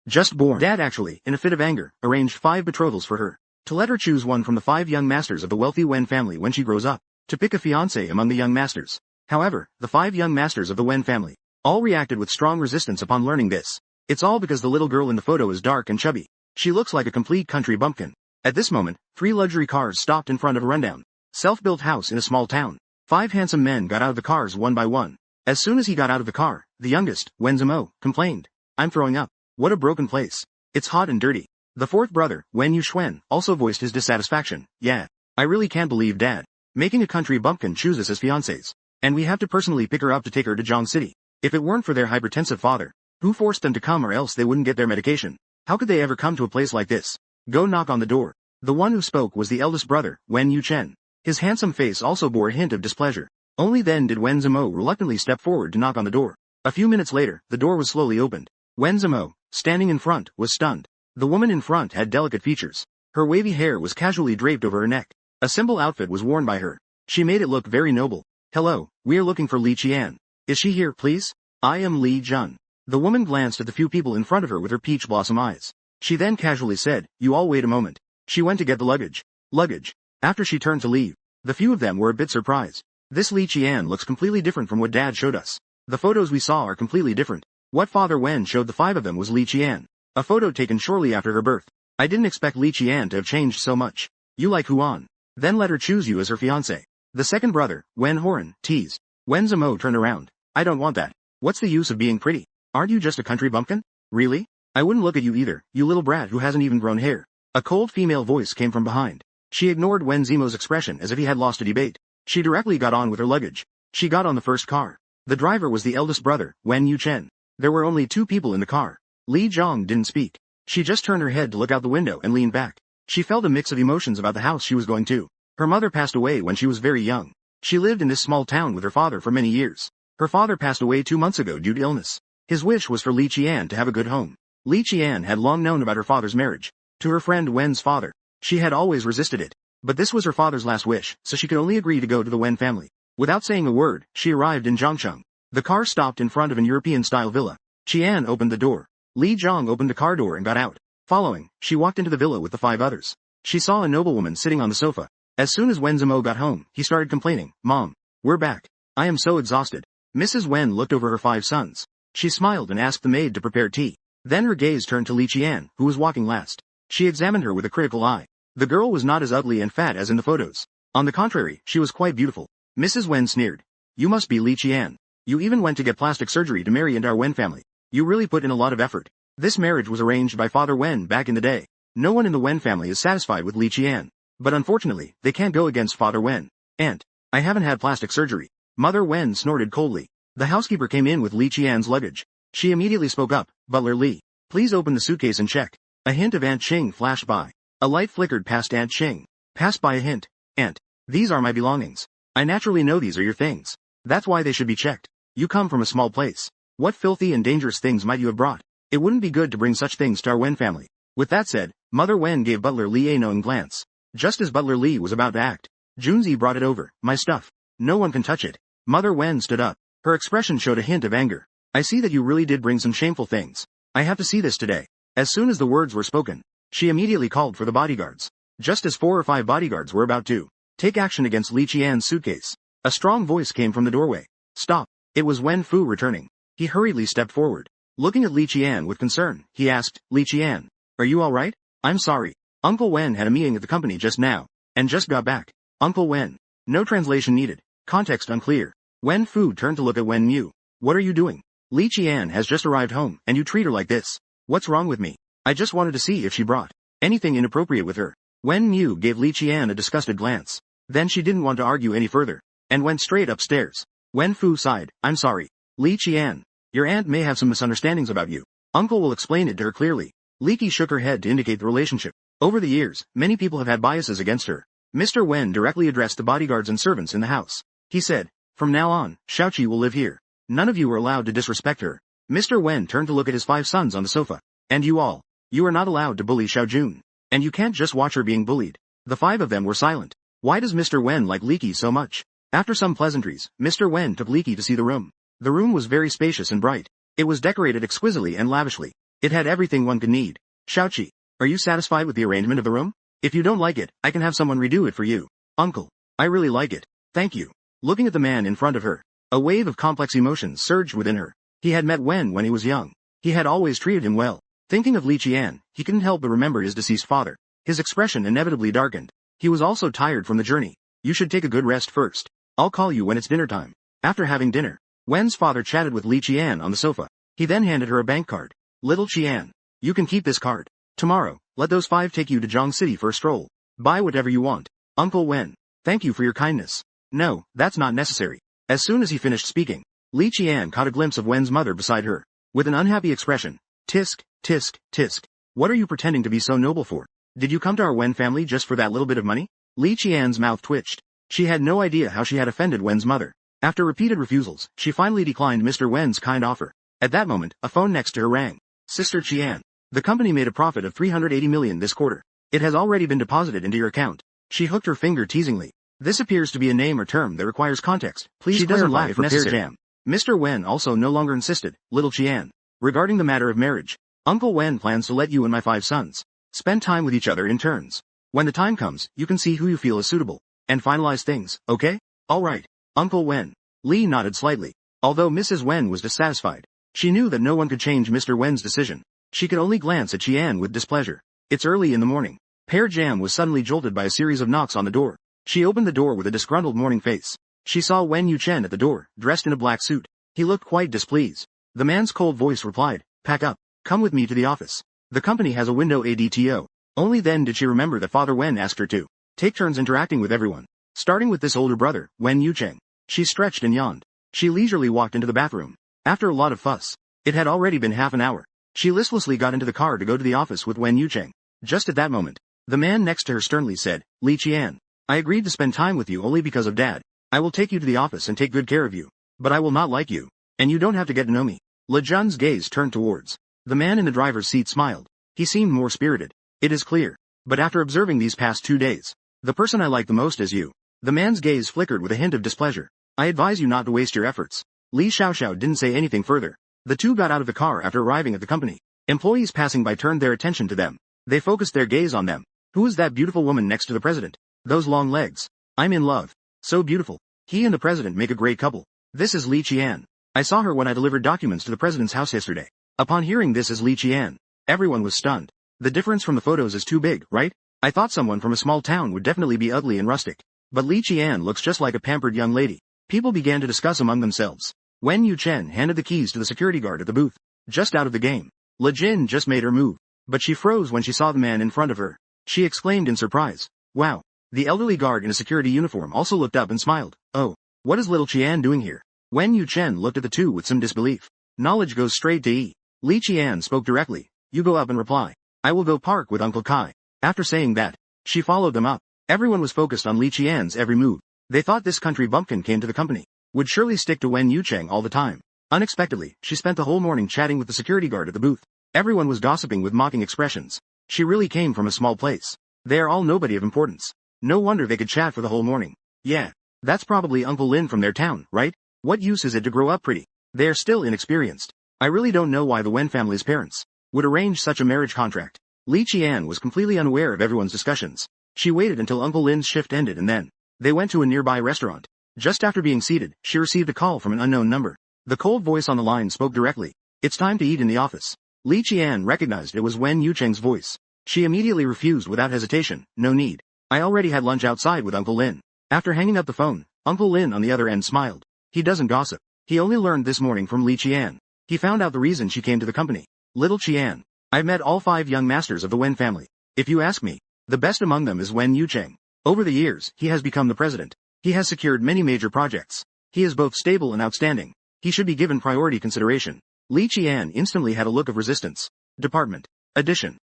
Just born. Dad actually, in a fit of anger, arranged 5 betrothals for her, to let her choose one from the 5 young masters of the wealthy Wen family when she grows up, to pick a fiancé among the young masters. However, the 5 young masters of the Wen family all reacted with strong resistance upon learning this. It's all because the little girl in the photo is dark and chubby. She looks like a complete country bumpkin. At this moment, 3 luxury cars stopped in front of a rundown, self-built house in a small town. 5 handsome men got out of the cars one by one. As soon as he got out of the car, the youngest, Wen Zimo, complained, "I'm throwing up. What a broken place. It's hot and dirty." The 4th brother, Wen Yuxuan, also voiced his dissatisfaction. "Yeah, I really can't believe Dad making a country bumpkin choose us as fiancés. And we have to personally pick her up to take her to Zhang City. If it weren't for their hypertensive father, who forced them to come or else they wouldn't get their medication, how could they ever come to a place like this? Go knock on the door." The one who spoke was the eldest brother, Wen Yuchen. His handsome face also bore a hint of displeasure. Only then did Wen Zimo reluctantly step forward to knock on the door. A few minutes later, the door was slowly opened. Wen Zimo, standing in front, was stunned. The woman in front had delicate features. Her wavy hair was casually draped over her neck. A simple outfit was worn by her. She made it look very noble. "Hello, we are looking for Li Qian. Is she here, please? I am Li Jun." The woman glanced at the few people in front of her with her peach blossom eyes. She then casually said, "You all wait a moment." She went to get the luggage. After she turned to leave, the few of them were a bit surprised. "This Li Qian looks completely different from what Dad showed us. The photos we saw are completely different. What Father Wen showed the 5 of them was Li Qian, a photo taken shortly after her birth. I didn't expect Li Qian to have changed so much. You like Huan? Then let her choose you as her fiancé." The second brother, Wen Horan, teased. Wen Zimo turned around. "I don't want that. What's the use of being pretty? Aren't you just a country bumpkin? Really? I wouldn't look at you either, you little brat who hasn't even grown hair." A cold female voice came from behind. She ignored Wen Zimo's expression as if he had lost a debate. She directly got on with her luggage. She got on the first car. The driver was the eldest brother, Wen Yuchen. There were only 2 people in the car. Li Zhang didn't speak. She just turned her head to look out the window and leaned back. She felt a mix of emotions about the house she was going to. Her mother passed away when she was very young. She lived in this small town with her father for many years. Her father passed away 2 months ago due to illness. His wish was for Li Qian to have a good home. Li Qian had long known about her father's marriage to her friend Wen's father. She had always resisted it. But this was her father's last wish, so she could only agree to go to the Wen family. Without saying a word, she arrived in Zhangcheng. The car stopped in front of an European-style villa. Qian opened the door. Li Zhang opened the car door and got out. Following, she walked into the villa with the 5 others. She saw a noblewoman sitting on the sofa. As soon as Wen Zimo got home, he started complaining, "Mom, we're back. I am so exhausted." Mrs. Wen looked over her 5 sons. She smiled and asked the maid to prepare tea. Then her gaze turned to Li Qian, who was walking last. She examined her with a critical eye. The girl was not as ugly and fat as in the photos. On the contrary, she was quite beautiful. Mrs. Wen sneered. "You must be Li Qian. You even went to get plastic surgery to marry into our Wen family. You really put in a lot of effort." This marriage was arranged by Father Wen back in the day. No one in the Wen family is satisfied with Li Qian. But unfortunately, they can't go against Father Wen. "Aunt, I haven't had plastic surgery." Mother Wen snorted coldly. The housekeeper came in with Li Qian's luggage. She immediately spoke up, "Butler Li, please open the suitcase and check." A hint of Aunt Qing flashed by. A light flickered past Aunt Qing. Passed by a hint. "Aunt, these are my belongings. I naturally know these are your things. That's why they should be checked. You come from a small place. What filthy and dangerous things might you have brought? It wouldn't be good to bring such things to our Wen family." With that said, Mother Wen gave Butler Li a knowing glance. Just as Butler Li was about to act, Junzi brought it over. "My stuff. No one can touch it." Mother Wen stood up. Her expression showed a hint of anger. "I see that you really did bring some shameful things. I have to see this today." As soon as the words were spoken, she immediately called for the bodyguards. Just as 4 or 5 bodyguards were about to take action against Li Qian's suitcase, a strong voice came from the doorway. "Stop." It was Wen Fu returning. He hurriedly stepped forward. Looking at Li Qian with concern, he asked, "Li Qian, are you all right?" "I'm sorry. Uncle Wen had a meeting at the company just now, and just got back." "Uncle Wen." No translation needed. Context unclear. Wen Fu turned to look at Wen Mu. "What are you doing? Li Qian has just arrived home, and you treat her like this. What's wrong with me? I just wanted to see if she brought anything inappropriate with her." Wen Mu gave Li Qian a disgusted glance. Then she didn't want to argue any further, and went straight upstairs. Wen Fu sighed. "I'm sorry. Li Qian. Your aunt may have some misunderstandings about you. Uncle will explain it to her clearly." Li Qi shook her head to indicate the relationship. Over the years, many people have had biases against her. Mr. Wen directly addressed the bodyguards and servants in the house. He said, "From now on, Xiaoqi will live here. None of you are allowed to disrespect her." Mr. Wen turned to look at his 5 sons on the sofa. "And you all. You are not allowed to bully Xiaojun. And you can't just watch her being bullied." The 5 of them were silent. Why does Mr. Wen like Li Qi so much? After some pleasantries, Mr. Wen took Li Qi to see the room. The room was very spacious and bright. It was decorated exquisitely and lavishly. It had everything one could need. Xiaoqi, are you satisfied with the arrangement of the room? If you don't like it, I can have someone redo it for you. Uncle, I really like it. Thank you. Looking at the man in front of her, a wave of complex emotions surged within her. He had met Wen when he was young. He had always treated him well. Thinking of Li Qian, he couldn't help but remember his deceased father. His expression inevitably darkened. He was also tired from the journey. You should take a good rest first. I'll call you when it's dinner time. After having dinner, Wen's father chatted with Li Qian on the sofa. He then handed her a bank card. Little Qian, you can keep this card. Tomorrow, let those 5 take you to Zhang City for a stroll. Buy whatever you want. Uncle Wen, thank you for your kindness. No, that's not necessary. As soon as he finished speaking, Li Qian caught a glimpse of Wen's mother beside her. With an unhappy expression, tisk, tisk, tisk. What are you pretending to be so noble for? Did you come to our Wen family just for that little bit of money? Li Qian's mouth twitched. She had no idea how she had offended Wen's mother. After repeated refusals, she finally declined Mr. Wen's kind offer. At that moment, a phone next to her rang. Sister Qian, the company made a profit of 380 million this quarter. It has already been deposited into your account. She hooked her finger teasingly. This appears to be a name or term that requires context. Please she doesn't laugh if necessary. Jam. Mr. Wen also no longer insisted. Little Qian, regarding the matter of marriage, Uncle Wen plans to let you and my 5 sons spend time with each other in turns. When the time comes, you can see who you feel is suitable and finalize things, okay? All right, Uncle Wen. Li nodded slightly. Although Mrs. Wen was dissatisfied, she knew that no one could change Mr. Wen's decision. She could only glance at Qian with displeasure. It's early in the morning. Pear Jam was suddenly jolted by a series of knocks on the door. She opened the door with a disgruntled morning face. She saw Wen Yuchen at the door, dressed in a black suit. He looked quite displeased. The man's cold voice replied, pack up. Come with me to the office. The company has a window ADTO. Only then did she remember that Father Wen asked her to take turns interacting with everyone. Starting with this older brother, Wen Yucheng. She stretched and yawned. She leisurely walked into the bathroom. After a lot of fuss, it had already been half an hour. She listlessly got into the car to go to the office with Wen Yucheng. Just at that moment, the man next to her sternly said, Li Qian, I agreed to spend time with you only because of Dad. I will take you to the office and take good care of you. But I will not like you. And you don't have to get to know me. Le Jun's gaze turned towards. The man in the driver's seat smiled. He seemed more spirited. It is clear. But after observing these past 2 days, the person I like the most is you. The man's gaze flickered with a hint of displeasure. I advise you not to waste your efforts. Li Xiaoxiao didn't say anything further. The two got out of the car after arriving at the company. Employees passing by turned their attention to them. They focused their gaze on them. Who is that beautiful woman next to the president? Those long legs. I'm in love. So beautiful. He and the president make a great couple. This is Li Qian. I saw her when I delivered documents to the president's house yesterday. Upon hearing this is Li Qian, everyone was stunned. The difference from the photos is too big, right? I thought someone from a small town would definitely be ugly and rustic. But Li Qian looks just like a pampered young lady. People began to discuss among themselves. Wen Yuchen handed the keys to the security guard at the booth. Just out of the game. Le Jin just made her move. But she froze when she saw the man in front of her. She exclaimed in surprise. Wow. The elderly guard in a security uniform also looked up and smiled. Oh. What is little Qian doing here? Wen Yuchen looked at the two with some disbelief. Knowledge goes straight to E. Li Qian spoke directly. You go up and reply. I will go park with Uncle Kai. After saying that, she followed them up. Everyone was focused on Li Qian's every move. They thought this country bumpkin came to the company would surely stick to Wen Yucheng all the time. Unexpectedly, she spent the whole morning chatting with the security guard at the booth. Everyone was gossiping with mocking expressions. She really came from a small place. They are all nobody of importance. No wonder they could chat for the whole morning. Yeah. That's probably Uncle Lin from their town, right? What use is it to grow up pretty? They are still inexperienced. I really don't know why the Wen family's parents would arrange such a marriage contract. Li Qian was completely unaware of everyone's discussions. She waited until Uncle Lin's shift ended and then they went to a nearby restaurant. Just after being seated, she received a call from an unknown number. The cold voice on the line spoke directly. It's time to eat in the office. Li Qian recognized it was Wen Yucheng's voice. She immediately refused without hesitation. No need. I already had lunch outside with Uncle Lin. After hanging up the phone, Uncle Lin on the other end smiled. He doesn't gossip. He only learned this morning from Li Qian. He found out the reason she came to the company. Little Qian. I've met all 5 young masters of the Wen family. If you ask me, the best among them is Wen Yucheng. Over the years, he has become the president. He has secured many major projects. He is both stable and outstanding. He should be given priority consideration. Li Qian instantly had a look of resistance. Department. Addition.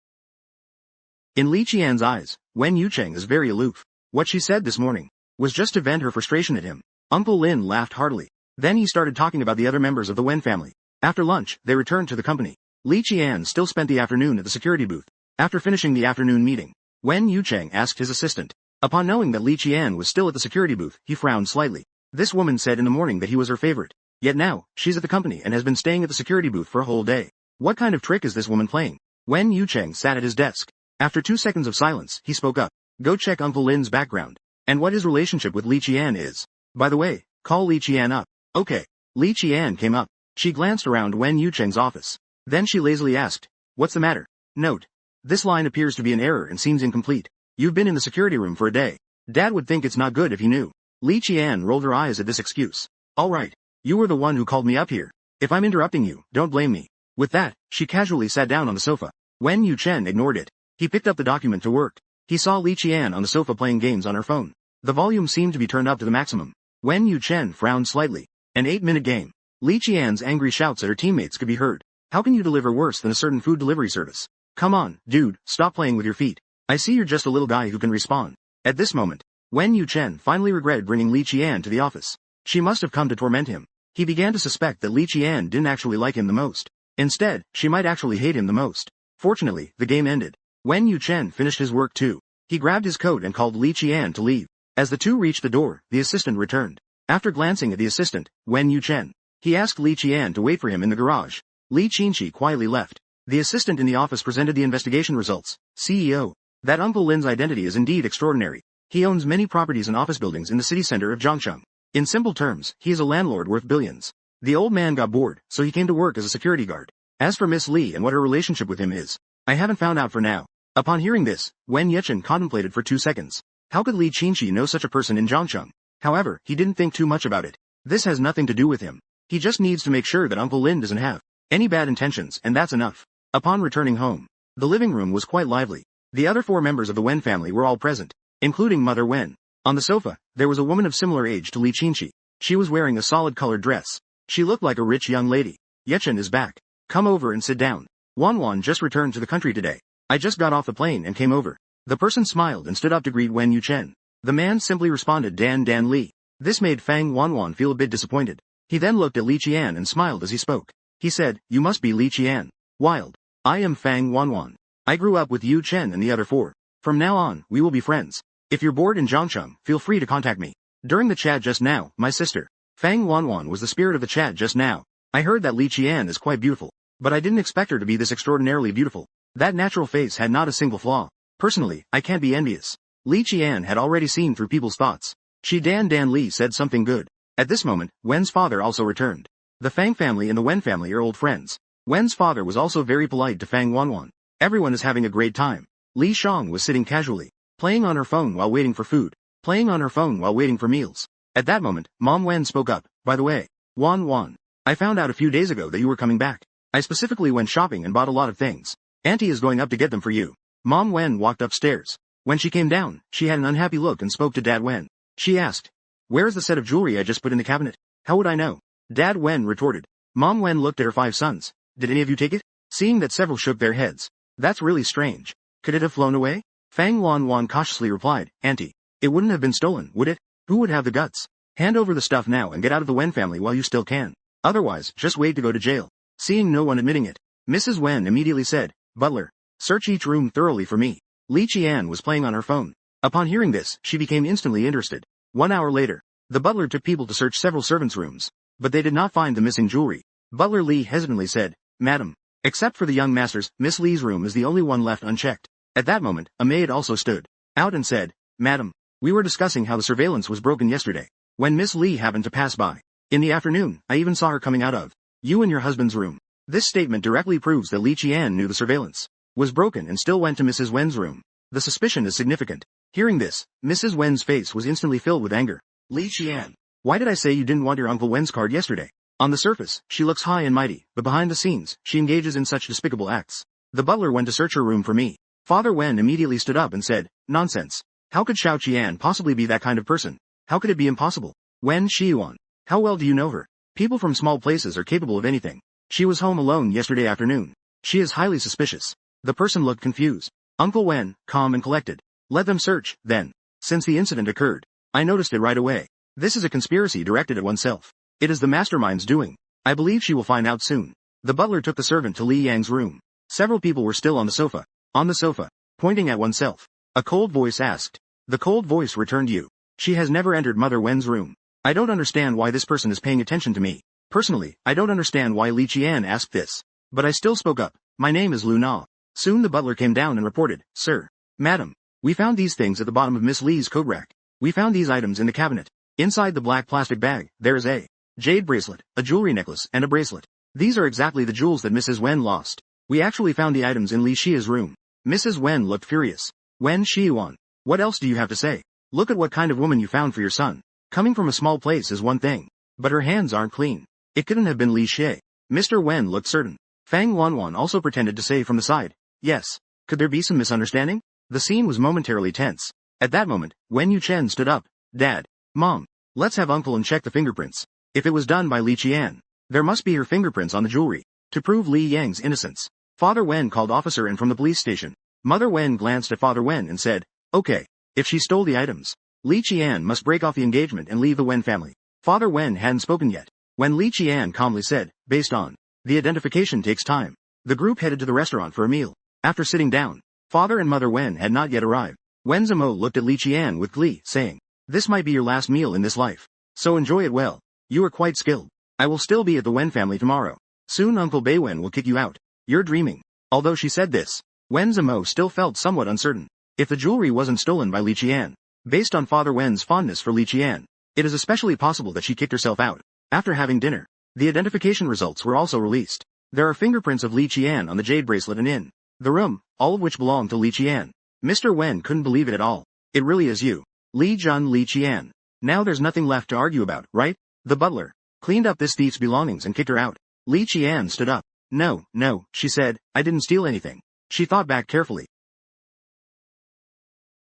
In Li Qian's eyes, Wen Yucheng is very aloof. What she said this morning was just to vent her frustration at him. Uncle Lin laughed heartily. Then he started talking about the other members of the Wen family. After lunch, they returned to the company. Li Qian still spent the afternoon at the security booth. After finishing the afternoon meeting, Wen Yucheng asked his assistant. Upon knowing that Li Qian was still at the security booth, he frowned slightly. This woman said in the morning that he was her favorite. Yet now, she's at the company and has been staying at the security booth for a whole day. What kind of trick is this woman playing? Wen Yucheng sat at his desk. After 2 seconds of silence, he spoke up. Go check Uncle Lin's background. And what his relationship with Li Qian is. By the way, call Li Qian up. Okay. Li Qian came up. She glanced around Wen Yucheng's office. Then she lazily asked, what's the matter? Note. This line appears to be an error and seems incomplete. You've been in the security room for a day. Dad would think it's not good if he knew. Li Qian rolled her eyes at this excuse. All right. You were the one who called me up here. If I'm interrupting you, don't blame me. With that, she casually sat down on the sofa. Wen Yuchen ignored it. He picked up the document to work. He saw Li Qian on the sofa playing games on her phone. The volume seemed to be turned up to the maximum. Wen Yuchen frowned slightly. An 8-minute game. Li Qian's angry shouts at her teammates could be heard. How can you deliver worse than a certain food delivery service? Come on, dude, stop playing with your feet. I see you're just a little guy who can respawn. At this moment, Wen Yuchen finally regretted bringing Li Qian to the office. She must have come to torment him. He began to suspect that Li Qian didn't actually like him the most. Instead, she might actually hate him the most. Fortunately, the game ended. Wen Yuchen finished his work too. He grabbed his coat and called Li Qian to leave. As the two reached the door, the assistant returned. After glancing at the assistant, Wen Yuchen, he asked Li Qian to wait for him in the garage. Li Qinchi quietly left. The assistant in the office presented the investigation results. CEO. That Uncle Lin's identity is indeed extraordinary. He owns many properties and office buildings in the city center of Zhangcheng. In simple terms, he is a landlord worth billions. The old man got bored, so he came to work as a security guard. As for Miss Li and what her relationship with him is, I haven't found out for now. Upon hearing this, Wen Yechen contemplated for 2 seconds. How could Li Qinchi know such a person in Zhangcheng? However, he didn't think too much about it. This has nothing to do with him. He just needs to make sure that Uncle Lin doesn't have any bad intentions, and that's enough. Upon returning home, the living room was quite lively. The other 4 members of the Wen family were all present, including Mother Wen. On the sofa, there was a woman of similar age to Li Qinchi. She was wearing a solid-colored dress. She looked like a rich young lady. Yechen is back. Come over and sit down. Wanwan just returned to the country today. I just got off the plane and came over. The person smiled and stood up to greet Wen Yuchen. The man simply responded Dan Li. This made Fang Wanwan feel a bit disappointed. He then looked at Li Qian and smiled as he spoke. He said, you must be Li Qian. Wild. I am Fang Wanwan. I grew up with Yu Chen and the other 4. From now on, we will be friends. If you're bored in Zhangcheng, feel free to contact me. During the chat just now, my sister, Fang Wanwan was the spirit of the chat just now. I heard that Li Qian is quite beautiful, but I didn't expect her to be this extraordinarily beautiful. That natural face had not a single flaw. Personally, I can't be envious. Li Qian had already seen through people's thoughts. She Dan Li said something good. At this moment, Wen's father also returned. The Fang family and the Wen family are old friends. Wen's father was also very polite to Fang Wanwan. Everyone is having a great time. Li Shang was sitting casually, playing on her phone while waiting for food, playing on her phone while waiting for meals. At that moment, Mom Wen spoke up. By the way, Wan, I found out a few days ago that you were coming back. I specifically went shopping and bought a lot of things. Auntie is going up to get them for you. Mom Wen walked upstairs. When she came down, she had an unhappy look and spoke to Dad Wen. She asked, where is the set of jewelry I just put in the cabinet? How would I know? Dad Wen retorted. Mom Wen looked at her 5 sons. Did any of you take it? Seeing that several shook their heads. That's really strange. Could it have flown away? Fang Wanwan cautiously replied, Auntie, it wouldn't have been stolen, would it? Who would have the guts? Hand over the stuff now and get out of the Wen family while you still can. Otherwise, just wait to go to jail. Seeing no one admitting it, Mrs. Wen immediately said, Butler, search each room thoroughly for me. Li Qian was playing on her phone. Upon hearing this, she became instantly interested. 1 hour later, the butler took people to search several servants' rooms, but they did not find the missing jewelry. Butler Li hesitantly said, Madam, except for the young masters, Miss Li's room is the only one left unchecked. At that moment, a maid also stood out and said, Madam, we were discussing how the surveillance was broken yesterday, when Miss Li happened to pass by. In the afternoon, I even saw her coming out of you and your husband's room. This statement directly proves that Li Qian knew the surveillance was broken and still went to Mrs. Wen's room. The suspicion is significant. Hearing this, Mrs. Wen's face was instantly filled with anger. Li Qian, why did I say you didn't want your Uncle Wen's card yesterday? On the surface, she looks high and mighty, but behind the scenes, she engages in such despicable acts. The butler went to search her room for me. Father Wen immediately stood up and said, Nonsense. How could Xiao Qian possibly be that kind of person? How could it be impossible? Wen Shiyuan, how well do you know her? People from small places are capable of anything. She was home alone yesterday afternoon. She is highly suspicious. The person looked confused. Uncle Wen, calm and collected. Let them search, then. Since the incident occurred, I noticed it right away. This is a conspiracy directed at oneself. It is the mastermind's doing. I believe she will find out soon. The butler took the servant to Li Yang's room. Several people were still on the sofa. On the sofa, pointing at oneself. A cold voice asked. The cold voice returned you. She has never entered Mother Wen's room. I don't understand why this person is paying attention to me. Personally, I don't understand why Li Qian asked this. But I still spoke up. My name is Lu Na. Soon the butler came down and reported, Sir. Madam. We found these things at the bottom of Miss Lee's coat rack. We found these items in the cabinet. Inside the black plastic bag, there is a jade bracelet, a jewelry necklace, and a bracelet. These are exactly the jewels that Mrs. Wen lost. We actually found the items in Li Xia's room. Mrs. Wen looked furious. Wen Xiuan. What else do you have to say? Look at what kind of woman you found for your son. Coming from a small place is one thing. But her hands aren't clean. It couldn't have been Li Xie. Mr. Wen looked certain. Fang Wanwan also pretended to say from the side, yes. Could there be some misunderstanding? The scene was momentarily tense. At that moment, Wen Yuchen stood up. Dad. Mom. Let's have uncle and check the fingerprints. If it was done by Li Qian, there must be her fingerprints on the jewelry. To prove Li Yang's innocence, Father Wen called officer in from the police station. Mother Wen glanced at Father Wen and said, okay. If she stole the items, Li Qian must break off the engagement and leave the Wen family. Father Wen hadn't spoken yet. When Li Qian calmly said, based on the identification takes time, the group headed to the restaurant for a meal. After sitting down, Father and Mother Wen had not yet arrived. Wen Zimo looked at Li Qian with glee, saying, this might be your last meal in this life. So enjoy it well. You are quite skilled. I will still be at the Wen family tomorrow. Soon Uncle Beiwen will kick you out. You're dreaming. Although she said this, Wen Zimo still felt somewhat uncertain. If the jewelry wasn't stolen by Li Qian, based on Father Wen's fondness for Li Qian, it is especially possible that she kicked herself out. After having dinner, the identification results were also released. There are fingerprints of Li Qian on the jade bracelet and in the room, all of which belong to Li Qian. Mr. Wen couldn't believe it at all. It really is you. Li Jun Li Qian. Now there's nothing left to argue about, right? The butler cleaned up this thief's belongings and kicked her out. Li Qian stood up. No, she said, I didn't steal anything. She thought back carefully.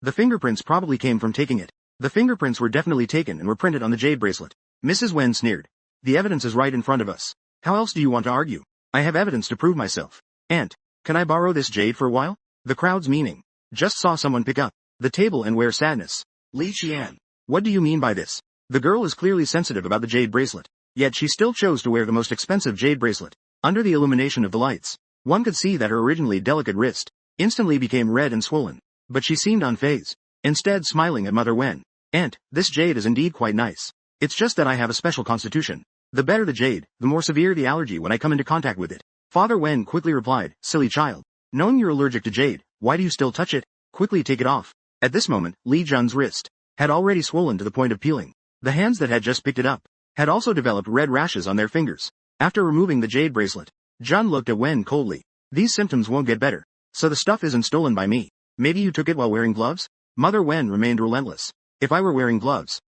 The fingerprints probably came from taking it. The fingerprints were definitely taken and were printed on the jade bracelet. Mrs. Wen sneered. The evidence is right in front of us. How else do you want to argue? I have evidence to prove myself. Aunt, can I borrow this jade for a while? The crowd's meaning. Just saw someone pick up the table and wear sadness. Li Qian. What do you mean by this? The girl is clearly sensitive about the jade bracelet. Yet she still chose to wear the most expensive jade bracelet. Under the illumination of the lights, one could see that her originally delicate wrist instantly became red and swollen. But she seemed unfazed, instead smiling at Mother Wen. Aunt, this jade is indeed quite nice. It's just that I have a special constitution. The better the jade, the more severe the allergy when I come into contact with it. Father Wen quickly replied, silly child. Knowing you're allergic to jade, why do you still touch it? Quickly take it off. At this moment, Li Jun's wrist had already swollen to the point of peeling. The hands that had just picked it up had also developed red rashes on their fingers. After removing the jade bracelet, Jun looked at Wen coldly. These symptoms won't get better. So the stuff isn't stolen by me. Maybe you took it while wearing gloves? Mother Wen remained relentless. If I were wearing gloves.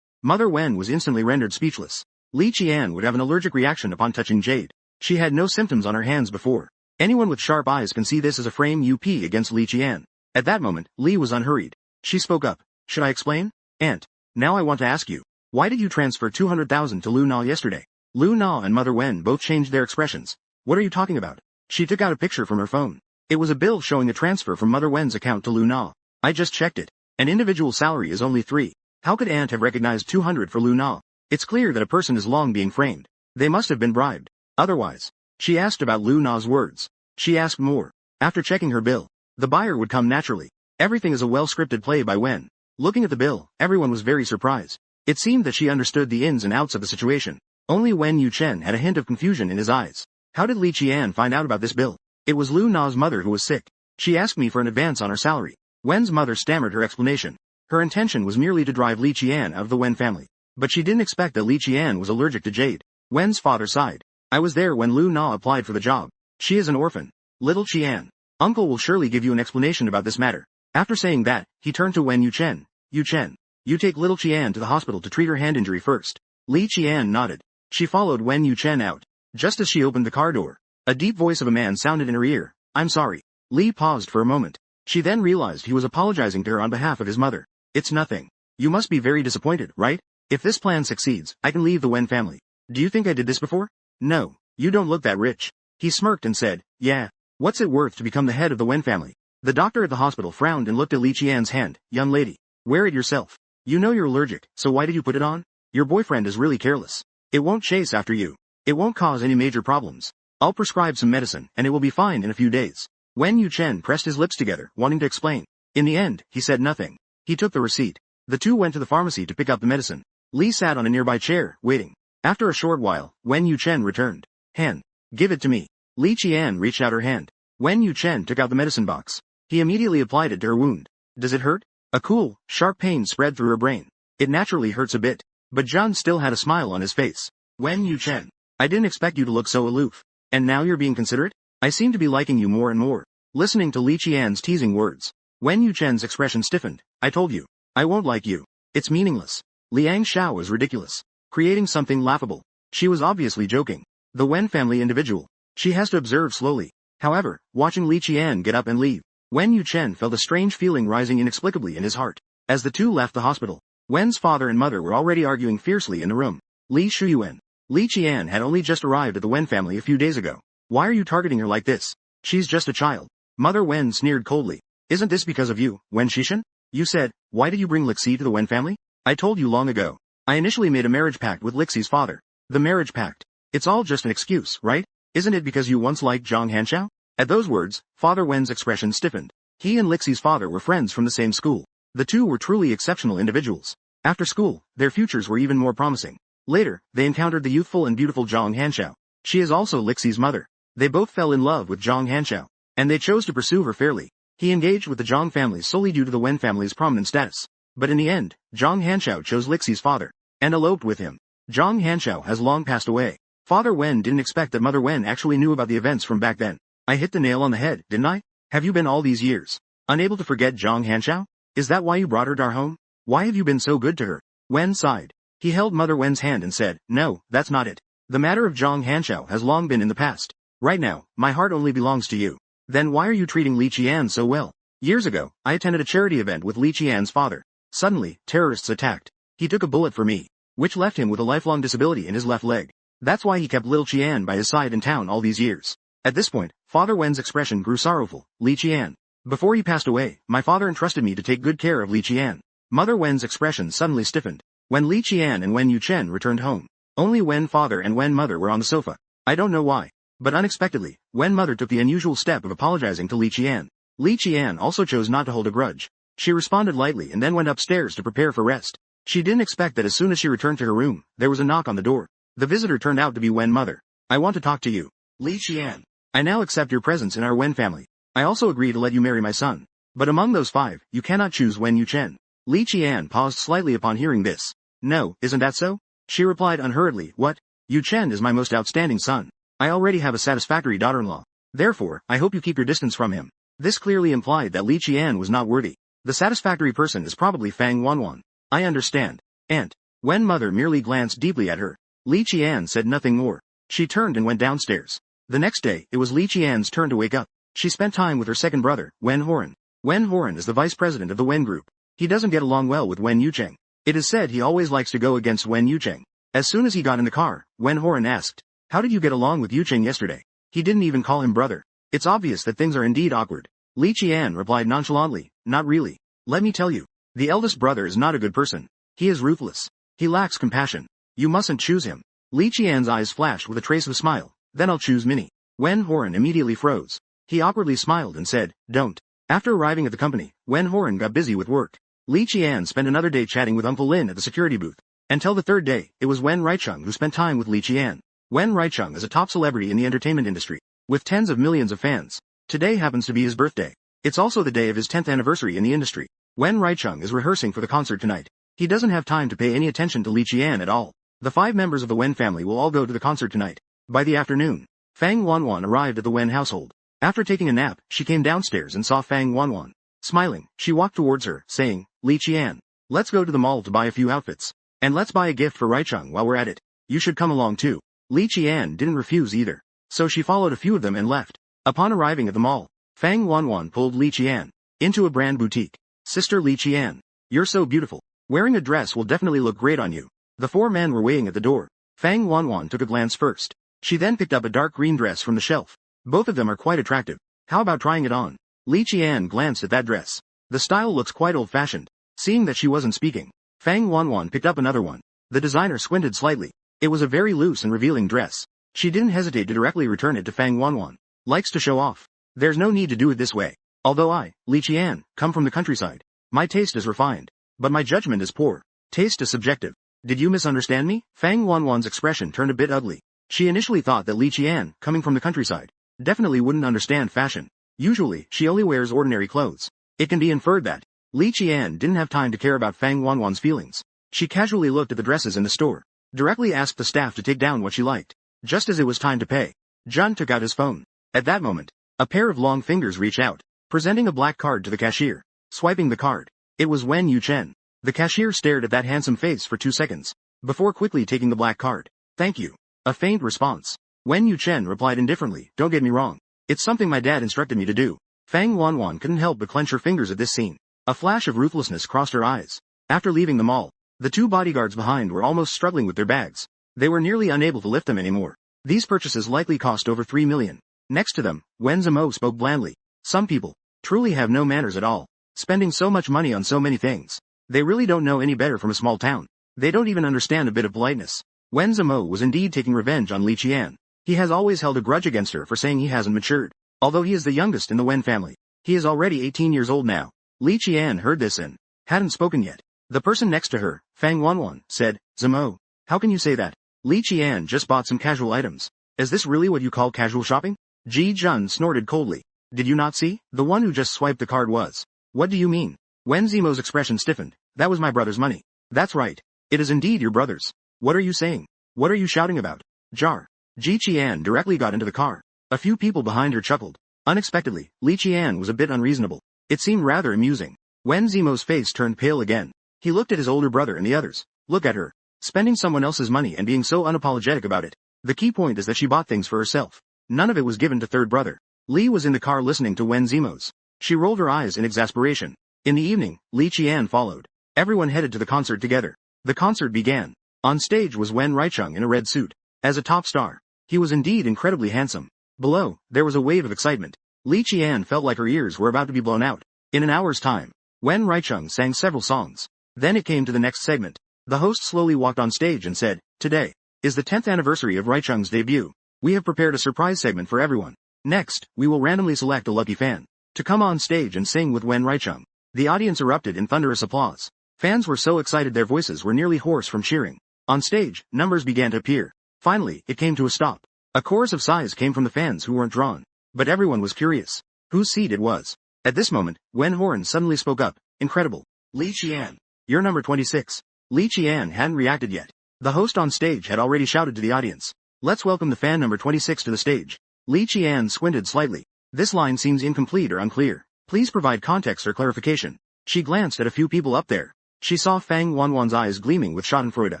Mother Wen was instantly rendered speechless. Li Qian would have an allergic reaction upon touching jade. She had no symptoms on her hands before. Anyone with sharp eyes can see this as a frame UP against Li Qian. At that moment, Li was unhurried. She spoke up. Should I explain? Aunt, now I want to ask you. Why did you transfer 200,000 to Lu Na yesterday? Lu Na and Mother Wen both changed their expressions. What are you talking about? She took out a picture from her phone. It was a bill showing a transfer from Mother Wen's account to Lu Na. I just checked it. An individual salary is only 3. How could Aunt have recognized 200 for Lu Na? It's clear that a person is long being framed. They must have been bribed. Otherwise. She asked about Lu Na's words. She asked more. After checking her bill, the buyer would come naturally. Everything is a well-scripted play by Wen. Looking at the bill, everyone was very surprised. It seemed that she understood the ins and outs of the situation. Only Wen Yuchen had a hint of confusion in his eyes. How did Li Qian find out about this bill? It was Lu Na's mother who was sick. She asked me for an advance on her salary. Wen's mother stammered her explanation. Her intention was merely to drive Li Qian out of the Wen family. But she didn't expect that Li Qian was allergic to jade. Wen's father sighed. I was there when Lu Na applied for the job. She is an orphan. Little Qian. Uncle will surely give you an explanation about this matter. After saying that, he turned to Wen Yuchen. Yuchen, you take little Qian to the hospital to treat her hand injury first. Li Qian nodded. She followed Wen Yuchen out. Just as she opened the car door, a deep voice of a man sounded in her ear. I'm sorry. Li paused for a moment. She then realized he was apologizing to her on behalf of his mother. It's nothing. You must be very disappointed, right? If this plan succeeds, I can leave the Wen family. Do you think I did this before? No, you don't look that rich. He smirked and said, yeah. What's it worth to become the head of the Wen family? The doctor at the hospital frowned and looked at Li Qian's hand. Young lady, wear it yourself. You know you're allergic, so why did you put it on? Your boyfriend is really careless. It won't chase after you. It won't cause any major problems. I'll prescribe some medicine and it will be fine in a few days. Wen Yuchen pressed his lips together, wanting to explain. In the end, he said nothing. He took the receipt. The two went to the pharmacy to pick up the medicine. Li sat on a nearby chair, waiting. After a short while, Wen Yuchen returned. Han. Give it to me. Li Qian reached out her hand. Wen Yuchen took out the medicine box. He immediately applied it to her wound. Does it hurt? A cool, sharp pain spread through her brain. It naturally hurts a bit. But John still had a smile on his face. Wen Yuchen, I didn't expect you to look so aloof. And now you're being considerate? I seem to be liking you more and more. Listening to Li Qian's teasing words, Wen Yuchen's expression stiffened. I told you. I won't like you. It's meaningless. Liang Xiao was ridiculous. Creating something laughable. She was obviously joking. The Wen family individual. She has to observe slowly. However, watching Li Qian get up and leave, Wen Yuchen felt a strange feeling rising inexplicably in his heart. As the two left the hospital, Wen's father and mother were already arguing fiercely in the room. Li Shuyuan. Li Qian had only just arrived at the Wen family a few days ago. Why are you targeting her like this? She's just a child. Mother Wen sneered coldly. Isn't this because of you, Wen Shishan? You said, why did you bring Lixi to the Wen family? I told you long ago. I initially made a marriage pact with Lixi's father. The marriage pact. It's all just an excuse, right? Isn't it because you once liked Zhang Hanxiao? At those words, Father Wen's expression stiffened. He and Lixi's father were friends from the same school. The two were truly exceptional individuals. After school, their futures were even more promising. Later, they encountered the youthful and beautiful Zhang Hanxiao. She is also Lixi's mother. They both fell in love with Zhang Hanxiao, and they chose to pursue her fairly. He engaged with the Zhang family solely due to the Wen family's prominent status. But in the end, Zhang Hanxiao chose Lixi's father, and eloped with him. Zhang Hanxiao has long passed away. Father Wen didn't expect that Mother Wen actually knew about the events from back then. I hit the nail on the head, didn't I? Have you been all these years unable to forget Zhang Hanxiao? Is that why you brought her to our home? Why have you been so good to her? Wen sighed. He held Mother Wen's hand and said, no, that's not it. The matter of Zhang Hanxiao has long been in the past. Right now, my heart only belongs to you. Then why are you treating Li Qian so well? Years ago, I attended a charity event with Li Qian's father. Suddenly, terrorists attacked. He took a bullet for me, which left him with a lifelong disability in his left leg. That's why he kept Lil Qian by his side in town all these years. At this point, Father Wen's expression grew sorrowful. Li Qian. Before he passed away, my father entrusted me to take good care of Li Qian. Mother Wen's expression suddenly stiffened. When Li Qian and Wen Yuchen returned home, only Wen father and Wen mother were on the sofa. I don't know why. But unexpectedly, Wen mother took the unusual step of apologizing to Li Qian. Li Qian also chose not to hold a grudge. She responded lightly and then went upstairs to prepare for rest. She didn't expect that as soon as she returned to her room, there was a knock on the door. The visitor turned out to be Wen mother. I want to talk to you. Li Qian. I now accept your presence in our Wen family. I also agree to let you marry my son. But among those 5, you cannot choose Wen Yuchen. Li Qian paused slightly upon hearing this. No, isn't that so? She replied unhurriedly, what? Yuchen is my most outstanding son. I already have a satisfactory daughter-in-law. Therefore, I hope you keep your distance from him. This clearly implied that Li Qian was not worthy. The satisfactory person is probably Fang Wanwan. I understand. Aunt. Wen mother merely glanced deeply at her. Li Qian said nothing more. She turned and went downstairs. The next day, it was Li Qian's turn to wake up. She spent time with her second brother, Wen Horan. Wen Horan is the vice president of the Wen group. He doesn't get along well with Wen Yucheng. It is said he always likes to go against Wen Yucheng. As soon as he got in the car, Wen Horan asked, how did you get along with Yucheng yesterday? He didn't even call him brother. It's obvious that things are indeed awkward. Li Qian replied nonchalantly, not really. Let me tell you. The eldest brother is not a good person. He is ruthless. He lacks compassion. You mustn't choose him. Li Qian's eyes flashed with a trace of a smile. Then I'll choose Minnie. Wen Horan immediately froze. He awkwardly smiled and said, don't. After arriving at the company, Wen Horan got busy with work. Li Qian spent another day chatting with Uncle Lin at the security booth. Until the third day, it was Wen Raicheng who spent time with Li Qian. Wen Raicheng is a top celebrity in the entertainment industry, with tens of millions of fans. Today happens to be his birthday. It's also the day of his 10th anniversary in the industry. Wen Raicheng is rehearsing for the concert tonight. He doesn't have time to pay any attention to Li Qian at all. The 5 members of the Wen family will all go to the concert tonight. By the afternoon, Fang Wanwan arrived at the Wen household. After taking a nap, she came downstairs and saw Fang Wanwan. Smiling, she walked towards her, saying, Li Qian, let's go to the mall to buy a few outfits. And let's buy a gift for Raicheng while we're at it. You should come along too. Li Qian didn't refuse either. So she followed a few of them and left. Upon arriving at the mall, Fang Wanwan pulled Li Qian into a brand boutique. Sister Li Qian, you're so beautiful. Wearing a dress will definitely look great on you. The 4 men were waiting at the door. Fang Wanwan took a glance first. She then picked up a dark green dress from the shelf. Both of them are quite attractive. How about trying it on? Li Qian glanced at that dress. The style looks quite old-fashioned. Seeing that she wasn't speaking, Fang Wanwan picked up another one. The designer squinted slightly. It was a very loose and revealing dress. She didn't hesitate to directly return it to Fang Wanwan. Likes to show off. There's no need to do it this way. Although I, Li Qian, come from the countryside. My taste is refined. But my judgment is poor. Taste is subjective. Did you misunderstand me? Fang Wanwan's expression turned a bit ugly. She initially thought that Li Qian, coming from the countryside, definitely wouldn't understand fashion. Usually, she only wears ordinary clothes. It can be inferred that Li Qian didn't have time to care about Fang Wanwan's feelings. She casually looked at the dresses in the store, directly asked the staff to take down what she liked. Just as it was time to pay, Jun took out his phone. At that moment, a pair of long fingers reached out, presenting a black card to the cashier. Swiping the card, it was Wen Yuchen. The cashier stared at that handsome face for 2 seconds, before quickly taking the black card. Thank you. A faint response. Wen Yuchen replied indifferently, don't get me wrong. It's something my dad instructed me to do. Fang Wanwan couldn't help but clench her fingers at this scene. A flash of ruthlessness crossed her eyes. After leaving the mall, the 2 bodyguards behind were almost struggling with their bags. They were nearly unable to lift them anymore. These purchases likely cost over 3 million. Next to them, Wen Zimo spoke blandly. Some people truly have no manners at all, spending so much money on so many things. They really don't know any better from a small town. They don't even understand a bit of politeness. Wen Zimo was indeed taking revenge on Li Qian. He has always held a grudge against her for saying he hasn't matured. Although he is the youngest in the Wen family, he is already 18 years old now. Li Qian heard this and hadn't spoken yet. The person next to her, Fang Wanwan, said, Zimo, how can you say that? Li Qian just bought some casual items. Is this really what you call casual shopping? Ji Jun snorted coldly. Did you not see? The one who just swiped the card was. What do you mean? Wen Zimo's expression stiffened. That was my brother's money. That's right. It is indeed your brother's. What are you saying? What are you shouting about? Jar. Ji Qian directly got into the car. A few people behind her chuckled. Unexpectedly, Li Qian was a bit unreasonable. It seemed rather amusing. Wen Zimo's face turned pale again. He looked at his older brother and the others. Look at her. Spending someone else's money and being so unapologetic about it. The key point is that she bought things for herself. None of it was given to third brother. Li was in the car listening to Wen Zimo's. She rolled her eyes in exasperation. In the evening, Li Qian followed. Everyone headed to the concert together. The concert began. On stage was Wen Reicheng in a red suit. As a top star, he was indeed incredibly handsome. Below, there was a wave of excitement. Li Qian felt like her ears were about to be blown out. In an hour's time, Wen Reicheng sang several songs. Then it came to the next segment. The host slowly walked on stage and said, Today is the 10th anniversary of Reicheng's debut. We have prepared a surprise segment for everyone. Next, we will randomly select a lucky fan to come on stage and sing with Wen Reicheng. The audience erupted in thunderous applause. Fans were so excited their voices were nearly hoarse from cheering. On stage, numbers began to appear. Finally, it came to a stop. A chorus of sighs came from the fans who weren't drawn. But everyone was curious whose seat it was. At this moment, Wen Horn suddenly spoke up. Incredible. Li Qian. You're number 26. Li Qian hadn't reacted yet. The host on stage had already shouted to the audience. Let's welcome the fan number 26 to the stage. Li Qian squinted slightly. This line seems incomplete or unclear. Please provide context or clarification. She glanced at a few people up there. She saw Fang Wanwan's eyes gleaming with schadenfreude.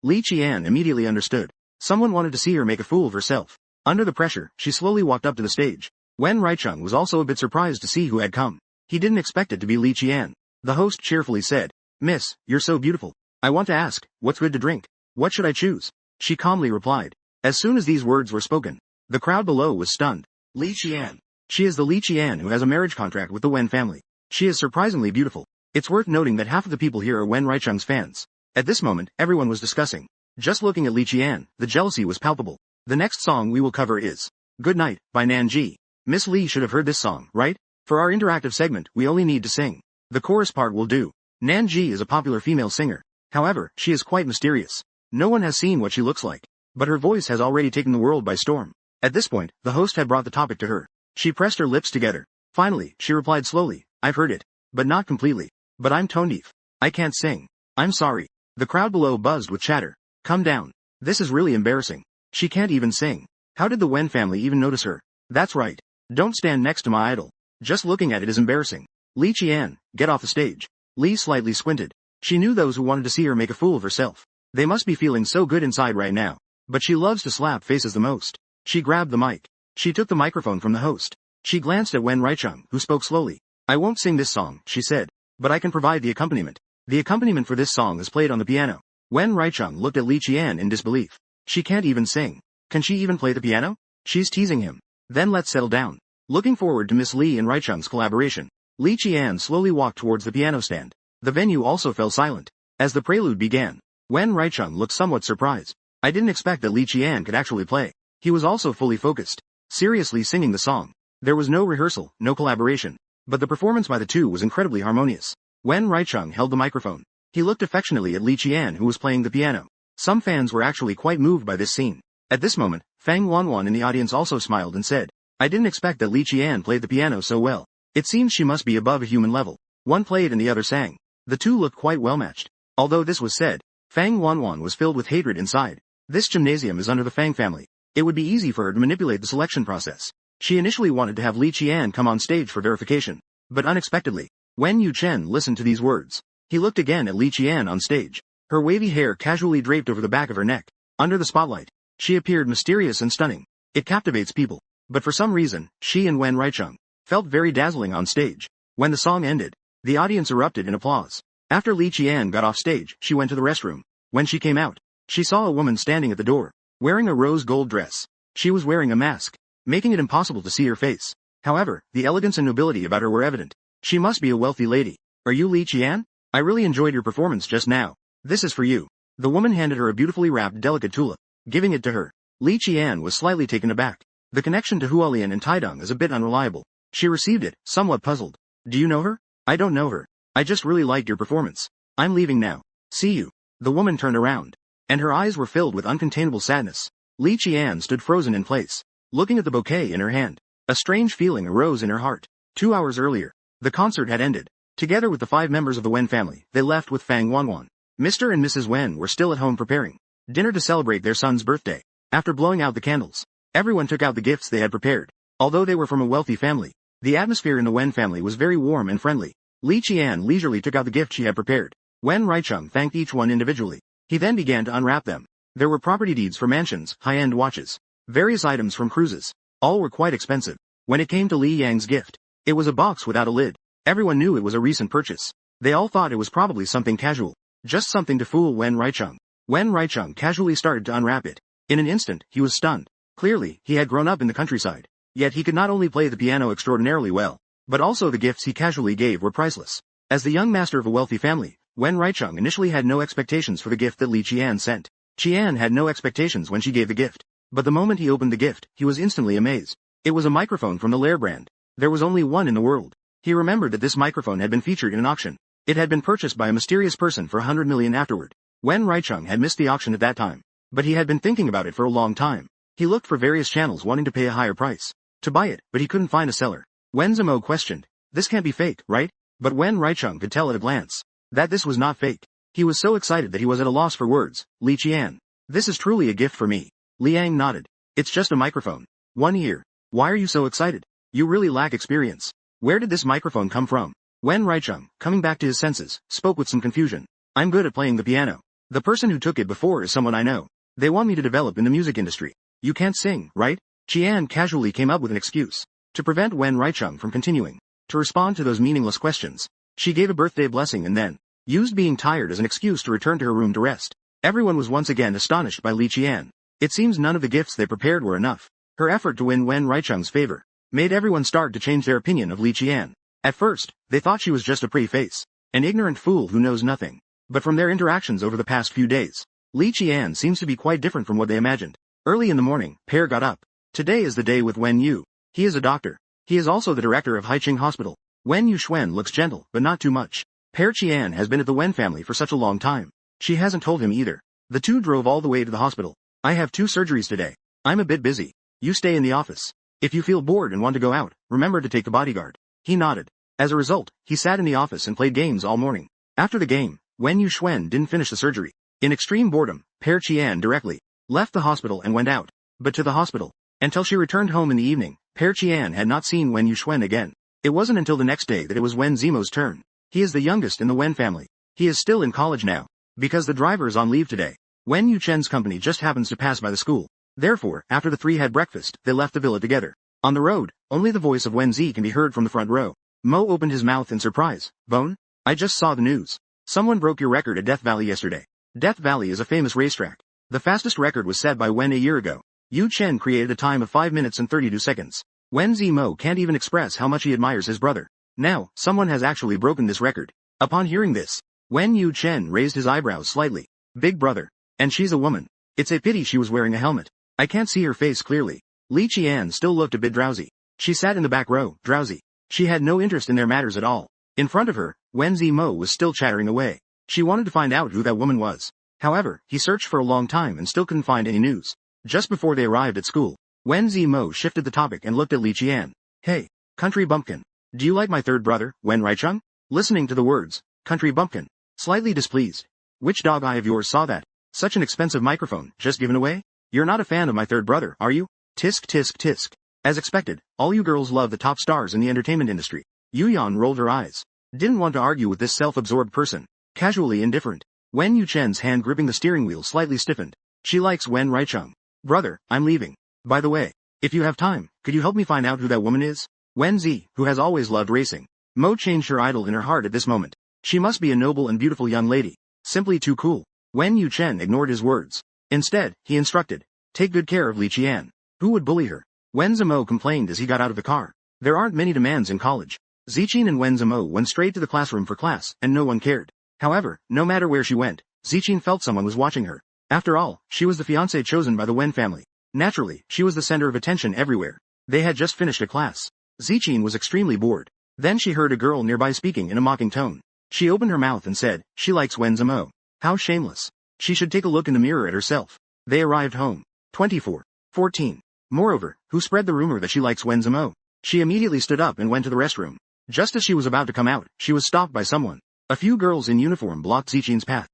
Li Qian immediately understood. Someone wanted to see her make a fool of herself. Under the pressure, she slowly walked up to the stage. Wen Reicheng was also a bit surprised to see who had come. He didn't expect it to be Li Qian. The host cheerfully said, Miss, you're so beautiful. I want to ask, what's good to drink? What should I choose? She calmly replied. As soon as these words were spoken, the crowd below was stunned. Li Qian. She is the Li Qian who has a marriage contract with the Wen family. She is surprisingly beautiful. It's worth noting that half of the people here are Wen Reicheng's fans. At this moment, everyone was discussing. Just looking at Li Qian, the jealousy was palpable. The next song we will cover is Good Night by Nanji. Miss Li should have heard this song, right? For our interactive segment, we only need to sing. The chorus part will do. Nanji is a popular female singer. However, she is quite mysterious. No one has seen what she looks like. But her voice has already taken the world by storm. At this point, the host had brought the topic to her. She pressed her lips together. Finally, she replied slowly, I've heard it. But not completely. But I'm tone deaf. I can't sing. I'm sorry. The crowd below buzzed with chatter. Come down. This is really embarrassing. She can't even sing. How did the Wen family even notice her? That's right. Don't stand next to my idol. Just looking at it is embarrassing. Li Qian, get off the stage. Li slightly squinted. She knew those who wanted to see her make a fool of herself. They must be feeling so good inside right now. But she loves to slap faces the most. She grabbed the mic. She took the microphone from the host. She glanced at Wen Reicheng, who spoke slowly. I won't sing this song, she said. But I can provide the accompaniment. The accompaniment for this song is played on the piano. Wen Reicheng looked at Li Qian in disbelief. She can't even sing. Can she even play the piano? She's teasing him. Then let's settle down. Looking forward to Miss Li and Reicheng's collaboration, Li Qian slowly walked towards the piano stand. The venue also fell silent. As the prelude began, Wen Reicheng looked somewhat surprised. I didn't expect that Li Qian could actually play. He was also fully focused, seriously singing the song. There was no rehearsal, no collaboration. But the performance by the two was incredibly harmonious. Wen Reicheng held the microphone. He looked affectionately at Li Qian who was playing the piano. Some fans were actually quite moved by this scene. At this moment, Fang Wanwan in the audience also smiled and said, I didn't expect that Li Qian played the piano so well. It seems she must be above a human level. One played and the other sang. The two looked quite well matched. Although this was said, Fang Wanwan was filled with hatred inside. This gymnasium is under the Fang family. It would be easy for her to manipulate the selection process. She initially wanted to have Li Qian come on stage for verification. But unexpectedly, Wen Yuchen listened to these words. He looked again at Li Qian on stage. Her wavy hair casually draped over the back of her neck. Under the spotlight, she appeared mysterious and stunning. It captivates people. But for some reason, she and Wen Reicheng felt very dazzling on stage. When the song ended, the audience erupted in applause. After Li Qian got off stage, she went to the restroom. When she came out, she saw a woman standing at the door, wearing a rose gold dress. She was wearing a mask, making it impossible to see her face. However, the elegance and nobility about her were evident. She must be a wealthy lady. Are you Li Qian? I really enjoyed your performance just now. This is for you. The woman handed her a beautifully wrapped delicate tulip. Giving it to her, Li Qian was slightly taken aback. The connection to Hualien and Taidong is a bit unreliable. She received it, somewhat puzzled. Do you know her? I don't know her. I just really liked your performance. I'm leaving now. See you. The woman turned around, and her eyes were filled with uncontainable sadness. Li Qian stood frozen in place, looking at the bouquet in her hand. A strange feeling arose in her heart. 2 hours earlier, the concert had ended. Together with the 5 members of the Wen family, they left with Fang Wanwan. Mr. and Mrs. Wen were still at home preparing dinner to celebrate their son's birthday. After blowing out the candles, everyone took out the gifts they had prepared. Although they were from a wealthy family, the atmosphere in the Wen family was very warm and friendly. Li Qian leisurely took out the gift she had prepared. Wen Reicheng thanked each one individually. He then began to unwrap them. There were property deeds for mansions, high-end watches, various items from cruises. All were quite expensive. When it came to Li Yang's gift, it was a box without a lid. Everyone knew it was a recent purchase. They all thought it was probably something casual, just something to fool Wen Reicheng. Wen Reicheng casually started to unwrap it. In an instant, he was stunned. Clearly, he had grown up in the countryside. Yet he could not only play the piano extraordinarily well, but also the gifts he casually gave were priceless. As the young master of a wealthy family, Wen Reicheng initially had no expectations for the gift that Li Qian sent. Qian had no expectations when she gave the gift. But the moment he opened the gift, he was instantly amazed. It was a microphone from the Lair brand. There was only one in the world. He remembered that this microphone had been featured in an auction. It had been purchased by a mysterious person for 100 million afterward. Wen Reicheng had missed the auction at that time. But he had been thinking about it for a long time. He looked for various channels wanting to pay a higher price to buy it, but he couldn't find a seller. Wen Zimo questioned, this can't be fake, right? But Wen Reicheng could tell at a glance that this was not fake. He was so excited that he was at a loss for words. Li Qian, this is truly a gift for me. Liang nodded. It's just a microphone. 1 year. Why are you so excited? You really lack experience. Where did this microphone come from? Wen Reicheng, coming back to his senses, spoke with some confusion. I'm good at playing the piano. The person who took it before is someone I know. They want me to develop in the music industry. You can't sing, right? Qian casually came up with an excuse to prevent Wen Reicheng from continuing to respond to those meaningless questions. She gave a birthday blessing and then used being tired as an excuse to return to her room to rest. Everyone was once again astonished by Li Qian. It seems none of the gifts they prepared were enough. Her effort to win Wen Reicheng's favor made everyone start to change their opinion of Li Qian. At first, they thought she was just a pretty face, an ignorant fool who knows nothing. But from their interactions over the past few days, Li Qian seems to be quite different from what they imagined. Early in the morning, Pear got up. Today is the day with Wen Yu. He is a doctor. He is also the director of Haiqing Hospital. Wen Yuxuan looks gentle, but not too much. Pear Qian has been at the Wen family for such a long time. She hasn't told him either. The two drove all the way to the hospital. I have 2 surgeries today. I'm a bit busy. You stay in the office. If you feel bored and want to go out, remember to take the bodyguard. He nodded. As a result, he sat in the office and played games all morning. After the game, Wen Yuxuan didn't finish the surgery. In extreme boredom, Pear Qian directly left the hospital and went out. But to the hospital. Until she returned home in the evening, Pear Qian had not seen Wen Yuxuan again. It wasn't until the next day that it was Wen Zimo's turn. He is the youngest in the Wen family. He is still in college now, because the driver is on leave today. Wen Yuchen's company just happens to pass by the school. Therefore, after the 3 had breakfast, they left the villa together. On the road, only the voice of Wen Zi can be heard from the front row. Mo opened his mouth in surprise. Bone? I just saw the news. Someone broke your record at Death Valley yesterday. Death Valley is a famous racetrack. The fastest record was set by Wen a year ago. Yu Chen created a time of 5 minutes and 32 seconds. Wen Zi Mo can't even express how much he admires his brother. Now, someone has actually broken this record. Upon hearing this, Wen Yu Chen raised his eyebrows slightly. Big brother. And she's a woman. It's a pity she was wearing a helmet. I can't see her face clearly. Li Qian still looked a bit drowsy. She sat in the back row, drowsy. She had no interest in their matters at all. In front of her, Wen Zi Mo was still chattering away. She wanted to find out who that woman was. However, he searched for a long time and still couldn't find any news. Just before they arrived at school, Wen Zimo shifted the topic and looked at Li Qian. Hey, country bumpkin. Do you like my third brother, Wen Raicheng? Listening to the words, country bumpkin, slightly displeased. Which dog eye of yours saw that? Such an expensive microphone, just given away? You're not a fan of my third brother, are you? Tisk tisk tisk. As expected, all you girls love the top stars in the entertainment industry. Yuyan rolled her eyes. Didn't want to argue with this self-absorbed person. Casually indifferent. Wen Yuchen's hand gripping the steering wheel slightly stiffened. She likes Wen Raicheng. Brother, I'm leaving. By the way, if you have time, could you help me find out who that woman is? Wen Zi, who has always loved racing. Mo changed her idol in her heart at this moment. She must be a noble and beautiful young lady. Simply too cool. Wen Yuchen ignored his words. Instead, he instructed, take good care of Li Qian. Who would bully her? Wen Zimo complained as he got out of the car. There aren't many demands in college. Ziqin and Wen Zimo went straight to the classroom for class, and no one cared. However, no matter where she went, Ziqin felt someone was watching her. After all, she was the fiancée chosen by the Wen family. Naturally, she was the center of attention everywhere. They had just finished a class. Ziqin was extremely bored. Then she heard a girl nearby speaking in a mocking tone. She opened her mouth and said, she likes Wen Zimo. How shameless. She should take a look in the mirror at herself. They arrived home. 24:14. Moreover, who spread the rumor that she likes Wen Zimo? She immediately stood up and went to the restroom. Just as she was about to come out, she was stopped by someone. A few girls in uniform blocked Ziqin's path.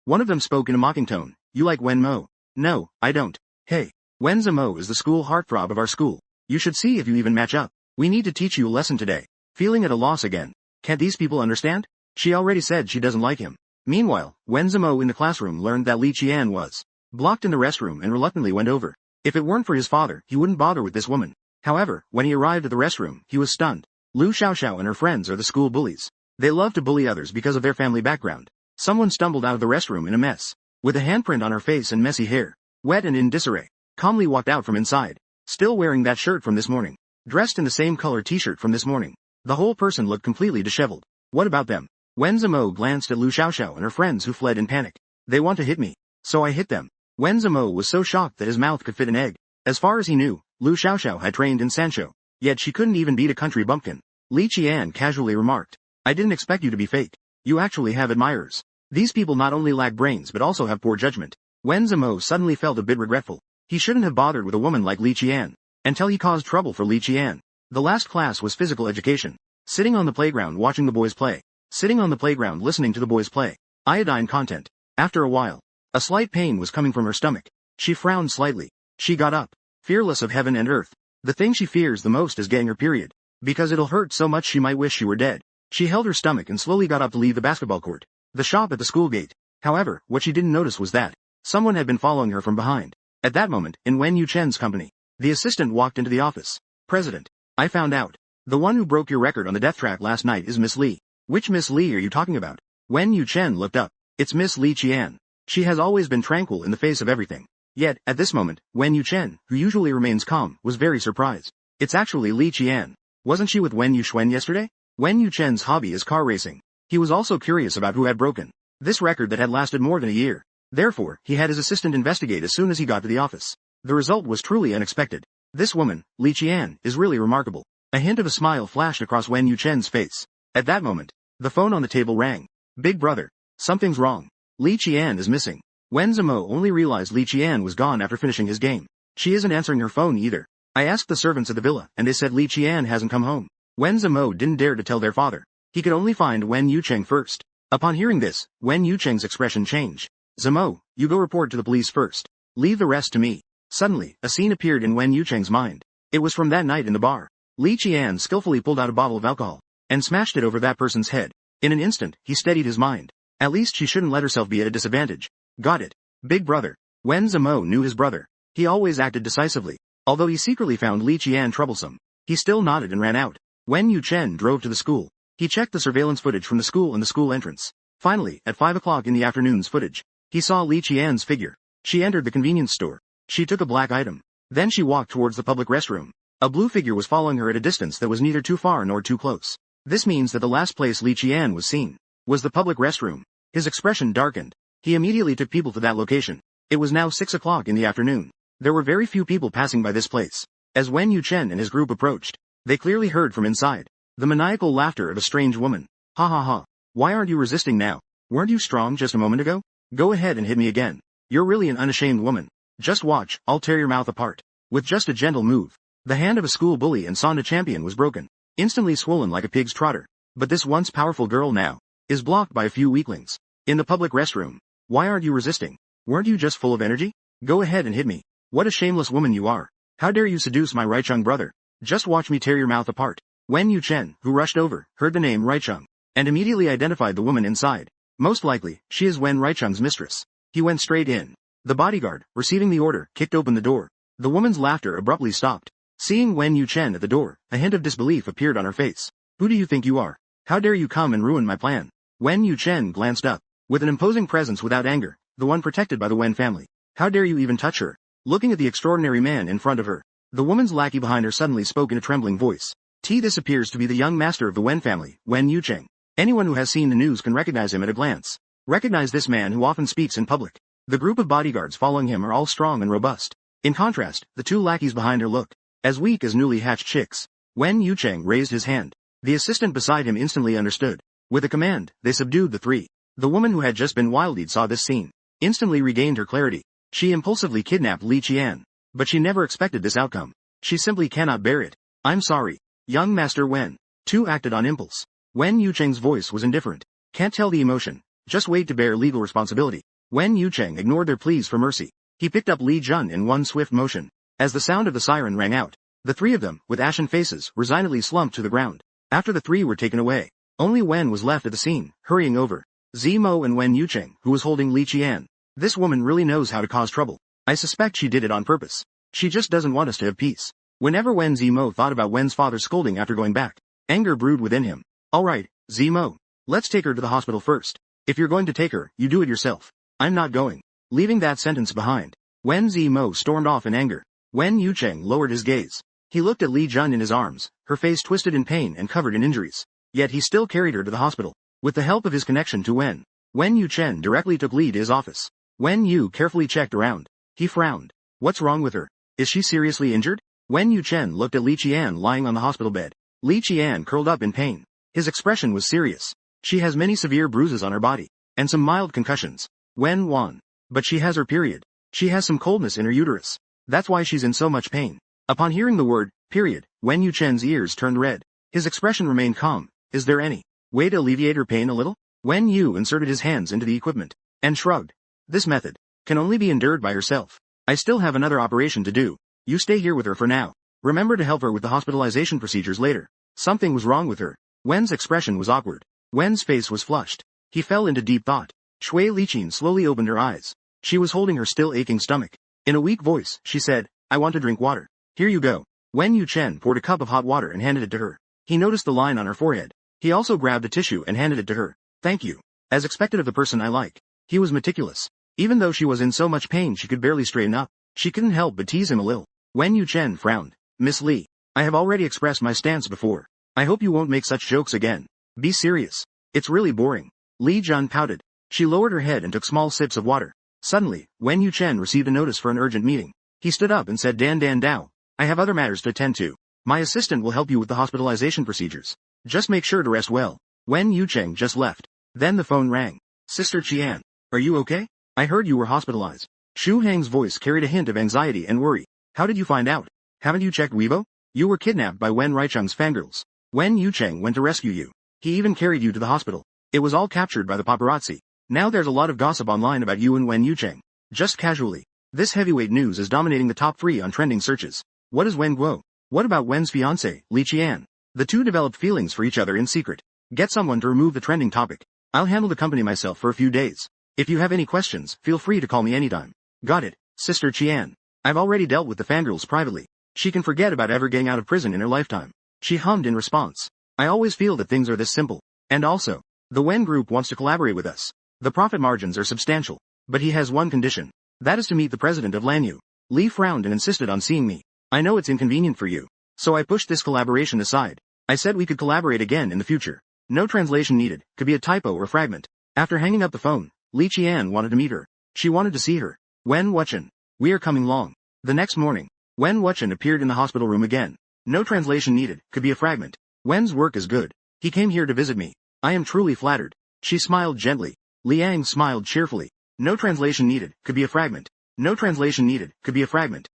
One of them spoke in a mocking tone. You like Wen Mo? No, I don't. Hey, Wen Zimo is the school heartthrob of our school. You should see if you even match up. We need to teach you a lesson today. Feeling at a loss again. Can't these people understand? She already said she doesn't like him. Meanwhile, Wen Zimo in the classroom learned that Li Qian was blocked in the restroom and reluctantly went over. If it weren't for his father, he wouldn't bother with this woman. However, when he arrived at the restroom, he was stunned. Lu Xiaoxiao and her friends are the school bullies. They love to bully others because of their family background. Someone stumbled out of the restroom in a mess, with a handprint on her face and messy hair, wet and in disarray. Calmly walked out from inside, still wearing that shirt from this morning, dressed in the same color t-shirt from this morning. The whole person looked completely disheveled. What about them? Wen Zimo glanced at Lu Xiaoxiao and her friends who fled in panic. They want to hit me, so I hit them. Wen Zimo was so shocked that his mouth could fit an egg. As far as he knew, Lu Xiaoxiao had trained in Sanshou, yet she couldn't even beat a country bumpkin. Li Qian casually remarked, I didn't expect you to be fake. You actually have admirers. These people not only lack brains but also have poor judgment. Wen Zimo suddenly felt a bit regretful. He shouldn't have bothered with a woman like Li Qian, until he caused trouble for Li Qian. The last class was physical education. Sitting on the playground watching the boys play. Sitting on the playground listening to the boys play. Iodine content. After a while, a slight pain was coming from her stomach. She frowned slightly. She got up, fearless of heaven and earth. The thing she fears the most is getting her period, because it'll hurt so much she might wish she were dead. She held her stomach and slowly got up to leave the basketball court, the shop at the school gate. However, what she didn't notice was that someone had been following her from behind. At that moment, in Wen Yuchen's company, the assistant walked into the office. President, I found out. The one who broke your record on the death track last night is Miss Li. Which Miss Li are you talking about? Wen Yuchen looked up. It's Miss Li Qian. She has always been tranquil in the face of everything. Yet, at this moment, Wen Yuchen, who usually remains calm, was very surprised. It's actually Li Qian. Wasn't she with Wen Yuxuan yesterday? Wen Yuchen's hobby is car racing. He was also curious about who had broken this record that had lasted more than a year. Therefore, he had his assistant investigate as soon as he got to the office. The result was truly unexpected. This woman, Li Qian, is really remarkable. A hint of a smile flashed across Wen Yuchen's face. At that moment, the phone on the table rang. Big brother. Something's wrong. Li Qian is missing. Wen Zimo only realized Li Qian was gone after finishing his game. She isn't answering her phone either. I asked the servants at the villa and they said Li Qian hasn't come home. Wen Zimo didn't dare to tell their father. He could only find Wen Yucheng first. Upon hearing this, Wen Yucheng's expression changed. Zimo, you go report to the police first. Leave the rest to me. Suddenly, a scene appeared in Wen Yucheng's mind. It was from that night in the bar. Li Qian skillfully pulled out a bottle of alcohol and smashed it over that person's head. In an instant, he steadied his mind. At least she shouldn't let herself be at a disadvantage. Got it. Big brother. Wen Zimo knew his brother. He always acted decisively. Although he secretly found Li Qian troublesome, he still nodded and ran out. Wen Yuchen drove to the school. He checked the surveillance footage from the school and the school entrance. Finally, at 5 o'clock in the afternoon's footage, he saw Li Qian's figure. She entered the convenience store. She took a black item. Then she walked towards the public restroom. A blue figure was following her at a distance that was neither too far nor too close. This means that the last place Li Qian was seen was the public restroom. His expression darkened. He immediately took people to that location. It was now 6 o'clock in the afternoon. There were very few people passing by this place. As Wen Yuchen and his group approached, they clearly heard from inside the maniacal laughter of a strange woman. Ha ha ha. Why aren't you resisting now? Weren't you strong just a moment ago? Go ahead and hit me again. You're really an unashamed woman. Just watch, I'll tear your mouth apart. With just a gentle move, the hand of a school bully and Sonda champion was broken, instantly swollen like a pig's trotter. But this once powerful girl now is blocked by a few weaklings. In the public restroom. Why aren't you resisting? Weren't you just full of energy? Go ahead and hit me. What a shameless woman you are. How dare you seduce my Raichung brother? Just watch me tear your mouth apart. Wen Yuchen, who rushed over, heard the name Raichung, and immediately identified the woman inside. Most likely, she is Wen Raichung's mistress. He went straight in. The bodyguard, receiving the order, kicked open the door. The woman's laughter abruptly stopped. Seeing Wen Yuchen at the door, a hint of disbelief appeared on her face. Who do you think you are? How dare you come and ruin my plan? Wen Yuchen glanced up. With an imposing presence without anger, the one protected by the Wen family. How dare you even touch her? Looking at the extraordinary man in front of her, the woman's lackey behind her suddenly spoke in a trembling voice. This appears to be the young master of the Wen family, Wen Yucheng. Anyone who has seen the news can recognize him at a glance. Recognize this man who often speaks in public. The group of bodyguards following him are all strong and robust. In contrast, the two lackeys behind her look as weak as newly hatched chicks. Wen Yucheng raised his hand. The assistant beside him instantly understood. With a command, they subdued the three. The woman who had just been wild-eyed saw this scene, instantly regained her clarity. She impulsively kidnapped Li Qian. But she never expected this outcome. She simply cannot bear it. I'm sorry. Young Master Wen. Tu acted on impulse. Wen Yucheng's voice was indifferent. Can't tell the emotion. Just wait to bear legal responsibility. Wen Yucheng ignored their pleas for mercy. He picked up Li Jun in one swift motion. As the sound of the siren rang out, the three of them, with ashen faces, resignedly slumped to the ground. After the three were taken away, only Wen was left at the scene, hurrying over. Zimo and Wen Yucheng, who was holding Li Qian. This woman really knows how to cause trouble. I suspect she did it on purpose. She just doesn't want us to have peace. Whenever Wen Zimo thought about Wen's father's scolding after going back, anger brewed within him. Alright, Zimo. Let's take her to the hospital first. If you're going to take her, you do it yourself. I'm not going. Leaving that sentence behind, Wen Zimo stormed off in anger. Wen Yucheng lowered his gaze. He looked at Li Jun in his arms, her face twisted in pain and covered in injuries. Yet he still carried her to the hospital. With the help of his connection to Wen Yuchen directly took Li to his office. Wen Yu carefully checked around. He frowned. What's wrong with her? Is she seriously injured? Wen Yuchen looked at Li Qian lying on the hospital bed. Li Qian curled up in pain. His expression was serious. She has many severe bruises on her body, and some mild concussions. Wen Wan. But she has her period. She has some coldness in her uterus. That's why she's in so much pain. Upon hearing the word, period, Wen Yuchen's ears turned red. His expression remained calm. Is there any way to alleviate her pain a little? Wen Yu inserted his hands into the equipment, and shrugged. This method can only be endured by herself. I still have another operation to do. You stay here with her for now. Remember to help her with the hospitalization procedures later. Something was wrong with her. Wen's expression was awkward. Wen's face was flushed. He fell into deep thought. Shui Liqin slowly opened her eyes. She was holding her still aching stomach. In a weak voice, she said, I want to drink water. Here you go. Wen Yuchen poured a cup of hot water and handed it to her. He noticed the line on her forehead. He also grabbed a tissue and handed it to her. Thank you. As expected of the person I like. He was meticulous. Even though she was in so much pain she could barely straighten up, she couldn't help but tease him a little. Wen Yuchen frowned. Miss Li, I have already expressed my stance before. I hope you won't make such jokes again. Be serious. It's really boring. Li Jun pouted. She lowered her head and took small sips of water. Suddenly, Wen Yuchen received a notice for an urgent meeting. He stood up and said, Dan Dao, I have other matters to attend to. My assistant will help you with the hospitalization procedures. Just make sure to rest well. Wen Yucheng just left. Then the phone rang. Sister Qian, are you okay? I heard you were hospitalized. Xu Hang's voice carried a hint of anxiety and worry. How did you find out? Haven't you checked Weibo? You were kidnapped by Wen Raichung's fangirls. Wen Yucheng went to rescue you. He even carried you to the hospital. It was all captured by the paparazzi. Now there's a lot of gossip online about you and Wen Yucheng. Just casually. This heavyweight news is dominating the top 3 on trending searches. What is Wen Guo? What about Wen's fiancé, Li Qian? The two developed feelings for each other in secret. Get someone to remove the trending topic. I'll handle the company myself for a few days. If you have any questions, feel free to call me anytime. Got it, Sister Qian. I've already dealt with the fangirls privately. She can forget about ever getting out of prison in her lifetime. She hummed in response. I always feel that things are this simple. And also, the Wen group wants to collaborate with us. The profit margins are substantial. But he has one condition. That is to meet the president of Lanyu. Li frowned and insisted on seeing me. I know it's inconvenient for you. So I pushed this collaboration aside. I said we could collaborate again in the future. No translation needed, could be a typo or fragment. After hanging up the phone, Li Qian wanted to meet her. She wanted to see her. Wen Wuchen. We are coming long. The next morning, Wen Wuchen appeared in the hospital room again. No translation needed, could be a fragment. Wen's work is good. He came here to visit me. I am truly flattered. She smiled gently. Liang smiled cheerfully. No translation needed, could be a fragment. No translation needed, could be a fragment.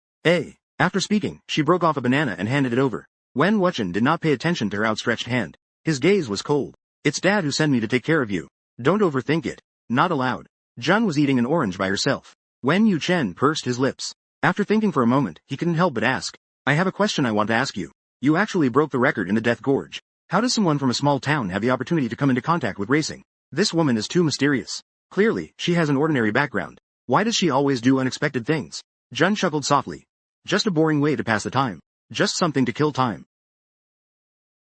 After speaking, she broke off a banana and handed it over. Wen Wuchen did not pay attention to her outstretched hand. His gaze was cold. It's Dad who sent me to take care of you. Don't overthink it. Not allowed. Jun was eating an orange by herself. Wen Yuchen pursed his lips. After thinking for a moment, he couldn't help but ask. I have a question I want to ask you. You actually broke the record in the Death Gorge. How does someone from a small town have the opportunity to come into contact with racing? This woman is too mysterious. Clearly, she has an ordinary background. Why does she always do unexpected things? Jun chuckled softly. Just a boring way to pass the time. Just something to kill time.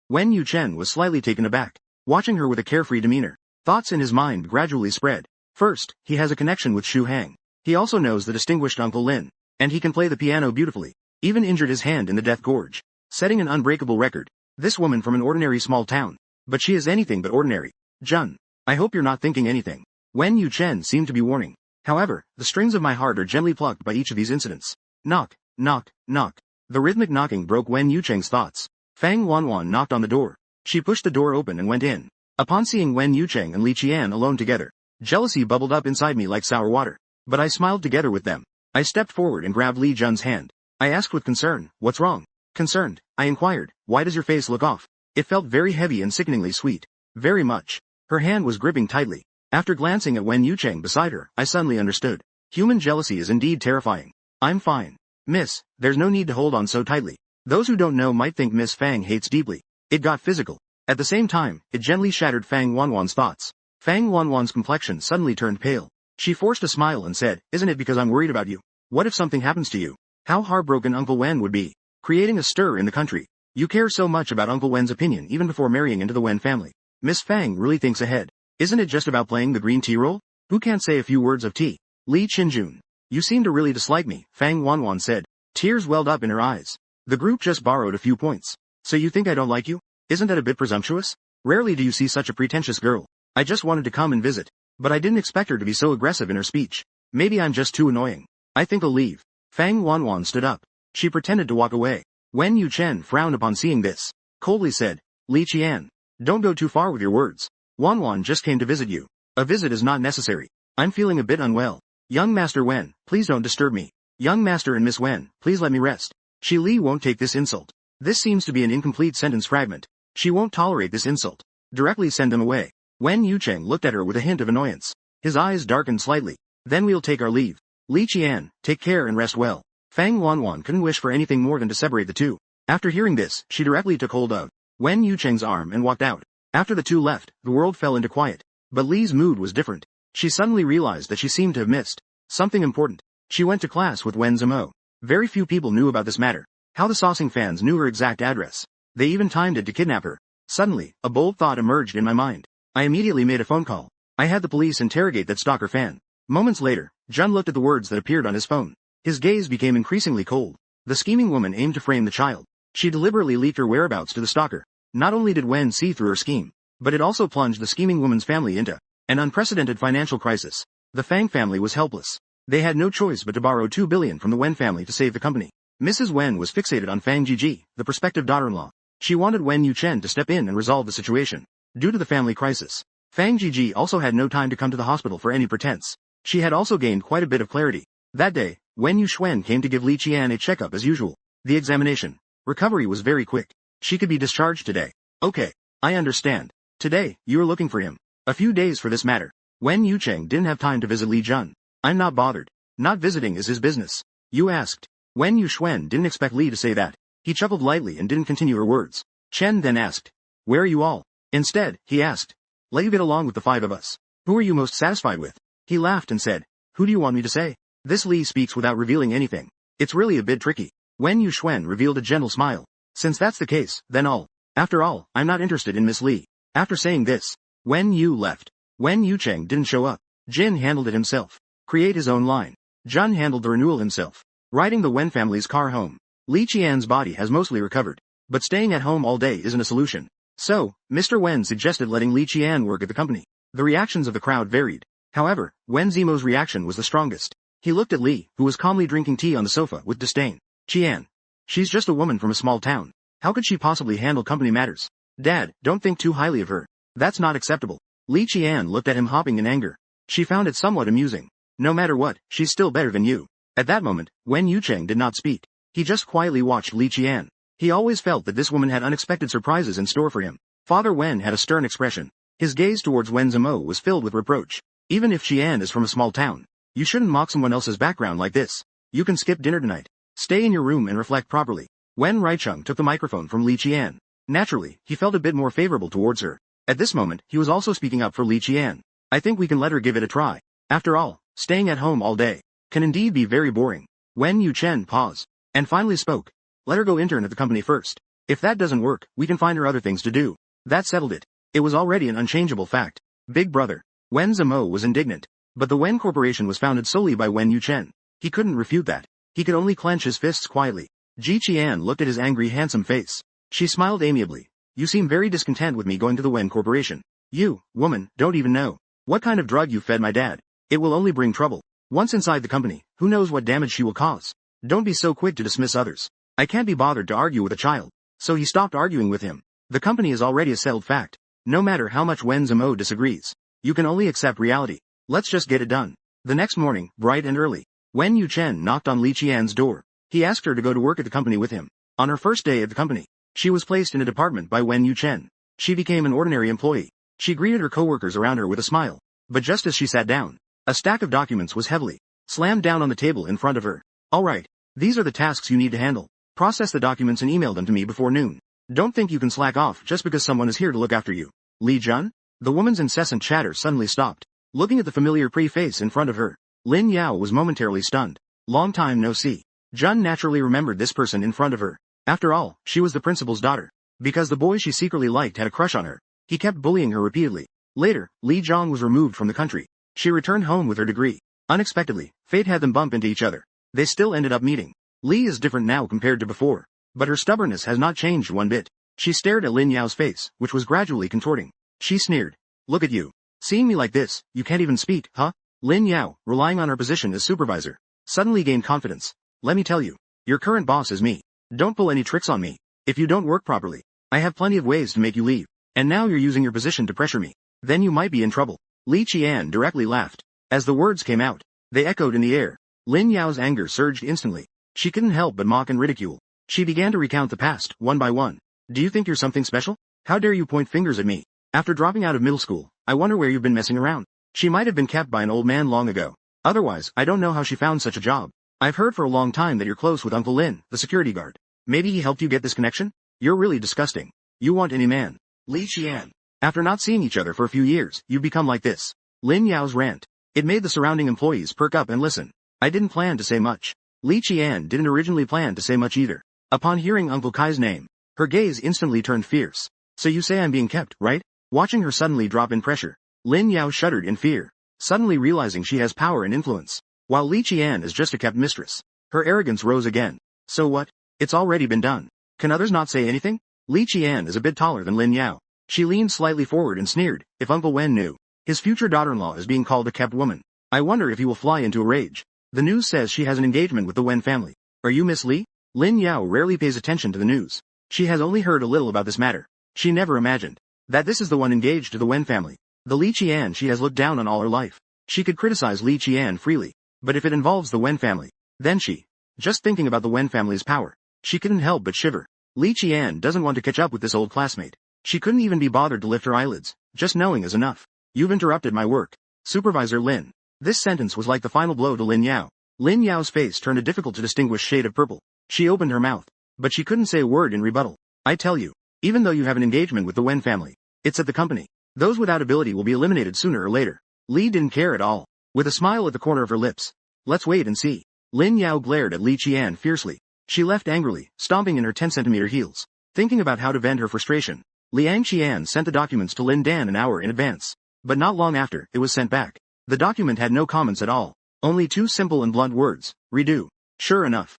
Wen Yuchen was slightly taken aback, watching her with a carefree demeanor. Thoughts in his mind gradually spread. First, he has a connection with Xu Hang. He also knows the distinguished Uncle Lin, and he can play the piano beautifully. Even injured his hand in the Death Gorge, setting an unbreakable record. This woman from an ordinary small town. But she is anything but ordinary. Jun, I hope you're not thinking anything. Wen Yuchen seemed to be warning. However, the strings of my heart are gently plucked by each of these incidents. Knock, knock, knock. The rhythmic knocking broke Wen Yucheng's thoughts. Fang Wanwan knocked on the door. She pushed the door open and went in. Upon seeing Wen Yucheng and Li Qian alone together, jealousy bubbled up inside me like sour water. But I smiled together with them. I stepped forward and grabbed Li Jun's hand. I asked with concern, what's wrong? Concerned, I inquired, why does your face look off? It felt very heavy and sickeningly sweet. Very much. Her hand was gripping tightly. After glancing at Wen Yucheng beside her, I suddenly understood. Human jealousy is indeed terrifying. I'm fine. Miss, there's no need to hold on so tightly. Those who don't know might think Miss Fang hates deeply. It got physical. At the same time, it gently shattered Fang Wanwan's thoughts. Fang Wanwan's complexion suddenly turned pale. She forced a smile and said, isn't it because I'm worried about you? What if something happens to you? How heartbroken Uncle Wen would be. Creating a stir in the country. You care so much about Uncle Wen's opinion even before marrying into the Wen family. Miss Fang really thinks ahead. Isn't it just about playing the green tea role? Who can't say a few words of tea? Li Qinjun. You seem to really dislike me, Fang Wanwan said. Tears welled up in her eyes. The group just borrowed a few points. So you think I don't like you? Isn't that a bit presumptuous? Rarely do you see such a pretentious girl. I just wanted to come and visit. But I didn't expect her to be so aggressive in her speech. Maybe I'm just too annoying. I think I'll leave. Fang Wanwan stood up. She pretended to walk away. Wen Yuchen frowned upon seeing this. Coldly said, Li Qian. Don't go too far with your words. Wanwan just came to visit you. A visit is not necessary. I'm feeling a bit unwell. Young Master Wen, please don't disturb me. Young Master and Miss Wen, please let me rest. Shi Li won't take this insult. This seems to be an incomplete sentence fragment. She won't tolerate this insult. Directly send them away. Wen Yucheng looked at her with a hint of annoyance. His eyes darkened slightly. Then we'll take our leave. Li Qian, take care and rest well. Fang Wanwan couldn't wish for anything more than to separate the two. After hearing this, she directly took hold of Wen Yucheng's arm and walked out. After the two left, the world fell into quiet. But Li's mood was different. She suddenly realized that she seemed to have missed something important. She went to class with Wen Zimo. Very few people knew about this matter. How the Saucing fans knew her exact address. They even timed it to kidnap her. Suddenly, a bold thought emerged in my mind. I immediately made a phone call. I had the police interrogate that stalker fan. Moments later, Jun looked at the words that appeared on his phone. His gaze became increasingly cold. The scheming woman aimed to frame the child. She deliberately leaked her whereabouts to the stalker. Not only did Wen see through her scheme, but it also plunged the scheming woman's family into an unprecedented financial crisis. The Fang family was helpless. They had no choice but to borrow 2 billion from the Wen family to save the company. Mrs. Wen was fixated on Fang Jiji, the prospective daughter-in-law. She wanted Wen Yuchen to step in and resolve the situation. Due to the family crisis, Fang Jiji also had no time to come to the hospital for any pretense. She had also gained quite a bit of clarity. That day, Wen Yuxuan came to give Li Qian a checkup as usual. The examination. Recovery was very quick. She could be discharged today. Okay, I understand. Today, you are looking for him. A few days for this matter. Wen Yucheng didn't have time to visit Li Jun. I'm not bothered. Not visiting is his business. You asked. Wen Yuxuan didn't expect Li to say that. He chuckled lightly and didn't continue her words. Chen then asked, where are you all? Instead, he asked, let you get along with the 5 of us. Who are you most satisfied with? He laughed and said, who do you want me to say? This Li speaks without revealing anything. It's really a bit tricky. Wen Yuxuan revealed a gentle smile. Since that's the case, then all. After all, I'm not interested in Miss Li. After saying this, Wen Yu left. Wen Yucheng didn't show up. Jin handled it himself. Create his own line. Jun handled the renewal himself. Riding the Wen family's car home. Li Qian's body has mostly recovered. But staying at home all day isn't a solution. So, Mr. Wen suggested letting Li Qian work at the company. The reactions of the crowd varied. However, Wen Zimo's reaction was the strongest. He looked at Li, who was calmly drinking tea on the sofa, with disdain. Qian. She's just a woman from a small town. How could she possibly handle company matters? Dad, don't think too highly of her. That's not acceptable. Li Qian looked at him hopping in anger. She found it somewhat amusing. No matter what, she's still better than you. At that moment, Wen Yucheng did not speak. He just quietly watched Li Qian. He always felt that this woman had unexpected surprises in store for him. Father Wen had a stern expression. His gaze towards Wen Zimo was filled with reproach. Even if Qian is from a small town, you shouldn't mock someone else's background like this. You can skip dinner tonight. Stay in your room and reflect properly. Wen Raicheng took the microphone from Li Qian. Naturally, he felt a bit more favorable towards her. At this moment, he was also speaking up for Li Qian. I think we can let her give it a try. After all, staying at home all day can indeed be very boring. Wen Yuchen paused, and finally spoke. Let her go intern at the company first. If that doesn't work, we can find her other things to do. That settled it. It was already an unchangeable fact. Big brother. Wen Zimo was indignant. But the Wen Corporation was founded solely by Wen Yuchen. He couldn't refute that. He could only clench his fists quietly. Ji Qian looked at his angry handsome face. She smiled amiably. You seem very discontent with me going to the Wen Corporation. You, woman, don't even know what kind of drug you fed my dad. It will only bring trouble. Once inside the company, who knows what damage she will cause. Don't be so quick to dismiss others. I can't be bothered to argue with a child. So he stopped arguing with him. The company is already a settled fact. No matter how much Wen Zimo disagrees, you can only accept reality. Let's just get it done. The next morning, bright and early, Wen Yuchen knocked on Li Qian's door. He asked her to go to work at the company with him. On her first day at the company, she was placed in a department by Wen Yuchen. She became an ordinary employee. She greeted her coworkers around her with a smile. But just as she sat down, a stack of documents was heavily slammed down on the table in front of her. All right, these are the tasks you need to handle. Process the documents and email them to me before noon. Don't think you can slack off just because someone is here to look after you. Li Jun? The woman's incessant chatter suddenly stopped. Looking at the familiar pretty face in front of her, Lin Yao was momentarily stunned. Long time no see. Jun naturally remembered this person in front of her. After all, she was the principal's daughter. Because the boy she secretly liked had a crush on her, he kept bullying her repeatedly. Later, Li Zhang was removed from the country. She returned home with her degree. Unexpectedly, fate had them bump into each other. They still ended up meeting. Li is different now compared to before. But her stubbornness has not changed one bit. She stared at Lin Yao's face, which was gradually contorting. She sneered. Look at you. Seeing me like this, you can't even speak, huh? Lin Yao, relying on her position as supervisor, suddenly gained confidence. Let me tell you, your current boss is me. Don't pull any tricks on me. If you don't work properly, I have plenty of ways to make you leave. And now you're using your position to pressure me. Then you might be in trouble. Li Qian directly laughed. As the words came out, they echoed in the air. Lin Yao's anger surged instantly. She couldn't help but mock and ridicule. She began to recount the past, one by one. Do you think you're something special? How dare you point fingers at me? After dropping out of middle school, I wonder where you've been messing around. She might have been kept by an old man long ago. Otherwise, I don't know how she found such a job. I've heard for a long time that you're close with Uncle Lin, the security guard. Maybe he helped you get this connection? You're really disgusting. You want any man. Li Qian. After not seeing each other for a few years, you've become like this. Lin Yao's rant. It made the surrounding employees perk up and listen. I didn't plan to say much. Li Qian didn't originally plan to say much either. Upon hearing Uncle Kai's name, her gaze instantly turned fierce. So you say I'm being kept, right? Watching her suddenly drop in pressure, Lin Yao shuddered in fear, suddenly realizing she has power and influence, while Li Qian is just a kept mistress. Her arrogance rose again. So what? It's already been done. Can others not say anything? Li Qian is a bit taller than Lin Yao. She leaned slightly forward and sneered. If Uncle Wen knew, his future daughter-in-law is being called a kept woman, I wonder if he will fly into a rage. The news says she has an engagement with the Wen family. Are you Miss Li? Lin Yao rarely pays attention to the news. She has only heard a little about this matter. She never imagined that this is the one engaged to the Wen family. The Li Qian she has looked down on all her life. She could criticize Li Qian freely, but if it involves the Wen family, then she, just thinking about the Wen family's power, she couldn't help but shiver. Li Qian doesn't want to catch up with this old classmate. She couldn't even be bothered to lift her eyelids. Just knowing is enough. You've interrupted my work. Supervisor Lin. This sentence was like the final blow to Lin Yao. Lin Yao's face turned a difficult to distinguish shade of purple. She opened her mouth, but she couldn't say a word in rebuttal. I tell you, even though you have an engagement with the Wen family, it's at the company. Those without ability will be eliminated sooner or later. Li didn't care at all. With a smile at the corner of her lips. Let's wait and see. Lin Yao glared at Li Qian fiercely. She left angrily, stomping in her 10-centimeter heels. Thinking about how to vent her frustration, Liang Qian sent the documents to Lin Dan an hour in advance. But not long after, it was sent back. The document had no comments at all. Only two simple and blunt words. Redo. Sure enough,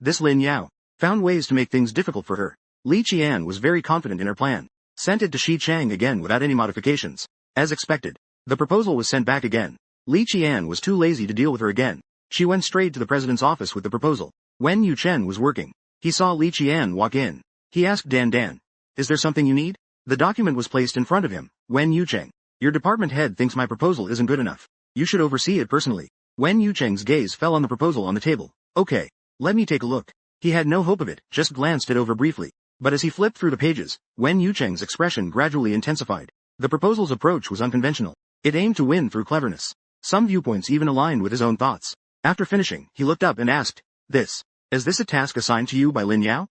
this Lin Yao found ways to make things difficult for her. Li Qian was very confident in her plan. Sent it to Shi Chang again without any modifications. As expected, the proposal was sent back again. Li Qian was too lazy to deal with her again. She went straight to the president's office with the proposal. When Yu Chen was working, he saw Li Qian walk in. He asked Dan, is there something you need? The document was placed in front of him. Wen Yucheng, your department head thinks my proposal isn't good enough. You should oversee it personally. Wen Yucheng's gaze fell on the proposal on the table. Okay. Let me take a look. He had no hope of it, just glanced it over briefly. But as he flipped through the pages, Wen Yucheng's expression gradually intensified. The proposal's approach was unconventional. It aimed to win through cleverness. Some viewpoints even aligned with his own thoughts. After finishing, he looked up and asked, Is this a task assigned to you by Lin Yao?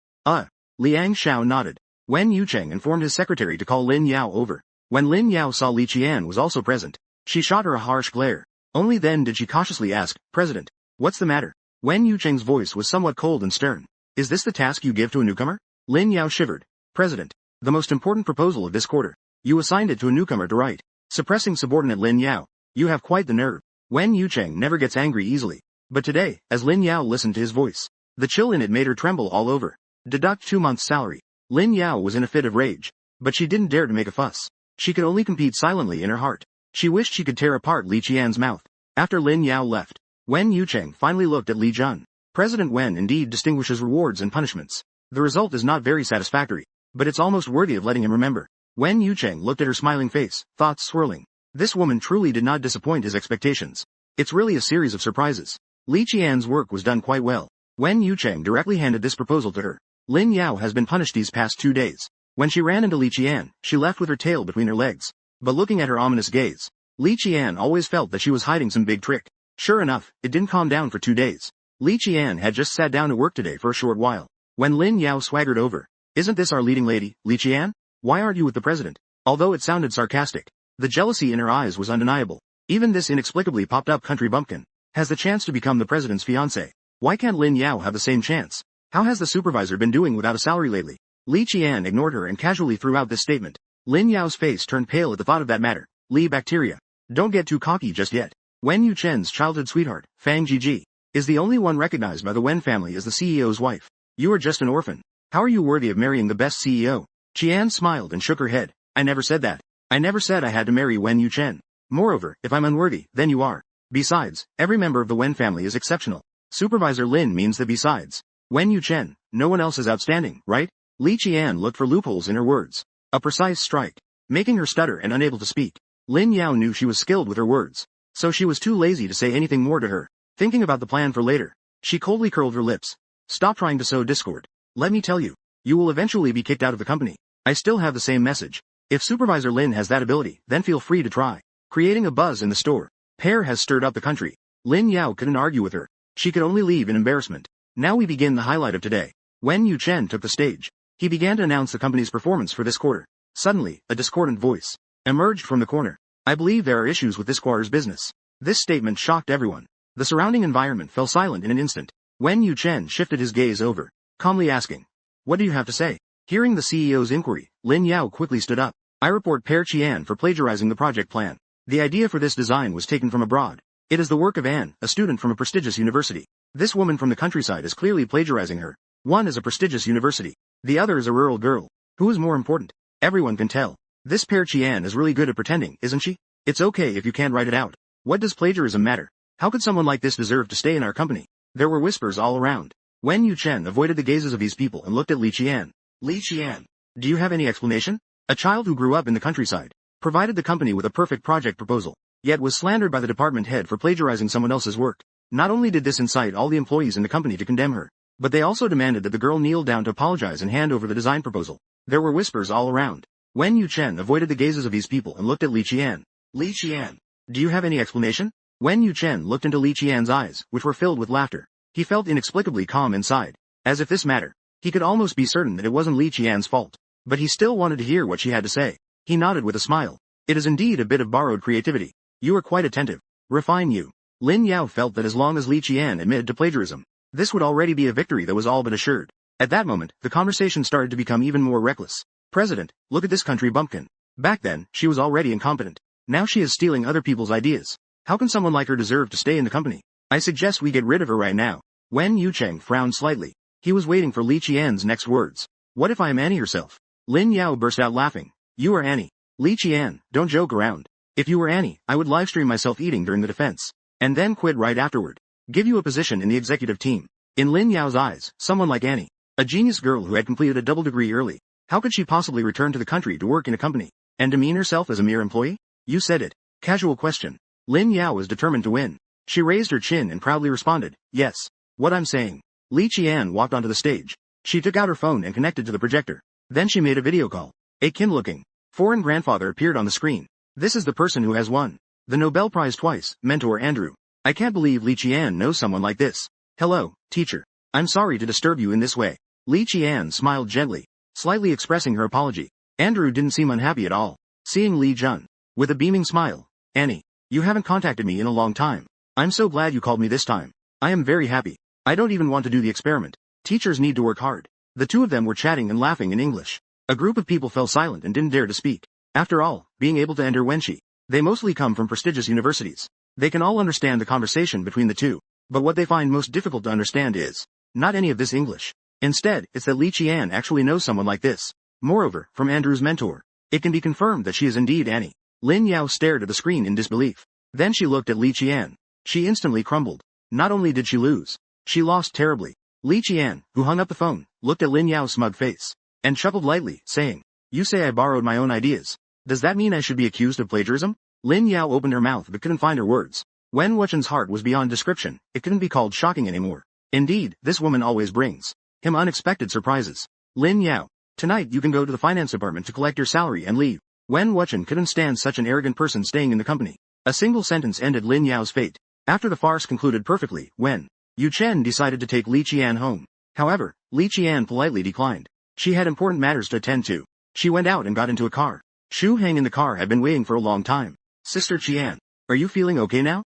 Liang Xiao nodded. Wen Yucheng informed his secretary to call Lin Yao over. When Lin Yao saw Li Qian was also present, she shot her a harsh glare. Only then did she cautiously ask, President, what's the matter? Wen Yucheng's voice was somewhat cold and stern. Is this the task you give to a newcomer? Lin Yao shivered. President, the most important proposal of this quarter. You assigned it to a newcomer to write. Suppressing subordinate Lin Yao. You have quite the nerve. Wen Yucheng never gets angry easily. But today, as Lin Yao listened to his voice, the chill in it made her tremble all over. Deduct 2 months' salary. Lin Yao was in a fit of rage. But she didn't dare to make a fuss. She could only compete silently in her heart. She wished she could tear apart Li Qian's mouth. After Lin Yao left, Wen Yucheng finally looked at Li Jun. President Wen indeed distinguishes rewards and punishments. The result is not very satisfactory, but it's almost worthy of letting him remember. Wen Yucheng looked at her smiling face, thoughts swirling. This woman truly did not disappoint his expectations. It's really a series of surprises. Li Qian's work was done quite well. Wen Yucheng directly handed this proposal to her. Lin Yao has been punished these past 2 days. When she ran into Li Qian, she left with her tail between her legs. But looking at her ominous gaze, Li Qian always felt that she was hiding some big trick. Sure enough, it didn't calm down for 2 days. Li Qian had just sat down to work today for a short while. When Lin Yao swaggered over, Isn't this our leading lady, Li Qian? Why aren't you with the president? Although it sounded sarcastic, the jealousy in her eyes was undeniable. Even this inexplicably popped-up country bumpkin has the chance to become the president's fiancé. Why can't Lin Yao have the same chance? How has the supervisor been doing without a salary lately? Li Qian ignored her and casually threw out this statement. Lin Yao's face turned pale at the thought of that matter. Li bacteria. Don't get too cocky just yet. Wen Yuchen's childhood sweetheart, Fang Jiji, is the only one recognized by the Wen family as the CEO's wife. You are just an orphan. How are you worthy of marrying the best CEO? Qian smiled and shook her head. I never said that. I never said I had to marry Wen Yuchen. Moreover, if I'm unworthy, then you are. Besides, every member of the Wen family is exceptional. Supervisor Lin means that besides Wen Yuchen, no one else is outstanding, right? Li Qian looked for loopholes in her words. A precise strike, making her stutter and unable to speak. Lin Yao knew she was skilled with her words, so she was too lazy to say anything more to her. Thinking about the plan for later, she coldly curled her lips. Stop trying to sow discord. Let me tell you, you will eventually be kicked out of the company. I still have the same message. If Supervisor Lin has that ability, then feel free to try. Creating a buzz in the store. Pear has stirred up the country. Lin Yao couldn't argue with her. She could only leave in embarrassment. Now we begin the highlight of today. Wen Yuchen took the stage. He began to announce the company's performance for this quarter. Suddenly, a discordant voice emerged from the corner. I believe there are issues with this quarter's business. This statement shocked everyone. The surrounding environment fell silent in an instant. Wen Yuchen shifted his gaze over, calmly asking, What do you have to say? Hearing the CEO's inquiry, Lin Yao quickly stood up. I report Pear Qian for plagiarizing the project plan. The idea for this design was taken from abroad. It is the work of Anne, a student from a prestigious university. This woman from the countryside is clearly plagiarizing her. One is a prestigious university. The other is a rural girl. Who is more important? Everyone can tell. This Pear Qian is really good at pretending, isn't she? It's okay if you can't write it out. What does plagiarism matter? How could someone like this deserve to stay in our company? There were whispers all around. Wen Yuchen avoided the gazes of these people and looked at Li Qian. Li Qian, do you have any explanation? A child who grew up in the countryside, provided the company with a perfect project proposal, yet was slandered by the department head for plagiarizing someone else's work. Not only did this incite all the employees in the company to condemn her, but they also demanded that the girl kneel down to apologize and hand over the design proposal. There were whispers all around. Wen Yuchen avoided the gazes of these people and looked at Li Qian. Li Qian, do you have any explanation? Wen Yuchen looked into Li Qian's eyes, which were filled with laughter. He felt inexplicably calm inside. As if this mattered, he could almost be certain that it wasn't Li Qian's fault. But he still wanted to hear what she had to say. He nodded with a smile. It is indeed a bit of borrowed creativity. You are quite attentive. Refine you. Lin Yao felt that as long as Li Qian admitted to plagiarism, this would already be a victory that was all but assured. At that moment, the conversation started to become even more reckless. President, look at this country bumpkin. Back then, she was already incompetent. Now she is stealing other people's ideas. How can someone like her deserve to stay in the company? I suggest we get rid of her right now. Wen Yucheng frowned slightly. He was waiting for Li Qian's next words. What if I am Annie herself? Lin Yao burst out laughing. You are Annie. Li Qian, don't joke around. If you were Annie, I would livestream myself eating during the defense, and then quit right afterward. Give you a position in the executive team. In Lin Yao's eyes, someone like Annie, a genius girl who had completed a double degree early, how could she possibly return to the country to work in a company, and demean herself as a mere employee? You said it. Casual question. Lin Yao is determined to win. She raised her chin and proudly responded, yes. What I'm saying. Li Qian walked onto the stage. She took out her phone and connected to the projector. Then she made a video call. A Kim-looking foreign grandfather appeared on the screen. This is the person who has won the Nobel Prize twice, Mentor Andrew. I can't believe Li Qian knows someone like this. Hello, teacher. I'm sorry to disturb you in this way. Li Qian smiled gently, slightly expressing her apology. Andrew didn't seem unhappy at all. Seeing Li Jun, with a beaming smile. Annie, you haven't contacted me in a long time. I'm so glad you called me this time. I am very happy. I don't even want to do the experiment. Teachers need to work hard. The two of them were chatting and laughing in English. A group of people fell silent and didn't dare to speak. After all, being able to enter Wenxi, they mostly come from prestigious universities. They can all understand the conversation between the two. But what they find most difficult to understand is not any of this English. Instead, it's that Li Qian actually knows someone like this. Moreover, from Andrew's mentor, it can be confirmed that she is indeed Annie. Lin Yao stared at the screen in disbelief. Then she looked at Li Qian. She instantly crumbled. Not only did she lose, she lost terribly. Li Qian, who hung up the phone, looked at Lin Yao's smug face, and chuckled lightly, saying, you say I borrowed my own ideas. Does that mean I should be accused of plagiarism? Lin Yao opened her mouth but couldn't find her words. Wen Wuchen's heart was beyond description. It couldn't be called shocking anymore. Indeed, this woman always brings him unexpected surprises. Lin Yao, tonight you can go to the finance department to collect your salary and leave. Wen Wuchen couldn't stand such an arrogant person staying in the company. A single sentence ended Lin Yao's fate. After the farce concluded perfectly, Wen Yu Chen decided to take Li Qian home. However, Li Qian politely declined. She had important matters to attend to. She went out and got into a car. Xu Hang in the car had been waiting for a long time. Sister Qian, are you feeling okay now?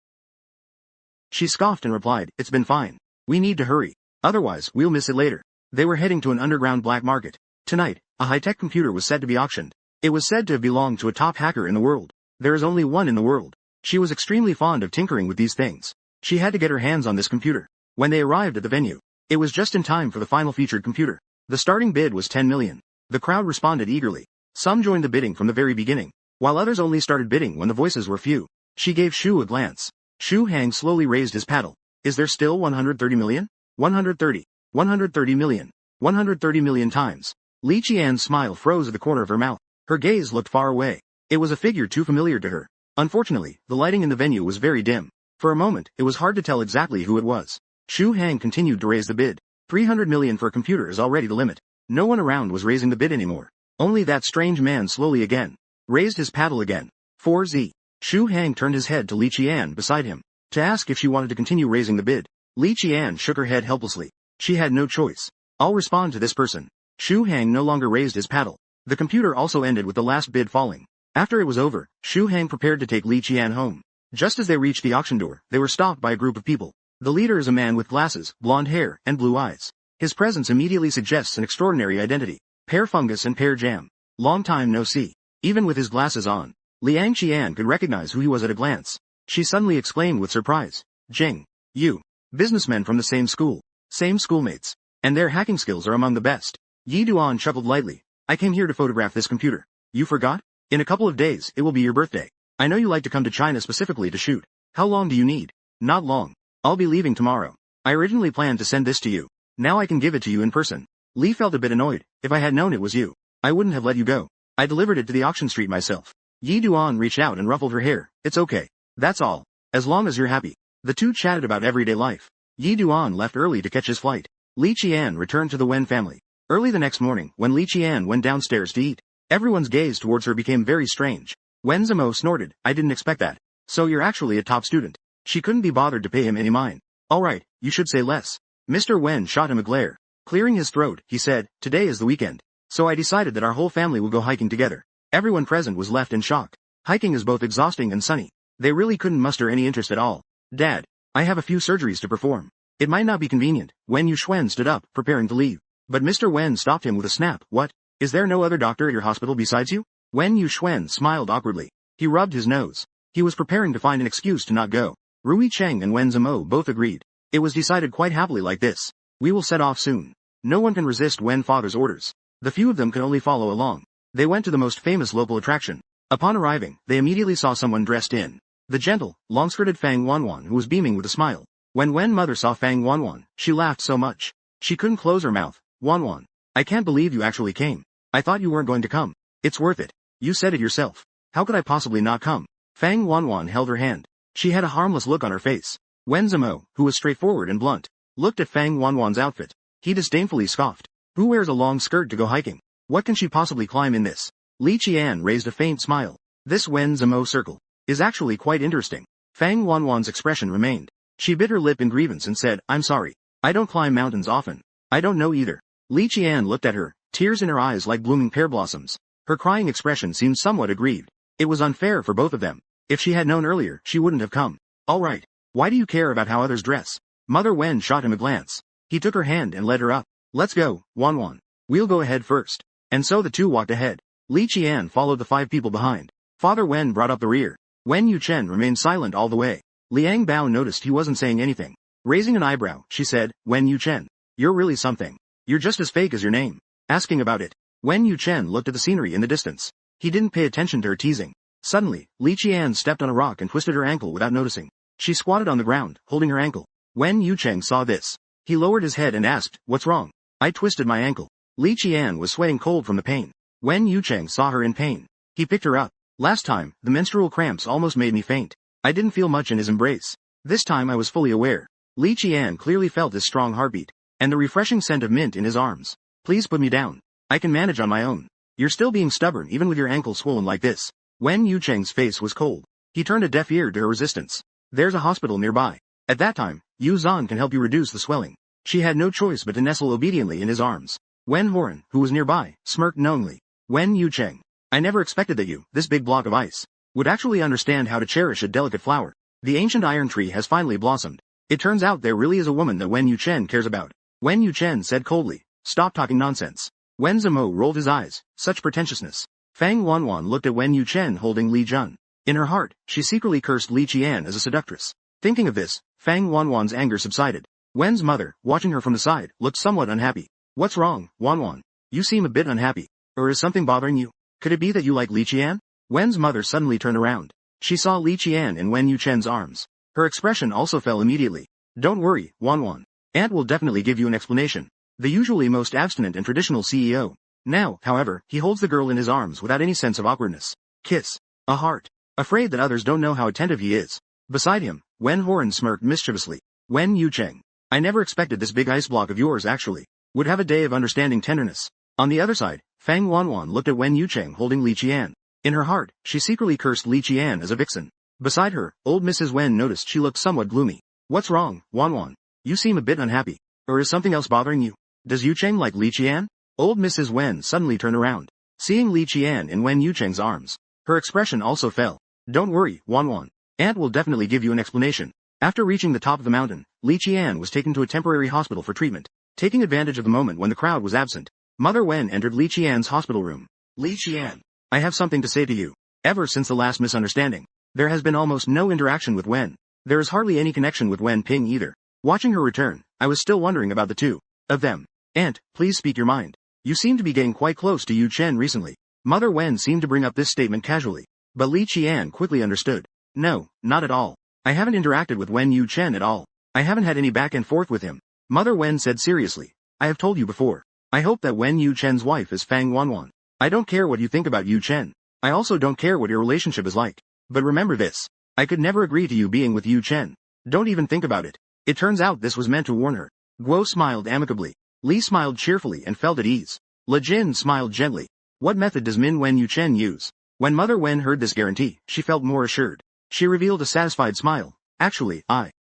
She scoffed and replied, it's been fine. We need to hurry. Otherwise, we'll miss it later. They were heading to an underground black market. Tonight, a high-tech computer was said to be auctioned. It was said to have belonged to a top hacker in the world. There is only one in the world. She was extremely fond of tinkering with these things. She had to get her hands on this computer. When they arrived at the venue, it was just in time for the final featured computer. The starting bid was 10 million. The crowd responded eagerly. Some joined the bidding from the very beginning, while others only started bidding when the voices were few. She gave Xu a glance. Xu Hang slowly raised his paddle. Is there still 130 million? 130. 130 million. 130 million times. Li Qian's smile froze at the corner of her mouth. Her gaze looked far away. It was a figure too familiar to her. Unfortunately, the lighting in the venue was very dim. For a moment, it was hard to tell exactly who it was. Xu Hang continued to raise the bid. 300 million for a computer is already the limit. No one around was raising the bid anymore. Only that strange man slowly again raised his paddle again. 4Z. Xu Hang turned his head to Li Qian beside him to ask if she wanted to continue raising the bid. Li Qian shook her head helplessly. She had no choice. I'll respond to this person. Xu Hang no longer raised his paddle. The computer also ended with the last bid falling. After it was over, Xu Hang prepared to take Li Qian home. Just as they reached the auction door, they were stopped by a group of people. The leader is a man with glasses, blonde hair, and blue eyes. His presence immediately suggests an extraordinary identity. Pear fungus and pear jam. Long time no see. Even with his glasses on, Liang Qian could recognize who he was at a glance. She suddenly exclaimed with surprise. Jing. You. Businessmen from the same school. Same schoolmates. And their hacking skills are among the best. Yi Duan chuckled lightly. I came here to photograph this computer. You forgot? In a couple of days, it will be your birthday. I know you like to come to China specifically to shoot. How long do you need? Not long. I'll be leaving tomorrow. I originally planned to send this to you. Now I can give it to you in person. Li felt a bit annoyed. If I had known it was you, I wouldn't have let you go. I delivered it to the auction street myself. Yi Duan reached out and ruffled her hair. It's okay. That's all. As long as you're happy. The two chatted about everyday life. Yi Duan left early to catch his flight. Li Qian returned to the Wen family. Early the next morning, when Li Qian went downstairs to eat, everyone's gaze towards her became very strange. Wen Zimo snorted. I didn't expect that. So you're actually a top student. She couldn't be bothered to pay him any mind. Alright, you should say less. Mr. Wen shot him a glare. Clearing his throat, he said, today is the weekend. So I decided that our whole family will go hiking together. Everyone present was left in shock. Hiking is both exhausting and sunny. They really couldn't muster any interest at all. Dad, I have a few surgeries to perform. It might not be convenient. Wen Yuxuan stood up, preparing to leave. But Mr. Wen stopped him with a snap. What? Is there no other doctor at your hospital besides you? Wen Yuxuan smiled awkwardly. He rubbed his nose. He was preparing to find an excuse to not go. Rui Cheng and Wen Zimo both agreed. It was decided quite happily like this. We will set off soon. No one can resist Wen father's orders. The few of them could only follow along. They went to the most famous local attraction. Upon arriving, they immediately saw someone dressed in the gentle, long-skirted Fang Wanwan who was beaming with a smile. When Wen mother saw Fang Wanwan, she laughed so much she couldn't close her mouth. Wanwan, I can't believe you actually came. I thought you weren't going to come. It's worth it. You said it yourself. How could I possibly not come? Fang Wanwan held her hand. She had a harmless look on her face. Wen Zimo, who was straightforward and blunt, looked at Fang Wanwan's outfit. He disdainfully scoffed. Who wears a long skirt to go hiking? What can she possibly climb in this? Li Qian raised a faint smile. This Wen Zimo circle is actually quite interesting. Fang Wanwan's expression remained. She bit her lip in grievance and said, I'm sorry. I don't climb mountains often. I don't know either. Li Qian looked at her, tears in her eyes like blooming pear blossoms. Her crying expression seemed somewhat aggrieved. It was unfair for both of them. If she had known earlier, she wouldn't have come. All right. Why do you care about how others dress? Mother Wen shot him a glance. He took her hand and led her up. Let's go, Wanwan. We'll go ahead first. And so the two walked ahead. Li Qian followed the 5 people behind. Father Wen brought up the rear. Wen Yuchen remained silent all the way. Liang Bao noticed he wasn't saying anything. Raising an eyebrow, she said, Wen Yuchen, you're really something. You're just as fake as your name. Asking about it. Wen Yuchen looked at the scenery in the distance. He didn't pay attention to her teasing. Suddenly, Li Qian stepped on a rock and twisted her ankle without noticing. She squatted on the ground, holding her ankle. Wen Yucheng saw this. He lowered his head and asked, what's wrong? I twisted my ankle. Li Qian was sweating cold from the pain. Wen Yucheng saw her in pain. He picked her up. Last time, the menstrual cramps almost made me faint. I didn't feel much in his embrace. This time I was fully aware. Li Qian clearly felt his strong heartbeat, and the refreshing scent of mint in his arms. Please put me down. I can manage on my own. You're still being stubborn even with your ankle swollen like this. Wen Yucheng's face was cold. He turned a deaf ear to her resistance. There's a hospital nearby. At that time, Yu Zan can help you reduce the swelling. She had no choice but to nestle obediently in his arms. Wen Horan, who was nearby, smirked knowingly. Wen Yucheng. I never expected that you, this big block of ice, would actually understand how to cherish a delicate flower. The ancient iron tree has finally blossomed. It turns out there really is a woman that Wen Yuchen cares about. Wen Yuchen said coldly, stop talking nonsense. Wen Zimo rolled his eyes, such pretentiousness. Fang Wanwan looked at Wen Yuchen holding Li Jun. In her heart, she secretly cursed Li Qian as a seductress. Thinking of this, Fang Wanwan's anger subsided. Wen's mother, watching her from the side, looked somewhat unhappy. What's wrong, Wanwan? You seem a bit unhappy. Or is something bothering you? Could it be that you like Li Qian? Wen's mother suddenly turned around. She saw Li Qian in Wen Yuchen's arms. Her expression also fell immediately. Don't worry, Wanwan. Aunt will definitely give you an explanation. The usually most abstinent and traditional CEO. Now, however, he holds the girl in his arms without any sense of awkwardness. Kiss. A heart. Afraid that others don't know how attentive he is. Beside him, Wen Horan smirked mischievously. Wen Yucheng. I never expected this big ice block of yours actually would have a day of understanding tenderness. On the other side, Fang Wanwan looked at Wen Yucheng holding Li Qian. In her heart, she secretly cursed Li Qian as a vixen. Beside her, old Mrs. Wen noticed she looked somewhat gloomy. What's wrong, Wanwan? You seem a bit unhappy. Or is something else bothering you? Does Yucheng like Li Qian? Old Mrs. Wen suddenly turned around. Seeing Li Qian in Wen Yucheng's arms, her expression also fell. Don't worry, Wanwan. Aunt will definitely give you an explanation. After reaching the top of the mountain, Li Qian was taken to a temporary hospital for treatment. Taking advantage of the moment when the crowd was absent, Mother Wen entered Li Qian's hospital room. Li Qian. I have something to say to you. Ever since the last misunderstanding, there has been almost no interaction with Wen. There is hardly any connection with Wen Ping either. Watching her return, I was still wondering about the two of them. Aunt, please speak your mind. You seem to be getting quite close to Yu Chen recently. Mother Wen seemed to bring up this statement casually, but Li Qian quickly understood. No, not at all. I haven't interacted with Wen Yu Chen at all. I haven't had any back and forth with him. Mother Wen said seriously. I have told you before. I hope that Wen Yu Chen's wife is Fang Wanwan. I don't care what you think about Yu Chen. I also don't care what your relationship is like. But remember this. I could never agree to you being with Yu Chen. Don't even think about it. It turns out this was meant to warn her. Guo smiled amicably. Li smiled cheerfully and felt at ease. Le Jin smiled gently. What method does Min Wen Yu Chen use? When Mother Wen heard this guarantee, she felt more assured. She revealed a satisfied smile. Actually,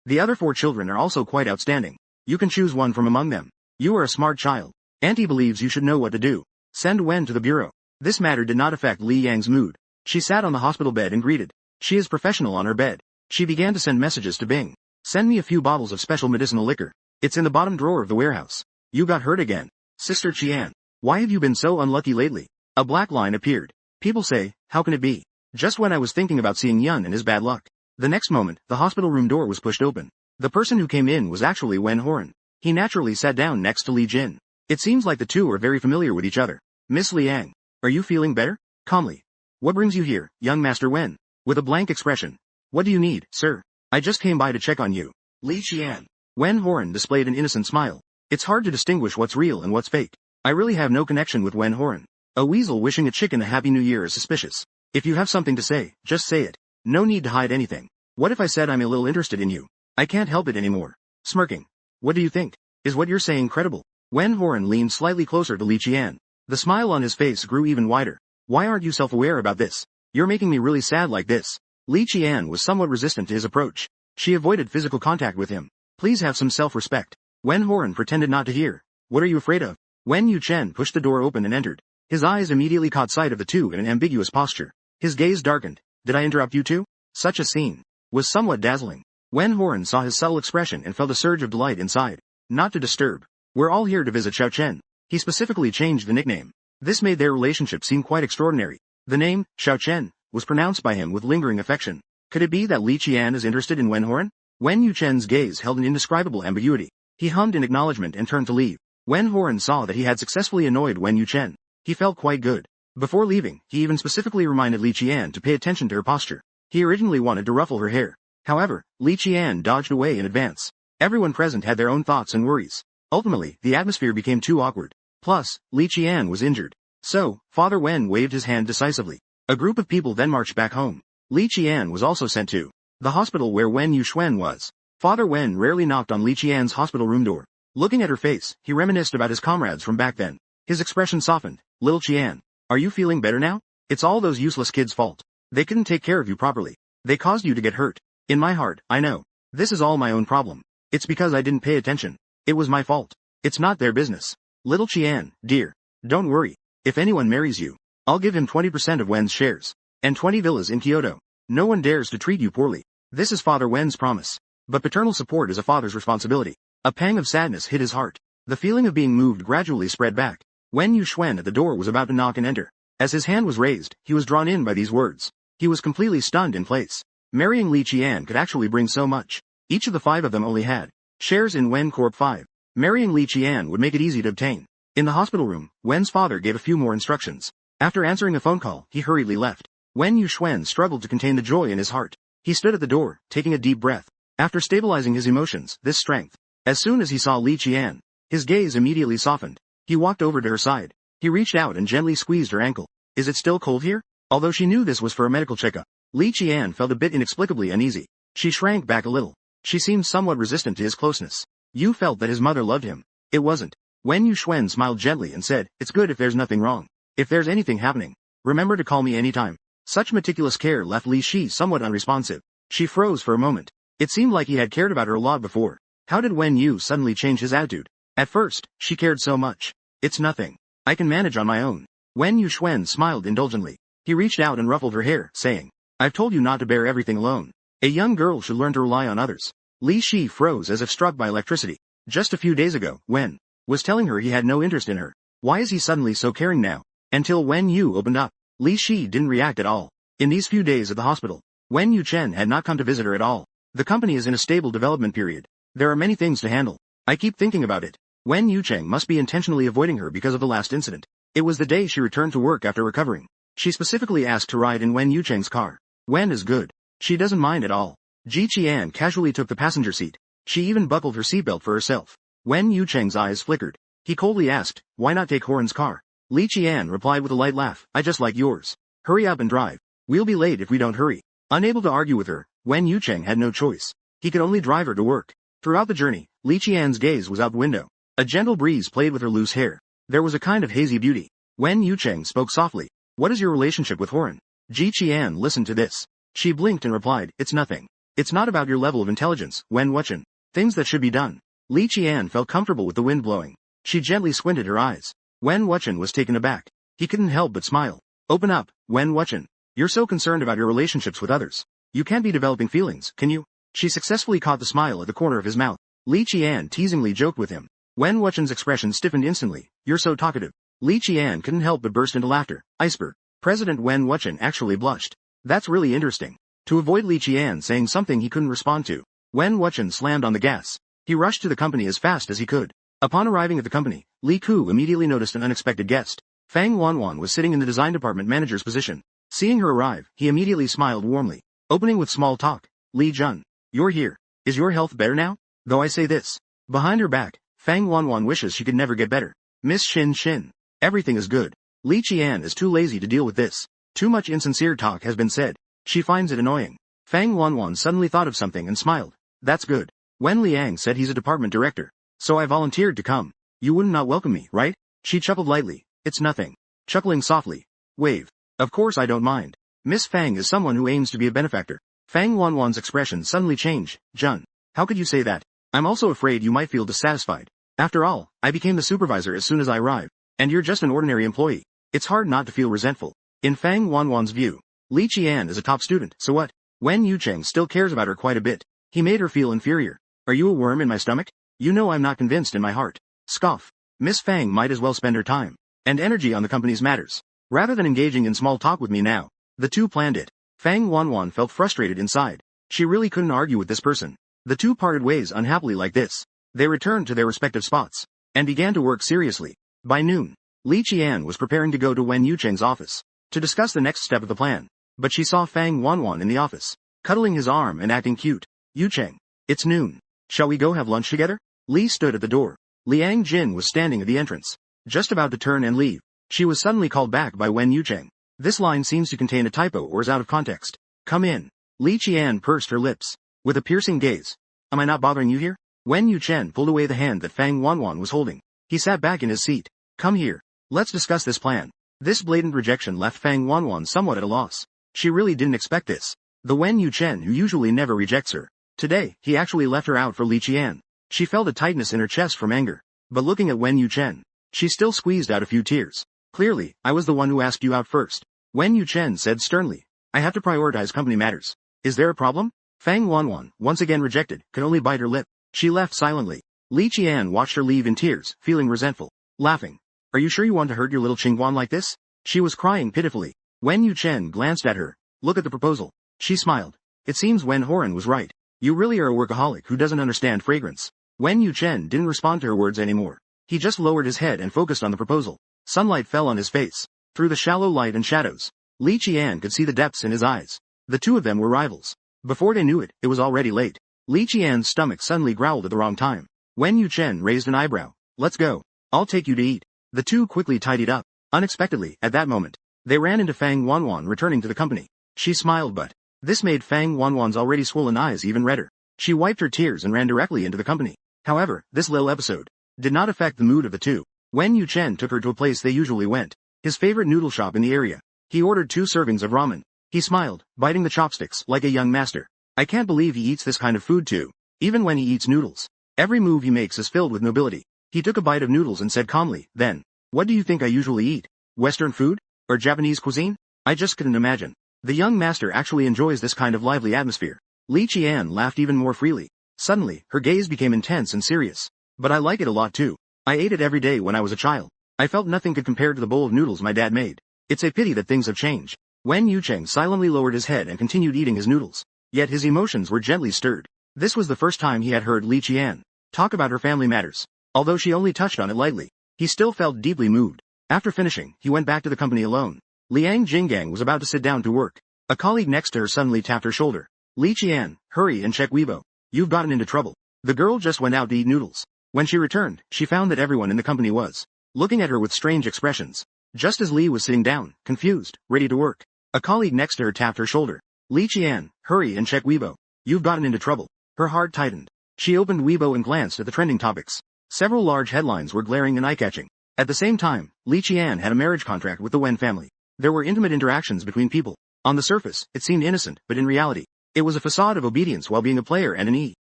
the other 4 children are also quite outstanding. You can choose one from among them. You are a smart child. Auntie believes you should know what to do. Send Wen to the bureau. This matter did not affect Li Yang's mood. She sat on the hospital bed and greeted. She is professional on her bed. She began to send messages to Bing. Send me a few bottles of special medicinal liquor. It's in the bottom drawer of the warehouse. You got hurt again. Sister Qian. Why have you been so unlucky lately? A black line appeared. People say, how can it be? Just when I was thinking about seeing Yun and his bad luck. The next moment, the hospital room door was pushed open. The person who came in was actually Wen Horan. He naturally sat down next to Li Jin. It seems like the two are very familiar with each other. Miss Liang. Are you feeling better? Calmly. What brings you here, young Master Wen? With a blank expression. What do you need, sir? I just came by to check on you. Li Qian. Wen Horan displayed an innocent smile. It's hard to distinguish what's real and what's fake. I really have no connection with Wen Horan. A weasel wishing a chicken a happy new year is suspicious. If you have something to say, just say it. No need to hide anything. What if I said I'm a little interested in you? I can't help it anymore. Smirking. What do you think? Is what you're saying credible? Wen Horan leaned slightly closer to Li Qian. The smile on his face grew even wider. Why aren't you self-aware about this? You're making me really sad like this. Li Qian was somewhat resistant to his approach. She avoided physical contact with him. Please have some self-respect. Wen Horan pretended not to hear. What are you afraid of? Wen Yuchen pushed the door open and entered. His eyes immediately caught sight of the two in an ambiguous posture. His gaze darkened. Did I interrupt you two? Such a scene was somewhat dazzling. Wen Horan saw his subtle expression and felt a surge of delight inside. Not to disturb. We're all here to visit Xiao Chen. He specifically changed the nickname. This made their relationship seem quite extraordinary. The name, Xiao Chen, was pronounced by him with lingering affection. Could it be that Li Qian is interested in Wen Horan? Wen Yuchen's gaze held an indescribable ambiguity. He hummed in acknowledgement and turned to leave. Wen Horan saw that he had successfully annoyed Wen Yuchen. He felt quite good. Before leaving, he even specifically reminded Li Qian to pay attention to her posture. He originally wanted to ruffle her hair. However, Li Qian dodged away in advance. Everyone present had their own thoughts and worries. Ultimately, the atmosphere became too awkward. Plus, Li Qian was injured. So, Father Wen waved his hand decisively. A group of people then marched back home. Li Qian was also sent to the hospital where Wen Yuxuan was. Father Wen rarely knocked on Li Qian's hospital room door. Looking at her face, he reminisced about his comrades from back then. His expression softened. Little Qian, are you feeling better now? It's all those useless kids' fault. They couldn't take care of you properly. They caused you to get hurt. In my heart, I know. This is all my own problem. It's because I didn't pay attention. It was my fault. It's not their business. Little Qian, dear. Don't worry. If anyone marries you, I'll give him 20% of Wen's shares. And 20 villas in Kyoto. No one dares to treat you poorly. This is Father Wen's promise. But paternal support is a father's responsibility. A pang of sadness hit his heart. The feeling of being moved gradually spread back. Wen Yuxuan at the door was about to knock and enter. As his hand was raised, he was drawn in by these words. He was completely stunned in place. Marrying Li Qian could actually bring so much. Each of the five of them only had shares in Wen Corp 5. Marrying Li Qian would make it easy to obtain. In the hospital room, Wen's father gave a few more instructions. After answering a phone call, he hurriedly left. Wen Yuxuan struggled to contain the joy in his heart. He stood at the door, taking a deep breath. After stabilizing his emotions, this strength. As soon as he saw Li Qian, his gaze immediately softened. He walked over to her side. He reached out and gently squeezed her ankle. Is it still cold here? Although she knew this was for a medical checkup, Li Qian felt a bit inexplicably uneasy. She shrank back a little. She seemed somewhat resistant to his closeness. You felt that his mother loved him. It wasn't. Wen Yuxuan smiled gently and said, it's good if there's nothing wrong. If there's anything happening, remember to call me anytime. Such meticulous care left Li Shi somewhat unresponsive. She froze for a moment. It seemed like he had cared about her a lot before. How did Wen Yu suddenly change his attitude? At first, she cared so much. It's nothing. I can manage on my own. Wen Yuxuan smiled indulgently. He reached out and ruffled her hair, saying, I've told you not to bear everything alone. A young girl should learn to rely on others. Li Shi froze as if struck by electricity. Just a few days ago, Wen was telling her he had no interest in her. Why is he suddenly so caring now? Until Wen Yu opened up, Li Shi didn't react at all. In these few days at the hospital, Wen Yuchen had not come to visit her at all. The company is in a stable development period. There are many things to handle. I keep thinking about it. Wen Yucheng must be intentionally avoiding her because of the last incident. It was the day she returned to work after recovering. She specifically asked to ride in Wen Yucheng's car. Wen is good. She doesn't mind at all. Ji Qian casually took the passenger seat. She even buckled her seatbelt for herself. Wen Yucheng's eyes flickered. He coldly asked, why not take Horan's car? Li Qian replied with a light laugh, I just like yours. Hurry up and drive. We'll be late if we don't hurry. Unable to argue with her, Wen Yucheng had no choice. He could only drive her to work. Throughout the journey, Li Qian's gaze was out the window. A gentle breeze played with her loose hair. There was a kind of hazy beauty. Wen Yucheng spoke softly. What is your relationship with Horan? Ji Qian listened to this. She blinked and replied, it's nothing. It's not about your level of intelligence, Wen Wuchen. Things that should be done. Li Qian felt comfortable with the wind blowing. She gently squinted her eyes. Wen Wuchen was taken aback. He couldn't help but smile. Open up, Wen Wuchen. You're so concerned about your relationships with others. You can't be developing feelings, can you? She successfully caught the smile at the corner of his mouth. Li Qian teasingly joked with him. Wen Wuchen's expression stiffened instantly. You're so talkative. Li Qian couldn't help but burst into laughter. Iceberg. President Wen Wuchen actually blushed. That's really interesting. To avoid Li Qian saying something he couldn't respond to, Wen Wuchen slammed on the gas. He rushed to the company as fast as he could. Upon arriving at the company, Li Ku immediately noticed an unexpected guest. Fang Wanwan was sitting in the design department manager's position. Seeing her arrive, he immediately smiled warmly. Opening with small talk. Li Jun. You're here. Is your health better now? Though I say this. Behind her back, Fang Wanwan wishes she could never get better. Miss Shin Shin. Everything is good. Li Qian is too lazy to deal with this. Too much insincere talk has been said. She finds it annoying. Fang Wanwan suddenly thought of something and smiled. That's good. Wen Liang said he's a department director. So I volunteered to come. You would not welcome me, right? She chuckled lightly. It's nothing. Chuckling softly. Wave. Of course I don't mind. Miss Fang is someone who aims to be a benefactor. Fang Wanwan's expression suddenly changed. Jun. How could you say that? I'm also afraid you might feel dissatisfied. After all, I became the supervisor as soon as I arrived. And you're just an ordinary employee. It's hard not to feel resentful. In Fang Wanwan's view, Li Qian is a top student, so what? Wen Yucheng still cares about her quite a bit. He made her feel inferior. Are you a worm in my stomach? You know I'm not convinced in my heart. Scoff. Miss Fang might as well spend her time and energy on the company's matters, rather than engaging in small talk with me now. The two planned it. Fang Wanwan felt frustrated inside. She really couldn't argue with this person. The two parted ways unhappily like this. They returned to their respective spots and began to work seriously. By noon, Li Qian was preparing to go to Wen Yucheng's office to discuss the next step of the plan, but she saw Fang Wanwan in the office, cuddling his arm and acting cute. Yucheng, it's noon. Shall we go have lunch together? Li stood at the door. Liang Jin was standing at the entrance, just about to turn and leave. She was suddenly called back by Wen Yucheng. This line seems to contain a typo or is out of context. Come in. Li Qian pursed her lips with a piercing gaze. Am I not bothering you here? Wen Yucheng pulled away the hand that Fang Wanwan was holding. He sat back in his seat. Come here. Let's discuss this plan. This blatant rejection left Fang Wanwan somewhat at a loss. She really didn't expect this. The Wen Yucheng who usually never rejects her. Today, he actually left her out for Li Qian. She felt a tightness in her chest from anger. But looking at Wen Yucheng, she still squeezed out a few tears. Clearly, I was the one who asked you out first. Wen Yucheng said sternly. I have to prioritize company matters. Is there a problem? Fang Wanwan, once again rejected, could only bite her lip. She left silently. Li Qian watched her leave in tears, feeling resentful. Laughing. Are you sure you want to hurt your little Qingguan like this? She was crying pitifully. Wen Yucheng glanced at her. Look at the proposal. She smiled. It seems Wen Horan was right. You really are a workaholic who doesn't understand fragrance. Wen Yucheng didn't respond to her words anymore. He just lowered his head and focused on the proposal. Sunlight fell on his face. Through the shallow light and shadows, Li Qian could see the depths in his eyes. The two of them were rivals. Before they knew it, it was already late. Li Qian's stomach suddenly growled at the wrong time. Wen Yucheng raised an eyebrow. Let's go. I'll take you to eat. The two quickly tidied up. Unexpectedly, at that moment, they ran into Fang Wanwan returning to the company. She smiled but this made Fang Wanwan's already swollen eyes even redder. She wiped her tears and ran directly into the company. However, this little episode did not affect the mood of the two. Wen Yucheng took her to a place they usually went, his favorite noodle shop in the area. He ordered 2 servings of ramen. He smiled, biting the chopsticks like a young master. I can't believe he eats this kind of food too. Even when he eats noodles, every move he makes is filled with nobility. He took a bite of noodles and said calmly, then, what do you think I usually eat? Western food? Or Japanese cuisine? I just couldn't imagine. The young master actually enjoys this kind of lively atmosphere. Li Qian laughed even more freely. Suddenly, her gaze became intense and serious. But I like it a lot too. I ate it every day when I was a child. I felt nothing could compare to the bowl of noodles my dad made. It's a pity that things have changed. Wen Yucheng silently lowered his head and continued eating his noodles. Yet his emotions were gently stirred. This was the first time he had heard Li Qian talk about her family matters. Although she only touched on it lightly, he still felt deeply moved. After finishing, he went back to the company alone. Liang Jinggang was about to sit down to work. A colleague next to her suddenly tapped her shoulder. Li Qian, hurry and check Weibo. You've gotten into trouble. The girl just went out to eat noodles. When she returned, she found that everyone in the company was looking at her with strange expressions. Just as Li was sitting down, confused, ready to work, a colleague next to her tapped her shoulder. Li Qian, hurry and check Weibo. You've gotten into trouble. Her heart tightened. She opened Weibo and glanced at the trending topics. Several large headlines were glaring and eye-catching. At the same time, Li Qian had a marriage contract with the Wen family. There were intimate interactions between people. On the surface, it seemed innocent, but in reality, it was a facade of obedience while being a player and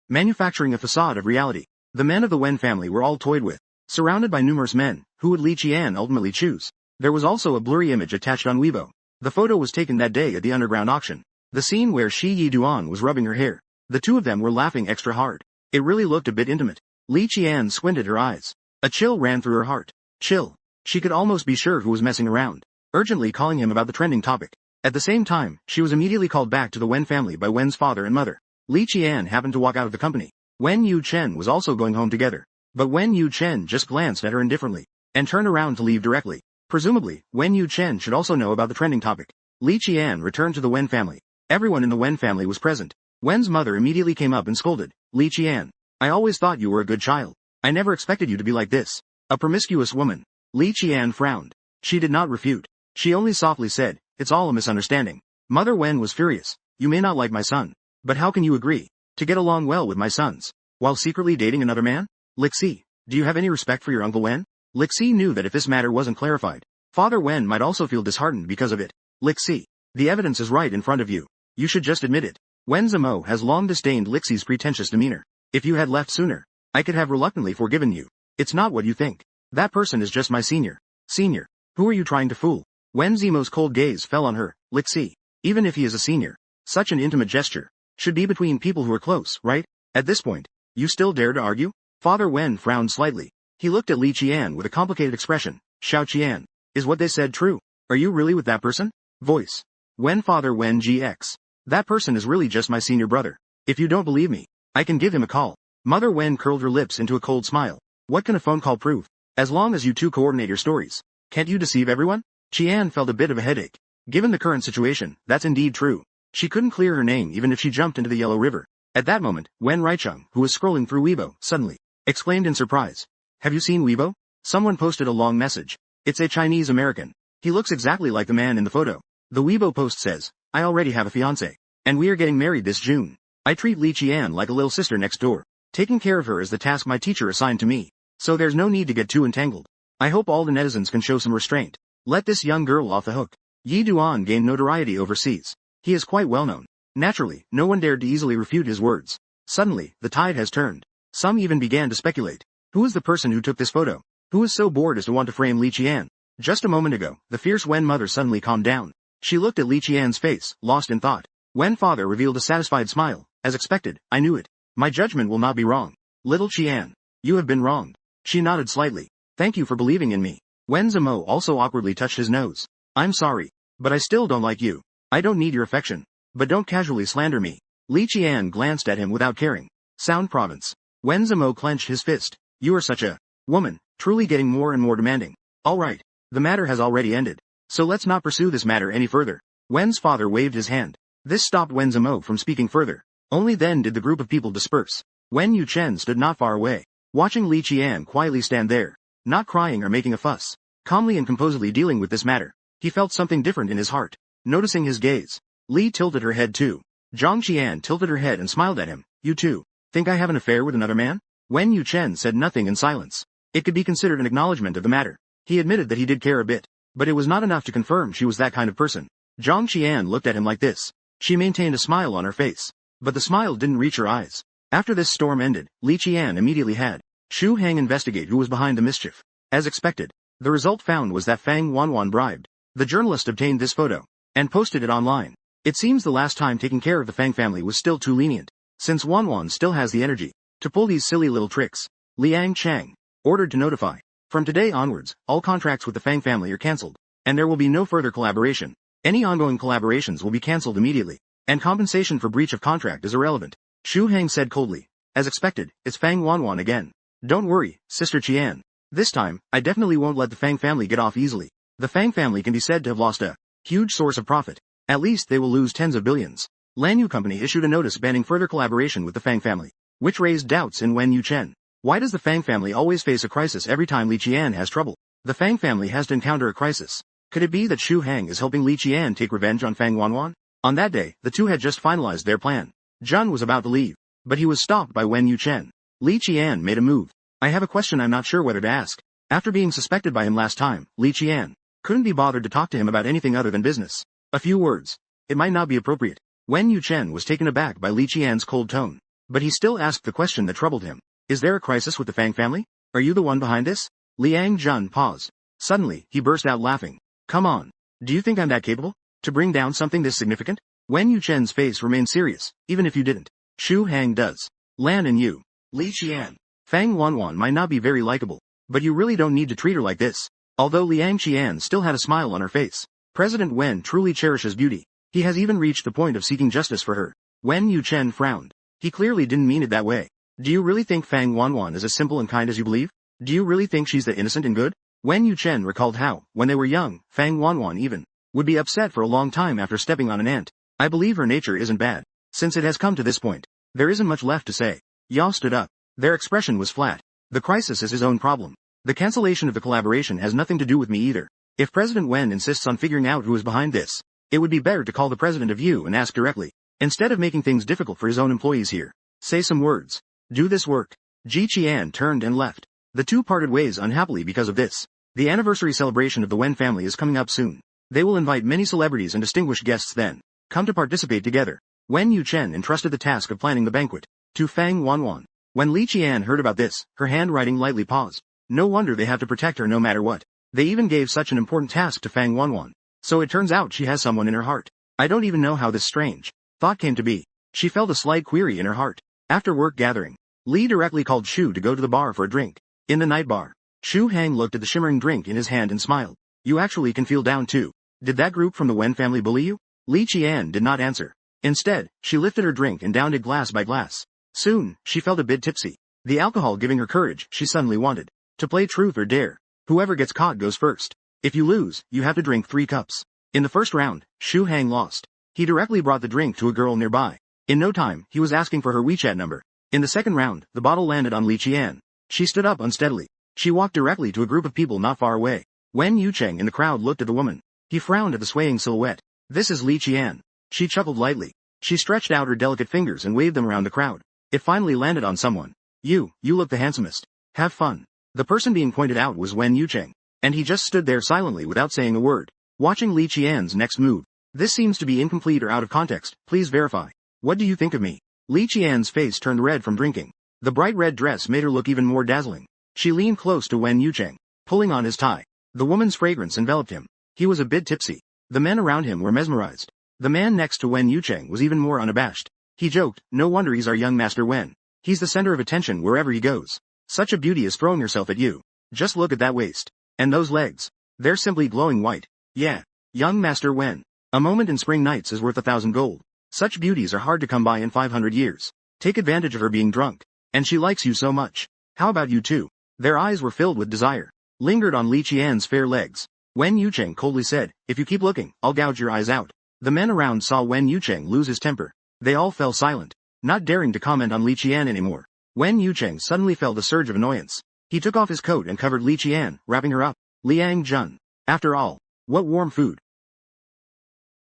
manufacturing a facade of reality. The men of the Wen family were all toyed with. Surrounded by numerous men, who would Li Qian ultimately choose? There was also a blurry image attached on Weibo. The photo was taken that day at the underground auction. The scene where Shi Yiduan was rubbing her hair. The two of them were laughing extra hard. It really looked a bit intimate. Li Qian squinted her eyes. A chill ran through her heart. Chill. She could almost be sure who was messing around, urgently calling him about the trending topic. At the same time, she was immediately called back to the Wen family by Wen's father and mother. Li Qian happened to walk out of the company. Wen Yucheng was also going home together. But Wen Yucheng just glanced at her indifferently and turned around to leave directly. Presumably, Wen Yucheng should also know about the trending topic. Li Qian returned to the Wen family. Everyone in the Wen family was present. Wen's mother immediately came up and scolded. Li Qian, I always thought you were a good child. I never expected you to be like this. A promiscuous woman. Li Qian frowned. She did not refute. She only softly said, it's all a misunderstanding. Mother Wen was furious. you may not like my son. But how can you agree to get along well with my sons while secretly dating another man? Lixi, do you have any respect for your Uncle Wen? Lixi knew that if this matter wasn't clarified, Father Wen might also feel disheartened because of it. Lixi, the evidence is right in front of you. You should just admit it. Wen Zimo has long disdained Lixi's pretentious demeanor. If you had left sooner, I could have reluctantly forgiven you. It's not what you think. That person is just my senior. Senior? Who are you trying to fool? Wen Zimo's cold gaze fell on her. Lixi, even if he is a senior, such an intimate gesture should be between people who are close, right? At this point, you still dare to argue? Father Wen frowned slightly. He looked at Li Qian with a complicated expression. Xiao Qian, is what they said true? Are you really with that person? Voice. Wen Father Wen GX. That person is really just my senior brother. If you don't believe me, I can give him a call. Mother Wen curled her lips into a cold smile. What can a phone call prove? As long as you two coordinate your stories. Can't you deceive everyone? Qian felt a bit of a headache. Given the current situation, that's indeed true. She couldn't clear her name even if she jumped into the Yellow River. At that moment, Wen Raicheng, who was scrolling through Weibo, suddenly exclaimed in surprise. Have you seen Weibo? Someone posted a long message. It's a Chinese American. He looks exactly like the man in the photo. The Weibo post says, I already have a fiancé. And we are getting married this June. I treat Li Qian like a little sister next door. Taking care of her is the task my teacher assigned to me. So there's no need to get too entangled. I hope all the netizens can show some restraint. Let this young girl off the hook. Yi Duan gained notoriety overseas. He is quite well known. Naturally, no one dared to easily refute his words. Suddenly, the tide has turned. Some even began to speculate. Who is the person who took this photo? Who is so bored as to want to frame Li Qian? Just a moment ago, the fierce Wen mother suddenly calmed down. She looked at Li Qian's face, lost in thought. Wen father revealed a satisfied smile. As expected, I knew it. My judgment will not be wrong. Little Qian, you have been wronged. She nodded slightly. Thank you for believing in me. Wen Zimo also awkwardly touched his nose. I'm sorry, but I still don't like you. I don't need your affection. But don't casually slander me. Li Qian glanced at him without caring. Sound province. Wen Zimo clenched his fist. You are such a woman, truly getting more and more demanding. All right. The matter has already ended. So let's not pursue this matter any further. Wen's father waved his hand. This stopped Wen Zimo from speaking further. Only then did the group of people disperse. Wen Yuchen stood not far away, watching Li Qian quietly stand there, not crying or making a fuss, calmly and composedly dealing with this matter. He felt something different in his heart. Noticing his gaze, Li tilted her head too. Zhang Qian tilted her head and smiled at him. You too think I have an affair with another man? Wen Yuchen said nothing in silence. It could be considered an acknowledgement of the matter. He admitted that he did care a bit, but it was not enough to confirm she was that kind of person. Zhang Qian looked at him like this. She maintained a smile on her face, but the smile didn't reach her eyes. After this storm ended, Li Qian immediately had Xu Hang investigate who was behind the mischief. As expected, the result found was that Fang Wanwan bribed the journalist obtained this photo and posted it online. It seems the last time taking care of the Fang family was still too lenient, since Wanwan still has the energy to pull these silly little tricks. Liang Chang ordered to notify. From today onwards, all contracts with the Fang family are cancelled, and there will be no further collaboration. Any ongoing collaborations will be cancelled immediately, and compensation for breach of contract is irrelevant. Xu Hang said coldly. As expected, it's Fang Wanwan again. Don't worry, Sister Qian. This time, I definitely won't let the Fang family get off easily. The Fang family can be said to have lost a huge source of profit. At least they will lose tens of billions. Lan Yu Company issued a notice banning further collaboration with the Fang family, which raised doubts in Wen Yuchen. Why does the Fang family always face a crisis every time Li Qian has trouble? The Fang family has to encounter a crisis. Could it be that Xu Hang is helping Li Qian take revenge on Fang Wanwan? On that day, the two had just finalized their plan. Zhun was about to leave, but he was stopped by Wen Yuchen. Li Qian made a move. I have a question I'm not sure whether to ask. After being suspected by him last time, Li Qian couldn't be bothered to talk to him about anything other than business. A few words. It might not be appropriate. Wen Yuchen was taken aback by Li Qian's cold tone, but he still asked the question that troubled him. Is there a crisis with the Fang family? Are you the one behind this? Liang Zhun paused. Suddenly, he burst out laughing. Come on. Do you think I'm that capable to bring down something this significant? Wen Yuchen's face remained serious, even if you didn't. Xu Hang does. Lan and you. Li Qian. Fang Wanwan might not be very likable, but you really don't need to treat her like this. Although Liang Qian still had a smile on her face, President Wen truly cherishes beauty. He has even reached the point of seeking justice for her. Wen Yuchen frowned. He clearly didn't mean it that way. Do you really think Fang Wanwan is as simple and kind as you believe? Do you really think she's that innocent and good? Wen Yuchen recalled how, when they were young, Fang Wanwan even would be upset for a long time after stepping on an ant. I believe her nature isn't bad. Since it has come to this point, there isn't much left to say. Yao stood up. Their expression was flat. The crisis is his own problem. The cancellation of the collaboration has nothing to do with me either. If President Wen insists on figuring out who is behind this, it would be better to call the president of you and ask directly. Instead of making things difficult for his own employees here, say some words. Do this work. Ji Qian turned and left. The two parted ways unhappily because of this. The anniversary celebration of the Wen family is coming up soon. They will invite many celebrities and distinguished guests then. Come to participate together. Wen Yuchen entrusted the task of planning the banquet to Fang Wanwan. When Li Qian heard about this, her handwriting lightly paused. No wonder they have to protect her no matter what. They even gave such an important task to Fang Wanwan. So it turns out she has someone in her heart. I don't even know how this strange thought came to be. She felt a slight query in her heart. After work gathering, Li directly called Shu to go to the bar for a drink. In the night bar, Shu Hang looked at the shimmering drink in his hand and smiled. You actually can feel down too. Did that group from the Wen family bully you? Li Qian did not answer. Instead, she lifted her drink and downed it glass by glass. Soon, she felt a bit tipsy. The alcohol giving her courage she suddenly wanted. To play truth or dare. Whoever gets caught goes first. If you lose, you have to drink 3 cups. In the first round, Shu Hang lost. He directly brought the drink to a girl nearby. In no time, he was asking for her WeChat number. In the second round, the bottle landed on Li Qian. She stood up unsteadily. She walked directly to a group of people not far away. Wen Yucheng in the crowd looked at the woman. He frowned at the swaying silhouette. This is Li Qian. She chuckled lightly. She stretched out her delicate fingers and waved them around the crowd. It finally landed on someone. You look the handsomest. Have fun. The person being pointed out was Wen Yucheng. And he just stood there silently without saying a word, watching Li Qian's next move. This seems to be incomplete or out of context. Please verify. What do you think of me? Li Qian's face turned red from drinking. The bright red dress made her look even more dazzling. She leaned close to Wen Yucheng, pulling on his tie. The woman's fragrance enveloped him. He was a bit tipsy. The men around him were mesmerized. The man next to Wen Yucheng was even more unabashed. He joked, no wonder he's our young master Wen. He's the center of attention wherever he goes. Such a beauty is throwing herself at you. Just look at that waist. And those legs. They're simply glowing white. Yeah. Young master Wen. A moment in spring nights is worth 1,000 gold. Such beauties are hard to come by in 500 years. Take advantage of her being drunk. And she likes you so much. How about you too? Their eyes were filled with desire. Lingered on Li Qian's fair legs. Wen Yucheng coldly said, if you keep looking, I'll gouge your eyes out. The men around saw Wen Yucheng lose his temper. They all fell silent, not daring to comment on Li Qian anymore. Wen Yucheng suddenly felt a surge of annoyance. He took off his coat and covered Li Qian, wrapping her up. Liang Jun. After all, what warm food.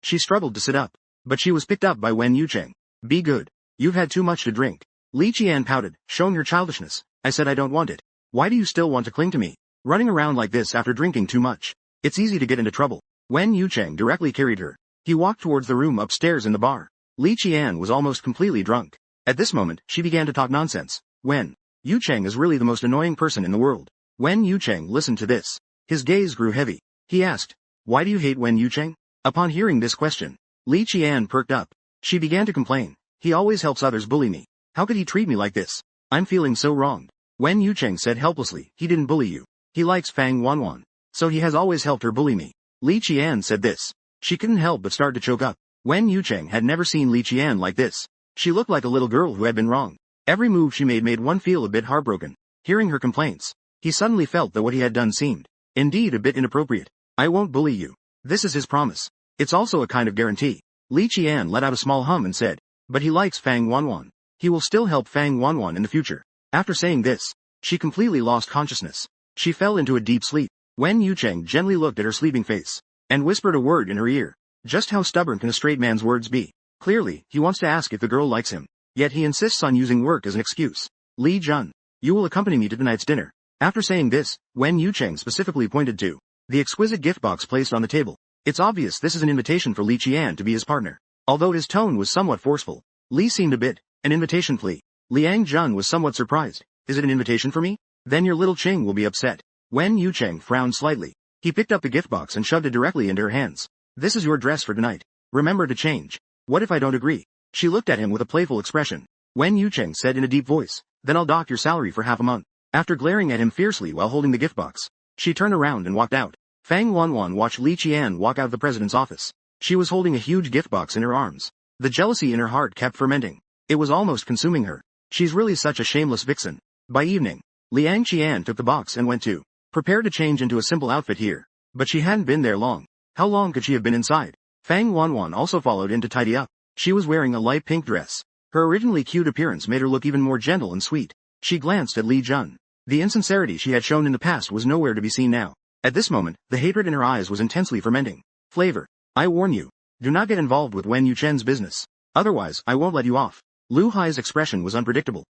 She struggled to sit up, but she was picked up by Wen Yucheng. Be good. You've had too much to drink. Li Qian pouted, showing her childishness. I said I don't want it. Why do you still want to cling to me? Running around like this after drinking too much. It's easy to get into trouble. Wen Yucheng directly carried her. He walked towards the room upstairs in the bar. Li Qian was almost completely drunk. At this moment, she began to talk nonsense. Wen Yucheng is really the most annoying person in the world. Wen Yucheng listened to this. His gaze grew heavy. He asked, why do you hate Wen Yucheng? Upon hearing this question, Li Qian perked up. She began to complain. He always helps others bully me. How could he treat me like this? I'm feeling so wronged. Wen Yucheng said helplessly, he didn't bully you. He likes Fang Wanwan. So he has always helped her bully me. Li Qian said this. She couldn't help but start to choke up. Wen Yucheng had never seen Li Qian like this. She looked like a little girl who had been wronged. Every move she made one feel a bit heartbroken. Hearing her complaints, he suddenly felt that what he had done seemed, indeed, a bit inappropriate. I won't bully you. This is his promise. It's also a kind of guarantee. Li Qian let out a small hum and said, but he likes Fang Wanwan. He will still help Fang Wanwan in the future. After saying this, she completely lost consciousness. She fell into a deep sleep. Wen Yucheng gently looked at her sleeping face, and whispered a word in her ear. Just how stubborn can a straight man's words be? Clearly, he wants to ask if the girl likes him. Yet he insists on using work as an excuse. Li Jun, you will accompany me to tonight's dinner. After saying this, Wen Yucheng specifically pointed to the exquisite gift box placed on the table. It's obvious this is an invitation for Li Qian to be his partner. Although his tone was somewhat forceful, Li seemed a bit, an invitation plea. Liang Jun was somewhat surprised. Is it an invitation for me? Then your little Ching will be upset. Wen Yucheng frowned slightly. He picked up the gift box and shoved it directly into her hands. This is your dress for tonight. Remember to change. What if I don't agree? She looked at him with a playful expression. Wen Yucheng said in a deep voice, then I'll dock your salary for half a month. After glaring at him fiercely while holding the gift box, she turned around and walked out. Fang Wanwan watched Li Qian walk out of the president's office. She was holding a huge gift box in her arms. The jealousy in her heart kept fermenting. It was almost consuming her. She's really such a shameless vixen. By evening, Liang Qian took the box and went to prepare to change into a simple outfit here. But she hadn't been there long. How long could she have been inside? Fang Wanwan also followed in to tidy up. She was wearing a light pink dress. Her originally cute appearance made her look even more gentle and sweet. She glanced at Li Jun. The insincerity she had shown in the past was nowhere to be seen now. At this moment, the hatred in her eyes was intensely fermenting. Flavor. I warn you. Do not get involved with Wen Yuchen's business. Otherwise, I won't let you off. Lu Hai's expression was unpredictable.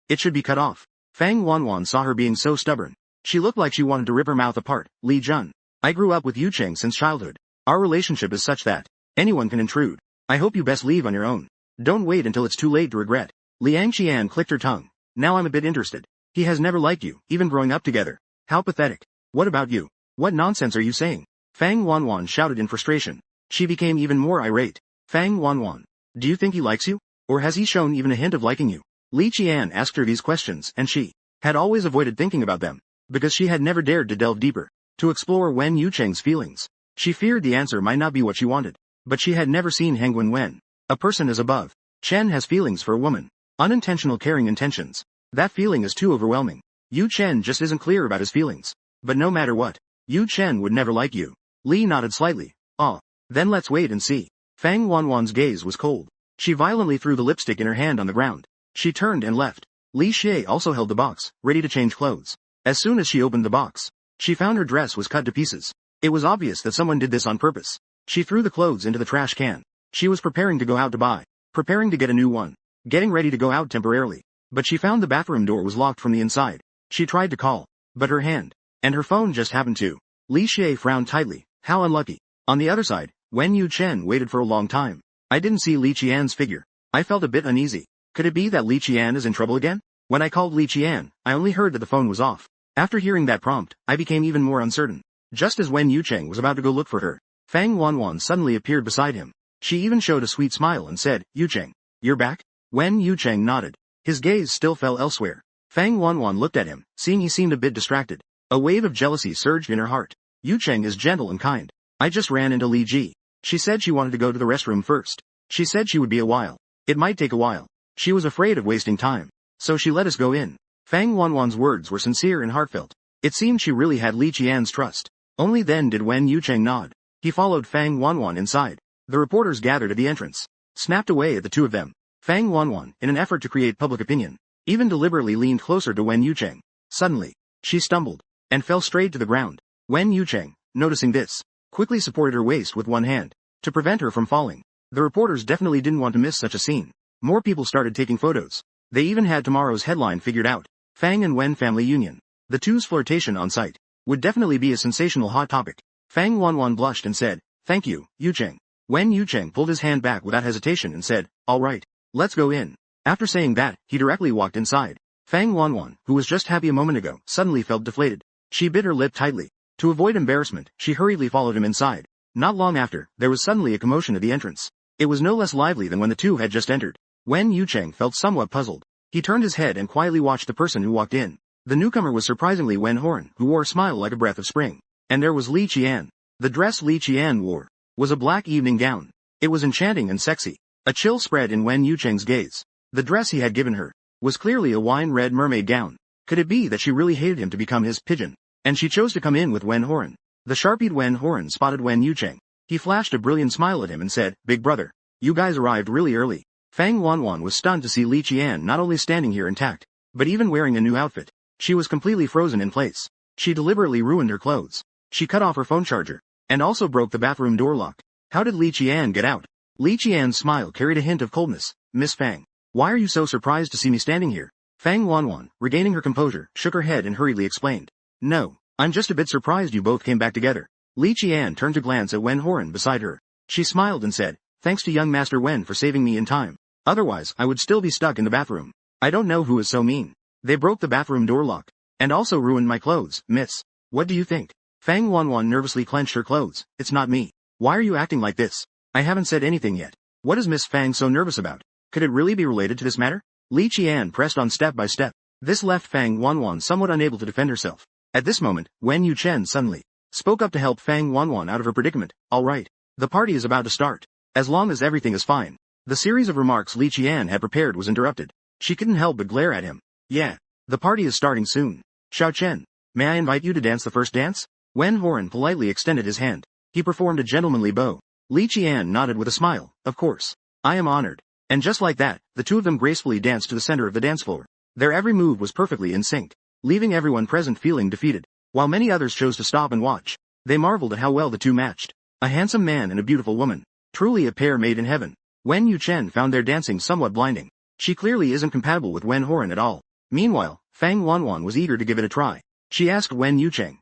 It should be cut off. Fang Wanwan saw her being so stubborn. She looked like she wanted to rip her mouth apart. Li Jun. I grew up with Yu Cheng since childhood. Our relationship is such that anyone can intrude. I hope you best leave on your own. Don't wait until it's too late to regret. Liang Qian clicked her tongue. Now I'm a bit interested. He has never liked you, even growing up together. How pathetic. What about you? What nonsense are you saying? Fang Wanwan shouted in frustration. She became even more irate. Fang Wanwan. Do you think he likes you? Or has he shown even a hint of liking you? Li Qian asked her these questions and she had always avoided thinking about them, because she had never dared to delve deeper, to explore Wen Yucheng's feelings. She feared the answer might not be what she wanted, but she had never seen Hengwen Wen. A person is above. Chen has feelings for a woman. Unintentional caring intentions. That feeling is too overwhelming. Yu Chen just isn't clear about his feelings. But no matter what, Yu Chen would never like you. Li nodded slightly. Ah. Then let's wait and see. Fang Wanwan's gaze was cold. She violently threw the lipstick in her hand on the ground. She turned and left. Li Xie also held the box, ready to change clothes. As soon as she opened the box, she found her dress was cut to pieces. It was obvious that someone did this on purpose. She threw the clothes into the trash can. She was preparing to go out to buy. Preparing to get a new one. Getting ready to go out temporarily. But she found the bathroom door was locked from the inside. She tried to call, but her hand and her phone just happened to. Li Xie frowned tightly. How unlucky. On the other side, Wen Yu Chen waited for a long time. I didn't see Li Qian's figure. I felt a bit uneasy. Could it be that Li Qian is in trouble again? When I called Li Qian, I only heard that the phone was off. After hearing that prompt, I became even more uncertain. Just as Wen Yucheng was about to go look for her, Fang Wanwan suddenly appeared beside him. She even showed a sweet smile and said, Yucheng, you're back? Wen Yucheng nodded. His gaze still fell elsewhere. Fang Wanwan looked at him, seeing he seemed a bit distracted. A wave of jealousy surged in her heart. Yucheng is gentle and kind. I just ran into Li Ji. She said she wanted to go to the restroom first. She said she would be a while. It might take a while. She was afraid of wasting time. So she let us go in. Fang Wanwan's words were sincere and heartfelt. It seemed she really had Li Qian's trust. Only then did Wen Yucheng nod. He followed Fang Wanwan inside. The reporters gathered at the entrance, snapped away at the two of them. Fang Wanwan, in an effort to create public opinion, even deliberately leaned closer to Wen Yucheng. Suddenly, she stumbled, and fell straight to the ground. Wen Yucheng, noticing this, quickly supported her waist with one hand, to prevent her from falling. The reporters definitely didn't want to miss such a scene. More people started taking photos. They even had tomorrow's headline figured out. Fang and Wen family union. The two's flirtation on site would definitely be a sensational hot topic. Fang Wanwan blushed and said, Thank you, Yucheng. Wen Yucheng pulled his hand back without hesitation and said, All right, let's go in. After saying that, he directly walked inside. Fang Wanwan, who was just happy a moment ago, suddenly felt deflated. She bit her lip tightly. To avoid embarrassment, she hurriedly followed him inside. Not long after, there was suddenly a commotion at the entrance. It was no less lively than when the two had just entered. Wen Yucheng felt somewhat puzzled. He turned his head and quietly watched the person who walked in. The newcomer was surprisingly Wen Horan, who wore a smile like a breath of spring. And there was Li Qian. The dress Li Qian wore was a black evening gown. It was enchanting and sexy. A chill spread in Wen Yucheng's gaze. The dress he had given her was clearly a wine-red mermaid gown. Could it be that she really hated him to become his pigeon? And she chose to come in with Wen Horan. The sharp-eyed Wen Horan spotted Wen Yucheng. He flashed a brilliant smile at him and said, Big brother, you guys arrived really early. Fang Wanwan was stunned to see Li Qian not only standing here intact, but even wearing a new outfit. She was completely frozen in place. She deliberately ruined her clothes. She cut off her phone charger, and also broke the bathroom door lock. How did Li Qian get out? Li Qian's smile carried a hint of coldness. Miss Fang, why are you so surprised to see me standing here? Fang Wanwan, regaining her composure, shook her head and hurriedly explained. No, I'm just a bit surprised you both came back together. Li Qian turned to glance at Wen Horan beside her. She smiled and said, Thanks to young Master Wen for saving me in time. Otherwise, I would still be stuck in the bathroom. I don't know who is so mean. They broke the bathroom door lock. And also ruined my clothes, miss. What do you think? Fang Wanwan nervously clenched her clothes. It's not me. Why are you acting like this? I haven't said anything yet. What is Miss Fang so nervous about? Could it really be related to this matter? Li Qian pressed on step by step. This left Fang Wanwan somewhat unable to defend herself. At this moment, Wen Yuchen suddenly spoke up to help Fang Wanwan out of her predicament. All right. The party is about to start. As long as everything is fine. The series of remarks Li Qian had prepared was interrupted. She couldn't help but glare at him. Yeah. The party is starting soon. Xiao Chen, may I invite you to dance the first dance? Wen Horan politely extended his hand. He performed a gentlemanly bow. Li Qian nodded with a smile. Of course. I am honored. And just like that, the two of them gracefully danced to the center of the dance floor. Their every move was perfectly in sync, leaving everyone present feeling defeated. While many others chose to stop and watch, they marveled at how well the two matched. A handsome man and a beautiful woman. Truly a pair made in heaven. Wen Yuchen found their dancing somewhat blinding. She clearly isn't compatible with Wen Horan at all. Meanwhile, Fang Wanwan was eager to give it a try. She asked Wen Yucheng,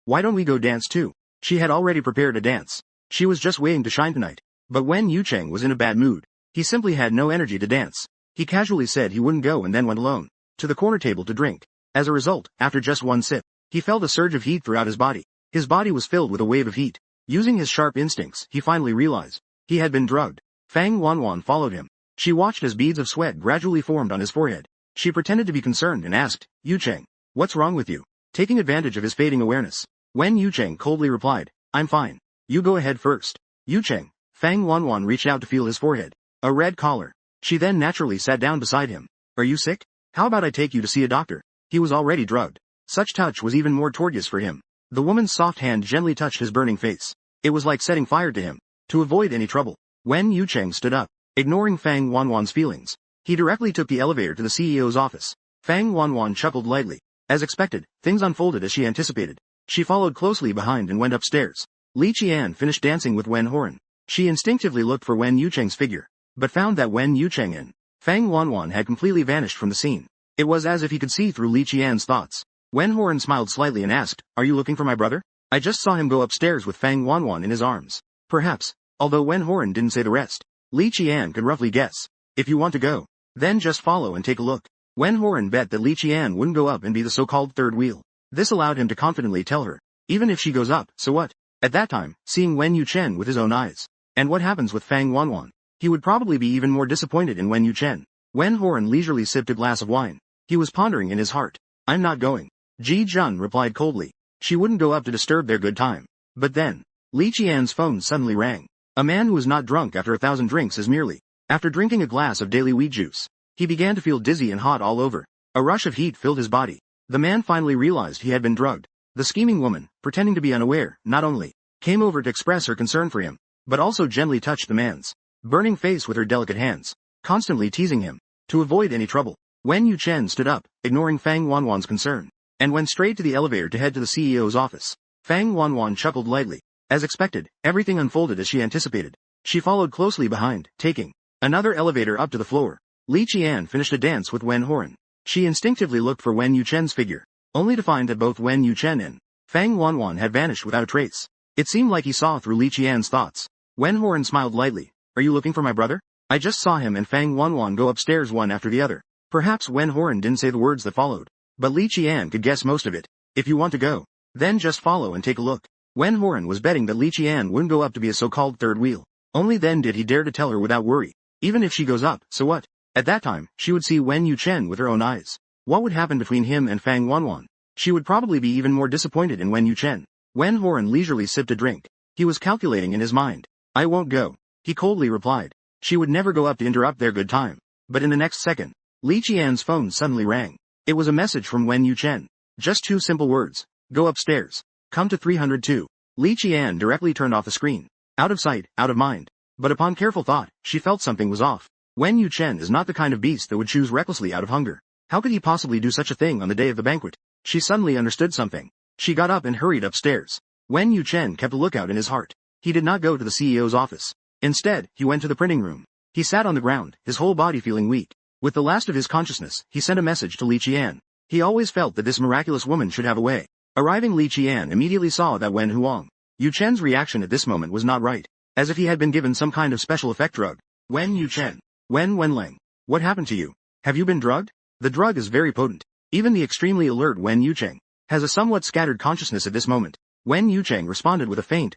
why don't we go dance too? She had already prepared a dance. She was just waiting to shine tonight. But Wen Yucheng was in a bad mood. He simply had no energy to dance. He casually said he wouldn't go and then went alone to the corner table to drink. As a result, after just one sip, he felt a surge of heat throughout his body. His body was filled with a wave of heat. Using his sharp instincts, he finally realized he had been drugged. Fang Wanwan followed him. She watched as beads of sweat gradually formed on his forehead. She pretended to be concerned and asked, Yucheng, what's wrong with you? Taking advantage of his fading awareness, Wen Yucheng coldly replied, I'm fine. You go ahead first. Yucheng. Fang Wanwan reached out to feel his forehead. A red collar. She then naturally sat down beside him. Are you sick? How about I take you to see a doctor? He was already drugged. Such touch was even more tortuous for him. The woman's soft hand gently touched his burning face. It was like setting fire to him. To avoid any trouble, Wen Yucheng stood up, ignoring Fang Wanwan's feelings. He directly took the elevator to the CEO's office. Fang Wanwan chuckled lightly. As expected, things unfolded as she anticipated. She followed closely behind and went upstairs. Li Qian finished dancing with Wen Horan. She instinctively looked for Wen Yucheng's figure, but found that Wen Yucheng and Fang Wanwan had completely vanished from the scene. It was as if he could see through Li Qian's thoughts. Wen Horan smiled slightly and asked, Are you looking for my brother? I just saw him go upstairs with Fang Wanwan in his arms. Perhaps. Although Wen Horan didn't say the rest, Li Qian could roughly guess. If you want to go, then just follow and take a look. Wen Horan bet that Li Qian wouldn't go up and be the so-called third wheel. This allowed him to confidently tell her, even if she goes up, so what? At that time, seeing Wen Yuchen with his own eyes, and what happens with Fang Wanwan, he would probably be even more disappointed in Wen Yuchen. Wen Horan leisurely sipped a glass of wine. He was pondering in his heart. I'm not going. Ji Jun replied coldly. She wouldn't go up to disturb their good time. But then, Li Qian's phone suddenly rang. A man who is not drunk after 1,000 drinks is merely after drinking a glass of daily wheat juice. He began to feel dizzy and hot all over. A rush of heat filled his body. The man finally realized he had been drugged. The scheming woman, pretending to be unaware, not only came over to express her concern for him, but also gently touched the man's burning face with her delicate hands, constantly teasing him. To avoid any trouble, Wen Yuchen stood up, ignoring Fang Wanwan's concern, and went straight to the elevator to head to the CEO's office. Fang Wanwan chuckled lightly. As expected, everything unfolded as she anticipated. She followed closely behind, taking another elevator up to the floor. Li Qian finished a dance with Wen Horan. She instinctively looked for Wen Yuchen's figure, only to find that both Wen Yuchen and Fang Wanwan had vanished without a trace. It seemed like he saw through Li Qian's thoughts. Wen Horan smiled lightly. Are you looking for my brother? I just saw him and Fang Wanwan go upstairs one after the other. Perhaps Wen Horan didn't say the words that followed, but Li Qian could guess most of it. If you want to go, then just follow and take a look. Wen Horan was betting that Li Qian wouldn't go up to be a so-called third wheel. Only then did he dare to tell her without worry. Even if she goes up, so what? At that time, she would see Wen Yuchen with her own eyes. What would happen between him and Fang Wanwan? She would probably be even more disappointed in Wen Yuchen. Wen Horan leisurely sipped a drink. He was calculating in his mind. I won't go. He coldly replied. She would never go up to interrupt their good time. But in the next second, Li Qian's phone suddenly rang. It was a message from Wen Yuchen. Just two simple words. Go upstairs. Come to 302. Li Qian directly turned off the screen. Out of sight, out of mind. But upon careful thought, she felt something was off. Wen Yuchen is not the kind of beast that would choose recklessly out of hunger. How could he possibly do such a thing on the day of the banquet? She suddenly understood something. She got up and hurried upstairs. Wen Yuchen kept a lookout in his heart. He did not go to the CEO's office. Instead, he went to the printing room. He sat on the ground, his whole body feeling weak. With the last of his consciousness, he sent a message to Li Qian. He always felt that this miraculous woman should have a way. Arriving, Li Qian immediately saw that Wen Huang Yuchen's reaction at this moment was not right, as if he had been given some kind of special effect drug. Wen Yuchen. Wen Wenlang. What happened to you? Have you been drugged? The drug is very potent. Even the extremely alert Wen Yucheng has a somewhat scattered consciousness at this moment. Wen Yucheng responded with a faint,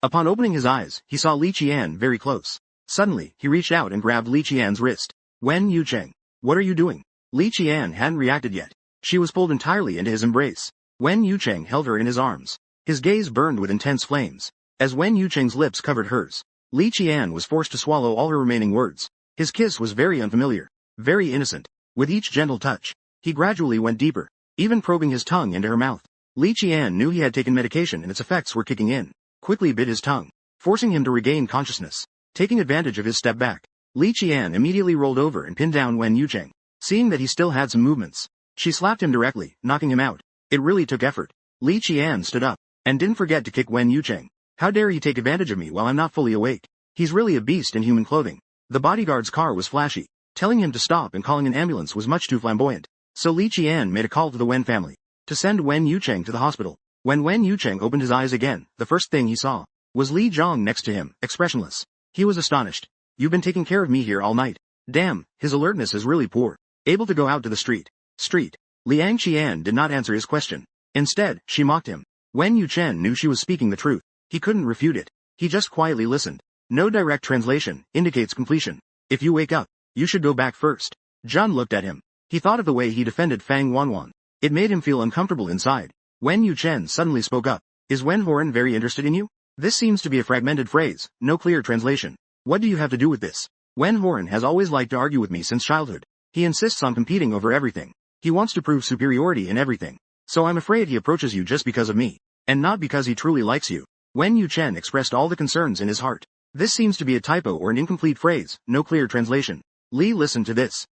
Upon opening his eyes, he saw Li Qian very close. Suddenly, he reached out and grabbed Li Qian's wrist. Wen Yucheng. What are you doing? Li Qian hadn't reacted yet. She was pulled entirely into his embrace. Wen Yucheng held her in his arms. His gaze burned with intense flames. As Wen Yucheng's lips covered hers, Li Qian was forced to swallow all her remaining words. His kiss was very unfamiliar, very innocent. With each gentle touch, he gradually went deeper, even probing his tongue into her mouth. Li Qian knew he had taken medication and its effects were kicking in. Quickly bit his tongue, forcing him to regain consciousness. Taking advantage of his step back, Li Qian immediately rolled over and pinned down Wen Yucheng. Seeing that he still had some movements, she slapped him directly, knocking him out. It really took effort. Li Qian stood up, and didn't forget to kick Wen Yucheng. How dare he take advantage of me while I'm not fully awake? He's really a beast in human clothing. The bodyguard's car was flashy. Telling him to stop and calling an ambulance was much too flamboyant. So Li Qian made a call to the Wen family to send Wen Yucheng to the hospital. When Wen Yucheng opened his eyes again, the first thing he saw was Li Zhang next to him, expressionless. He was astonished. You've been taking care of me here all night. Damn, his alertness is really poor. Able to go out to the street. Liang Qian did not answer his question. Instead, she mocked him. Wen Yuchen knew she was speaking the truth. He couldn't refute it. He just quietly listened. No direct translation indicates completion. If you wake up, you should go back first. Zhan looked at him. He thought of the way he defended Fang Wanwan. It made him feel uncomfortable inside. Wen Yuchen suddenly spoke up. Is Wen Horan very interested in you? This seems to be a fragmented phrase, no clear translation. What do you have to do with this? Wen Horan has always liked to argue with me since childhood. He insists on competing over everything. He wants to prove superiority in everything. So I'm afraid he approaches you just because of me, and not because he truly likes you. Wen Yuchen expressed all the concerns in his heart. This seems to be a typo or an incomplete phrase, no clear translation. Li listened to this.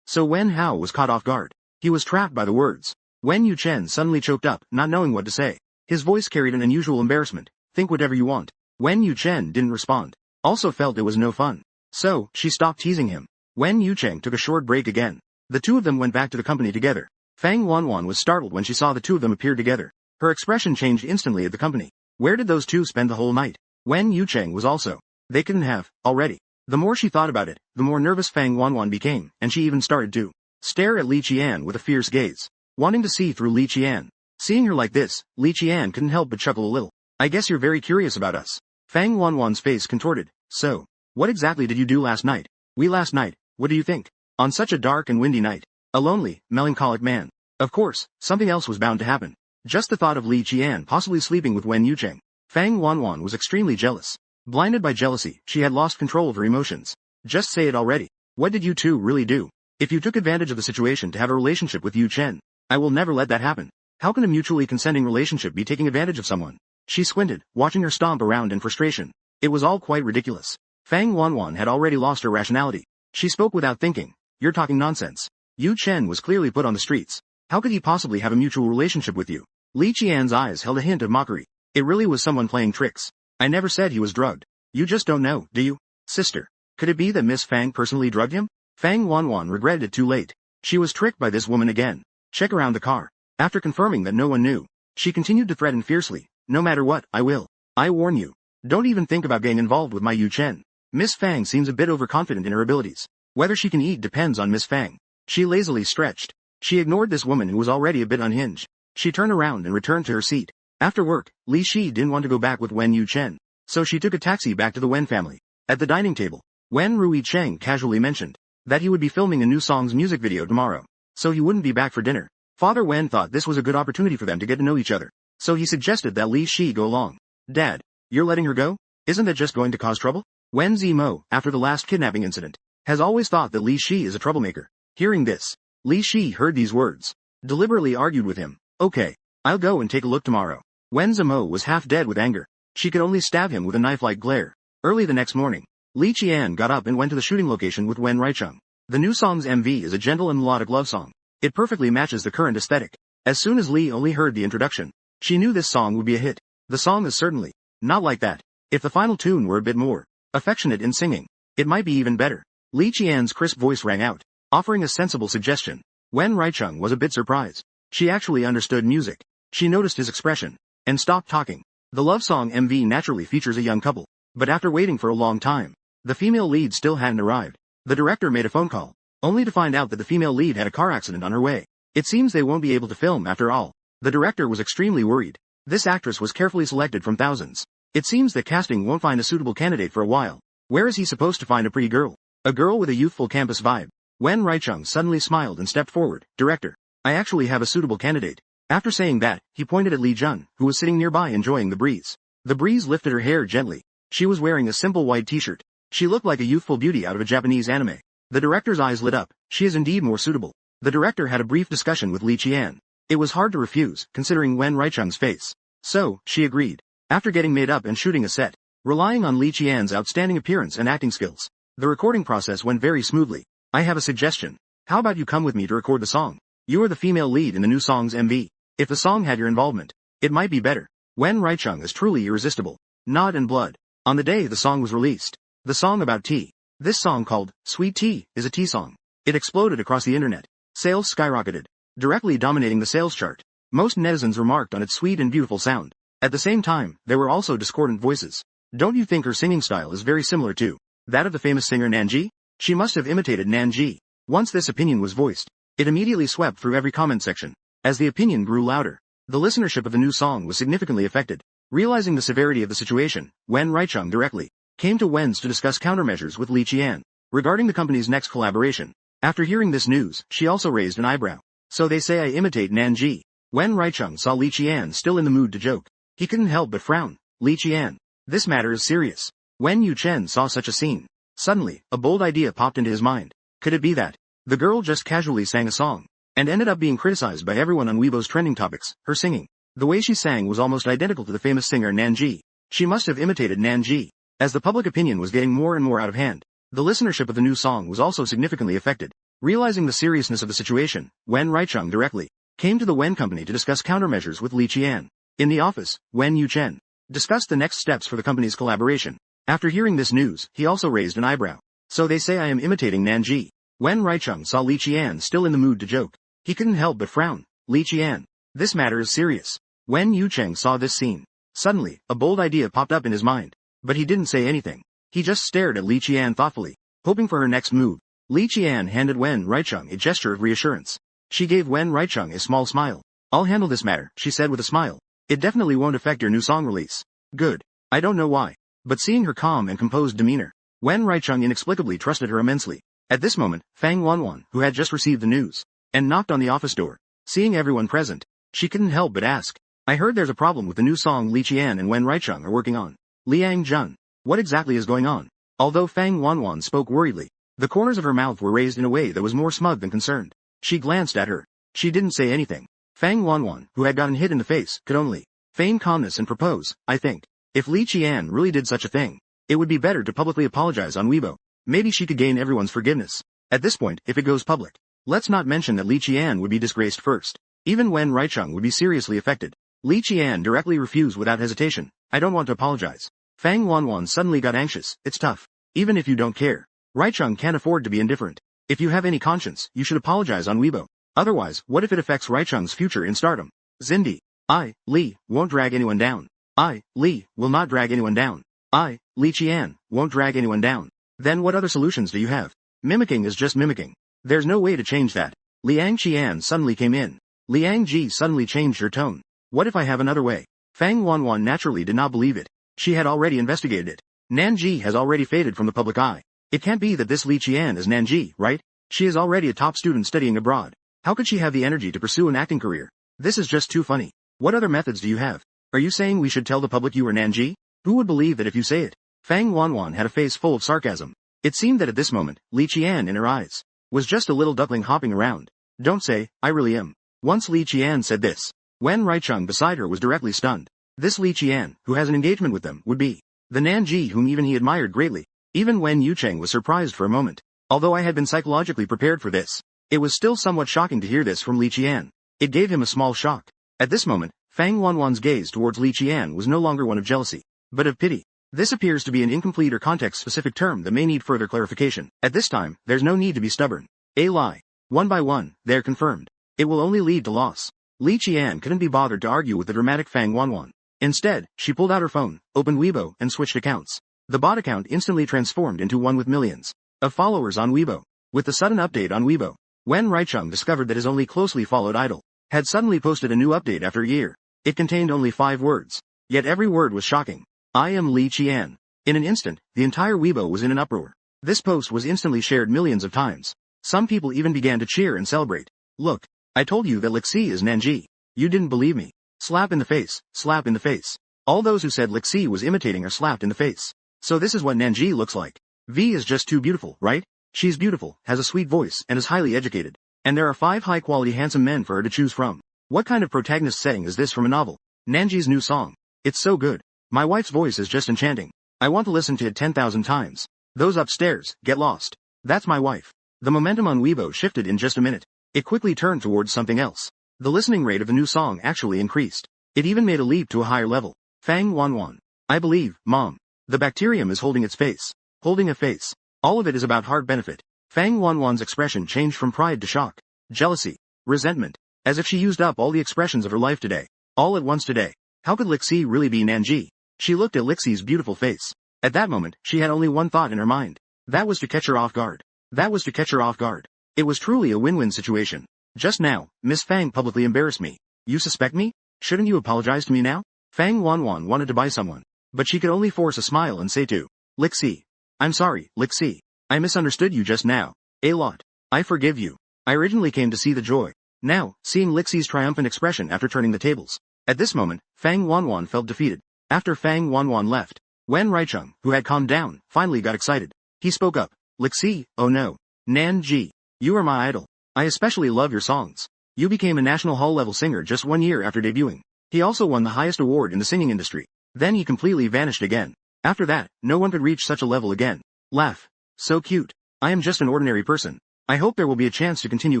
So Wen Hao was caught off guard. He was trapped by the words. Wen Yuchen suddenly choked up, not knowing what to say. His voice carried an unusual embarrassment. Think whatever you want. Wen Yuchen didn't respond. Also felt it was no fun. So, she stopped teasing him. Wen Yucheng took a short break again. The two of them went back to the company together. Fang Wanwan was startled when she saw the two of them appear together. Her expression changed instantly at the company. Where did those two spend the whole night? Wen Yucheng was also. They couldn't have, already. The more she thought about it, the more nervous Fang Wanwan became, and she even started to stare at Li Qian with a fierce gaze, wanting to see through Li Qian. Seeing her like this, Li Qian couldn't help but chuckle a little. I guess you're very curious about us. Fang Wanwan's face contorted. So, what exactly did you do last night? Last night, what do you think? On such a dark and windy night. A lonely, melancholic man. Of course, something else was bound to happen. Just the thought of Li Qian possibly sleeping with Wen Yucheng. Fang Wanwan was extremely jealous. Blinded by jealousy, she had lost control of her emotions. Just say it already. What did you two really do? If you took advantage of the situation to have a relationship with Yu Chen, I will never let that happen. How can a mutually consenting relationship be taking advantage of someone? She squinted, watching her stomp around in frustration. It was all quite ridiculous. Fang Wanwan had already lost her rationality. She spoke without thinking. You're talking nonsense. Yu Chen was clearly put on the streets. How could he possibly have a mutual relationship with you? Li Qian's eyes held a hint of mockery. It really was someone playing tricks. I never said he was drugged. You just don't know, do you? Sister. Could it be that Miss Fang personally drugged him? Fang Wanwan regretted it too late. She was tricked by this woman again. Check around the car. After confirming that no one knew, she continued to threaten fiercely. No matter what, I will. I warn you. Don't even think about getting involved with my Yu Chen. Miss Fang seems a bit overconfident in her abilities. Whether she can eat depends on Miss Fang. She lazily stretched. She ignored this woman who was already a bit unhinged. She turned around and returned to her seat. After work, Li Shi didn't want to go back with Wen Yu Chen. So she took a taxi back to the Wen family. At the dining table, Wen Rui Cheng casually mentioned that he would be filming a new song's music video tomorrow, so he wouldn't be back for dinner. Father Wen thought this was a good opportunity for them to get to know each other, so he suggested that Li Shi go along. Dad, you're letting her go? Isn't that just going to cause trouble? Wen Zimo, after the last kidnapping incident, has always thought that Li Shi is a troublemaker. Hearing this, Li Shi heard these words, deliberately argued with him. Okay, I'll go and take a look tomorrow. Wen Zimo was half dead with anger. She could only stab him with a knife-like glare. Early the next morning, Li Qian got up and went to the shooting location with Wen Raicheng. The new song's MV is a gentle and melodic love song. It perfectly matches the current aesthetic. As soon as Li only heard the introduction, she knew this song would be a hit. The song is certainly not like that. If the final tune were a bit more affectionate in singing, it might be even better. Li Qian's crisp voice rang out, offering a sensible suggestion. Wen Raicheng was a bit surprised. She actually understood music. She noticed his expression and stopped talking. The love song MV naturally features a young couple, but after waiting for a long time, the female lead still hadn't arrived. The director made a phone call, only to find out that the female lead had a car accident on her way. It seems they won't be able to film after all. The director was extremely worried. This actress was carefully selected from thousands. It seems that casting won't find a suitable candidate for a while. Where is he supposed to find a pretty girl? A girl with a youthful campus vibe. Wen Raicheng suddenly smiled and stepped forward. Director, I actually have a suitable candidate. After saying that, he pointed at Li Jun, who was sitting nearby enjoying the breeze. The breeze lifted her hair gently. She was wearing a simple white t-shirt. She looked like a youthful beauty out of a Japanese anime. The director's eyes lit up. She is indeed more suitable. The director had a brief discussion with Li Qian. It was hard to refuse, considering Wen Raicheng's face. So, she agreed. After getting made up and shooting a set, relying on Li Qian's outstanding appearance and acting skills, the recording process went very smoothly. I have a suggestion. How about you come with me to record the song? You are the female lead in the new song's MV. If the song had your involvement, it might be better. Wen Raicheng is truly irresistible. Nod and blood. on the day the song was released. The song about tea. This song called Sweet Tea is a tea song. It exploded across the internet. Sales skyrocketed, directly dominating the sales chart. Most netizens remarked on its sweet and beautiful sound. At the same time, there were also discordant voices. Don't you think her singing style is very similar to that of the famous singer Nanji? She must have imitated Nanji. Once this opinion was voiced, it immediately swept through every comment section. As the opinion grew louder, the listenership of the new song was significantly affected. Realizing the severity of the situation, Wen Reichung directly came to Wen's to discuss countermeasures with Li Qian regarding the company's next collaboration. After hearing this news, she also raised an eyebrow. So they say I imitate Nanji. Wen Reichung saw Li Qian still in the mood to joke. He couldn't help but frown. Li Qian, this matter is serious. Wen Yuchen saw such a scene. Suddenly, a bold idea popped into his mind. Could it be that the girl just casually sang a song and ended up being criticized by everyone on Weibo's trending topics? Her singing, the way she sang was almost identical to the famous singer Nanji. She must have imitated Nanji. As the public opinion was getting more and more out of hand, the listenership of the new song was also significantly affected. Realizing the seriousness of the situation, Wen Reichung directly came to the Wen company to discuss countermeasures with Li Qian. In the office, Wen Yuchen discussed the next steps for the company's collaboration. After hearing this news, he also raised an eyebrow. So they say I am imitating Nanji. Wen Reichung saw Li Qian still in the mood to joke. He couldn't help but frown. Li Qian, this matter is serious. Wen Yucheng saw this scene. Suddenly, a bold idea popped up in his mind. But he didn't say anything. He just stared at Li Qian thoughtfully, hoping for her next move. Li Qian handed Wen Reichung a gesture of reassurance. She gave Wen Reichung a small smile. I'll handle this matter, she said with a smile. It definitely won't affect your new song release. Good. I don't know why. But seeing her calm and composed demeanor, Wen Reichung inexplicably trusted her immensely. At this moment, Fang Wanwan, who had just received the news, and knocked on the office door, seeing everyone present, she couldn't help but ask, I heard there's a problem with the new song Li Qian and Wen Reichung are working on. Liang Jun, what exactly is going on? Although Fang Wanwan spoke worriedly, the corners of her mouth were raised in a way that was more smug than concerned. She glanced at her. She didn't say anything. Fang Wanwan, who had gotten hit in the face, could only feign calmness and propose, I think. If Li Qian really did such a thing, it would be better to publicly apologize on Weibo. Maybe she could gain everyone's forgiveness. At this point, if it goes public, let's not mention that Li Qian would be disgraced first. Even Wen Reichung would be seriously affected. Li Qian directly refused without hesitation. I don't want to apologize. Fang Wanwan suddenly got anxious. It's tough. Even if you don't care, Reichung can't afford to be indifferent. If you have any conscience, you should apologize on Weibo. Otherwise, what if it affects Reichung's future in stardom? Zindi. I, Li, won't drag anyone down. I, Li, will not drag anyone down. I, Li Qian, won't drag anyone down. Then what other solutions do you have? Mimicking is just mimicking. There's no way to change that. Liang Qian suddenly came in. Liang Ji suddenly changed her tone. What if I have another way? Fang Wanwan naturally did not believe it. She had already investigated it. Nanji has already faded from the public eye. It can't be that this Li Qian is Nanji, right? She is already a top student studying abroad. How could she have the energy to pursue an acting career? This is just too funny. What other methods do you have? Are you saying we should tell the public you are Nanji? Who would believe that if you say it? Fang Wanwan had a face full of sarcasm. It seemed that at this moment, Li Qian in her eyes was just a little duckling hopping around. Don't say, I really am. Once Li Qian said this, Wen Reichung beside her was directly stunned. This Li Qian, who has an engagement with them, would be the Nanji whom even he admired greatly. Even Wen Yucheng was surprised for a moment. Although I had been psychologically prepared for this, it was still somewhat shocking to hear this from Li Qian. It gave him a small shock. At this moment, Fang Wanwan's gaze towards Li Qian was no longer one of jealousy, but of pity. This appears to be an incomplete or context-specific term that may need further clarification. At this time, there's no need to be stubborn. A lie. One by one, they're confirmed. It will only lead to loss. Li Qian couldn't be bothered to argue with the dramatic Fang Wanwan. Instead, she pulled out her phone, opened Weibo, and switched accounts. The bot account instantly transformed into one with millions of followers on Weibo. With the sudden update on Weibo, Wen Reichung discovered that his only closely followed idol had suddenly posted a new update after a year. It contained only 5 words. Yet every word was shocking. I am Li Qian. In an instant, the entire Weibo was in an uproar. This post was instantly shared millions of times. Some people even began to cheer and celebrate. Look, I told you that Lixi is Nanji. You didn't believe me. Slap in the face, slap in the face. All those who said Lixi was imitating are slapped in the face. So this is what Nanji looks like. V is just too beautiful, right? She's beautiful, has a sweet voice, and is highly educated. And there are 5 high-quality handsome men for her to choose from. What kind of protagonist setting is this from a novel? Nanji's new song. It's so good. My wife's voice is just enchanting. I want to listen to it 10,000 times. Those upstairs, get lost. That's my wife. The momentum on Weibo shifted in just a minute. It quickly turned towards something else. The listening rate of the new song actually increased. It even made a leap to a higher level. Fang Wanwan. I believe, Mom. The bacterium is holding its face. Holding a face. All of it is about heart benefit. Fang Wanwan's expression changed from pride to shock, jealousy, resentment, as if she used up all the expressions of her life today. All at once today. How could Lixi really be Nanji? She looked at Lixi's beautiful face. At that moment, she had only one thought in her mind. That was to catch her off guard. That was to catch her off guard. It was truly a win-win situation. Just now, Miss Fang publicly embarrassed me. You suspect me? Shouldn't you apologize to me now? Fang Wanwan wanted to buy someone, but she could only force a smile and say to Lixi, I'm sorry, Lixi. I misunderstood you just now. A lot. I forgive you. I originally came to see the joy. Now, seeing Lixi's triumphant expression after turning the tables. At this moment, Fang Wanwan felt defeated. After Fang Wanwan left, Wen Raicheng, who had calmed down, finally got excited. He spoke up. Lixi, oh no. Nan Ji. You are my idol. I especially love your songs. You became a national hall-level singer just 1 year after debuting. He also won the highest award in the singing industry. Then he completely vanished again. After that, no one could reach such a level again. Laugh. So cute. I am just an ordinary person. I hope there will be a chance to continue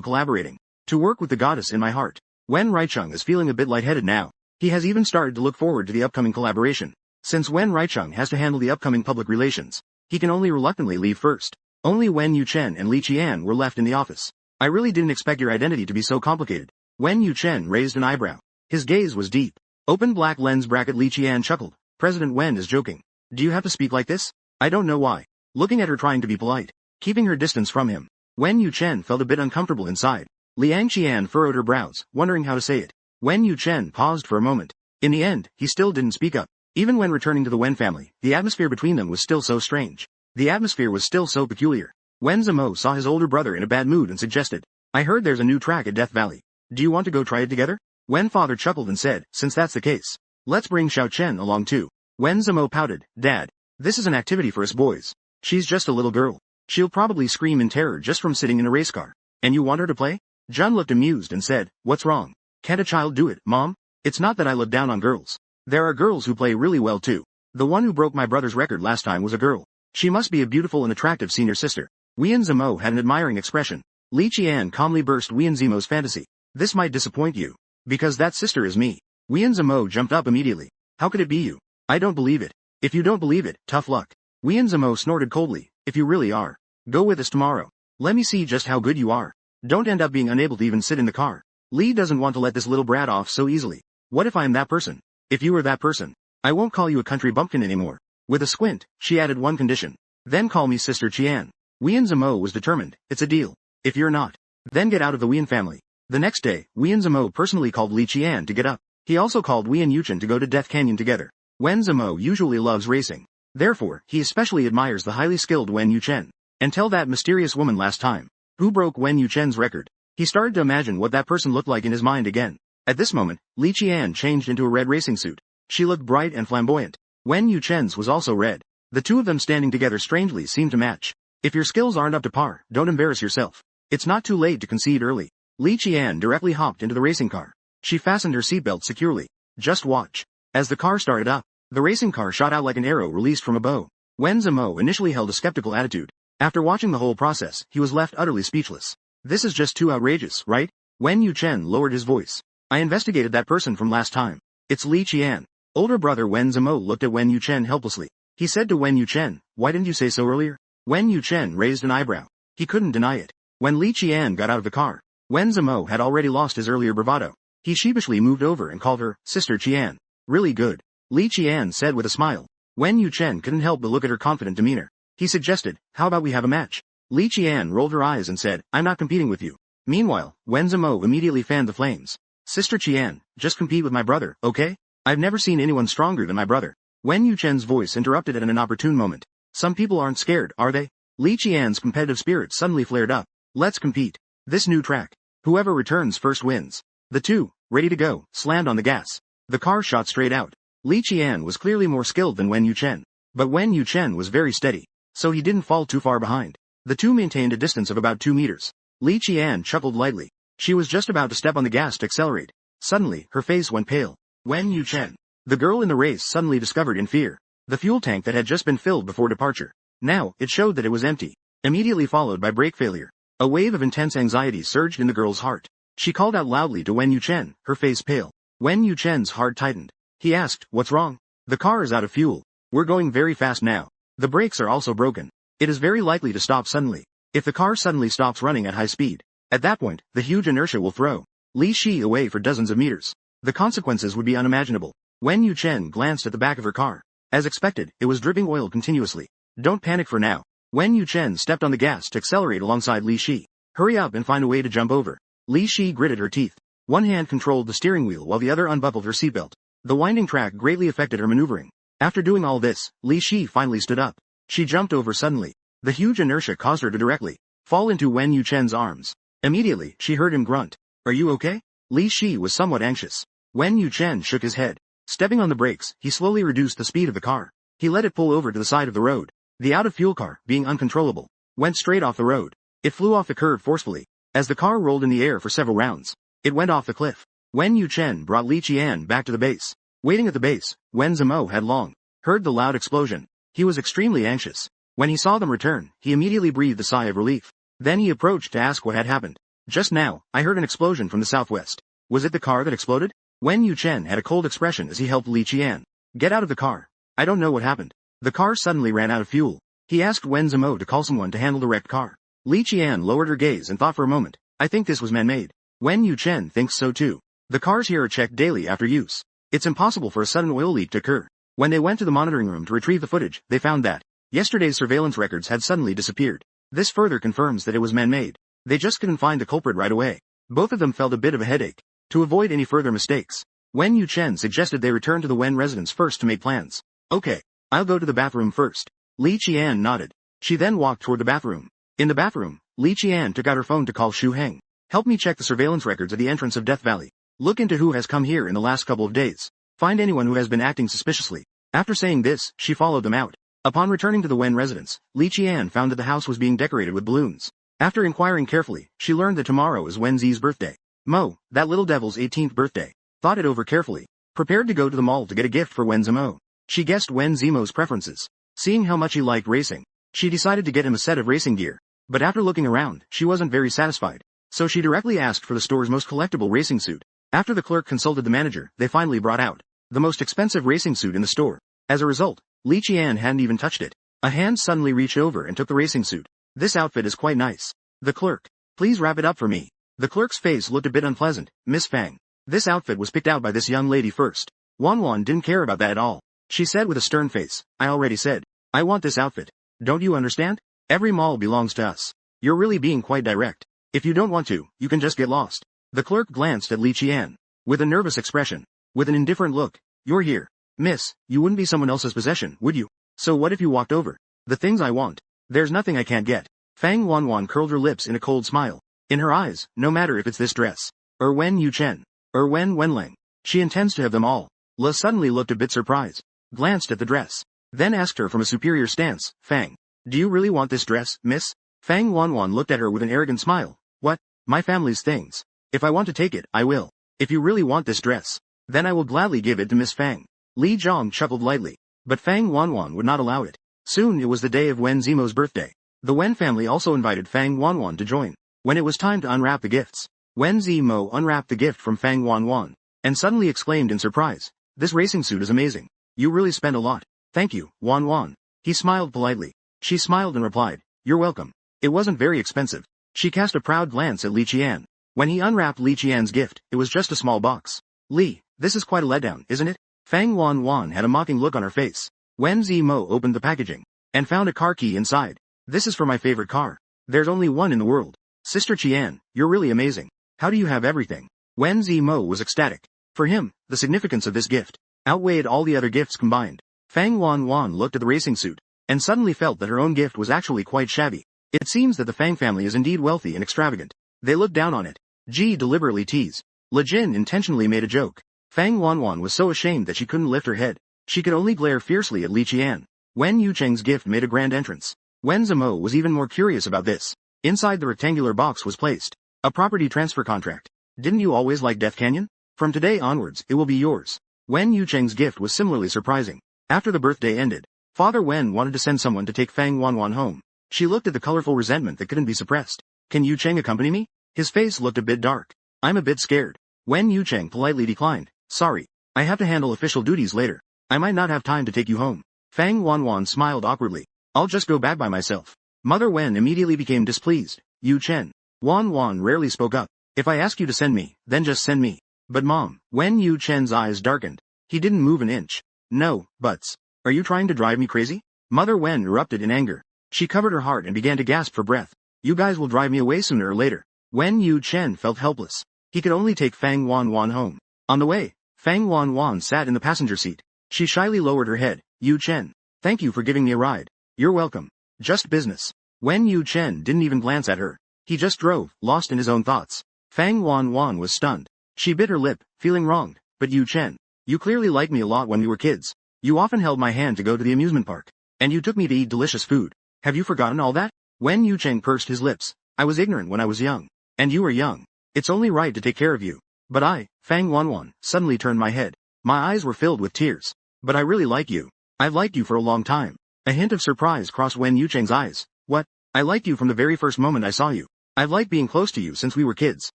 collaborating. To work with the goddess in my heart. Wen Raicheng is feeling a bit lightheaded now. He has even started to look forward to the upcoming collaboration. Since Wen Raicheng has to handle the upcoming public relations, he can only reluctantly leave first. Only Wen Yuchen and Li Qian were left in the office. I really didn't expect your identity to be so complicated. Wen Yuchen raised an eyebrow. His gaze was deep. Open black lens bracket. Li Qian chuckled. President Wen is joking. Do you have to speak like this? I don't know why. Looking at her trying to be polite, keeping her distance from him. Wen Yuchen felt a bit uncomfortable inside. Liang Qian furrowed her brows, wondering how to say it. Wen Yuchen paused for a moment. In the end, he still didn't speak up. Even when returning to the Wen family, the atmosphere between them was still so strange. The atmosphere was still so peculiar. Wen Zimo saw his older brother in a bad mood and suggested, I heard there's a new track at Death Valley. Do you want to go try it together? Wen father chuckled and said, since that's the case, let's bring Xiao Chen along too. Wen Zimo pouted, Dad, this is an activity for us boys. She's just a little girl. She'll probably scream in terror just from sitting in a race car. And you want her to play? Jun looked amused and said, what's wrong? Can't a child do it, Mom? It's not that I look down on girls. There are girls who play really well too. The one who broke my brother's record last time was a girl. She must be a beautiful and attractive senior sister. Wian Zimo had an admiring expression. Li Qian calmly burst Wian Zimo's fantasy. This might disappoint you. Because that sister is me. Wian Zimo jumped up immediately. How could it be you? I don't believe it. If you don't believe it, tough luck. Wian Zimo snorted coldly. If you really are. Go with us tomorrow. Let me see just how good you are. Don't end up being unable to even sit in the car. Li doesn't want to let this little brat off so easily. What if I'm that person? If you were that person, I won't call you a country bumpkin anymore. With a squint, she added one condition. Then call me Sister Qian. Wian Zimo was determined. It's a deal. If you're not, then get out of the Wian family. The next day, Wian Zimo personally called Li Qian to get up. He also called Wian Yuchen to go to Death Canyon together. Wen Zimo usually loves racing. Therefore, he especially admires the highly skilled Wen Yuchen. And tell that mysterious woman last time, who broke Wen Yuchen's record. He started to imagine what that person looked like in his mind again. At this moment, Li Qian changed into a red racing suit. She looked bright and flamboyant. Wen Yuchen's was also red. The two of them standing together strangely seemed to match. If your skills aren't up to par, don't embarrass yourself. It's not too late to concede early. Li Qian directly hopped into the racing car. She fastened her seatbelt securely. Just watch. As the car started up, the racing car shot out like an arrow released from a bow. Wen Zimo initially held a skeptical attitude. After watching the whole process, he was left utterly speechless. This is just too outrageous, right? Wen Yuchen lowered his voice. I investigated that person from last time. It's Li Qian. Older brother Wen Zimo looked at Wen Yuchen helplessly. He said to Wen Yuchen, why didn't you say so earlier? Wen Yuchen raised an eyebrow. He couldn't deny it. When Li Qian got out of the car, Wen Zimo had already lost his earlier bravado. He sheepishly moved over and called her, Sister Qian. Really good. Li Qian said with a smile. Wen Yuchen couldn't help but look at her confident demeanor. He suggested, how about we have a match? Li Qian rolled her eyes and said, I'm not competing with you. Meanwhile, Wen Zimo immediately fanned the flames. Sister Qian, just compete with my brother, okay? I've never seen anyone stronger than my brother. Wen Yuchen's voice interrupted at an inopportune moment. Some people aren't scared, are they? Li Qian's competitive spirit suddenly flared up. Let's compete. This new track. Whoever returns first wins. The two, ready to go, slammed on the gas. The car shot straight out. Li Qian was clearly more skilled than Wen Yuchen. But Wen Yuchen was very steady, so he didn't fall too far behind. The two maintained a distance of about 2 meters. Li Qian chuckled lightly. She was just about to step on the gas to accelerate. Suddenly, her face went pale. Wen Yuchen. The girl in the race suddenly discovered in fear the fuel tank that had just been filled before departure. Now, it showed that it was empty. Immediately followed by brake failure. A wave of intense anxiety surged in the girl's heart. She called out loudly to Wen Yuchen, her face pale. Wen Yuchen's heart tightened. He asked, what's wrong? The car is out of fuel. We're going very fast now. The brakes are also broken. It is very likely to stop suddenly. If the car suddenly stops running at high speed, at that point, the huge inertia will throw Li Shi away for dozens of meters. The consequences would be unimaginable. Wen Yuchen glanced at the back of her car. As expected, it was dripping oil continuously. Don't panic for now. Wen Yuchen stepped on the gas to accelerate alongside Li Shi. Hurry up and find a way to jump over. Li Shi gritted her teeth. One hand controlled the steering wheel while the other unbuckled her seatbelt. The winding track greatly affected her maneuvering. After doing all this, Li Shi finally stood up. She jumped over suddenly. The huge inertia caused her to directly fall into Wen Yuchen's arms. Immediately, she heard him grunt. Are you okay? Li Shi was somewhat anxious. Wen Yuchen shook his head. Stepping on the brakes, he slowly reduced the speed of the car. He let it pull over to the side of the road. The out-of-fuel car, being uncontrollable, went straight off the road. It flew off the curve forcefully. As the car rolled in the air for several rounds, it went off the cliff. Wen Yuchen brought Li Qian back to the base. Waiting at the base, Wen Zimo had long heard the loud explosion. He was extremely anxious. When he saw them return, he immediately breathed a sigh of relief. Then he approached to ask what had happened. Just now, I heard an explosion from the southwest. Was it the car that exploded? Wen Yuchen had a cold expression as he helped Li Qian get out of the car. I don't know what happened. The car suddenly ran out of fuel. He asked Wen Zimo to call someone to handle the wrecked car. Li Qian lowered her gaze and thought for a moment. I think this was man-made. Wen Yuchen thinks so too. The cars here are checked daily after use. It's impossible for a sudden oil leak to occur. When they went to the monitoring room to retrieve the footage, they found that yesterday's surveillance records had suddenly disappeared. This further confirms that it was man-made. They just couldn't find the culprit right away. Both of them felt a bit of a headache. To avoid any further mistakes, Wen Yuchen suggested they return to the Wen residence first to make plans. Okay, I'll go to the bathroom first. Li Qian nodded. She then walked toward the bathroom. In the bathroom, Li Qian took out her phone to call Xu Heng. Help me check the surveillance records at the entrance of Death Valley. Look into who has come here in the last couple of days. Find anyone who has been acting suspiciously. After saying this, she followed them out. Upon returning to the Wen residence, Li Qian found that the house was being decorated with balloons. After inquiring carefully, she learned that tomorrow is Wen Zi's birthday. Mo, that little devil's 18th birthday. Thought it over carefully. Prepared to go to the mall to get a gift for Wen Zimo. She guessed Wen Zimo's preferences. Seeing how much he liked racing, she decided to get him a set of racing gear. But after looking around, she wasn't very satisfied. So she directly asked for the store's most collectible racing suit. After the clerk consulted the manager, they finally brought out the most expensive racing suit in the store. As a result, Li Qian hadn't even touched it. A hand suddenly reached over and took the racing suit. This outfit is quite nice. The clerk, please wrap it up for me. The clerk's face looked a bit unpleasant. Miss Fang, this outfit was picked out by this young lady first. Wan didn't care about that at all. She said with a stern face, I already said, I want this outfit. Don't you understand? Every mall belongs to us. You're really being quite direct. If you don't want to, you can just get lost. The clerk glanced at Li Qian with a nervous expression. With an indifferent look, you're here. Miss, you wouldn't be someone else's possession, would you? So what if you walked over? The things I want. There's nothing I can't get. Fang Wanwan curled her lips in a cold smile. In her eyes, no matter if it's this dress, or Wen Yuchen, or Wen Wenling, she intends to have them all. Le suddenly looked a bit surprised, glanced at the dress, then asked her from a superior stance, Fang, do you really want this dress, miss? Fang Wanwan looked at her with an arrogant smile. What? My family's things. If I want to take it, I will. If you really want this dress, then I will gladly give it to Miss Fang. Li Zhong chuckled lightly, but Fang Wanwan would not allow it. Soon it was the day of Wen Zimo's birthday. The Wen family also invited Fang Wanwan to join. When it was time to unwrap the gifts, Wen Zimo unwrapped the gift from Fang Wanwan, and suddenly exclaimed in surprise, this racing suit is amazing. You really spent a lot. Thank you, Wanwan. He smiled politely. She smiled and replied, you're welcome. It wasn't very expensive. She cast a proud glance at Li Qian. When he unwrapped Li Qian's gift, it was just a small box. Li, this is quite a letdown, isn't it? Fang Wanwan had a mocking look on her face. Wen Zimo opened the packaging, and found a car key inside. This is for my favorite car. There's only one in the world. Sister Qian, you're really amazing. How do you have everything? Wen Zimo was ecstatic. For him, the significance of this gift outweighed all the other gifts combined. Fang Wanwan looked at the racing suit, and suddenly felt that her own gift was actually quite shabby. It seems that the Fang family is indeed wealthy and extravagant. They looked down on it. Ji deliberately teased. Le Jin intentionally made a joke. Fang Wanwan was so ashamed that she couldn't lift her head. She could only glare fiercely at Li Qian. Wen Yucheng's gift made a grand entrance. Wen Zimo was even more curious about this. Inside the rectangular box was placed a property transfer contract. Didn't you always like Death Canyon? From today onwards, it will be yours. Wen Yucheng's gift was similarly surprising. After the birthday ended, Father Wen wanted to send someone to take Fang Wanwan home. She looked at the colorful resentment that couldn't be suppressed. Can Yucheng accompany me? His face looked a bit dark. I'm a bit scared. Wen Yucheng politely declined. Sorry. I have to handle official duties later. I might not have time to take you home. Fang Wanwan smiled awkwardly. I'll just go back by myself. Mother Wen immediately became displeased. Yu Chen. Wanwan rarely spoke up. If I ask you to send me, then just send me. But Mom, when Yu Chen's eyes darkened, he didn't move an inch. No, buts. Are you trying to drive me crazy? Mother Wen erupted in anger. She covered her heart and began to gasp for breath. You guys will drive me away sooner or later. When Yu Chen felt helpless, he could only take Fang Wanwan home. On the way, Fang Wanwan sat in the passenger seat. She shyly lowered her head. Yu Chen. Thank you for giving me a ride. You're welcome. Just business. When Yu Chen didn't even glance at her. He just drove, lost in his own thoughts. Fang Wanwan was stunned. She bit her lip, feeling wronged. But Yu Chen, you clearly liked me a lot when we were kids. You often held my hand to go to the amusement park. And you took me to eat delicious food. Have you forgotten all that? When Yu Chen pursed his lips. I was ignorant when I was young. And you were young. It's only right to take care of you. But I, Fang Wanwan, suddenly turned my head. My eyes were filled with tears. But I really like you. I've liked you for a long time. A hint of surprise crossed Wen Yucheng's eyes. What? I liked you from the very first moment I saw you. I've liked being close to you since we were kids.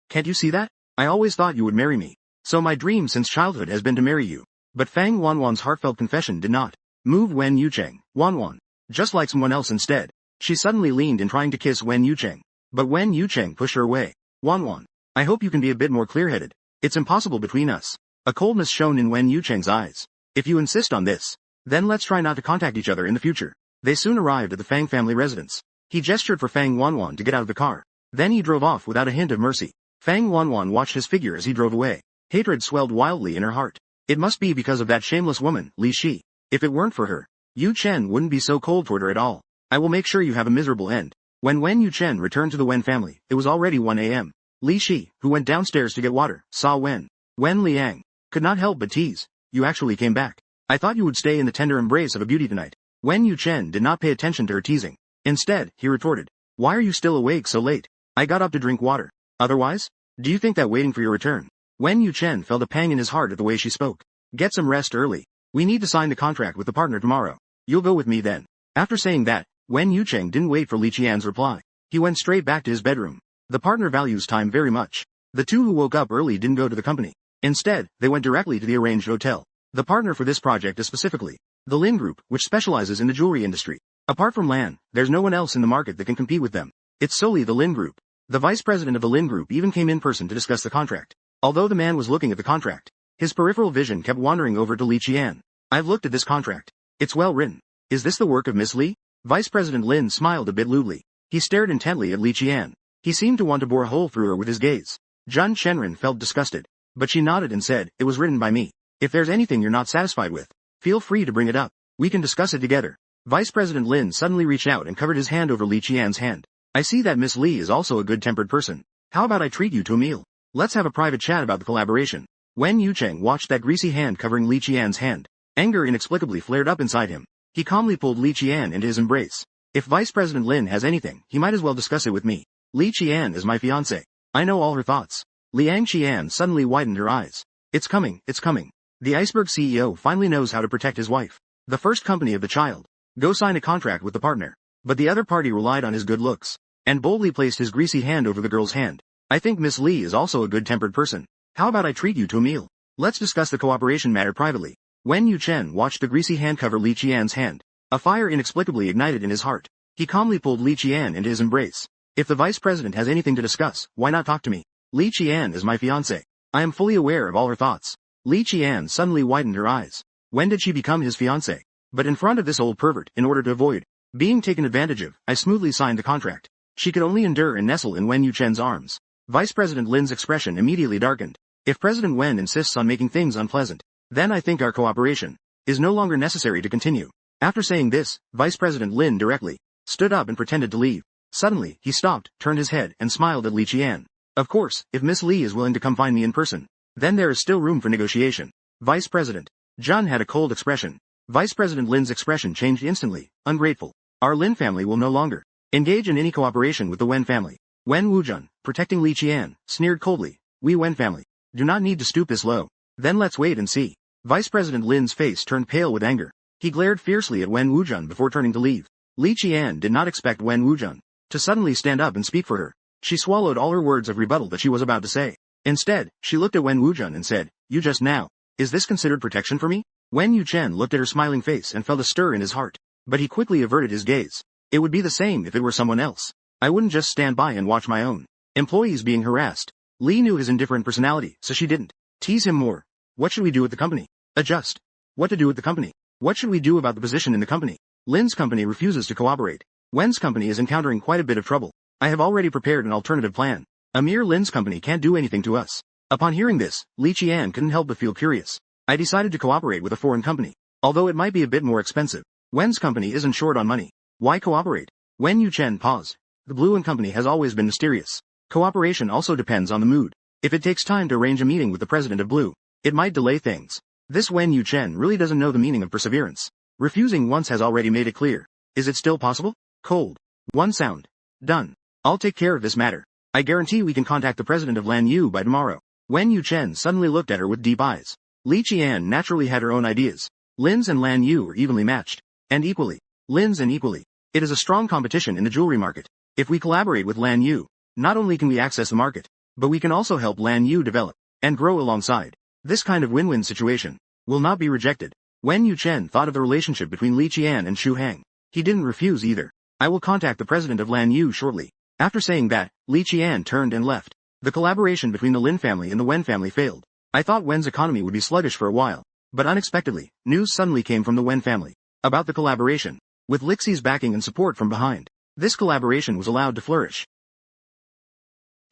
Can't you see that? I always thought you would marry me. So my dream since childhood has been to marry you. But Fang Wanwan's heartfelt confession did not move Wen Yucheng. Wanwan. Just like someone else instead. She suddenly leaned in trying to kiss Wen Yucheng. But Wen Yucheng pushed her away. Wanwan. I hope you can be a bit more clear-headed. It's impossible between us. A coldness shone in Wen Yucheng's eyes. If you insist on this, then let's try not to contact each other in the future. They soon arrived at the Fang family residence. He gestured for Fang Wanwan to get out of the car. Then he drove off without a hint of mercy. Fang Wanwan watched his figure as he drove away. Hatred swelled wildly in her heart. It must be because of that shameless woman, Li Shi. If it weren't for her, Yu Chen wouldn't be so cold toward her at all. I will make sure you have a miserable end. When Wen Yu Chen returned to the Wen family, it was already 1 a.m. Li Shi, who went downstairs to get water, saw Wen Liang. Could not help but tease. You actually came back. I thought you would stay in the tender embrace of a beauty tonight. Wen Yu Chen did not pay attention to her teasing. Instead, he retorted. Why are you still awake so late? I got up to drink water. Otherwise? Do you think that waiting for your return? Wen Yu Chen felt a pang in his heart at the way she spoke. Get some rest early. We need to sign the contract with the partner tomorrow. You'll go with me then. After saying that, Wen Yucheng didn't wait for Li Qian's reply. He went straight back to his bedroom. The partner values time very much. The two who woke up early didn't go to the company. Instead, they went directly to the arranged hotel. The partner for this project is specifically the Lin Group, which specializes in the jewelry industry. Apart from Lan, there's no one else in the market that can compete with them. It's solely the Lin Group. The vice president of the Lin Group even came in person to discuss the contract. Although the man was looking at the contract, his peripheral vision kept wandering over to Li Qian. I've looked at this contract. It's well written. Is this the work of Miss Li? Vice President Lin smiled a bit lewdly. He stared intently at Li Qian. He seemed to want to bore a hole through her with his gaze. Zhun Shenren felt disgusted. But she nodded and said, it was written by me. If there's anything you're not satisfied with, feel free to bring it up. We can discuss it together. Vice President Lin suddenly reached out and covered his hand over Li Qian's hand. I see that Miss Li is also a good-tempered person. How about I treat you to a meal? Let's have a private chat about the collaboration. Wen Yucheng watched that greasy hand covering Li Qian's hand. Anger inexplicably flared up inside him. He calmly pulled Li Qian into his embrace. If Vice President Lin has anything, he might as well discuss it with me. Li Qian is my fiancé. I know all her thoughts. Liang Qian suddenly widened her eyes. It's coming, it's coming. The iceberg CEO finally knows how to protect his wife. The first company of the child. Go sign a contract with the partner. But the other party relied on his good looks. And boldly placed his greasy hand over the girl's hand. I think Miss Li is also a good-tempered person. How about I treat you to a meal? Let's discuss the cooperation matter privately. Wen Yuchen watched the greasy hand cover Li Qian's hand. A fire inexplicably ignited in his heart. He calmly pulled Li Qian into his embrace. If the vice president has anything to discuss, why not talk to me? Li Qian is my fiancé. I am fully aware of all her thoughts. Li Qian suddenly widened her eyes. When did she become his fiancé? But in front of this old pervert, in order to avoid being taken advantage of, I smoothly signed the contract. She could only endure and nestle in Wen Yuchen's arms. Vice President Lin's expression immediately darkened. If President Wen insists on making things unpleasant, then I think our cooperation is no longer necessary to continue. After saying this, Vice President Lin directly stood up and pretended to leave. Suddenly, he stopped, turned his head, and smiled at Li Qian. Of course, if Miss Li is willing to come find me in person, then there is still room for negotiation. Vice President Zhun had a cold expression. Vice President Lin's expression changed instantly. Ungrateful. Our Lin family will no longer engage in any cooperation with the Wen family. Wen Wuzhun, protecting Li Qian, sneered coldly. We Wen family do not need to stoop this low. Then let's wait and see. Vice President Lin's face turned pale with anger. He glared fiercely at Wen Wuzhun before turning to leave. Li Qian did not expect Wen Wuzhun to suddenly stand up and speak for her. She swallowed all her words of rebuttal that she was about to say. Instead, she looked at Wen Wuzhun and said, You just now. Is this considered protection for me? Wen Yuchen looked at her smiling face and felt a stir in his heart. But he quickly averted his gaze. It would be the same if it were someone else. I wouldn't just stand by and watch my own employees being harassed. Li knew his indifferent personality, so she didn't tease him more. What should we do with the company? Adjust. What to do with the company? What should we do about the position in the company? Lin's company refuses to cooperate. Wen's company is encountering quite a bit of trouble. I have already prepared an alternative plan. Amir Lin's company can't do anything to us. Upon hearing this, Li Qian couldn't help but feel curious. I decided to cooperate with a foreign company. Although it might be a bit more expensive. Wen's company isn't short on money. Why cooperate? Wen Yuchen paused. The Blue and Company has always been mysterious. Cooperation also depends on the mood. If it takes time to arrange a meeting with the president of Blue, it might delay things. This Wen Yuchen really doesn't know the meaning of perseverance. Refusing once has already made it clear. Is it still possible? Cold. One sound. Done. I'll take care of this matter. I guarantee we can contact the president of Lan Yu by tomorrow. Wen Yuchen suddenly looked at her with deep eyes. Li Qian naturally had her own ideas. Lin's and Lan Yu are evenly matched. And equally. Lin's and equally. It is a strong competition in the jewelry market. If we collaborate with Lan Yu, not only can we access the market, but we can also help Lan Yu develop and grow alongside. This kind of win-win situation will not be rejected. Wen Yuchen thought of the relationship between Li Qian and Xu Hang. He didn't refuse either. I will contact the president of Lan Yu shortly. After saying that, Li Qian turned and left. The collaboration between the Lin family and the Wen family failed. I thought Wen's economy would be sluggish for a while. But unexpectedly, news suddenly came from the Wen family about the collaboration. With Lixi's backing and support from behind, this collaboration was allowed to flourish.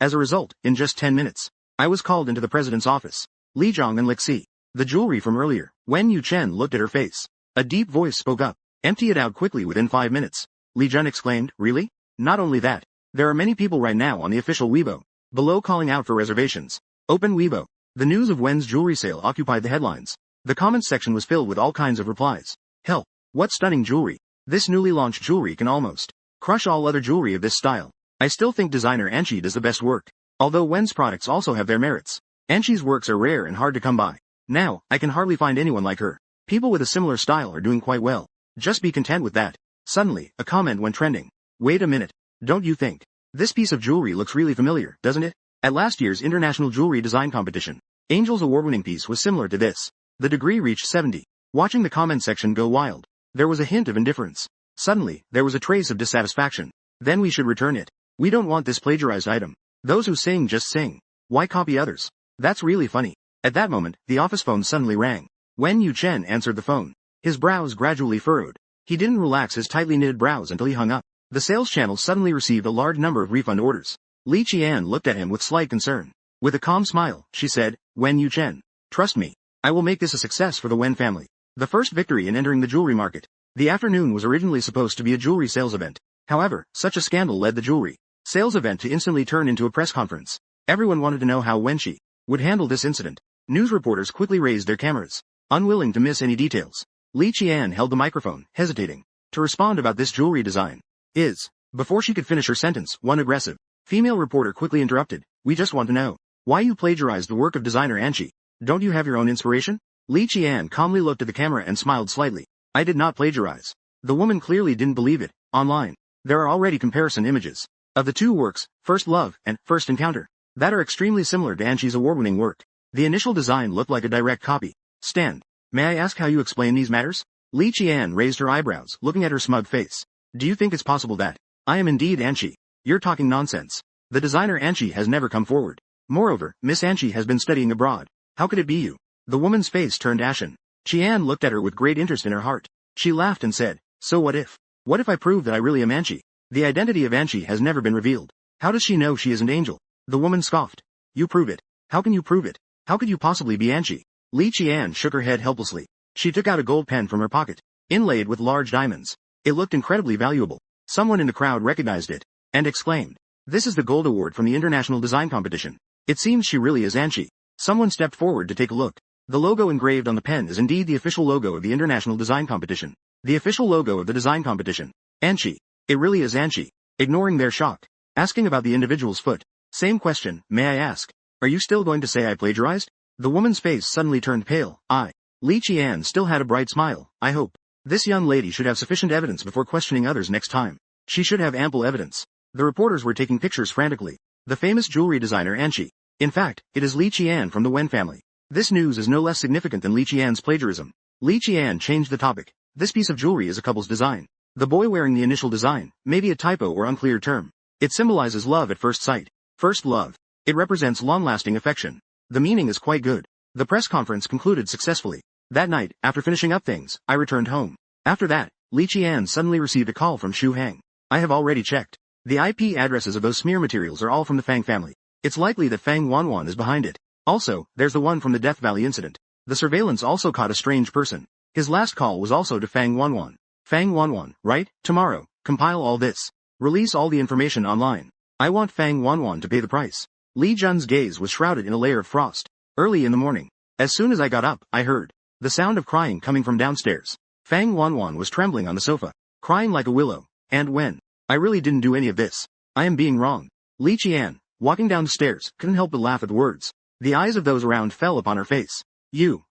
As a result, in just 10 minutes, I was called into the president's office. Li Zhong and Lixi. The jewelry from earlier. Wen Yuchen looked at her face. A deep voice spoke up. Empty it out quickly within 5 minutes. Li Zhun exclaimed, really? Not only that. There are many people right now on the official Weibo below calling out for reservations. Open Weibo. The news of Wen's jewelry sale occupied the headlines. The comments section was filled with all kinds of replies. Hell, what stunning jewelry. This newly launched jewelry can almost crush all other jewelry of this style. I still think designer Anchi does the best work. Although Wen's products also have their merits. Anchi's works are rare and hard to come by. Now, I can hardly find anyone like her. People with a similar style are doing quite well. Just be content with that. Suddenly, a comment went trending. Wait a minute. Don't you think? This piece of jewelry looks really familiar, doesn't it? At last year's International Jewelry Design Competition, Angel's award-winning piece was similar to this. The degree reached 70. Watching the comment section go wild, there was a hint of indifference. Suddenly, there was a trace of dissatisfaction. Then we should return it. We don't want this plagiarized item. Those who sing just sing. Why copy others? That's really funny. At that moment, the office phone suddenly rang. Wen Yuchen answered the phone. His brows gradually furrowed. He didn't relax his tightly knitted brows until he hung up. The sales channel suddenly received a large number of refund orders. Li Qian looked at him with slight concern. With a calm smile, she said, Wen Yuchen, trust me. I will make this a success for the Wen family. The first victory in entering the jewelry market. The afternoon was originally supposed to be a jewelry sales event. However, such a scandal led the jewelry sales event to instantly turn into a press conference. Everyone wanted to know how Wenshi would handle this incident. News reporters quickly raised their cameras, unwilling to miss any details. Li Qian held the microphone, hesitating to respond about this jewelry design. Before she could finish her sentence, one aggressive female reporter quickly interrupted. We just want to know why you plagiarized the work of designer Anchi. Don't you have your own inspiration? Li Qian calmly looked at the camera and smiled slightly. I did not plagiarize. The woman clearly didn't believe it. Online, there are already comparison images of the two works, First Love and First Encounter, that are extremely similar to Anchi's award-winning work. The initial design looked like a direct copy. Stand. May I ask how you explain these matters? Li Qian raised her eyebrows, looking at her smug face. Do you think it's possible that I am indeed Anchi? You're talking nonsense. The designer Anchi has never come forward. Moreover, Miss Anchi has been studying abroad. How could it be you? The woman's face turned ashen. Qian looked at her with great interest in her heart. She laughed and said, so what if? What if I prove that I really am Anchi? The identity of Anchi has never been revealed. How does she know she is an angel? The woman scoffed. You prove it. How can you prove it? How could you possibly be Anchi? Li Qian shook her head helplessly. She took out a gold pen from her pocket, inlaid with large diamonds. It looked incredibly valuable. Someone in the crowd recognized it, and exclaimed, this is the gold award from the International Design Competition. It seems she really is Anchi. Someone stepped forward to take a look. The logo engraved on the pen is indeed the official logo of the International Design Competition. The official logo of the design competition. Anchi. It really is Anchi. Ignoring their shock. Asking about the individual's foot. Same question, may I ask? Are you still going to say I plagiarized? The woman's face suddenly turned pale. Li Qian still had a bright smile. I hope. This young lady should have sufficient evidence before questioning others next time. She should have ample evidence. The reporters were taking pictures frantically. The famous jewelry designer Anchi. In fact, it is Li Qian from the Wen family. This news is no less significant than Li Qian's plagiarism. Li Qian changed the topic. This piece of jewelry is a couple's design. The boy wearing the initial design, maybe a typo or unclear term. It symbolizes love at first sight. First love. It represents long-lasting affection. The meaning is quite good. The press conference concluded successfully. That night, after finishing up things, I returned home. After that, Li Qian suddenly received a call from Xu Hang. I have already checked. The IP addresses of those smear materials are all from the Fang family. It's likely that Fang Wanwan is behind it. Also, there's the one from the Death Valley incident. The surveillance also caught a strange person. His last call was also to Fang Wanwan. Fang Wanwan, right? Tomorrow, compile all this. Release all the information online. I want Fang Wanwan to pay the price. Li Jun's gaze was shrouded in a layer of frost. Early in the morning. As soon as I got up, I heard the sound of crying coming from downstairs. Fang Wanwan was trembling on the sofa, crying like a willow. And when? I really didn't do any of this. I am being wrong. Li Qian, walking down the stairs, couldn't help but laugh at the words. The eyes of those around fell upon her face. You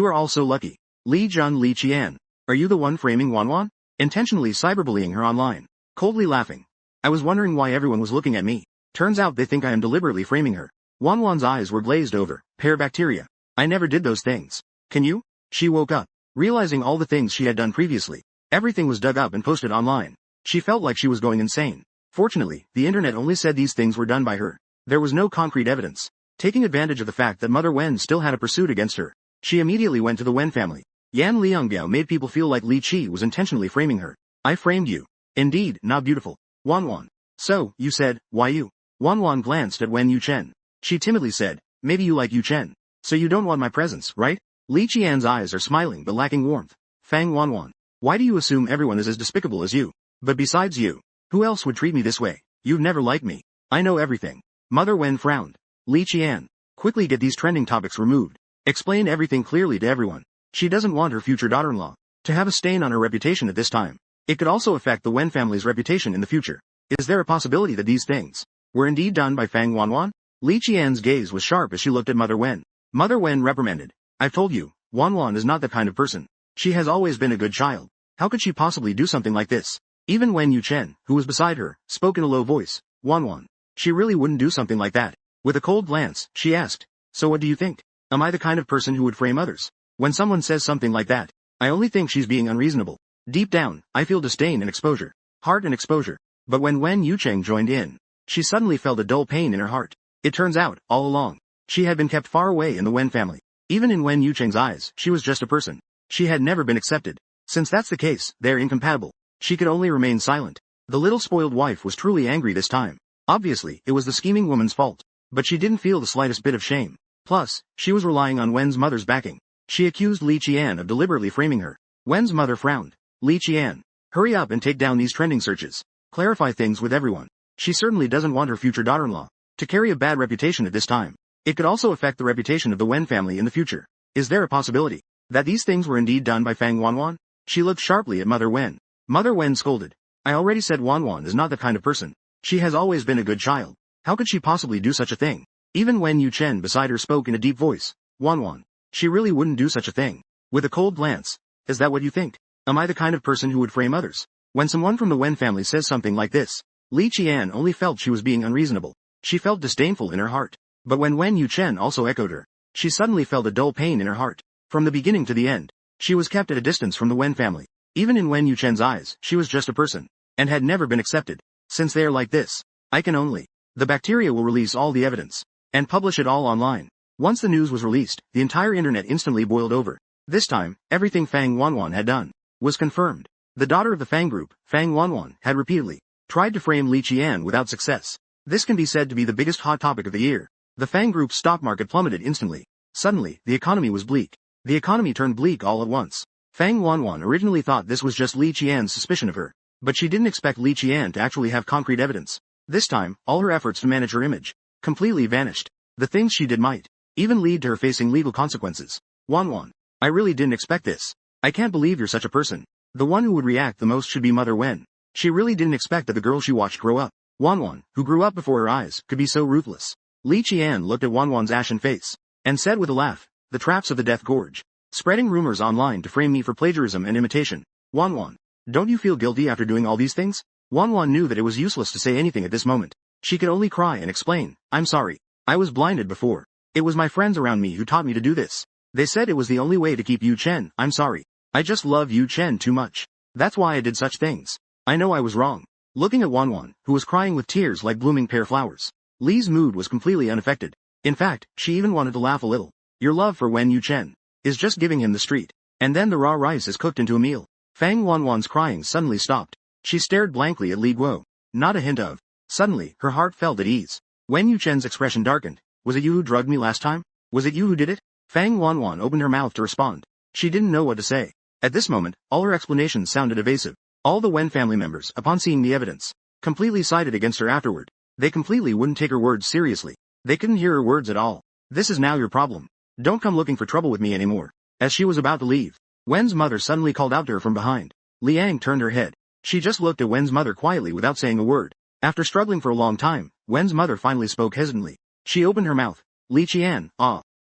are all so lucky. Li Jun Li Qian. Are you the one framing Wanwan? Intentionally cyberbullying her online. Coldly laughing. I was wondering why everyone was looking at me. Turns out they think I am deliberately framing her. Wanwan's eyes were glazed over. Pear bacteria. I never did those things. Can you? She woke up, realizing all the things she had done previously. Everything was dug up and posted online. She felt like she was going insane. Fortunately, the internet only said these things were done by her. There was no concrete evidence. Taking advantage of the fact that Mother Wen still had a pursuit against her, she immediately went to the Wen family. Yan Liangbiao made people feel like Li Qi was intentionally framing her. I framed you. Indeed, not beautiful. Wanwan. So, you said, why you? Wanwan glanced at Wen Yuchen. She timidly said, maybe you like Yuchen. So you don't want my presence, right? Li Qian's eyes are smiling but lacking warmth. Fang Wanwan. Why do you assume everyone is as despicable as you? But besides you, who else would treat me this way? You've never liked me. I know everything. Mother Wen frowned. Li Qian. Quickly get these trending topics removed. Explain everything clearly to everyone. She doesn't want her future daughter-in-law to have a stain on her reputation at this time. It could also affect the Wen family's reputation in the future. Is there a possibility that these things were indeed done by Fang Wanwan? Li Qian's gaze was sharp as she looked at Mother Wen. Mother Wen reprimanded. I've told you, Wanwan is not that kind of person. She has always been a good child. How could she possibly do something like this? Even Wen Yuchen, who was beside her, spoke in a low voice. Wanwan. She really wouldn't do something like that. With a cold glance, she asked. So what do you think? Am I the kind of person who would frame others? When someone says something like that, I only think she's being unreasonable. Deep down, I feel disdain and exposure. Heart and exposure. But when Wen Yucheng joined in, she suddenly felt a dull pain in her heart. It turns out, all along, she had been kept far away in the Wen family. Even in Wen Yucheng's eyes, she was just a person. She had never been accepted. Since that's the case, they're incompatible. She could only remain silent. The little spoiled wife was truly angry this time. Obviously, it was the scheming woman's fault. But she didn't feel the slightest bit of shame. Plus, she was relying on Wen's mother's backing. She accused Li Qian of deliberately framing her. Wen's mother frowned. Li Qian. Hurry up and take down these trending searches. Clarify things with everyone. She certainly doesn't want her future daughter-in-law to carry a bad reputation at this time. It could also affect the reputation of the Wen family in the future. Is there a possibility that these things were indeed done by Fang Wanwan? She looked sharply at Mother Wen. Mother Wen scolded. I already said Wanwan is not that kind of person. She has always been a good child. How could she possibly do such a thing? Even Wen Yuchen beside her spoke in a deep voice. Wanwan. She really wouldn't do such a thing. With a cold glance. Is that what you think? Am I the kind of person who would frame others? When someone from the Wen family says something like this, Li Qian only felt she was being unreasonable. She felt disdainful in her heart. But when Wen Yuchen also echoed her, she suddenly felt a dull pain in her heart. From the beginning to the end, she was kept at a distance from the Wen family. Even in Wen Yuchen's eyes, she was just a person, and had never been accepted. Since they are like this, I can only. The bacteria will release all the evidence, and publish it all online. Once the news was released, the entire internet instantly boiled over. This time, everything Fang Wanwan had done was confirmed. The daughter of the Fang group, Fang Wanwan, had repeatedly tried to frame Li Qian without success. This can be said to be the biggest hot topic of the year. The Fang group's stock market plummeted instantly. Suddenly, the economy was bleak. The economy turned bleak all at once. Fang Wanwan originally thought this was just Li Qian's suspicion of her, but she didn't expect Li Qian to actually have concrete evidence. This time, all her efforts to manage her image completely vanished. The things she did might even lead to her facing legal consequences. Wanwan. I really didn't expect this. I can't believe you're such a person. The one who would react the most should be Mother Wen. She really didn't expect that the girl she watched grow up, Wanwan, who grew up before her eyes, could be so ruthless. Li Qian looked at Wanwan's ashen face, and said with a laugh, the traps of the Death Gorge. Spreading rumors online to frame me for plagiarism and imitation. Wanwan. Don't you feel guilty after doing all these things? Wanwan knew that it was useless to say anything at this moment. She could only cry and explain, I'm sorry. I was blinded before. It was my friends around me who taught me to do this. They said it was the only way to keep Yu Chen. I'm sorry. I just love Yu Chen too much. That's why I did such things. I know I was wrong. Looking at Wanwan, who was crying with tears like blooming pear flowers, Li's mood was completely unaffected. In fact, she even wanted to laugh a little. Your love for Wen Yu Chen is just giving him the street. And then the raw rice is cooked into a meal. Fang Wanwan's crying suddenly stopped. She stared blankly at Li Guo. Not a hint of. Suddenly, her heart felt at ease. Wen Yu Chen's expression darkened. Was it you who drugged me last time? Was it you who did it? Fang Wanwan opened her mouth to respond. She didn't know what to say. At this moment, all her explanations sounded evasive. All the Wen family members, upon seeing the evidence, completely sided against her afterward. They completely wouldn't take her words seriously. They couldn't hear her words at all. This is now your problem. Don't come looking for trouble with me anymore. As she was about to leave, Wen's mother suddenly called out to her from behind. Liang turned her head. She just looked at Wen's mother quietly without saying a word. After struggling for a long time, Wen's mother finally spoke hesitantly. She opened her mouth. Li Qian,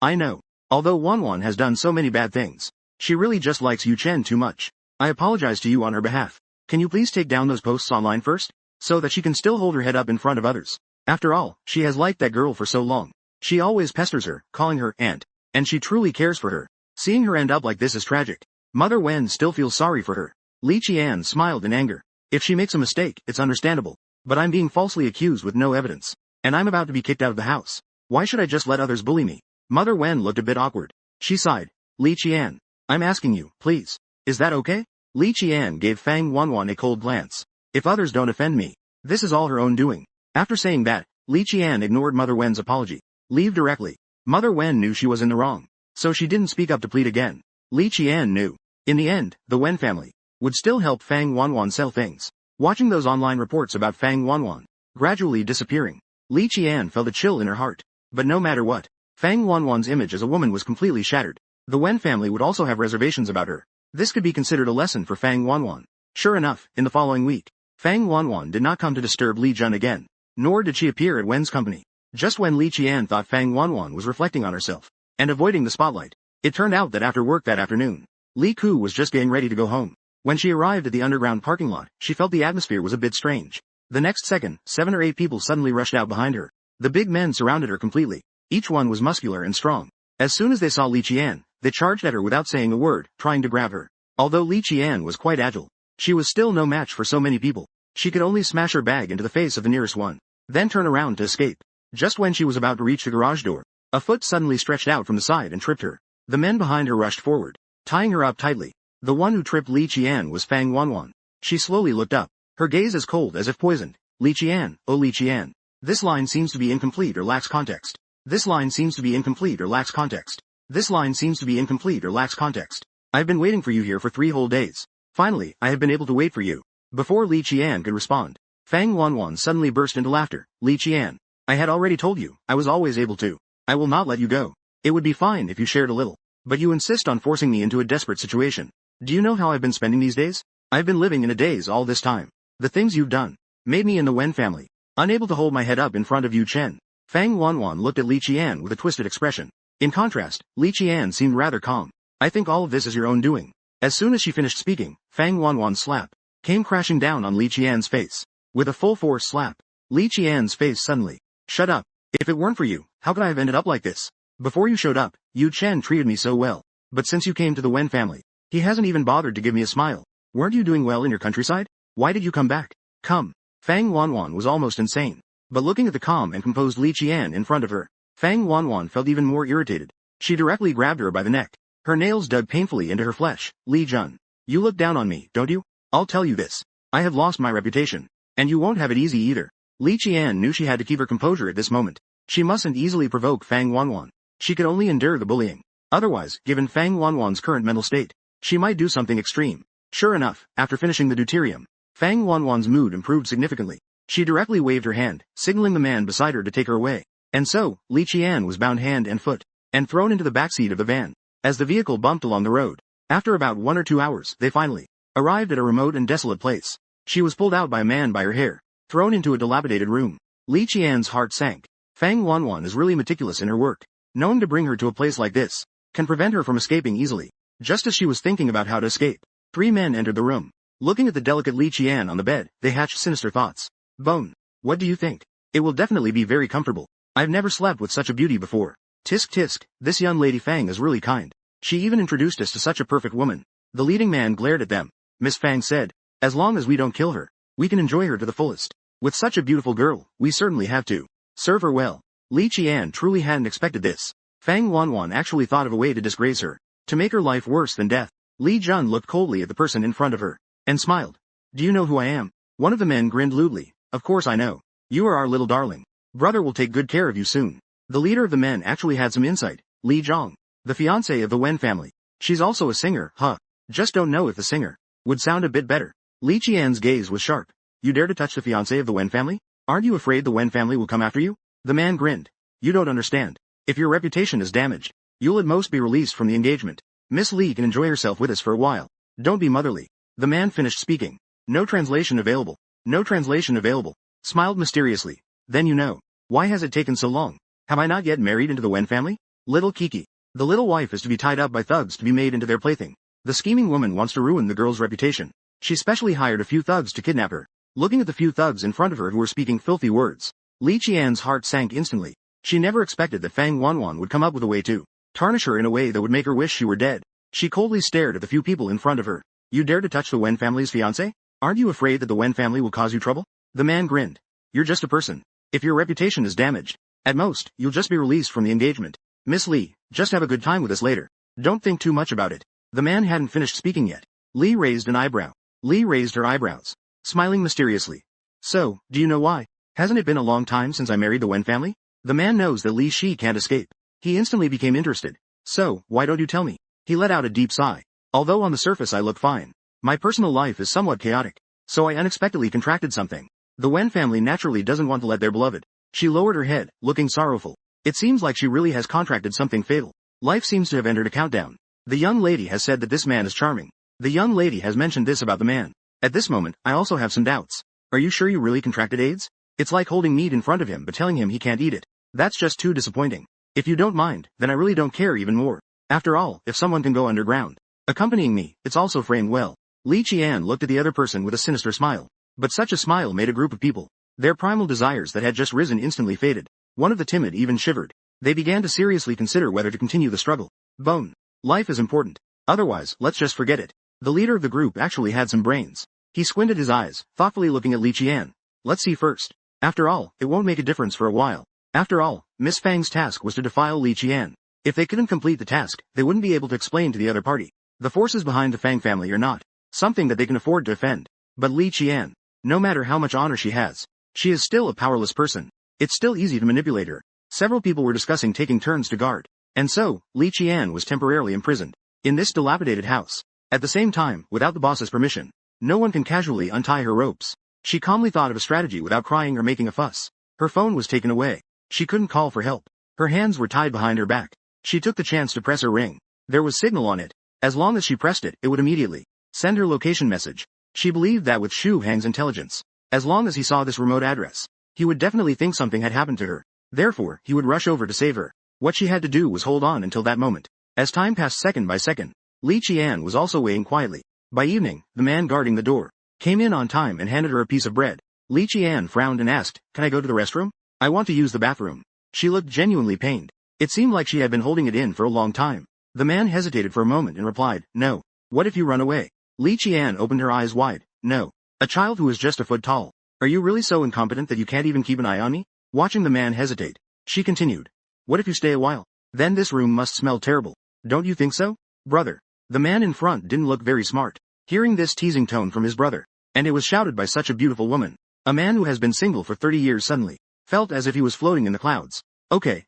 I know. Although Wanwan has done so many bad things, she really just likes Yu Chen too much. I apologize to you on her behalf. Can you please take down those posts online first? So that she can still hold her head up in front of others. After all, she has liked that girl for so long. She always pesters her, calling her aunt. And she truly cares for her. Seeing her end up like this is tragic. Mother Wen still feels sorry for her. Li Qian smiled in anger. If she makes a mistake, it's understandable. But I'm being falsely accused with no evidence. And I'm about to be kicked out of the house. Why should I just let others bully me? Mother Wen looked a bit awkward. She sighed. Li Qian. I'm asking you, please. Is that okay? Li Qian gave Fang Wanwan a cold glance. If others don't offend me, this is all her own doing. After saying that, Li Qian ignored Mother Wen's apology. Leave directly. Mother Wen knew she was in the wrong. So she didn't speak up to plead again. Li Qian knew. In the end, the Wen family would still help Fang Wanwan sell things. Watching those online reports about Fang Wanwan gradually disappearing, Li Qian felt a chill in her heart. But no matter what, Fang Wanwan's image as a woman was completely shattered. The Wen family would also have reservations about her. This could be considered a lesson for Fang Wanwan. Sure enough, in the following week, Fang Wanwan did not come to disturb Li Jun again. Nor did she appear at Wen's company. Just when Li Qian thought Fang Wanwan was reflecting on herself and avoiding the spotlight, it turned out that after work that afternoon, Li Ku was just getting ready to go home. When she arrived at the underground parking lot, she felt the atmosphere was a bit strange. The next second, 7 or 8 people suddenly rushed out behind her. The big men surrounded her completely. Each one was muscular and strong. As soon as they saw Li Qian, they charged at her without saying a word, trying to grab her. Although Li Qian was quite agile, she was still no match for so many people. She could only smash her bag into the face of the nearest one, then turn around to escape. Just when she was about to reach the garage door, a foot suddenly stretched out from the side and tripped her. The men behind her rushed forward, tying her up tightly. The one who tripped Li Qian was Fang Wanwan. She slowly looked up, her gaze as cold as if poisoned. Li Qian, oh Li Qian. This line seems to be incomplete or lacks context. This line seems to be incomplete or lacks context. This line seems to be incomplete or lacks context. I've been waiting for you here for 3 whole days. Finally, I have been able to wait for you. Before Li Qian could respond, Fang Wanwan suddenly burst into laughter. Li Qian. I had already told you, I was always able to. I will not let you go. It would be fine if you shared a little. But you insist on forcing me into a desperate situation. Do you know how I've been spending these days? I've been living in a daze all this time. The things you've done made me in the Wen family unable to hold my head up in front of Yu Chen. Fang Wanwan looked at Li Qian with a twisted expression. In contrast, Li Qian seemed rather calm. I think all of this is your own doing. As soon as she finished speaking, Fang Wanwan's slap came crashing down on Li Qian's face. With a full force slap, Li Qian's face suddenly. Shut up. If it weren't for you, how could I have ended up like this? Before you showed up, Yu Chen treated me so well. But since you came to the Wen family, he hasn't even bothered to give me a smile. Weren't you doing well in your countryside? Why did you come back? Come. Fang Wanwan was almost insane. But looking at the calm and composed Li Qian in front of her, Fang Wanwan felt even more irritated. She directly grabbed her by the neck. Her nails dug painfully into her flesh. Li Jun. You look down on me, don't you? I'll tell you this. I have lost my reputation. And you won't have it easy either. Li Qian knew she had to keep her composure at this moment. She mustn't easily provoke Fang Wanwan. She could only endure the bullying. Otherwise, given Fang Wanwan's current mental state, she might do something extreme. Sure enough, after finishing the deuterium, Fang Wanwan's mood improved significantly. She directly waved her hand, signaling the man beside her to take her away. And so, Li Qian was bound hand and foot, and thrown into the backseat of the van. As the vehicle bumped along the road, after about 1 or 2 hours, they finally arrived at a remote and desolate place. She was pulled out by a man by her hair, thrown into a dilapidated room. Li Qian's heart sank. Fang Wanwan is really meticulous in her work. Knowing to bring her to a place like this can prevent her from escaping easily. Just as she was thinking about how to escape, 3 men entered the room. Looking at the delicate Li Qian on the bed, they hatched sinister thoughts. Bone. What do you think? It will definitely be very comfortable. I've never slept with such a beauty before. Tisk tisk, this young lady Fang is really kind. She even introduced us to such a perfect woman. The leading man glared at them. Miss Fang said, as long as we don't kill her, we can enjoy her to the fullest. With such a beautiful girl, we certainly have to serve her well. Li Qian truly hadn't expected this. Fang Wanwan actually thought of a way to disgrace her, to make her life worse than death. Li Jun looked coldly at the person in front of her, and smiled. Do you know who I am? One of the men grinned lewdly. Of course I know. You are our little darling. Brother will take good care of you soon. The leader of the men actually had some insight. Li Zhong, the fiancée of the Wen family. She's also a singer, huh? Just don't know if the singer would sound a bit better. Li Qian's gaze was sharp. You dare to touch the fiancée of the Wen family? Aren't you afraid the Wen family will come after you? The man grinned. You don't understand. If your reputation is damaged, you'll at most be released from the engagement. Miss Li can enjoy herself with us for a while. Don't be motherly. The man finished speaking. No translation available. No translation available. Smiled mysteriously. Then you know. Why has it taken so long? Have I not yet married into the Wen family? Little Kiki. The little wife is to be tied up by thugs to be made into their plaything. The scheming woman wants to ruin the girl's reputation. She specially hired a few thugs to kidnap her. Looking at the few thugs in front of her who were speaking filthy words, Li Qian's heart sank instantly. She never expected that Fang Wanwan would come up with a way to tarnish her in a way that would make her wish she were dead. She coldly stared at the few people in front of her. You dare to touch the Wen family's fiancé? Aren't you afraid that the Wen family will cause you trouble? The man grinned. You're just a person. If your reputation is damaged, at most, you'll just be released from the engagement. Miss Li, just have a good time with us later. Don't think too much about it. The man hadn't finished speaking yet. Li raised an eyebrow. Li raised her eyebrows, smiling mysteriously. So, do you know why? Hasn't it been a long time since I married the Wen family? The man knows that Li Shi can't escape. He instantly became interested. So, why don't you tell me? He let out a deep sigh. Although on the surface I look fine, my personal life is somewhat chaotic. So I unexpectedly contracted something. The Wen family naturally doesn't want to let their beloved. She lowered her head, looking sorrowful. It seems like she really has contracted something fatal. Life seems to have entered a countdown. The young lady has said that this man is charming. The young lady has mentioned this about the man. At this moment, I also have some doubts. Are you sure you really contracted AIDS? It's like holding meat in front of him but telling him he can't eat it. That's just too disappointing. If you don't mind, then I really don't care even more. After all, if someone can go underground, accompanying me, it's also framed well. Li Qian looked at the other person with a sinister smile. But such a smile made a group of people. Their primal desires that had just risen instantly faded. One of the timid even shivered. They began to seriously consider whether to continue the struggle. Bone. Life is important. Otherwise, let's just forget it. The leader of the group actually had some brains. He squinted his eyes, thoughtfully looking at Li Qian. Let's see first. After all, it won't make a difference for a while. After all, Miss Fang's task was to defile Li Qian. If they couldn't complete the task, they wouldn't be able to explain to the other party. The forces behind the Fang family are not something that they can afford to offend. But Li Qian, no matter how much honor she has, she is still a powerless person. It's still easy to manipulate her. Several people were discussing taking turns to guard. And so, Li Qian was temporarily imprisoned in this dilapidated house. At the same time, without the boss's permission, no one can casually untie her ropes. She calmly thought of a strategy without crying or making a fuss. Her phone was taken away. She couldn't call for help. Her hands were tied behind her back. She took the chance to press her ring. There was signal on it. As long as she pressed it, it would immediately send her location message. She believed that with Shu Hang's intelligence, as long as he saw this remote address, he would definitely think something had happened to her. Therefore, he would rush over to save her. What she had to do was hold on until that moment. As time passed second by second, Li Qian was also waiting quietly. By evening, the man guarding the door came in on time and handed her a piece of bread. Li Qian frowned and asked, "Can I go to the restroom? I want to use the bathroom." She looked genuinely pained. It seemed like she had been holding it in for a long time. The man hesitated for a moment and replied, "No. What if you run away?" Li Qian opened her eyes wide. "No. A child who is just a foot tall. Are you really so incompetent that you can't even keep an eye on me?" Watching the man hesitate, she continued, "What if you stay a while? Then this room must smell terrible. Don't you think so, brother?" The man in front didn't look very smart. Hearing this teasing tone from his brother, and it was shouted by such a beautiful woman, a man who has been single for 30 years suddenly felt as if he was floating in the clouds. Okay.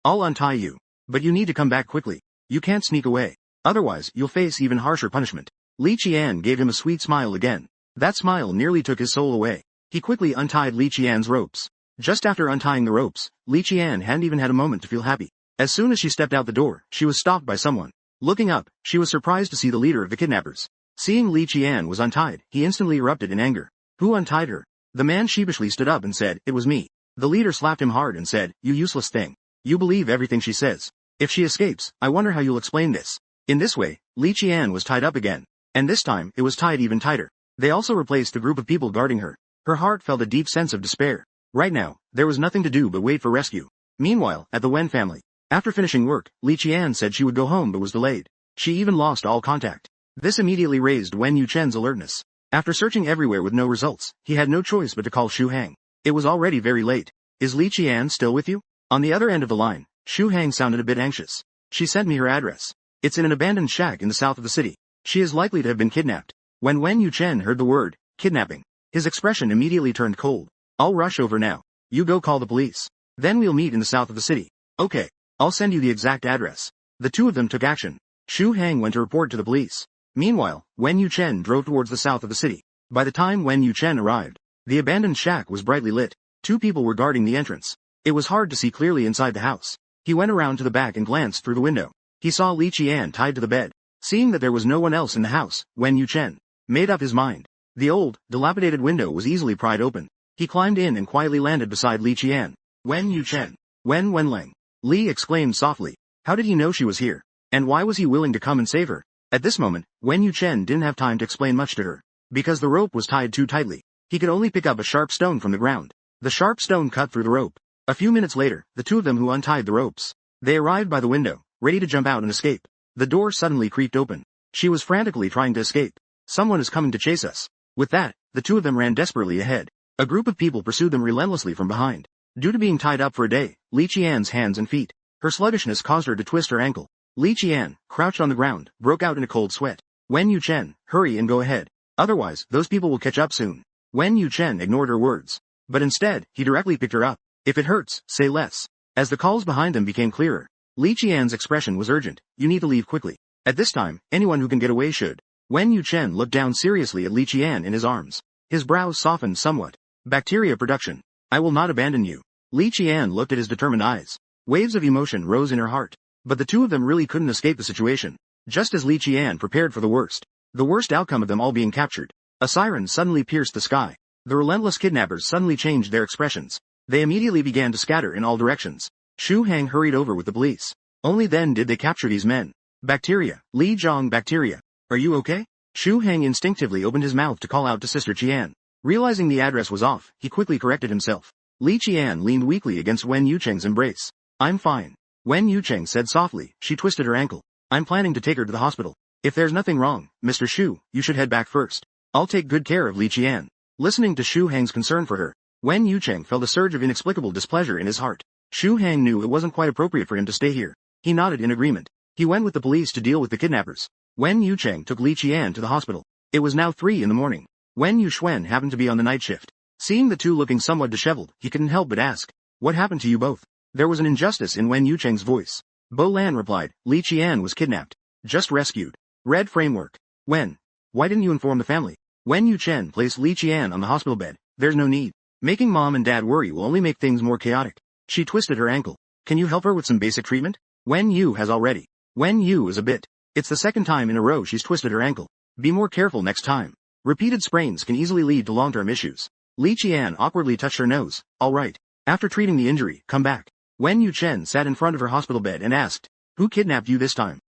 I'll untie you. But you need to come back quickly. You can't sneak away. Otherwise, you'll face even harsher punishment. Li Qian gave him a sweet smile again. That smile nearly took his soul away. He quickly untied Li Qian's ropes. Just after untying the ropes, Li Qian hadn't even had a moment to feel happy. As soon as she stepped out the door, she was stopped by someone. Looking up, she was surprised to see the leader of the kidnappers. Seeing Li Qian was untied, he instantly erupted in anger. Who untied her? The man sheepishly stood up and said, "It was me." The leader slapped him hard and said, "You useless thing. You believe everything she says. If she escapes, I wonder how you'll explain this." In this way, Li Qian was tied up again. And this time, it was tied even tighter. They also replaced the group of people guarding her. Her heart felt a deep sense of despair. Right now, there was nothing to do but wait for rescue. Meanwhile, at the Wen family, after finishing work, Li Qian said she would go home but was delayed. She even lost all contact. This immediately raised Wen Yuchen's alertness. After searching everywhere with no results, he had no choice but to call Xu Hang. It was already very late. Is Li Qian still with you? On the other end of the line, Xu Hang sounded a bit anxious. She sent me her address. It's in an abandoned shack in the south of the city. She is likely to have been kidnapped. When Wen Yuchen heard the word, kidnapping, his expression immediately turned cold. I'll rush over now. You go call the police. Then we'll meet in the south of the city. Okay. I'll send you the exact address. The two of them took action. Xu Hang went to report to the police. Meanwhile, Wen Yuchen drove towards the south of the city. By the time Wen Yuchen arrived, the abandoned shack was brightly lit. Two people were guarding the entrance. It was hard to see clearly inside the house. He went around to the back and glanced through the window. He saw Li Qian tied to the bed. Seeing that there was no one else in the house, Wen Yuchen made up his mind. The old, dilapidated window was easily pried open. He climbed in and quietly landed beside Li Qian. Wen Yuchen. Wen Wenleng. Li exclaimed softly. How did he know she was here? And why was he willing to come and save her? At this moment, Wen Yuchen didn't have time to explain much to her. Because the rope was tied too tightly, he could only pick up a sharp stone from the ground. The sharp stone cut through the rope. A few minutes later, the two of them who untied the ropes. They arrived by the window, ready to jump out and escape. The door suddenly creaked open. She was frantically trying to escape. Someone is coming to chase us. With that, the two of them ran desperately ahead. A group of people pursued them relentlessly from behind. Due to being tied up for a day, Li Qian's hands and feet, her sluggishness caused her to twist her ankle. Li Qian, crouched on the ground, broke out in a cold sweat. Wen Yuchen, hurry and go ahead. Otherwise, those people will catch up soon. Wen Yuchen ignored her words. But instead, he directly picked her up. If it hurts, say less. As the calls behind them became clearer, Li Qian's expression was urgent. You need to leave quickly. At this time, anyone who can get away should. Wen Yuchen looked down seriously at Li Qian in his arms. His brows softened somewhat. Bacteria production. I will not abandon you. Li Qian looked at his determined eyes. Waves of emotion rose in her heart. But the two of them really couldn't escape the situation. Just as Li Qian prepared for the worst outcome of them all being captured, a siren suddenly pierced the sky. The relentless kidnappers suddenly changed their expressions. They immediately began to scatter in all directions. Xu Hang hurried over with the police. Only then did they capture these men. Bacteria, Li Zhang bacteria. Are you okay? Xu Hang instinctively opened his mouth to call out to Sister Qian. Realizing the address was off, he quickly corrected himself. Li Qian leaned weakly against Wen Yucheng's embrace. I'm fine. Wen Yucheng said softly. She twisted her ankle. I'm planning to take her to the hospital. If there's nothing wrong, Mr. Xu, you should head back first. I'll take good care of Li Qian. Listening to Xu Hang's concern for her, Wen Yucheng felt a surge of inexplicable displeasure in his heart. Xu Hang knew it wasn't quite appropriate for him to stay here. He nodded in agreement. He went with the police to deal with the kidnappers. Wen Yucheng took Li Qian to the hospital. It was now 3 in the morning. Wen Yuxuan happened to be on the night shift. Seeing the two looking somewhat disheveled, he couldn't help but ask, what happened to you both? There was an injustice in Wen Yucheng's voice. Bo Lan replied, Li Qian was kidnapped. Just rescued. Red framework. When? Why didn't you inform the family? Wen Yuchen placed Li Qian on the hospital bed. There's no need. Making mom and dad worry will only make things more chaotic. She twisted her ankle. Can you help her with some basic treatment? Wen Yu has already. Wen Yu is a bit. It's the second time in a row she's twisted her ankle. Be more careful next time. Repeated sprains can easily lead to long-term issues. Li Qian awkwardly touched her nose. All right. After treating the injury, come back. Wen Yuchen sat in front of her hospital bed and asked, who kidnapped you this time?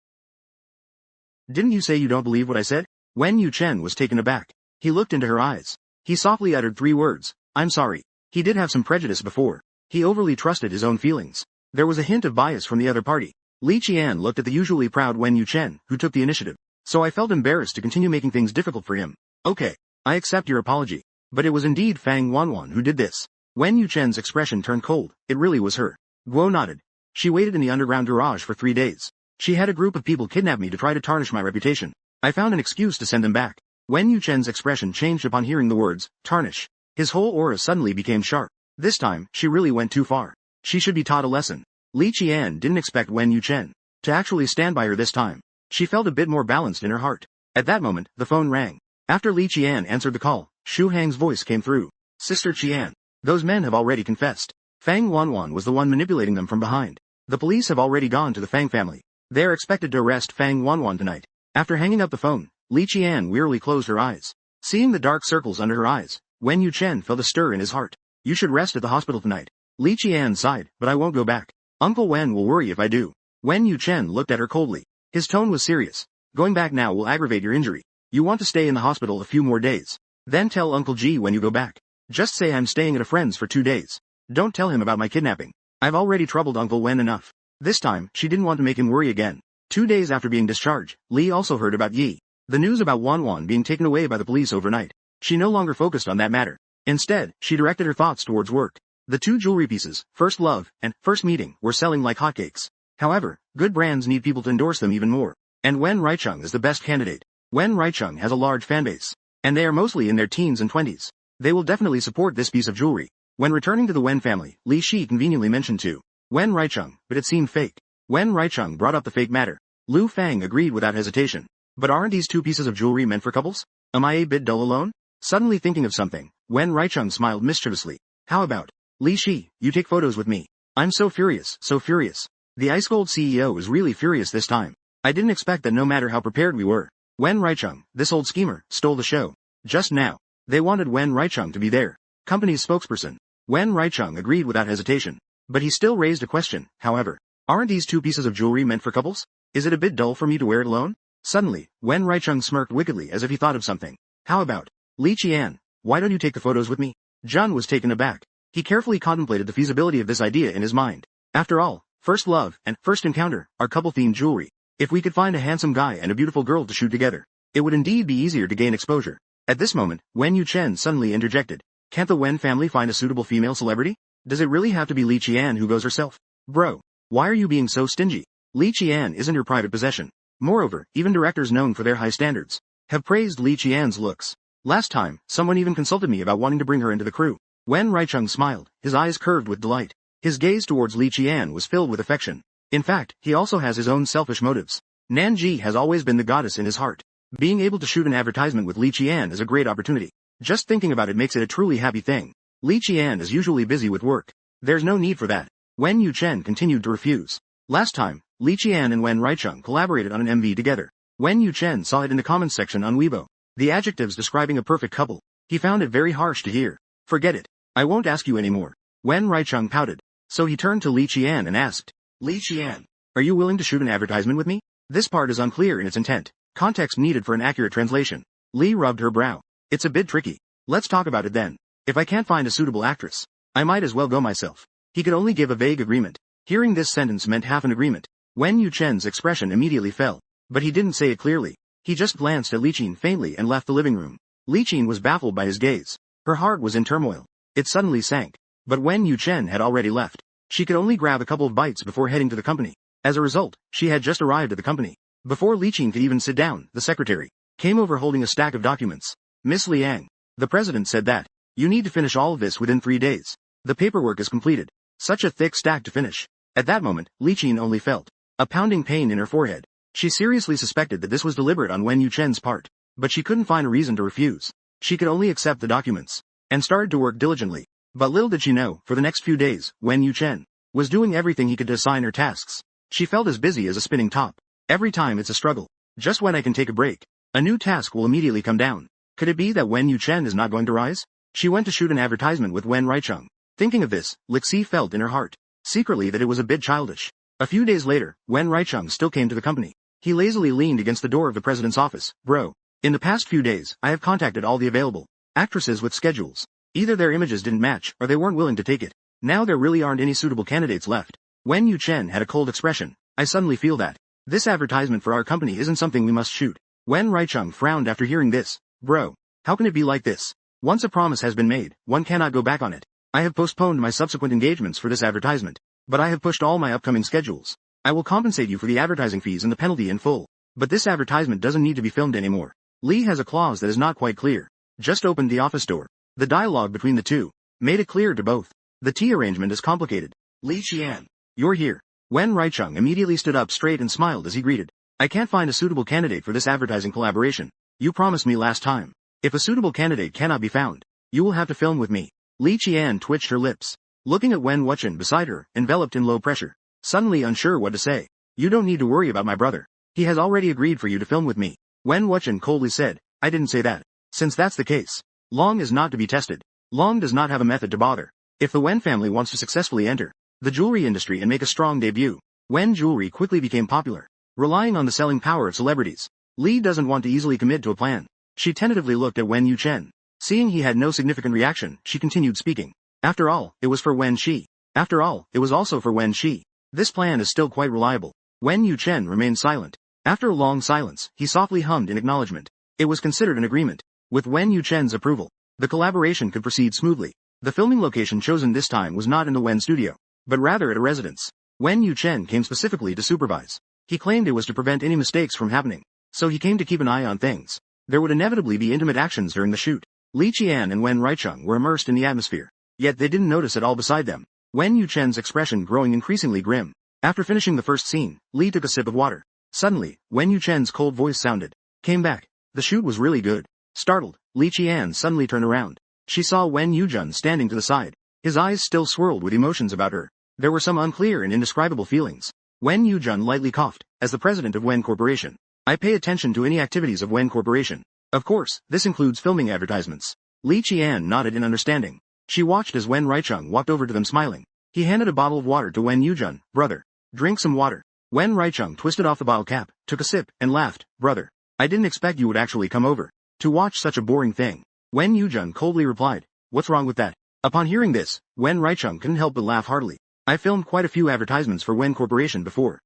Didn't you say you don't believe what I said? Wen Yuchen was taken aback. He looked into her eyes. He softly uttered 3 words. I'm sorry. He did have some prejudice before. He overly trusted his own feelings. There was a hint of bias from the other party. Li Qian looked at the usually proud Wen Yuchen, who took the initiative. So I felt embarrassed to continue making things difficult for him. Okay. I accept your apology. But it was indeed Fang Wanwan who did this. Wen Yuchen's expression turned cold. It really was her. Guo nodded. She waited in the underground garage for 3 days. She had a group of people kidnap me to try to tarnish my reputation. I found an excuse to send them back. Wen Yuchen's expression changed upon hearing the words, tarnish. His whole aura suddenly became sharp. This time, she really went too far. She should be taught a lesson. Li Qian didn't expect Wen Yuchen to actually stand by her this time. She felt a bit more balanced in her heart. At that moment, the phone rang. After Li Qian answered the call, Xu Hang's voice came through. Sister Qian. Those men have already confessed. Fang Wanwan was the one manipulating them from behind. The police have already gone to the Fang family. They are expected to arrest Fang Wanwan tonight. After hanging up the phone, Li Qian wearily closed her eyes. Seeing the dark circles under her eyes, Wen Yuchen felt a stir in his heart. You should rest at the hospital tonight. Li Qian sighed, but I won't go back. Uncle Wen will worry if I do. Wen Yuchen looked at her coldly. His tone was serious. Going back now will aggravate your injury. You want to stay in the hospital a few more days. Then tell Uncle G when you go back. Just say I'm staying at a friend's for 2 days. Don't tell him about my kidnapping. I've already troubled Uncle Wen enough. This time, she didn't want to make him worry again. 2 days after being discharged, Lee also heard about Yi. The news about Wan being taken away by the police overnight. She no longer focused on that matter. Instead, she directed her thoughts towards work. The 2 jewelry pieces, First Love and First Meeting, were selling like hotcakes. However, good brands need people to endorse them even more. And Wen Reichung is the best candidate. Wen Reichung has a large fanbase. And they are mostly in their teens and 20s. They will definitely support this piece of jewelry. When returning to the Wen family, Li Shi conveniently mentioned to Wen Reichung, but it seemed fake. Wen Reichung brought up the fake matter. Lu Fang agreed without hesitation. But aren't these 2 pieces of jewelry meant for couples? Am I a bit dull alone? Suddenly thinking of something, Wen Reichung smiled mischievously. How about, Li Shi, you take photos with me? I'm so furious, so furious. The Ice Gold CEO is really furious this time. I didn't expect that no matter how prepared we were. Wen Reichung, this old schemer, stole the show. Just now. They wanted Wen Reichung to be their company's spokesperson. Wen Reichung agreed without hesitation. But he still raised a question, however. Aren't these 2 pieces of jewelry meant for couples? Is it a bit dull for me to wear it alone? Suddenly, Wen Reichung smirked wickedly as if he thought of something. How about, Li Qian, why don't you take the photos with me? Jun was taken aback. He carefully contemplated the feasibility of this idea in his mind. After all, First Love and First Encounter are couple-themed jewelry. If we could find a handsome guy and a beautiful girl to shoot together, it would indeed be easier to gain exposure. At this moment, Wen Yuchen suddenly interjected. Can't the Wen family find a suitable female celebrity? Does it really have to be Li Qian who goes herself? Bro, why are you being so stingy? Li Qian isn't your private possession. Moreover, even directors known for their high standards have praised Li Qian's looks. Last time, someone even consulted me about wanting to bring her into the crew. Wen Reichung smiled, his eyes curved with delight. His gaze towards Li Qian was filled with affection. In fact, he also has his own selfish motives. Nanji has always been the goddess in his heart. Being able to shoot an advertisement with Li Qian is a great opportunity. Just thinking about it makes it a truly happy thing. Li Qian is usually busy with work. There's no need for that. Wen Yuchen continued to refuse. Last time, Li Qian and Wen Reichung collaborated on an MV together. Wen Yuchen saw it in the comments section on Weibo. The adjectives describing a perfect couple. He found it very harsh to hear. Forget it. I won't ask you anymore. Wen Reichung pouted. So he turned to Li Qian and asked, Li Qian, are you willing to shoot an advertisement with me? This part is unclear in its intent. Context needed for an accurate translation. Li rubbed her brow. It's a bit tricky. Let's talk about it then. If I can't find a suitable actress, I might as well go myself. He could only give a vague agreement. Hearing this sentence meant half an agreement. Wen Yuchen's expression immediately fell. But he didn't say it clearly. He just glanced at Li Qin faintly and left the living room. Li Qin was baffled by his gaze. Her heart was in turmoil. It suddenly sank. But Wen Yuchen had already left. She could only grab a couple of bites before heading to the company. As a result, she had just arrived at the company. Before Li Qin could even sit down, the secretary came over holding a stack of documents. Miss Liang, the president said that you need to finish all of this within 3 days. The paperwork is completed. Such a thick stack to finish. At that moment, Li Qin only felt a pounding pain in her forehead. She seriously suspected that this was deliberate on Wen Yuchen's part, but she couldn't find a reason to refuse. She could only accept the documents and started to work diligently. But little did she know, for the next few days, Wen Yuchen was doing everything he could to assign her tasks. She felt as busy as a spinning top. Every time it's a struggle. Just when I can take a break, a new task will immediately come down. Could it be that Wen Yuchen is not going to rise? She went to shoot an advertisement with Wen Reichung. Thinking of this, Lixi felt in her heart, secretly, that it was a bit childish. A few days later, Wen Reichung still came to the company. He lazily leaned against the door of the president's office. Bro, in the past few days, I have contacted all the available actresses with schedules. Either their images didn't match, or they weren't willing to take it. Now there really aren't any suitable candidates left. Wen Yuchen had a cold expression. I suddenly feel that this advertisement for our company isn't something we must shoot. Wen Reichung frowned after hearing this. Bro, how can it be like this? Once a promise has been made, one cannot go back on it. I have postponed my subsequent engagements for this advertisement, but I have pushed all my upcoming schedules. I will compensate you for the advertising fees and the penalty in full. But this advertisement doesn't need to be filmed anymore. Lee has a clause that is not quite clear. Just opened the office door. The dialogue between the two made it clear to both. The tea arrangement is complicated. Li Qian, you're here. Wen Reichung immediately stood up straight and smiled as he greeted. I can't find a suitable candidate for this advertising collaboration. You promised me last time. If a suitable candidate cannot be found, you will have to film with me. Li Qian twitched her lips, looking at Wen Wuchen beside her, enveloped in low pressure, suddenly unsure what to say. You don't need to worry about my brother. He has already agreed for you to film with me. Wen Wuchen coldly said, I didn't say that. Since that's the case, Long is not to be tested. Long does not have a method to bother. If the Wen family wants to successfully enter the jewelry industry and make a strong debut, Wen jewelry quickly became popular, relying on the selling power of celebrities. Li doesn't want to easily commit to a plan. She tentatively looked at Wen Yuchen. Seeing he had no significant reaction, she continued speaking. After all, it was for Wen Shi. After all, it was also for Wen Shi. This plan is still quite reliable. Wen Yuchen remained silent. After a long silence, he softly hummed in acknowledgement. It was considered an agreement. With Wen Yuchen's approval, the collaboration could proceed smoothly. The filming location chosen this time was not in the Wen studio, but rather at a residence. Wen Yuchen came specifically to supervise. He claimed it was to prevent any mistakes from happening, so he came to keep an eye on things. There would inevitably be intimate actions during the shoot. Li Qian and Wen Reicheng were immersed in the atmosphere, yet they didn't notice at all beside them. Wen Yuchen's expression growing increasingly grim. After finishing the first scene, Li took a sip of water. Suddenly, Wen Yuchen's cold voice sounded. Came back. The shoot was really good. Startled, Li Qian suddenly turned around. She saw Wen Yujun standing to the side. His eyes still swirled with emotions about her. There were some unclear and indescribable feelings. Wen Yujun lightly coughed. As the president of Wen Corporation, I pay attention to any activities of Wen Corporation. Of course, this includes filming advertisements. Li Qian nodded in understanding. She watched as Wen Reicheng walked over to them smiling. He handed a bottle of water to Wen Yujun. Brother, drink some water. Wen Reicheng twisted off the bottle cap, took a sip, and laughed. Brother, I didn't expect you would actually come over to watch such a boring thing. Wen Yujun coldly replied. What's wrong with that? Upon hearing this, Wen Reicheng couldn't help but laugh heartily. I filmed quite a few advertisements for Wen Corporation before.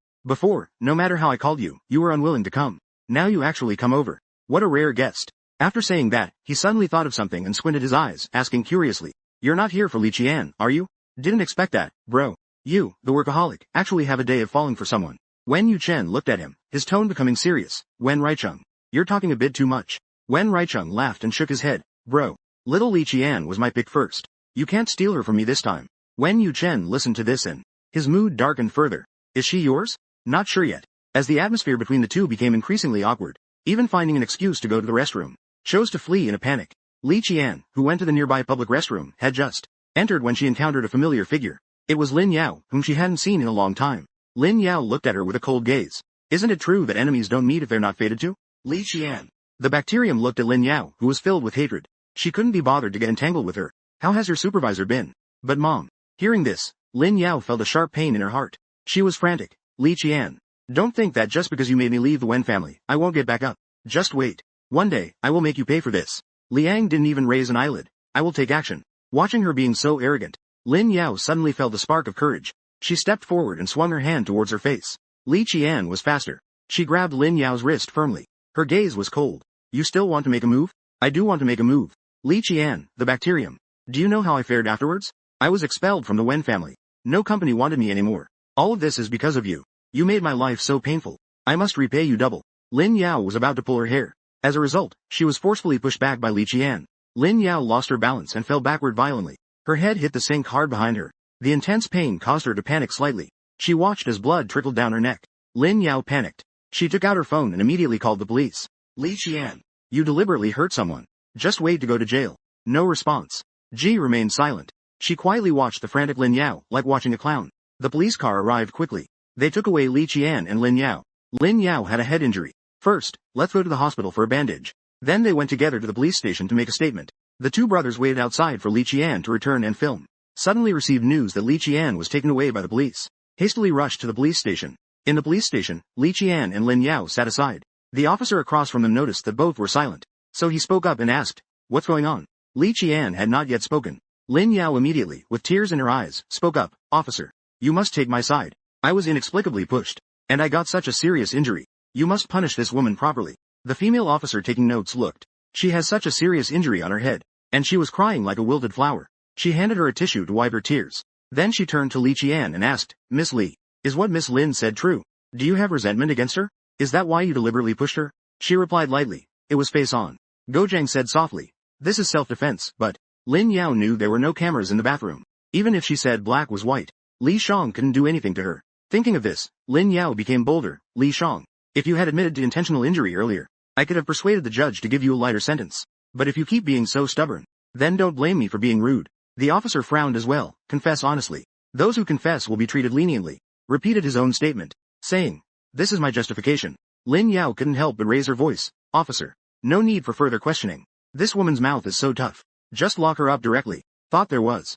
No matter how I called you, you were unwilling to come. Now you actually come over. What a rare guest. After saying that, he suddenly thought of something and squinted his eyes, asking curiously. You're not here for Li Qian, are you? Didn't expect that, bro. You, the workaholic, actually have a day of falling for someone. Wen Yuchen looked at him, his tone becoming serious. Wen Reicheng, you're talking a bit too much. Wen Reicheng laughed and shook his head. Bro, little Li Qian was my pick first. You can't steal her from me this time. Wen Yuchen listened to this and his mood darkened further. Is she yours? Not sure yet. As the atmosphere between the two became increasingly awkward, even finding an excuse to go to the restroom, chose to flee in a panic. Li Qian, who went to the nearby public restroom, had just entered when she encountered a familiar figure. It was Lin Yao, whom she hadn't seen in a long time. Lin Yao looked at her with a cold gaze. Isn't it true that enemies don't meet if they're not fated to? Li Qian. The bacterium looked at Lin Yao, who was filled with hatred. She couldn't be bothered to get entangled with her. How has your supervisor been? But mom. Hearing this, Lin Yao felt a sharp pain in her heart. She was frantic. Li Qian. Don't think that just because you made me leave the Wen family, I won't get back up. Just wait. One day, I will make you pay for this. Liang didn't even raise an eyelid. I will take action. Watching her being so arrogant, Lin Yao suddenly felt a spark of courage. She stepped forward and swung her hand towards her face. Li Qian was faster. She grabbed Lin Yao's wrist firmly. Her gaze was cold. You still want to make a move? I do want to make a move. Li Qian, the bacterium. Do you know how I fared afterwards? I was expelled from the Wen family. No company wanted me anymore. All of this is because of you. You made my life so painful. I must repay you double. Lin Yao was about to pull her hair. As a result, she was forcefully pushed back by Li Qian. Lin Yao lost her balance and fell backward violently. Her head hit the sink hard behind her. The intense pain caused her to panic slightly. She watched as blood trickled down her neck. Lin Yao panicked. She took out her phone and immediately called the police. Li Qian. You deliberately hurt someone. Just wait to go to jail. No response. Ji remained silent. She quietly watched the frantic Lin Yao, like watching a clown. The police car arrived quickly. They took away Li Qian and Lin Yao. Lin Yao had a head injury. First, let's go to the hospital for a bandage. Then they went together to the police station to make a statement. The two brothers waited outside for Li Qian to return and film. Suddenly received news that Li Qian was taken away by the police. Hastily rushed to the police station. In the police station, Li Qian and Lin Yao sat aside. The officer across from them noticed that both were silent. So he spoke up and asked, what's going on? Li Qian had not yet spoken. Lin Yao immediately, with tears in her eyes, spoke up, Officer, you must take my side. I was inexplicably pushed. And I got such a serious injury. You must punish this woman properly. The female officer taking notes looked. She has such a serious injury on her head. And she was crying like a wilted flower. She handed her a tissue to wipe her tears. Then she turned to Li Qian and asked, Miss Li, is what Miss Lin said true? Do you have resentment against her? Is that why you deliberately pushed her? She replied lightly, it was face on. Gojang said softly, this is self-defense, but Lin Yao knew there were no cameras in the bathroom. Even if she said black was white, Li Shang couldn't do anything to her. Thinking of this, Lin Yao became bolder. Li Shang, if you had admitted to intentional injury earlier, I could have persuaded the judge to give you a lighter sentence. But if you keep being so stubborn, then don't blame me for being rude. The officer frowned as well. Confess honestly. Those who confess will be treated leniently. Repeated his own statement, saying, this is my justification. Lin Yao couldn't help but raise her voice. Officer, no need for further questioning. This woman's mouth is so tough. Just lock her up directly. Thought there was.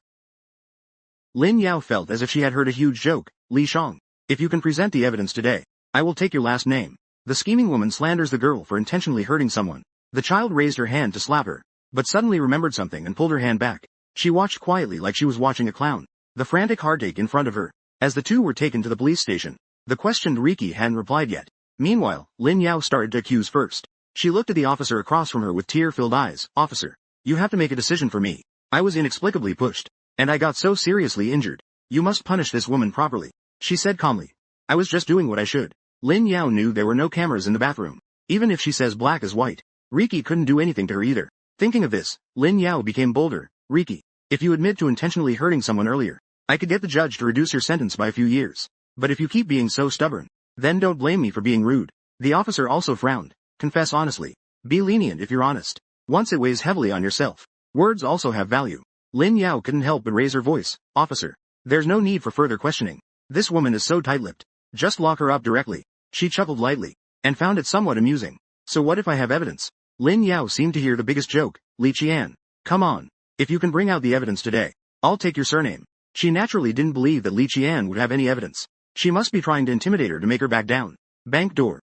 Lin Yao felt as if she had heard a huge joke. Li Shang, if you can present the evidence today, I will take your last name. The scheming woman slanders the girl for intentionally hurting someone. The child raised her hand to slap her, but suddenly remembered something and pulled her hand back. She watched quietly like she was watching a clown. the frantic heartache in front of her. As the two were taken to the police station, the questioned Riki hadn't replied yet. Meanwhile, Lin Yao started to accuse first. She looked at the officer across from her with tear-filled eyes. Officer, you have to make a decision for me. I was inexplicably pushed, and I got so seriously injured. You must punish this woman properly, she said calmly. I was just doing what I should. Lin Yao knew there were no cameras in the bathroom. Even if she says black is white, Riki couldn't do anything to her either. Thinking of this, Lin Yao became bolder. Riki, if you admit to intentionally hurting someone earlier, I could get the judge to reduce your sentence by a few years. But if you keep being so stubborn, then don't blame me for being rude. The officer also frowned. Confess honestly. Be lenient if you're honest. Once it weighs heavily on yourself. Words also have value. Lin Yao couldn't help but raise her voice. Officer, there's no need for further questioning. This woman is so tight-lipped. Just lock her up directly. She chuckled lightly, and found it somewhat amusing. So what if I have evidence? Lin Yao seemed to hear the biggest joke. Li Qian. Come on. If you can bring out the evidence today, I'll take your surname. She naturally didn't believe that Li Qian would have any evidence. She must be trying to intimidate her to make her back down. Bank door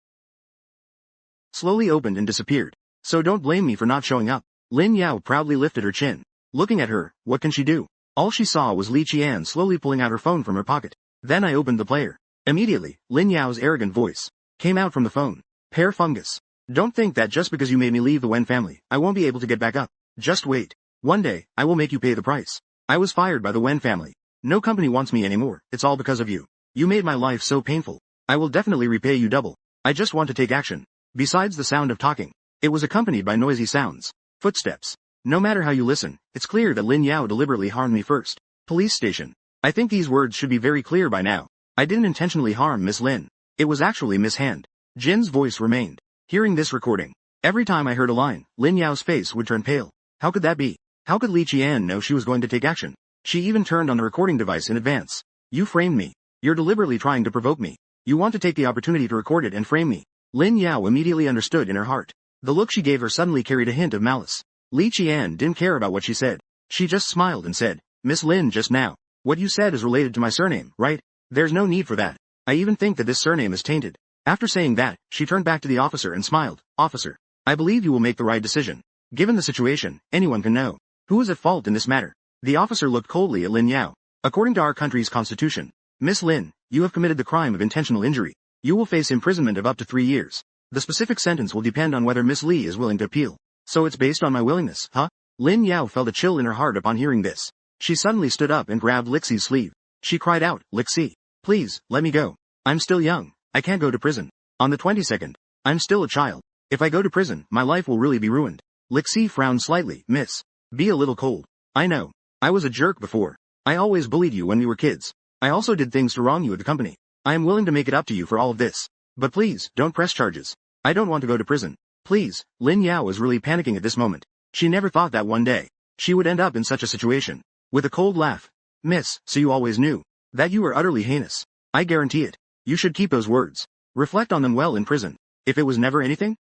slowly opened and disappeared. So don't blame me for not showing up. Lin Yao proudly lifted her chin. Looking at her, what can she do? All she saw was Li Qian slowly pulling out her phone from her pocket. Then I opened the player. Immediately, Lin Yao's arrogant voice came out from the phone. Pear fungus. Don't think that just because you made me leave the Wen family, I won't be able to get back up. Just wait. One day, I will make you pay the price. I was fired by the Wen family. No company wants me anymore. It's all because of you. You made my life so painful. I will definitely repay you double. I just want to take action. Besides the sound of talking, it was accompanied by noisy sounds. Footsteps. No matter how you listen, it's clear that Lin Yao deliberately harmed me first. Police station. I think these words should be very clear by now. I didn't intentionally harm Miss Lin. It was actually Miss Hand. Jin's voice remained. Hearing this recording, every time I heard a line, Lin Yao's face would turn pale. How could that be? How could Li Qian know she was going to take action? She even turned on the recording device in advance. You framed me. You're deliberately trying to provoke me. You want to take the opportunity to record it and frame me. Lin Yao immediately understood in her heart. The look she gave her suddenly carried a hint of malice. Li Qian didn't care about what she said. She just smiled and said, Miss Lin just now. What you said is related to my surname, right? There's no need for that. I even think that this surname is tainted. After saying that, she turned back to the officer and smiled. Officer, I believe you will make the right decision. Given the situation, anyone can know. Who is at fault in this matter? The officer looked coldly at Lin Yao. According to our country's constitution, Miss Lin, you have committed the crime of intentional injury. You will face imprisonment of up to 3 years. The specific sentence will depend on whether Miss Li is willing to appeal. So it's based on my willingness, huh? Lin Yao felt a chill in her heart upon hearing this. She suddenly stood up and grabbed Lixi's sleeve. She cried out, Lixi, please, let me go. I'm still young. I can't go to prison. On the 22nd, I'm still a child. If I go to prison, my life will really be ruined. Lixi frowned slightly. Miss, be a little cold. I know. I was a jerk before. I always bullied you when we were kids. I also did things to wrong you at the company. I am willing to make it up to you for all of this. But please, don't press charges. I don't want to go to prison. Please. Lin Yao was really panicking at this moment. She never thought that one day she would end up in such a situation. With a cold laugh. Miss, so you always knew that you were utterly heinous. I guarantee it. You should keep those words. Reflect on them well in prison. If it was never anything?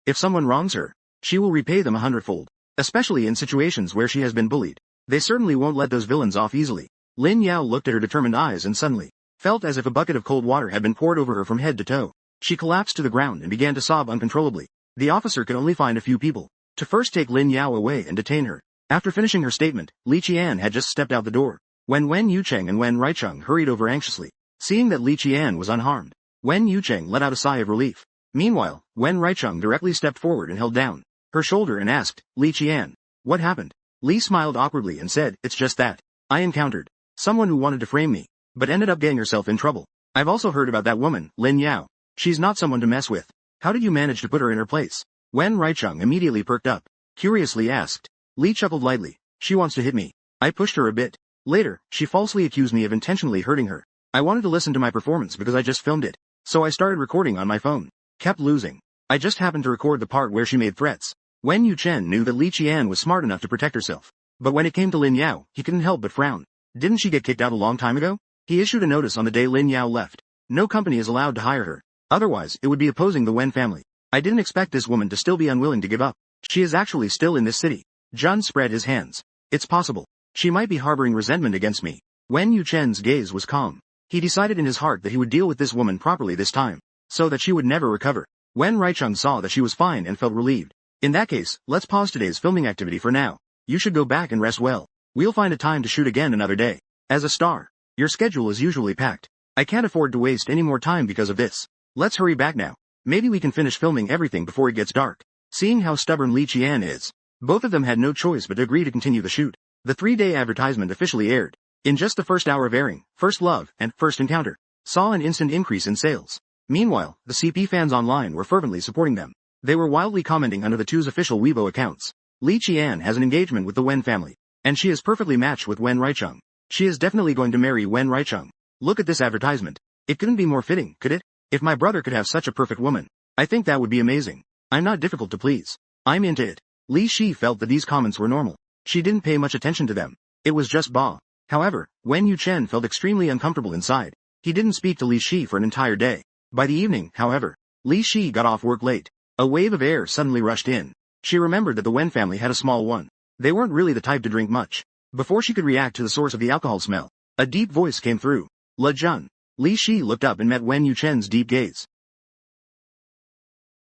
If someone wrongs her, she will repay them 100-fold. Especially in situations where she has been bullied. They certainly won't let those villains off easily. Lin Yao looked at her determined eyes and suddenly felt as if a bucket of cold water had been poured over her from head to toe. She collapsed to the ground and began to sob uncontrollably. The officer could only find a few people to first take Lin Yao away and detain her. After finishing her statement, Li Qian had just stepped out the door. When Wen Yucheng and Wen Reicheng hurried over anxiously, seeing that Li Qian was unharmed, Wen Yucheng let out a sigh of relief. Meanwhile, Wen Reicheng directly stepped forward and held down her shoulder and asked, Li Qian, what happened? Li smiled awkwardly and said, it's just that I encountered someone who wanted to frame me, but ended up getting herself in trouble. I've also heard about that woman, Lin Yao. She's not someone to mess with. How did you manage to put her in her place? Wen Reicheng immediately perked up, curiously asked. Li chuckled lightly. She wants to hit me. I pushed her a bit. Later, she falsely accused me of intentionally hurting her. I wanted to listen to my performance because I just filmed it. So I started recording on my phone. Kept losing. I just happened to record the part where she made threats. Wen Yuchen knew that Li Qian was smart enough to protect herself. But when it came to Lin Yao, he couldn't help but frown. Didn't she get kicked out a long time ago? He issued a notice on the day Lin Yao left. No company is allowed to hire her. Otherwise, it would be opposing the Wen family. I didn't expect this woman to still be unwilling to give up. She is actually still in this city. Jun spread his hands. It's possible. She might be harboring resentment against me. Wen Yuchen's gaze was calm. He decided in his heart that he would deal with this woman properly this time, so that she would never recover. Wen Reicheng saw that she was fine and felt relieved. In that case, let's pause today's filming activity for now. You should go back and rest well. We'll find a time to shoot again another day. As a star, your schedule is usually packed. I can't afford to waste any more time because of this. Let's hurry back now. Maybe we can finish filming everything before it gets dark. Seeing how stubborn Li Qian is, both of them had no choice but to agree to continue the shoot. The 3-day advertisement officially aired. In just the first hour of airing, First Love and First Encounter saw an instant increase in sales. Meanwhile, the CP fans online were fervently supporting them. They were wildly commenting under the two's official Weibo accounts. Li Qian has an engagement with the Wen family, and she is perfectly matched with Wen Raicheng. She is definitely going to marry Wen Raicheng. Look at this advertisement. It couldn't be more fitting, could it? If my brother could have such a perfect woman, I think that would be amazing. I'm not difficult to please. I'm into it. Li Shi felt that these comments were normal. She didn't pay much attention to them. It was just Ba. However, Wen Yuchen felt extremely uncomfortable inside. He didn't speak to Li Shi for an entire day. By the evening, however, Li Shi got off work late. A wave of air suddenly rushed in. She remembered that the Wen family had a small one. They weren't really the type to drink much. Before she could react to the source of the alcohol smell, a deep voice came through. Le Jun. Li Shi looked up and met Wen Yuchen's deep gaze.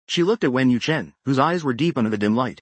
She looked at Wen Yuchen, whose eyes were deep under the dim light.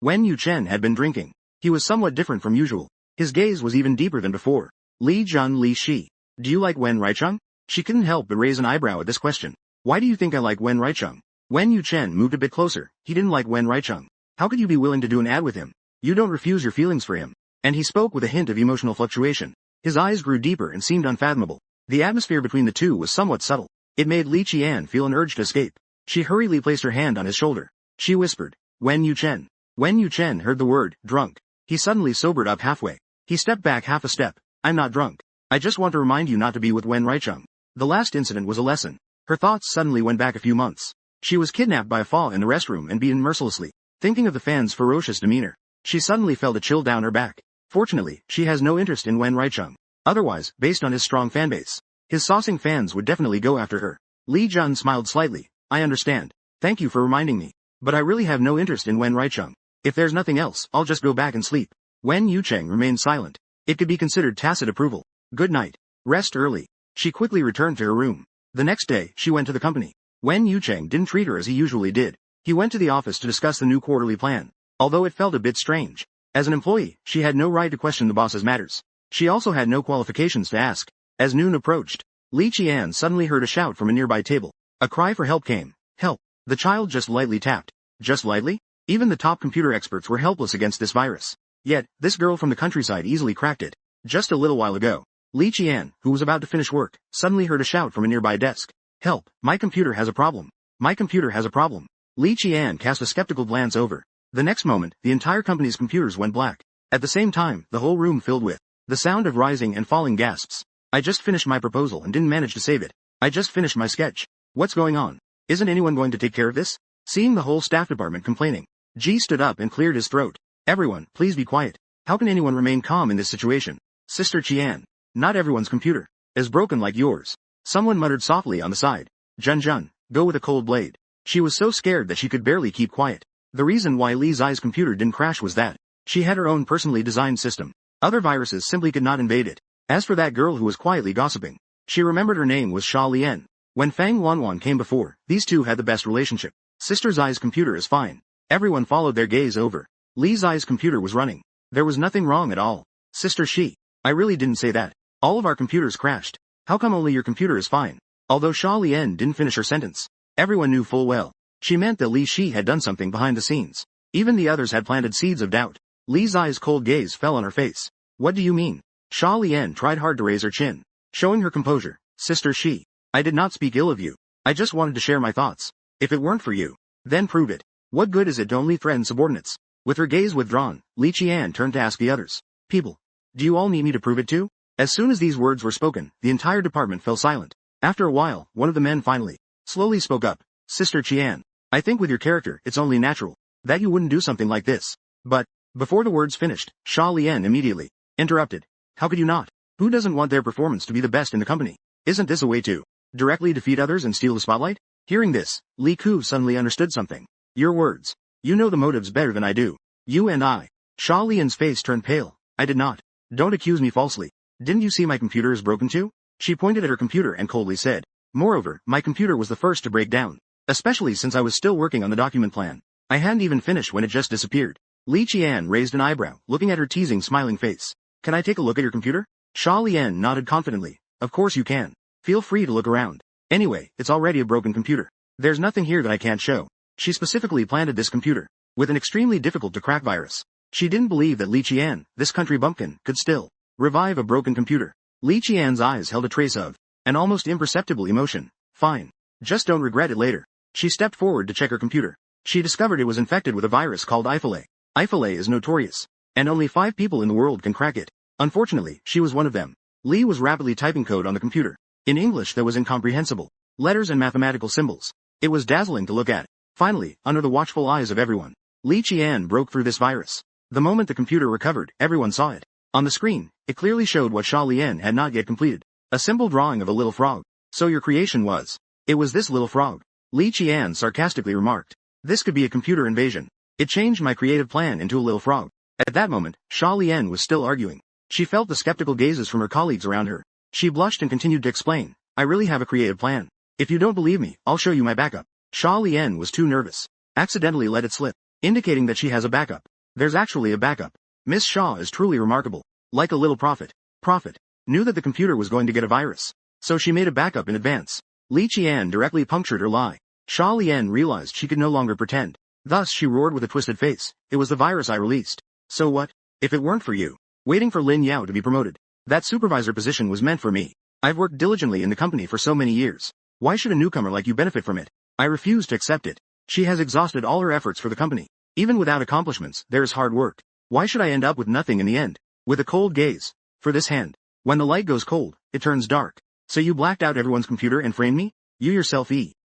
Wen Yuchen had been drinking. He was somewhat different from usual. His gaze was even deeper than before. Li Jun Li Shi. Do you like Wen Raicheng? She couldn't help but raise an eyebrow at this question. Why do you think I like Wen Raicheng? Wen Yuchen moved a bit closer. He didn't like Wen Raicheng. How could you be willing to do an ad with him? You don't refuse your feelings for him. And he spoke with a hint of emotional fluctuation. His eyes grew deeper and seemed unfathomable. The atmosphere between the two was somewhat subtle. It made Li Qian feel an urge to escape. She hurriedly placed her hand on his shoulder. She whispered, Wen Yuchen. Wen Yuchen heard the word, drunk. He suddenly sobered up halfway. He stepped back half a step. I'm not drunk. I just want to remind you not to be with Wen Raicheng. The last incident was a lesson. Her thoughts suddenly went back a few months. She was kidnapped by a fa in the restroom and beaten mercilessly. Thinking of the fans' ferocious demeanor, she suddenly felt a chill down her back. Fortunately, she has no interest in Wen Raicheng. Otherwise, based on his strong fanbase, his saucing fans would definitely go after her. Li Jun smiled slightly. I understand. Thank you for reminding me. But I really have no interest in Wen Raicheng. If there's nothing else, I'll just go back and sleep. Wen Yucheng remained silent. It could be considered tacit approval. Good night. Rest early. She quickly returned to her room. The next day, she went to the company. Wen Yucheng didn't treat her as he usually did. He went to the office to discuss the new quarterly plan. Although it felt a bit strange. As an employee, she had no right to question the boss's matters. She also had no qualifications to ask. As noon approached, Li Qian suddenly heard a shout from a nearby table. A cry for help came. Help. The child just lightly tapped. Just lightly? Even the top computer experts were helpless against this virus. Yet, this girl from the countryside easily cracked it. Just a little while ago, Li Qian, who was about to finish work, suddenly heard a shout from a nearby desk. Help. My computer has a problem. My computer has a problem. Li Qian cast a skeptical glance over. The next moment, the entire company's computers went black. At the same time, the whole room filled with the sound of rising and falling gasps. I just finished my proposal and didn't manage to save it. I just finished my sketch. What's going on? Isn't anyone going to take care of this? Seeing the whole staff department complaining, Ji stood up and cleared his throat. Everyone, please be quiet. How can anyone remain calm in this situation? Sister Qian. Not everyone's computer is broken like yours. Someone muttered softly on the side. Jun, go with a cold blade. She was so scared that she could barely keep quiet. The reason why Li Zai's computer didn't crash was that she had her own personally designed system. Other viruses simply could not invade it. As for that girl who was quietly gossiping, she remembered her name was Xia Lian. When Fang Wanwan came before, these two had the best relationship. Sister Zai's computer is fine. Everyone followed their gaze over. Li Zai's computer was running. There was nothing wrong at all. Sister Shi. I really didn't say that. All of our computers crashed. How come only your computer is fine? Although Xia Lian didn't finish her sentence, everyone knew full well she meant that Li Shi had done something behind the scenes. Even the others had planted seeds of doubt. Li Zai's cold gaze fell on her face. What do you mean? Xia Lian tried hard to raise her chin, showing her composure. Sister Shi. I did not speak ill of you. I just wanted to share my thoughts. If it weren't for you, then prove it. What good is it to only threaten subordinates? With her gaze withdrawn, Li Qian turned to ask the others. People. Do you all need me to prove it too? As soon as these words were spoken, the entire department fell silent. After a while, one of the men finally, slowly spoke up. Sister Qian. I think with your character, it's only natural that you wouldn't do something like this. But, before the words finished, Xia Lian immediately interrupted. How could you not? Who doesn't want their performance to be the best in the company? Isn't this a way to directly defeat others and steal the spotlight? Hearing this, Li Ku suddenly understood something. Your words. You know the motives better than I do. You and I. Xia Lian's face turned pale. I did not. Don't accuse me falsely. Didn't you see my computer is broken too? She pointed at her computer and coldly said. Moreover, my computer was the first to break down. Especially since I was still working on the document plan. I hadn't even finished when it just disappeared. Li Qian raised an eyebrow, looking at her teasing smiling face. Can I take a look at your computer? Xia Lian nodded confidently. Of course you can. Feel free to look around. Anyway, it's already a broken computer. There's nothing here that I can't show. She specifically planted this computer with an extremely difficult to crack virus. She didn't believe that Li Qian, this country bumpkin, could still revive a broken computer. Li Qian's eyes held a trace of an almost imperceptible emotion. Fine. Just don't regret it later. She stepped forward to check her computer. She discovered it was infected with a virus called ifale. Ifale is notorious, and only 5 people in the world can crack it. Unfortunately, she was one of them. Li was rapidly typing code on the computer. In English that was incomprehensible. Letters and mathematical symbols. It was dazzling to look at. Finally, under the watchful eyes of everyone, Li Qian broke through this virus. The moment the computer recovered, everyone saw it. On the screen, it clearly showed what Xia Lian had not yet completed. A simple drawing of a little frog. So your creation was. It was this little frog. Li Qian sarcastically remarked. This could be a computer invasion. It changed my creative plan into a little frog. At that moment, Xia Lian was still arguing. She felt the skeptical gazes from her colleagues around her. She blushed and continued to explain. I really have a creative plan. If you don't believe me, I'll show you my backup. Xia Lian was too nervous. Accidentally let it slip, indicating that she has a backup. There's actually a backup. Miss Xia is truly remarkable. Like a little prophet. Prophet. Knew that the computer was going to get a virus. So she made a backup in advance. Li Qian directly punctured her lie. Xia Lian realized she could no longer pretend. Thus she roared with a twisted face. It was the virus I released. So what? If it weren't for you. Waiting for Lin Yao to be promoted. That supervisor position was meant for me. I've worked diligently in the company for so many years. Why should a newcomer like you benefit from it? I refuse to accept it. She has exhausted all her efforts for the company. Even without accomplishments, there is hard work. Why should I end up with nothing in the end? With a cold gaze. For this hand. When the light goes cold, it turns dark. So you blacked out everyone's computer and framed me? You yourself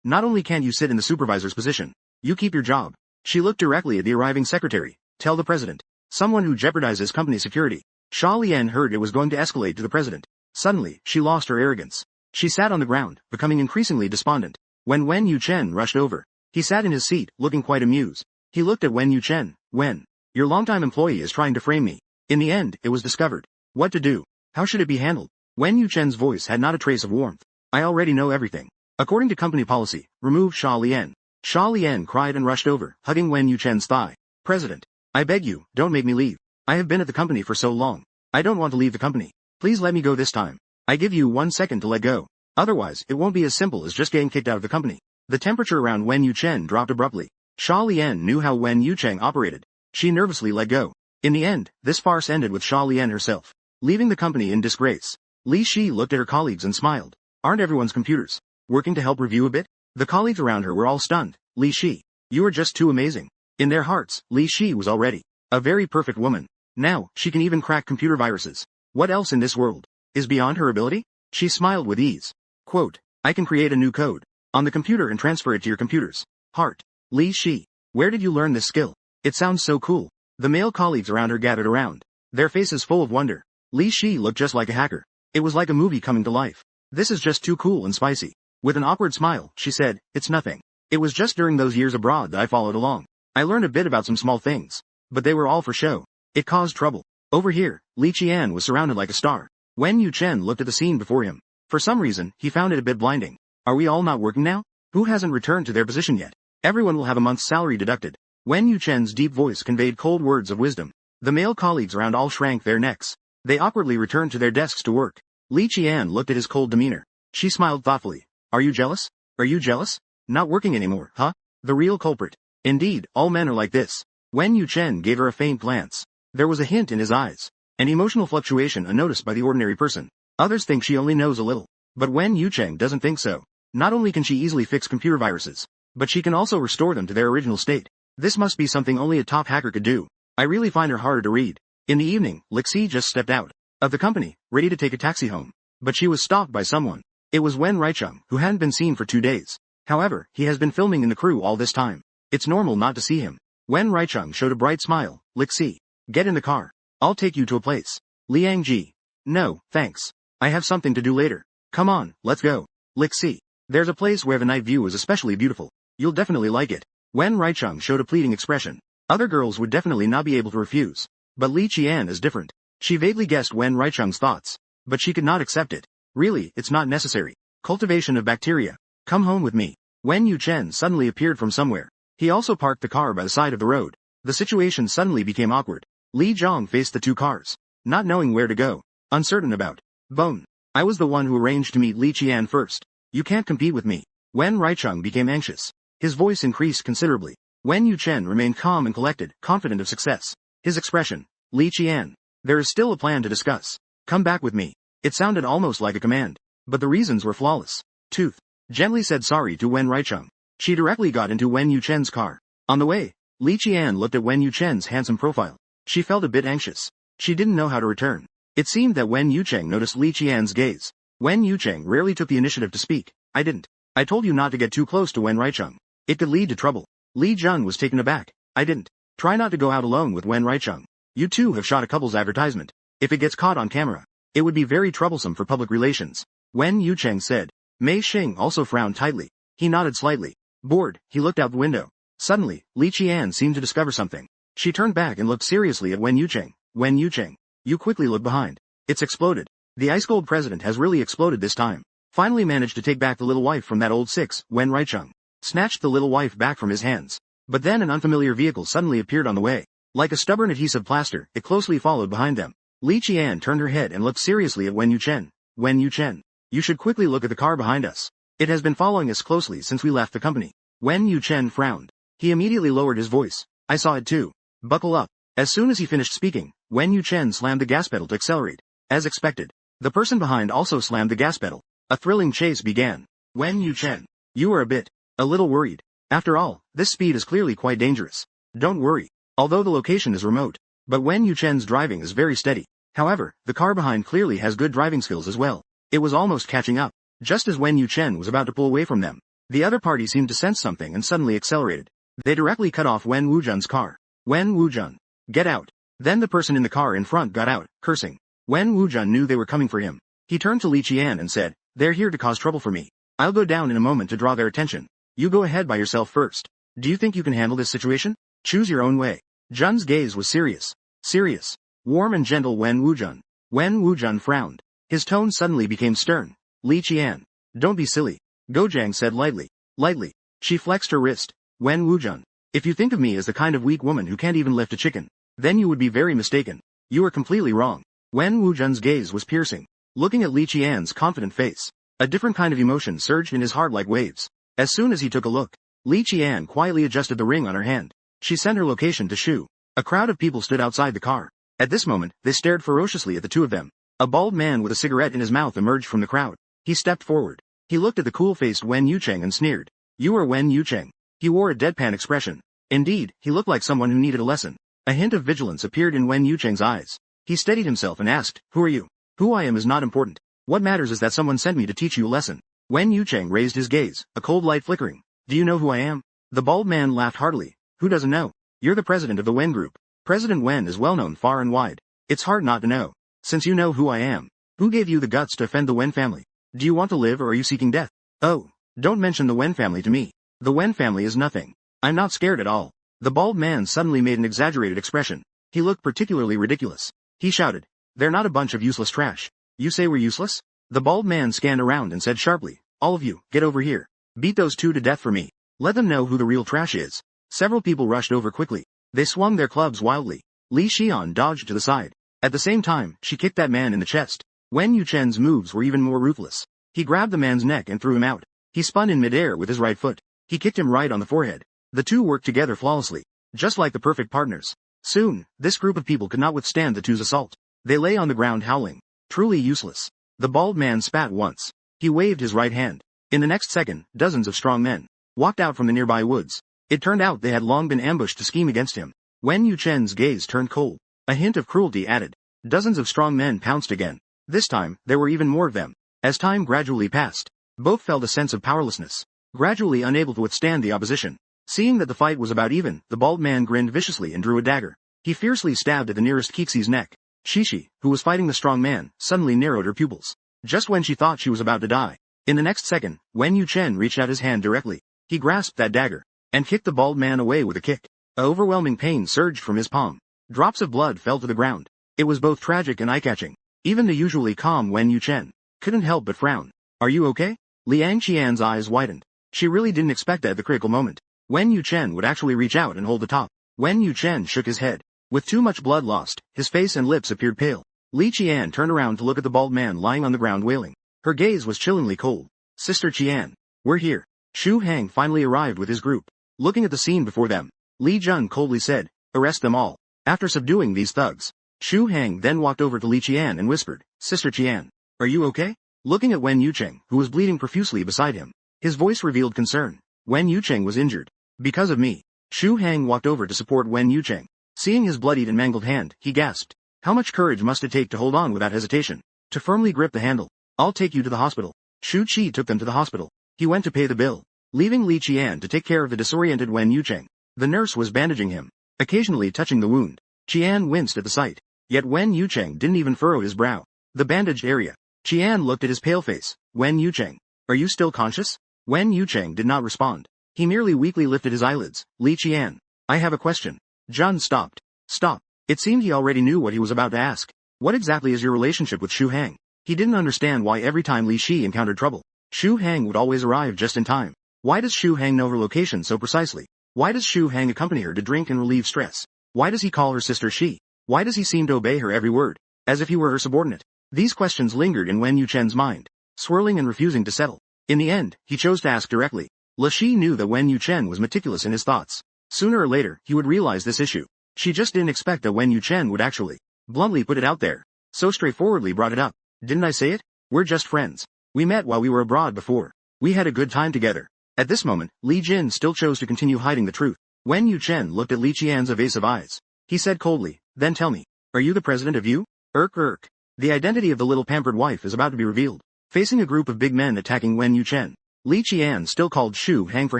Not only can't you sit in the supervisor's position, you keep your job. She looked directly at the arriving secretary. Tell the president. Someone who jeopardizes company security. Xia Lian heard it was going to escalate to the president. Suddenly, she lost her arrogance. She sat on the ground, becoming increasingly despondent. When Wen Yuchen rushed over, he sat in his seat, looking quite amused. He looked at Wen Yuchen. Wen, your longtime employee is trying to frame me. In the end, it was discovered. What to do? How should it be handled? Wen Yuchen's voice had not a trace of warmth. I already know everything. According to company policy, remove Xia Lian. Xia Lian cried and rushed over, hugging Wen Yuchen's thigh. President, I beg you, don't make me leave. I have been at the company for so long. I don't want to leave the company. Please let me go this time. I give you 1 second to let go. Otherwise, it won't be as simple as just getting kicked out of the company. The temperature around Wen Yuchen dropped abruptly. Xia Lian knew how Wen Yucheng operated. She nervously let go. In the end, this farce ended with Xia Lian herself leaving the company in disgrace. Li Shi looked at her colleagues and smiled. Aren't everyone's computers working to help review a bit? The colleagues around her were all stunned. Li Shi, you are just too amazing. In their hearts, Li Shi was already a very perfect woman. Now, she can even crack computer viruses. What else in this world is beyond her ability? She smiled with ease. Quote, I can create a new code on the computer and transfer it to your computer's heart. Li Shi, where did you learn this skill? It sounds so cool. The male colleagues around her gathered around, their faces full of wonder. Li Shi looked just like a hacker. It was like a movie coming to life. This is just too cool and spicy. With an awkward smile, she said, it's nothing. It was just during those years abroad that I followed along. I learned a bit about some small things, but they were all for show. It caused trouble. Over here, Li Qian was surrounded like a star. Wen Yuchen looked at the scene before him. For some reason, he found it a bit blinding. Are we all not working now? Who hasn't returned to their position yet? Everyone will have a month's salary deducted. Wen Yuchen's deep voice conveyed cold words of wisdom. The male colleagues around all shrank their necks. They awkwardly returned to their desks to work. Li Qian looked at his cold demeanor. She smiled thoughtfully. Are you jealous? Are you jealous? Not working anymore, huh? The real culprit. Indeed, all men are like this. Wen Yuchen gave her a faint glance. There was a hint in his eyes. An emotional fluctuation unnoticed by the ordinary person. Others think she only knows a little. But Wen Yucheng doesn't think so. Not only can she easily fix computer viruses, but she can also restore them to their original state. This must be something only a top hacker could do. I really find her harder to read. In the evening, Lixi just stepped out of the company, ready to take a taxi home. But she was stopped by someone. It was Wen Reicheng, who hadn't been seen for 2 days. However, he has been filming in the crew all this time. It's normal not to see him. Wen Reicheng showed a bright smile. Lixi, get in the car. I'll take you to a place. Liang Ji. No, thanks. I have something to do later. Come on, let's go. Lixi. There's a place where the night view is especially beautiful. You'll definitely like it. Wen Reicheng showed a pleading expression. Other girls would definitely not be able to refuse. But Li Qian is different. She vaguely guessed Wen Reicheng's thoughts. But she could not accept it. Really, it's not necessary. Cultivation of bacteria. Come home with me. Wen Yuchen suddenly appeared from somewhere. He also parked the car by the side of the road. The situation suddenly became awkward. Li Jiang faced the two cars, not knowing where to go, uncertain about. Bone. I was the one who arranged to meet Li Qian first. You can't compete with me. Wen Reicheng became anxious. His voice increased considerably. Wen Yuchen remained calm and collected, confident of success. His expression. Li Qian. There is still a plan to discuss. Come back with me. It sounded almost like a command. But the reasons were flawless. Tooth. Gently said sorry to Wen Reicheng. She directly got into Wen Yuchen's car. On the way, Li Qian looked at Wen Yuchen's handsome profile. She felt a bit anxious. She didn't know how to return. It seemed that Wen Yucheng noticed Li Qian's gaze. Wen Yucheng rarely took the initiative to speak. I didn't. I told you not to get too close to Wen Reicheng. It could lead to trouble. Li Jun was taken aback. I didn't. Try not to go out alone with Wen Reicheng. You two have shot a couple's advertisement. If it gets caught on camera, it would be very troublesome for public relations. Wen Yucheng said. Mei Xing also frowned tightly. He nodded slightly. Bored, he looked out the window. Suddenly, Li Qian seemed to discover something. She turned back and looked seriously at Wen Yucheng. Wen Yucheng. You quickly look behind. It's exploded. The ice cold president has really exploded this time. Finally managed to take back the little wife from that old six. Wen Reicheng snatched the little wife back from his hands. But then an unfamiliar vehicle suddenly appeared on the way. Like a stubborn adhesive plaster, it closely followed behind them. Li Qian turned her head and looked seriously at Wen Yuchen. Wen Yuchen. You should quickly look at the car behind us. It has been following us closely since we left the company. Wen Yuchen frowned. He immediately lowered his voice. I saw it too. Buckle up. As soon as he finished speaking, Wen Yuchen slammed the gas pedal to accelerate. As expected, the person behind also slammed the gas pedal. A thrilling chase began. Wen Yuchen. You are a little worried. After all, this speed is clearly quite dangerous. Don't worry. Although the location is remote, but Wen Yuchen's driving is very steady. However, the car behind clearly has good driving skills as well. It was almost catching up. Just as Wen Yuchen was about to pull away from them, the other party seemed to sense something and suddenly accelerated. They directly cut off Wen Wuzhen's car. Wen Wuzhen. Get out. Then the person in the car in front got out, cursing. Wen Wuzhen knew they were coming for him. He turned to Li Qian and said, they're here to cause trouble for me. I'll go down in a moment to draw their attention. You go ahead by yourself first. Do you think you can handle this situation? Choose your own way. Jun's gaze was serious. Serious. Warm and gentle Wen Wuzhen. Wen Wuzhen frowned. His tone suddenly became stern. Li Qian. Don't be silly. Gojang said lightly. Lightly. She flexed her wrist. Wen Wuzhen. If you think of me as the kind of weak woman who can't even lift a chicken, then you would be very mistaken. You are completely wrong. Wen Wuzhen's gaze was piercing. Looking at Li Qian's confident face, a different kind of emotion surged in his heart like waves. As soon as he took a look, Li Qian quietly adjusted the ring on her hand. She sent her location to Shu. A crowd of people stood outside the car. At this moment, they stared ferociously at the two of them. A bald man with a cigarette in his mouth emerged from the crowd. He stepped forward. He looked at the cool-faced Wen Yucheng and sneered. You are Wen Yucheng. He wore a deadpan expression. Indeed, he looked like someone who needed a lesson. A hint of vigilance appeared in Wen Yucheng's eyes. He steadied himself and asked, Who are you? Who I am is not important. What matters is that someone sent me to teach you a lesson. Wen Yucheng raised his gaze, a cold light flickering. Do you know who I am? The bald man laughed heartily. Who doesn't know? You're the president of the Wen Group. President Wen is well known far and wide. It's hard not to know. Since you know who I am, who gave you the guts to offend the Wen family? Do you want to live or are you seeking death? Oh, don't mention the Wen family to me. The Wen family is nothing. I'm not scared at all. The bald man suddenly made an exaggerated expression. He looked particularly ridiculous. He shouted, They're not a bunch of useless trash. You say we're useless? The bald man scanned around and said sharply, All of you, get over here. Beat those two to death for me. Let them know who the real trash is. Several people rushed over quickly. They swung their clubs wildly. Li Xian dodged to the side. At the same time, she kicked that man in the chest. Wen Yuchen's moves were even more ruthless. He grabbed the man's neck and threw him out. He spun in midair with his right foot. He kicked him right on the forehead. The two worked together flawlessly, just like the perfect partners. Soon, this group of people could not withstand the two's assault. They lay on the ground howling. Truly useless. The bald man spat once. He waved his right hand. In the next second, dozens of strong men walked out from the nearby woods. It turned out they had long been ambushed to scheme against him. Wen Yuchen's gaze turned cold. A hint of cruelty added. Dozens of strong men pounced again. This time, there were even more of them. As time gradually passed, both felt a sense of powerlessness, gradually unable to withstand the opposition. Seeing that the fight was about even, the bald man grinned viciously and drew a dagger. He fiercely stabbed at the nearest Kixi's neck. Shishi, who was fighting the strong man, suddenly narrowed her pupils. Just when she thought she was about to die. In the next second, Wen Yuchen reached out his hand directly. He grasped that dagger, and kicked the bald man away with a kick. A overwhelming pain surged from his palm. Drops of blood fell to the ground. It was both tragic and eye-catching. Even the usually calm Wen Yuchen couldn't help but frown. Are you okay? Liang Qian's eyes widened. She really didn't expect that at the critical moment, Wen Yuchen would actually reach out and hold the top. Wen Yuchen shook his head. With too much blood lost, his face and lips appeared pale. Li Qian turned around to look at the bald man lying on the ground wailing. Her gaze was chillingly cold. Sister Qian. We're here. Xu Hang finally arrived with his group. Looking at the scene before them, Li Jun coldly said, arrest them all. After subduing these thugs, Xu Hang then walked over to Li Qian and whispered, Sister Qian. Are you okay? Looking at Wen Yucheng, who was bleeding profusely beside him, his voice revealed concern. Wen Yucheng was injured. Because of me. Xu Hang walked over to support Wen Yucheng. Seeing his bloodied and mangled hand, he gasped. How much courage must it take to hold on without hesitation? To firmly grip the handle. I'll take you to the hospital. Xu Qi took them to the hospital. He went to pay the bill, leaving Li Qian to take care of the disoriented Wen Yucheng. The nurse was bandaging him, occasionally touching the wound. Qian winced at the sight. Yet Wen Yucheng didn't even furrow his brow. The bandaged area. Qian looked at his pale face. Wen Yucheng. Are you still conscious? Wen Yucheng did not respond. He merely weakly lifted his eyelids. Li Qian. I have a question. Jun stopped. Stop. It seemed he already knew what he was about to ask. What exactly is your relationship with Xu Hang? He didn't understand why every time Li Shi encountered trouble, Xu Hang would always arrive just in time. Why does Xu Hang know her location so precisely? Why does Xu Hang accompany her to drink and relieve stress? Why does he call her sister Shi? Why does he seem to obey her every word, as if he were her subordinate? These questions lingered in Wen Yuchen's mind, swirling and refusing to settle. In the end, he chose to ask directly. Li Shi knew that Wen Yuchen was meticulous in his thoughts. Sooner or later, he would realize this issue. She just didn't expect that Wen Yuchen would actually, bluntly put it out there. So straightforwardly brought it up. Didn't I say it? We're just friends. We met while we were abroad before. We had a good time together. At this moment, Li Jin still chose to continue hiding the truth. Wen Yuchen looked at Li Qian's evasive eyes. He said coldly, then tell me, are you the president of you? Irk. The identity of the little pampered wife is about to be revealed. Facing a group of big men attacking Wen Yuchen, Li Qian still called Xu Hang for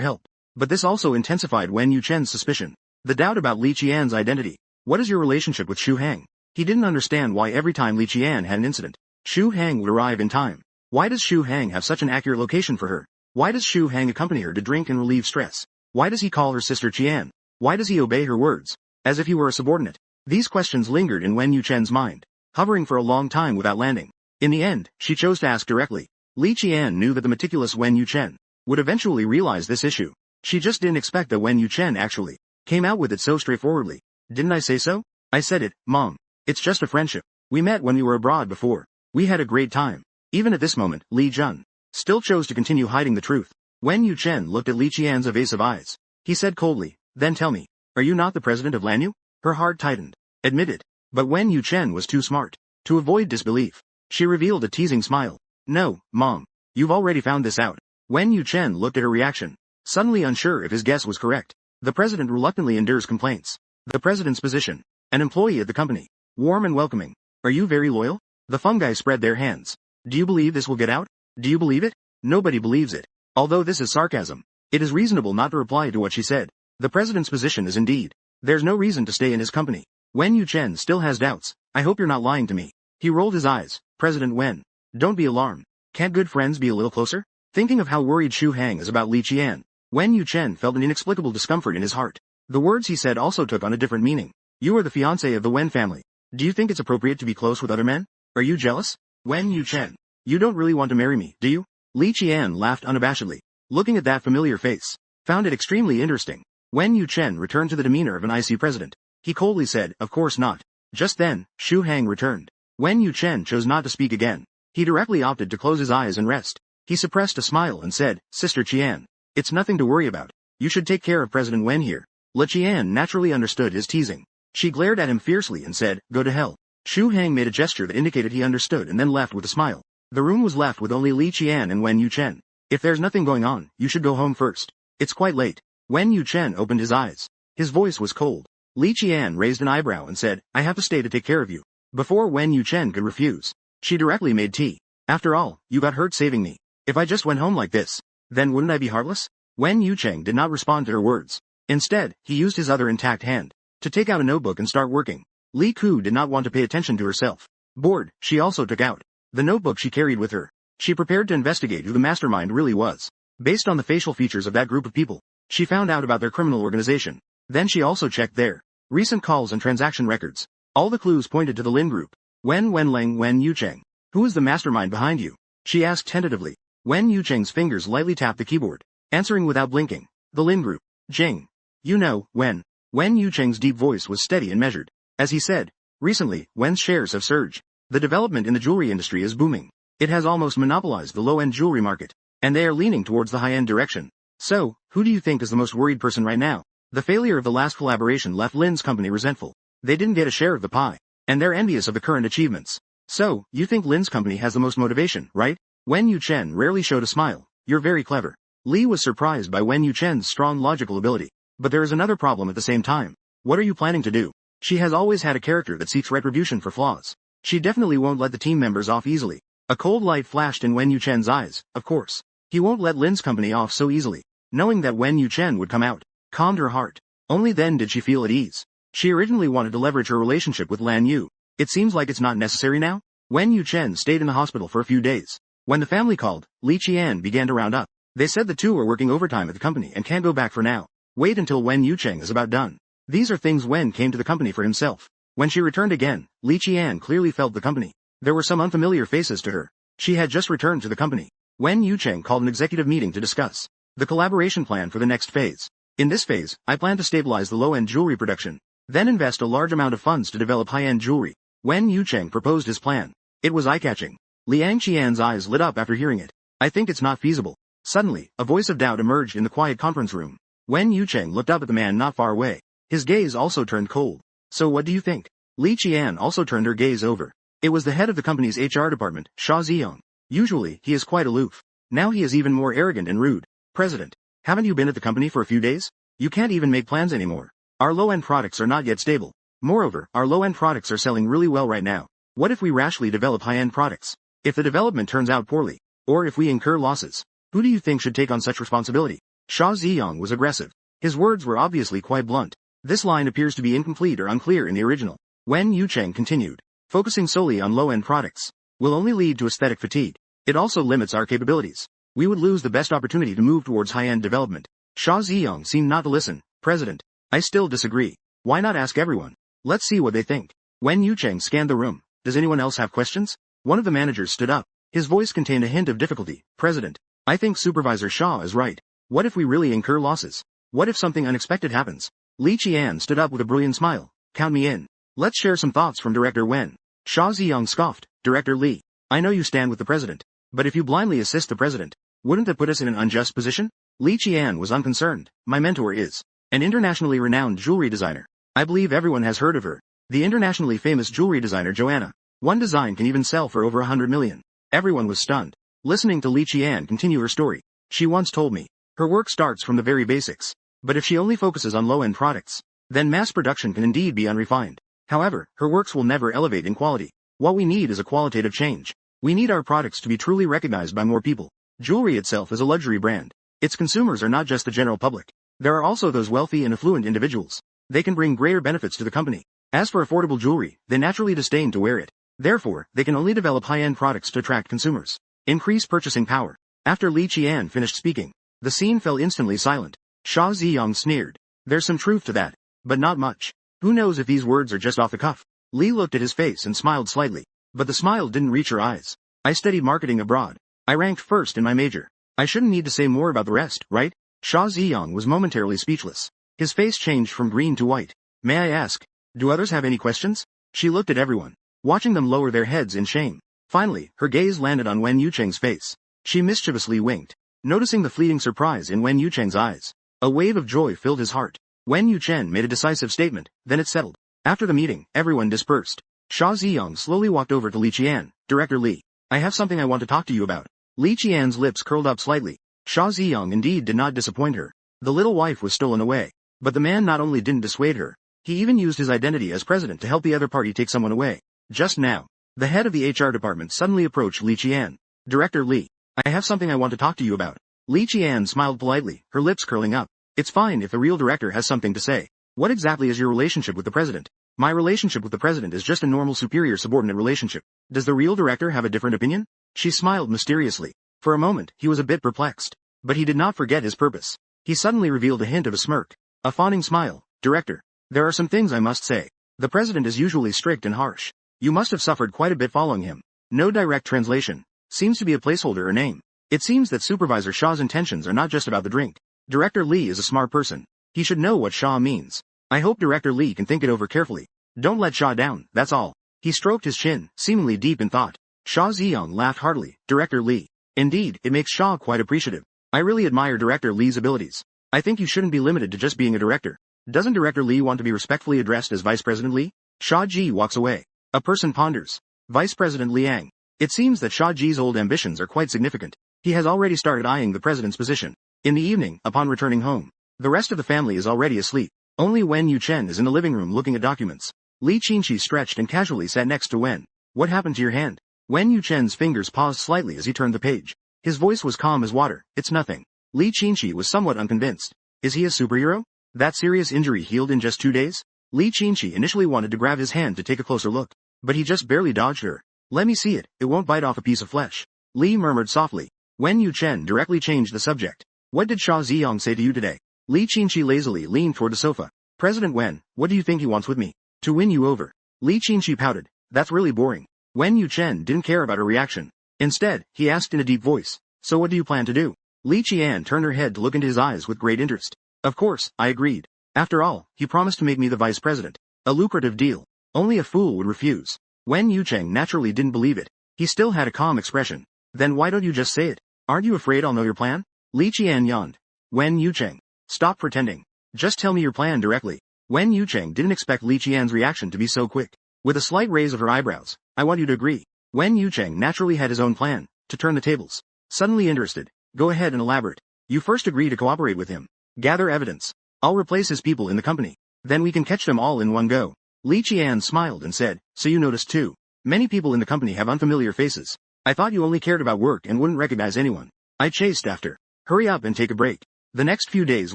help. But this also intensified Wen Yuchen's suspicion. The doubt about Li Qian's identity. What is your relationship with Xu Hang? He didn't understand why every time Li Qian had an incident, Xu Hang would arrive in time. Why does Xu Hang have such an accurate location for her? Why does Xu Hang accompany her to drink and relieve stress? Why does he call her sister Qian? Why does he obey her words, as if he were a subordinate? These questions lingered in Wen Yuchen's mind, hovering for a long time without landing. In the end, she chose to ask directly. Li Qian knew that the meticulous Wen Yuchen would eventually realize this issue. She just didn't expect that Wen Yuchen actually came out with it so straightforwardly. Didn't I say so? I said it, Mom. It's just a friendship. We met when we were abroad before. We had a great time. Even at this moment, Li Jun still chose to continue hiding the truth. Wen Yuchen looked at Li Qian's evasive eyes. He said coldly, then tell me, are you not the president of Lanyu? Her heart tightened. Admit it. But Wen Yuchen was too smart to avoid disbelief. She revealed a teasing smile. No, Mom. You've already found this out. Wen Yuchen looked at her reaction, suddenly unsure if his guess was correct. The president reluctantly endures complaints. The president's position. An employee at the company. Warm and welcoming. Are you very loyal? The fungi spread their hands. Do you believe this will get out? Do you believe it? Nobody believes it. Although this is sarcasm, it is reasonable not to reply to what she said. The president's position is indeed. There's no reason to stay in his company. Wen Yuchen still has doubts. I hope you're not lying to me. He rolled his eyes. President Wen. Don't be alarmed. Can't good friends be a little closer? Thinking of how worried Xu Hang is about Li Qian, Wen Yuchen felt an inexplicable discomfort in his heart. The words he said also took on a different meaning. You are the fiancé of the Wen family. Do you think it's appropriate to be close with other men? Are you jealous? Wen Yuchen. You don't really want to marry me, do you? Li Qian laughed unabashedly, looking at that familiar face. Found it extremely interesting. Wen Yuchen returned to the demeanor of an icy president. He coldly said, of course not. Just then, Xu Hang returned. Wen Yuchen chose not to speak again. He directly opted to close his eyes and rest. He suppressed a smile and said, Sister Qian. It's nothing to worry about. You should take care of President Wen here. Li Qian naturally understood his teasing. She glared at him fiercely and said, go to hell. Xu Hang made a gesture that indicated he understood and then left with a smile. The room was left with only Li Qian and Wen Yuchen. If there's nothing going on, you should go home first. It's quite late. Wen Yuchen opened his eyes. His voice was cold. Li Qian raised an eyebrow and said, I have to stay to take care of you. Before Wen Yuchen could refuse, she directly made tea. After all, you got hurt saving me. If I just went home like this, then wouldn't I be heartless? Wen Yucheng did not respond to her words. Instead, he used his other intact hand to take out a notebook and start working. Li Ku did not want to pay attention to herself. Bored, she also took out the notebook she carried with her. She prepared to investigate who the mastermind really was. Based on the facial features of that group of people, she found out about their criminal organization. Then she also checked their recent calls and transaction records. All the clues pointed to the Lin Group. Wen Wenleng Wen Yucheng. Who is the mastermind behind you? She asked tentatively. Wen Yucheng's fingers lightly tapped the keyboard, answering without blinking. The Lin Group. Jing. You know, Wen. Wen Yucheng's deep voice was steady and measured. As he said, recently, Wen's shares have surged. The development in the jewelry industry is booming. It has almost monopolized the low-end jewelry market, and they are leaning towards the high-end direction. So, who do you think is the most worried person right now? The failure of the last collaboration left Lin's company resentful. They didn't get a share of the pie, and they're envious of the current achievements. So, you think Lin's company has the most motivation, right? Wen Yuchen rarely showed a smile. You're very clever. Li was surprised by Wen Yuchen's strong logical ability. But there is another problem at the same time. What are you planning to do? She has always had a character that seeks retribution for flaws. She definitely won't let the team members off easily. A cold light flashed in Wen Yuchen's eyes, of course. He won't let Lin's company off so easily. Knowing that Wen Yuchen would come out calmed her heart. Only then did she feel at ease. She originally wanted to leverage her relationship with Lan Yu. It seems like it's not necessary now? Wen Yuchen stayed in the hospital for a few days. When the family called, Li Qian began to round up. They said the two are working overtime at the company and can't go back for now. Wait until Wen Yucheng is about done. These are things Wen came to the company for himself. When she returned again, Li Qian clearly felt the company. There were some unfamiliar faces to her. She had just returned to the company. Wen Yucheng called an executive meeting to discuss the collaboration plan for the next phase. In this phase, I plan to stabilize the low-end jewelry production, then invest a large amount of funds to develop high-end jewelry. Wen Yucheng proposed his plan. It was eye-catching. Liang Qian's eyes lit up after hearing it. I think it's not feasible. Suddenly, a voice of doubt emerged in the quiet conference room. Wen Yucheng looked up at the man not far away. His gaze also turned cold. So what do you think? Li Qian also turned her gaze over. It was the head of the company's HR department, Xia Ziyong. Usually, he is quite aloof. Now he is even more arrogant and rude. President, haven't you been at the company for a few days? You can't even make plans anymore. Our low-end products are not yet stable. Moreover, our low-end products are selling really well right now. What if we rashly develop high-end products? If the development turns out poorly, or if we incur losses, who do you think should take on such responsibility? Xia Ziyong was aggressive. His words were obviously quite blunt. This line appears to be incomplete or unclear in the original. Wen Yucheng continued, focusing solely on low-end products will only lead to aesthetic fatigue. It also limits our capabilities. We would lose the best opportunity to move towards high-end development. Xia Ziyong seemed not to listen. President, I still disagree. Why not ask everyone? Let's see what they think. Wen Yucheng scanned the room. Does anyone else have questions? One of the managers stood up. His voice contained a hint of difficulty. President, I think Supervisor Xia is right. What if we really incur losses? What if something unexpected happens? Li Qian stood up with a brilliant smile. Count me in. Let's share some thoughts from Director Wen. Xia Ziyong scoffed. Director Li, I know you stand with the president. But if you blindly assist the president, wouldn't that put us in an unjust position? Li Qian was unconcerned. My mentor is an internationally renowned jewelry designer. I believe everyone has heard of her. The internationally famous jewelry designer Joanna. One design can even sell for over 100 million. Everyone was stunned. Listening to Li Qian continue her story. She once told me, her work starts from the very basics. But if she only focuses on low-end products, then mass production can indeed be unrefined. However, her works will never elevate in quality. What we need is a qualitative change. We need our products to be truly recognized by more people. Jewelry itself is a luxury brand. Its consumers are not just the general public. There are also those wealthy and affluent individuals. They can bring greater benefits to the company. As for affordable jewelry, they naturally disdain to wear it. Therefore, they can only develop high-end products to attract consumers. Increase purchasing power. After Li Qian finished speaking, the scene fell instantly silent. Xia Ziyong sneered. There's some truth to that. But not much. Who knows if these words are just off the cuff? Li looked at his face and smiled slightly. But the smile didn't reach her eyes. I studied marketing abroad. I ranked first in my major. I shouldn't need to say more about the rest, right? Xia Ziyong was momentarily speechless. His face changed from green to white. May I ask, do others have any questions? She looked at everyone, watching them lower their heads in shame. Finally, her gaze landed on Wen Yucheng's face. She mischievously winked, noticing the fleeting surprise in Wen Yucheng's eyes. A wave of joy filled his heart. Wen Yucheng made a decisive statement, then it settled. After the meeting, everyone dispersed. Xia Ziyong slowly walked over to Li Qian. Director Li, I have something I want to talk to you about. Li Qian's lips curled up slightly. Xia Ziyong indeed did not disappoint her. The little wife was stolen away. But the man not only didn't dissuade her, he even used his identity as president to help the other party take someone away. Just now, the head of the HR department suddenly approached Li Qian. Director Li, I have something I want to talk to you about. Li Qian smiled politely, her lips curling up. It's fine if the real director has something to say. What exactly is your relationship with the president? My relationship with the president is just a normal superior-subordinate relationship. Does the real director have a different opinion? She smiled mysteriously. For a moment, he was a bit perplexed. But he did not forget his purpose. He suddenly revealed a hint of a smirk. A fawning smile. Director, there are some things I must say. The president is usually strict and harsh. You must have suffered quite a bit following him. No direct translation. Seems to be a placeholder or name. It seems that Supervisor Xia's intentions are not just about the drink. Director Li is a smart person. He should know what Xia means. I hope Director Lee can think it over carefully. Don't let Shaw down, that's all. He stroked his chin, seemingly deep in thought. Shaw Ziyong laughed heartily. Director Lee. Indeed, it makes Shaw quite appreciative. I really admire Director Lee's abilities. I think you shouldn't be limited to just being a director. Doesn't Director Lee want to be respectfully addressed as Vice President Lee? Shaw Ji walks away. A person ponders. Vice President Liang. It seems that Shaw Ji's old ambitions are quite significant. He has already started eyeing the president's position. In the evening, upon returning home, the rest of the family is already asleep. Only Wen Yuchen is in the living room looking at documents. Li Qinshi stretched and casually sat next to Wen. What happened to your hand? Wen Yuchen's fingers paused slightly as he turned the page. His voice was calm as water. It's nothing. Li Qinshi was somewhat unconvinced. Is he a superhero? That serious injury healed in just 2 days? Li Qinshi initially wanted to grab his hand to take a closer look, but he just barely dodged her. Let me see it, it won't bite off a piece of flesh. Li murmured softly. Wen Yuchen directly changed the subject. What did Shaw Ziyong say to you today? Li Qinshi lazily leaned toward the sofa. President Wen, what do you think he wants with me? To win you over. Li Qinshi pouted. That's really boring. Wen Yuchen didn't care about her reaction. Instead, he asked in a deep voice. So what do you plan to do? Li Qian turned her head to look into his eyes with great interest. Of course, I agreed. After all, he promised to make me the vice president. A lucrative deal. Only a fool would refuse. Wen Yucheng naturally didn't believe it. He still had a calm expression. Then why don't you just say it? Aren't you afraid I'll know your plan? Li Qian yawned. Wen Yucheng. Stop pretending. Just tell me your plan directly. Wen Yucheng didn't expect Li Qian's reaction to be so quick. With a slight raise of her eyebrows, I want you to agree. Wen Yucheng naturally had his own plan, to turn the tables. Suddenly interested. Go ahead and elaborate. You first agree to cooperate with him. Gather evidence. I'll replace his people in the company. Then we can catch them all in one go. Li Qian smiled and said, so you noticed too. Many people in the company have unfamiliar faces. I thought you only cared about work and wouldn't recognize anyone. I chased after. Hurry up and take a break. The next few days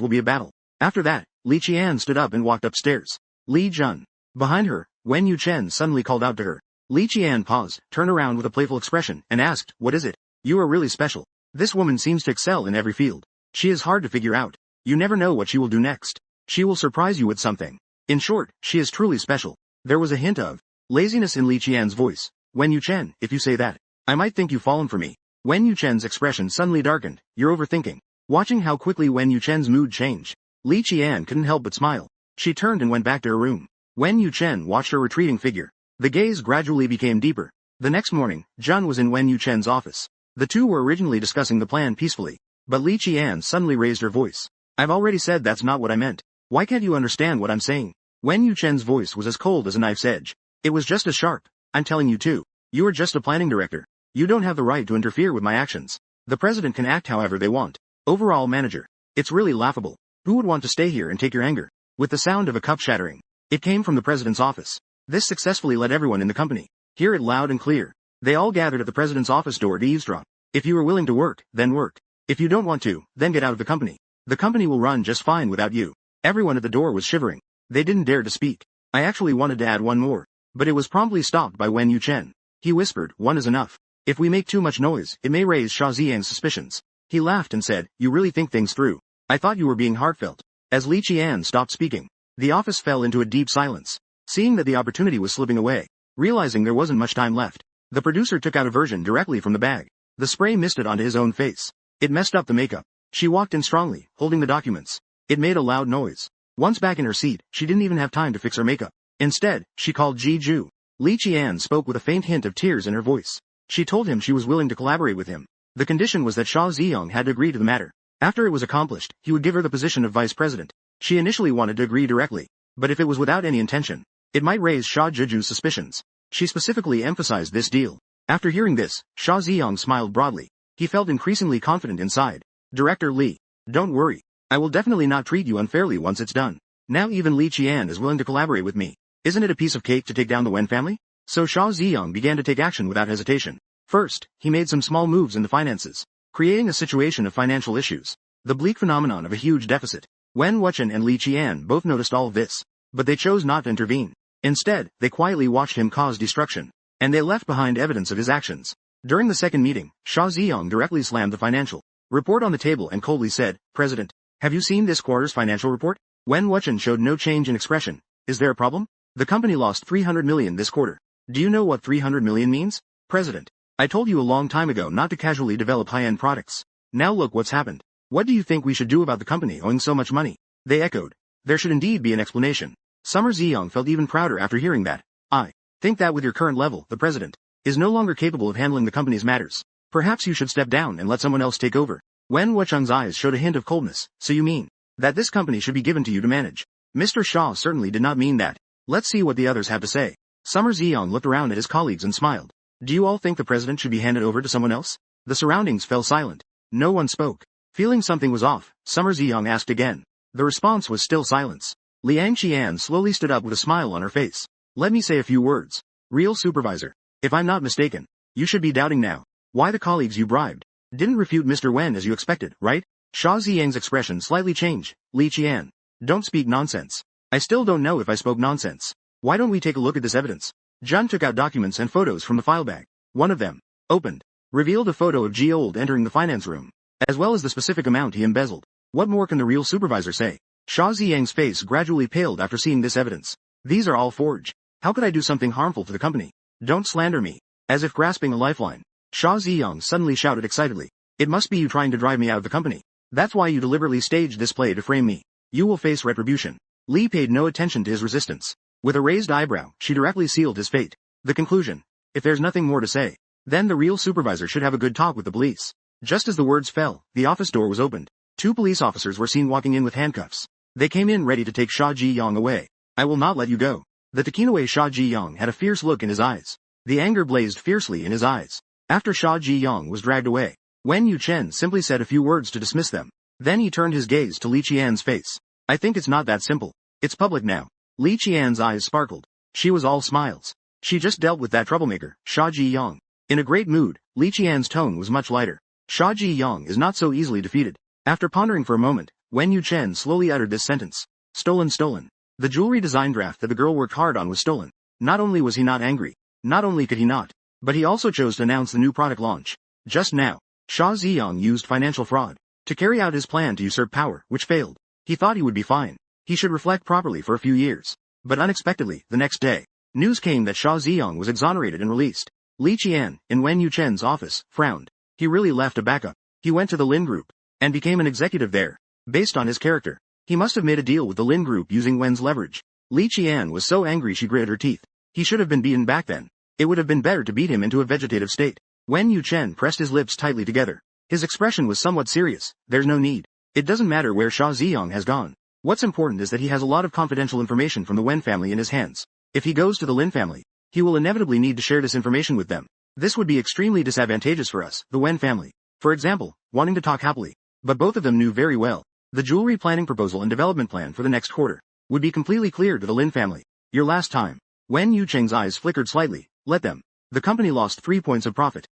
will be a battle. After that, Li Qian stood up and walked upstairs. Li Jun. Behind her, Wen Yuchen suddenly called out to her. Li Qian paused, turned around with a playful expression, and asked, what is it? You are really special. This woman seems to excel in every field. She is hard to figure out. You never know what she will do next. She will surprise you with something. In short, she is truly special. There was a hint of laziness in Li Qian's voice. Wen Yuchen, if you say that, I might think you've fallen for me. Wen Yuchen's expression suddenly darkened. You're overthinking. Watching how quickly Wen Yuchen's mood changed, Li Qian couldn't help but smile. She turned and went back to her room. Wen Yuchen watched her retreating figure. The gaze gradually became deeper. The next morning, Jun was in Wen Yuchen's office. The two were originally discussing the plan peacefully, but Li Qian suddenly raised her voice. I've already said that's not what I meant. Why can't you understand what I'm saying? Wen Yuchen's voice was as cold as a knife's edge. It was just as sharp. I'm telling you too. You are just a planning director. You don't have the right to interfere with my actions. The president can act however they want. Overall manager. It's really laughable. Who would want to stay here and take your anger? With the sound of a cup shattering. It came from the president's office. This successfully led everyone in the company. Hear it loud and clear. They all gathered at the president's office door to eavesdrop. If you are willing to work, then work. If you don't want to, then get out of the company. The company will run just fine without you. Everyone at the door was shivering. They didn't dare to speak. I actually wanted to add one more, but it was promptly stopped by Wen Yuchen. He whispered, one is enough. If we make too much noise, it may raise Xia Ziyang's suspicions. He laughed and said, you really think things through. I thought you were being heartfelt. As Li Qian stopped speaking, the office fell into a deep silence. Seeing that the opportunity was slipping away, realizing there wasn't much time left, the producer took out a version directly from the bag. The spray misted onto his own face. It messed up the makeup. She walked in strongly, holding the documents. It made a loud noise. Once back in her seat, she didn't even have time to fix her makeup. Instead, she called Ji Ju. Li Qian spoke with a faint hint of tears in her voice. She told him she was willing to collaborate with him. The condition was that Xia Ziyong had to agree to the matter. After it was accomplished, he would give her the position of vice president. She initially wanted to agree directly, but if it was without any intention, it might raise Xia Zhiju's suspicions. She specifically emphasized this deal. After hearing this, Xia Ziyong smiled broadly. He felt increasingly confident inside. Director Li, don't worry. I will definitely not treat you unfairly once it's done. Now even Li Qian is willing to collaborate with me. Isn't it a piece of cake to take down the Wen family? So Xia Ziyong began to take action without hesitation. First, he made some small moves in the finances, creating a situation of financial issues. The bleak phenomenon of a huge deficit. Wen Wuchen and Li Qian both noticed all of this, but they chose not to intervene. Instead, they quietly watched him cause destruction, and they left behind evidence of his actions. During the second meeting, Xia Ziyong directly slammed the financial report on the table and coldly said, President, have you seen this quarter's financial report? Wen Wuchen showed no change in expression. Is there a problem? The company lost 300 million this quarter. Do you know what 300 million means? President, I told you a long time ago not to casually develop high-end products. Now look what's happened. What do you think we should do about the company owing so much money? They echoed. There should indeed be an explanation. Summer Ziyang felt even prouder after hearing that. I think that with your current level, the president is no longer capable of handling the company's matters. Perhaps you should step down and let someone else take over. Wen Wucheng's eyes showed a hint of coldness. So you mean that this company should be given to you to manage? Mr. Shaw certainly did not mean that. Let's see what the others have to say. Summer Ziyang looked around at his colleagues and smiled. Do you all think the president should be handed over to someone else? The surroundings fell silent. No one spoke. Feeling something was off, Summer Ziyang asked again. The response was still silence. Liang Qian slowly stood up with a smile on her face. Let me say a few words. Real supervisor. If I'm not mistaken, you should be doubting now. Why the colleagues you bribed didn't refute Mr. Wen as you expected, right? Xia Ziyang's expression slightly changed. Li Qian. Don't speak nonsense. I still don't know if I spoke nonsense. Why don't we take a look at this evidence? Zhang took out documents and photos from the file bag. One of them, opened, revealed a photo of Ji Old entering the finance room, as well as the specific amount he embezzled. What more can the real supervisor say? Xia Ziyang's face gradually paled after seeing this evidence. These are all forged. How could I do something harmful to the company? Don't slander me. As if grasping a lifeline, Xia Ziyang suddenly shouted excitedly. It must be you trying to drive me out of the company. That's why you deliberately staged this play to frame me. You will face retribution. Li paid no attention to his resistance. With a raised eyebrow, she directly sealed his fate. The conclusion. If there's nothing more to say, then the real supervisor should have a good talk with the police. Just as the words fell, the office door was opened. 2 police officers were seen walking in with handcuffs. They came in ready to take Xia Ziyang away. I will not let you go. The Takinaway Xia Ziyang had a fierce look in his eyes. The anger blazed fiercely in his eyes. After Xia Ziyang was dragged away, Wen Yuchen simply said a few words to dismiss them. Then he turned his gaze to Li Qian's face. I think it's not that simple. It's public now. Li Qian's eyes sparkled. She was all smiles. She just dealt with that troublemaker, Xia Ziyang. In a great mood, Li Qian's tone was much lighter. Xia Ziyang is not so easily defeated. After pondering for a moment, Wen Yuchen slowly uttered this sentence. Stolen. The jewelry design draft that the girl worked hard on was stolen. Not only was he not angry, not only could he not, but he also chose to announce the new product launch. Just now, Xia Ziyang used financial fraud to carry out his plan to usurp power, which failed. He thought he would be fine. He should reflect properly for a few years. But unexpectedly, the next day, news came that Xia Ziyang was exonerated and released. Li Qian, in Wen Yuchen's office, frowned. He really left a backup. He went to the Lin Group and became an executive there. Based on his character, he must have made a deal with the Lin Group using Wen's leverage. Li Qian was so angry she gritted her teeth. He should have been beaten back then. It would have been better to beat him into a vegetative state. Wen Yuchen pressed his lips tightly together. His expression was somewhat serious. There's no need. It doesn't matter where Xia Ziyang has gone. What's important is that he has a lot of confidential information from the Wen family in his hands. If he goes to the Lin family, he will inevitably need to share this information with them. This would be extremely disadvantageous for us, the Wen family. For example, wanting to talk happily. But both of them knew very well. The jewelry planning proposal and development plan for the next quarter would be completely clear to the Lin family. Your last time. Wen Yucheng's eyes flickered slightly. Let them. The company lost 3 points of profit.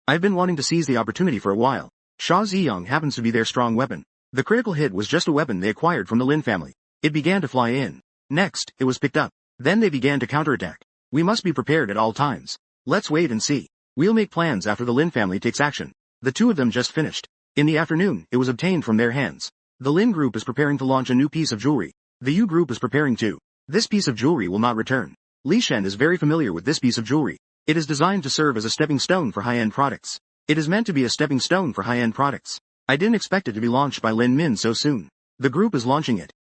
I've been wanting to seize the opportunity for a while. Xia Ziyang happens to be their strong weapon. The critical hit was just a weapon they acquired from the Lin family. It began to fly in. Next, it was picked up. Then they began to counterattack. We must be prepared at all times. Let's wait and see. We'll make plans after the Lin family takes action. The two of them just finished. In the afternoon, it was obtained from their hands. The Lin Group is preparing to launch a new piece of jewelry. The Yu Group is preparing too. This piece of jewelry will not return. Li Shen is very familiar with this piece of jewelry. It is designed to serve as a stepping stone for high-end products. It is meant to be a stepping stone for high-end products. I didn't expect it to be launched by Lin Min so soon. The group is launching it.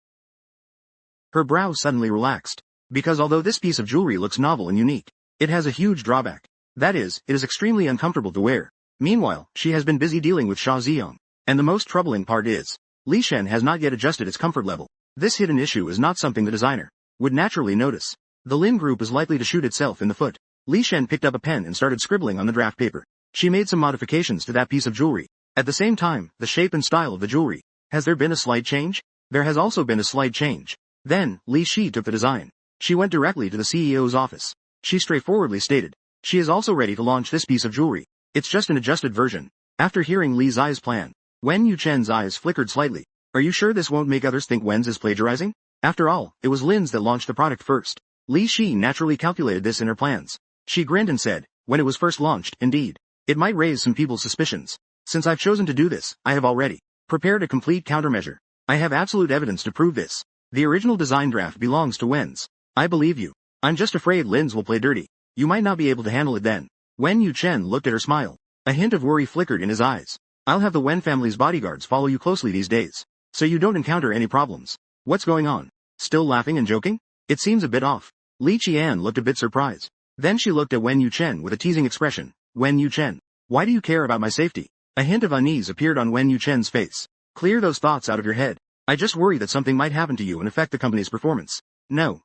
Her brow suddenly relaxed. Because although this piece of jewelry looks novel and unique, it has a huge drawback. That is, it is extremely uncomfortable to wear. Meanwhile, she has been busy dealing with Xia Ziyang. And the most troubling part is, Li Shen has not yet adjusted its comfort level. This hidden issue is not something the designer would naturally notice. The Lin Group is likely to shoot itself in the foot. Li Shen picked up a pen and started scribbling on the draft paper. She made some modifications to that piece of jewelry. At the same time, the shape and style of the jewelry. Has there been a slight change? There has also been a slight change. Then, Li Shi took the design. She went directly to the CEO's office. She straightforwardly stated, she is also ready to launch this piece of jewelry. It's just an adjusted version. After hearing Li Zai's plan, Wen Yuchen's eyes flickered slightly. Are you sure this won't make others think Wen's is plagiarizing? After all, it was Lin's that launched the product first. Li Shi naturally calculated this in her plans. She grinned and said, when it was first launched, indeed, it might raise some people's suspicions. Since I've chosen to do this, I have already prepared a complete countermeasure. I have absolute evidence to prove this. The original design draft belongs to Wen's. I believe you. I'm just afraid Lin's will play dirty. You might not be able to handle it then. Wen Yuchen looked at her smile. A hint of worry flickered in his eyes. I'll have the Wen family's bodyguards follow you closely these days. So you don't encounter any problems. What's going on? Still laughing and joking? It seems a bit off. Li Qian looked a bit surprised. Then she looked at Wen Yuchen with a teasing expression. Wen Yuchen, why do you care about my safety? A hint of unease appeared on Wen Yuchen's face. Clear those thoughts out of your head. I just worry that something might happen to you and affect the company's performance. No,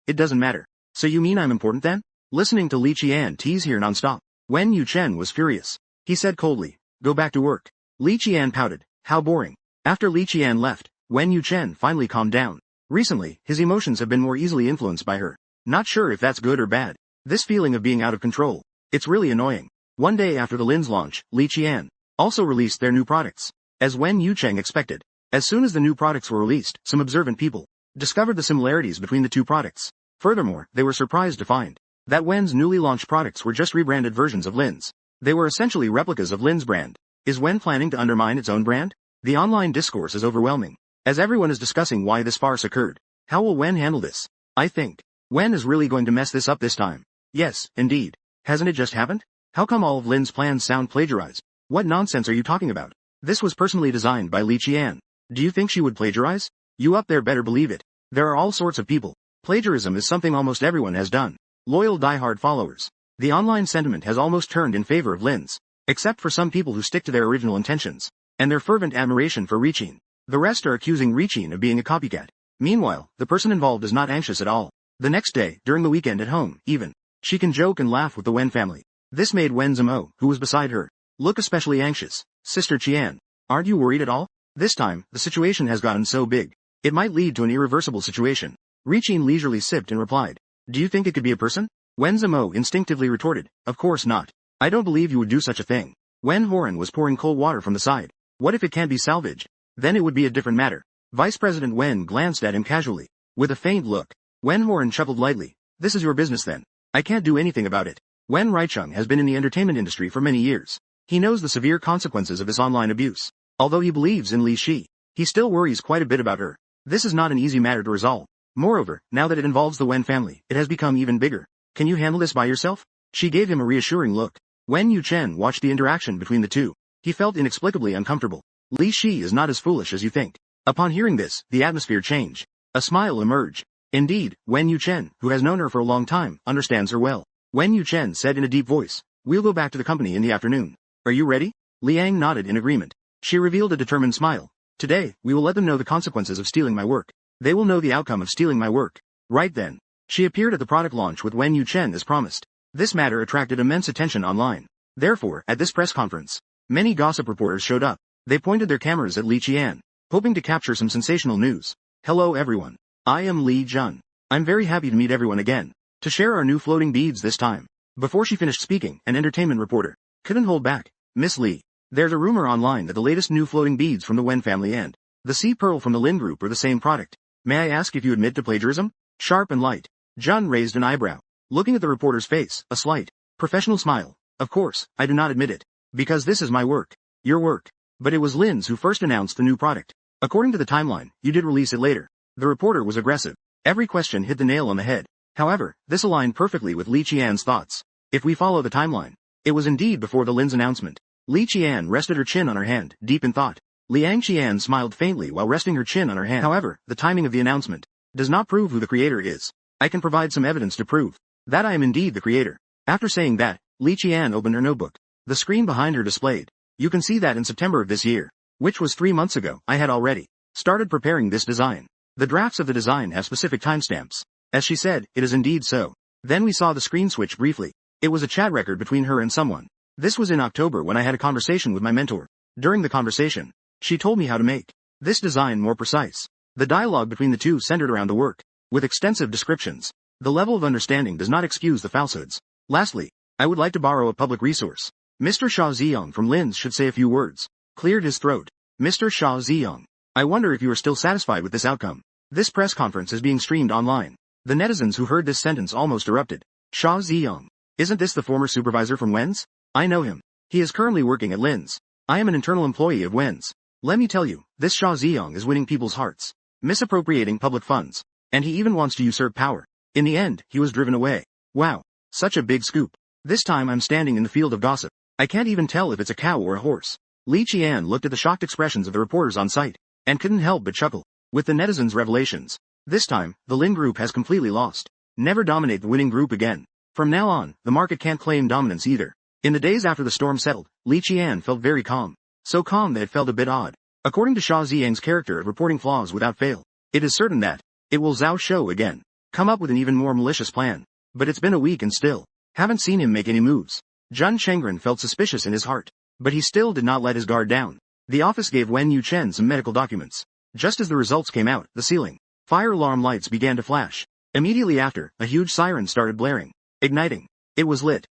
it doesn't matter. So you mean I'm important then? Listening to Li Qian tease here non-stop, Wen Yuchen was furious. He said coldly, go back to work. Li Qian pouted, how boring. After Li Qian left, Wen Yuchen finally calmed down. Recently, his emotions have been more easily influenced by her. Not sure if that's good or bad. This feeling of being out of control. It's really annoying. One day after the Lin's launch, Li Qian also released their new products. As Wen Yucheng expected. As soon as the new products were released, some observant people discovered the similarities between the two products. Furthermore, they were surprised to find that Wen's newly launched products were just rebranded versions of Lin's. They were essentially replicas of Lin's brand. Is Wen planning to undermine its own brand? The online discourse is overwhelming, as everyone is discussing why this farce occurred. How will Wen handle this? I think Wen is really going to mess this up this time. Yes, indeed. Hasn't it just happened? How come all of Lin's plans sound plagiarized? What nonsense are you talking about? This was personally designed by Li Qian. Do you think she would plagiarize? You up there better believe it. There are all sorts of people. Plagiarism is something almost everyone has done. Loyal die-hard followers. The online sentiment has almost turned in favor of Lin's, except for some people who stick to their original intentions, and their fervent admiration for Richin. The rest are accusing Richin of being a copycat. Meanwhile, the person involved is not anxious at all. The next day, during the weekend at home, even, she can joke and laugh with the Wen family. This made Wen Zimo, who was beside her, look especially anxious. Sister Qian, aren't you worried at all? This time, the situation has gotten so big. It might lead to an irreversible situation. Richin leisurely sipped and replied. Do you think it could be a person? Wen Zimo instinctively retorted. Of course not. I don't believe you would do such a thing. Wen Horan was pouring cold water from the side. What if it can't be salvaged? Then it would be a different matter. Vice President Wen glanced at him casually. With a faint look, Wen Horan chuckled lightly. This is your business then. I can't do anything about it. Wen Reichung has been in the entertainment industry for many years. He knows the severe consequences of this online abuse. Although he believes in Li Shi, he still worries quite a bit about her. This is not an easy matter to resolve. Moreover, now that it involves the Wen family, it has become even bigger. Can you handle this by yourself? She gave him a reassuring look. Wen Yuchen watched the interaction between the two. He felt inexplicably uncomfortable. Li Shi is not as foolish as you think. Upon hearing this, the atmosphere changed. A smile emerged. Indeed, Wen Yuchen, who has known her for a long time, understands her well. Wen Yuchen said in a deep voice, we'll go back to the company in the afternoon. Are you ready? Liang nodded in agreement. She revealed a determined smile. Today, we will let them know the consequences of stealing my work. They will know the outcome of stealing my work. Right then. She appeared at the product launch with Wen Yuchen as promised. This matter attracted immense attention online. Therefore, at this press conference, many gossip reporters showed up. They pointed their cameras at Li Qian, hoping to capture some sensational news. Hello everyone. I am Li Jun. I'm very happy to meet everyone again, to share our new floating beads this time. Before she finished speaking, an entertainment reporter couldn't hold back. Miss Li, there's a rumor online that the latest new floating beads from the Wen family and the Sea Pearl from the Lin Group are the same product. May I ask if you admit to plagiarism? Sharp and light. Jun raised an eyebrow. Looking at the reporter's face, a slight, professional smile. Of course, I do not admit it. Because this is my work. Your work. But it was Lin's who first announced the new product. According to the timeline, you did release it later. The reporter was aggressive. Every question hit the nail on the head. However, this aligned perfectly with Li Qian's thoughts. If we follow the timeline, it was indeed before the Lin's announcement. Li Qian rested her chin on her hand, deep in thought. Liang Qian smiled faintly while resting her chin on her hand. However, the timing of the announcement does not prove who the creator is. I can provide some evidence to prove that I am indeed the creator. After saying that, Li Qian opened her notebook. The screen behind her displayed. You can see that in September of this year, which was 3 months ago, I had already started preparing this design. The drafts of the design have specific timestamps. As she said, it is indeed so. Then we saw the screen switch briefly. It was a chat record between her and someone. This was in October when I had a conversation with my mentor. During the conversation, she told me how to make this design more precise. The dialogue between the two centered around the work, with extensive descriptions. The level of understanding does not excuse the falsehoods. Lastly, I would like to borrow a public resource. Mr. Xia Ziyong from Lin's should say a few words. Cleared his throat. Mr. Xia Ziyong, I wonder if you are still satisfied with this outcome. This press conference is being streamed online. The netizens who heard this sentence almost erupted. Xia Ziyong, isn't this the former supervisor from Wen's? I know him. He is currently working at Lin's. I am an internal employee of Wen's. Let me tell you, this Xia Ziyong is winning people's hearts, misappropriating public funds, and he even wants to usurp power. In the end, he was driven away. Wow, such a big scoop. This time I'm standing in the field of gossip. I can't even tell if it's a cow or a horse. Li Qian looked at the shocked expressions of the reporters on site. and couldn't help but chuckle. With the netizens' revelations. This time, the Lin group has completely lost. Never dominate the winning group again. From now on, the market can't claim dominance either. In the days after the storm settled, Li Qian felt very calm. So calm that it felt a bit odd. According to Xia Ziyang's character at reporting flaws without fail, it is certain that it will Zhao Shou again. Come up with an even more malicious plan. But it's been a week and still haven't seen him make any moves. Zhun Chengren felt suspicious in his heart. But he still did not let his guard down. The office gave Wen Yuchen some medical documents. Just as the results came out, the ceiling fire alarm lights began to flash. Immediately after, a huge siren started blaring. Igniting. It was lit.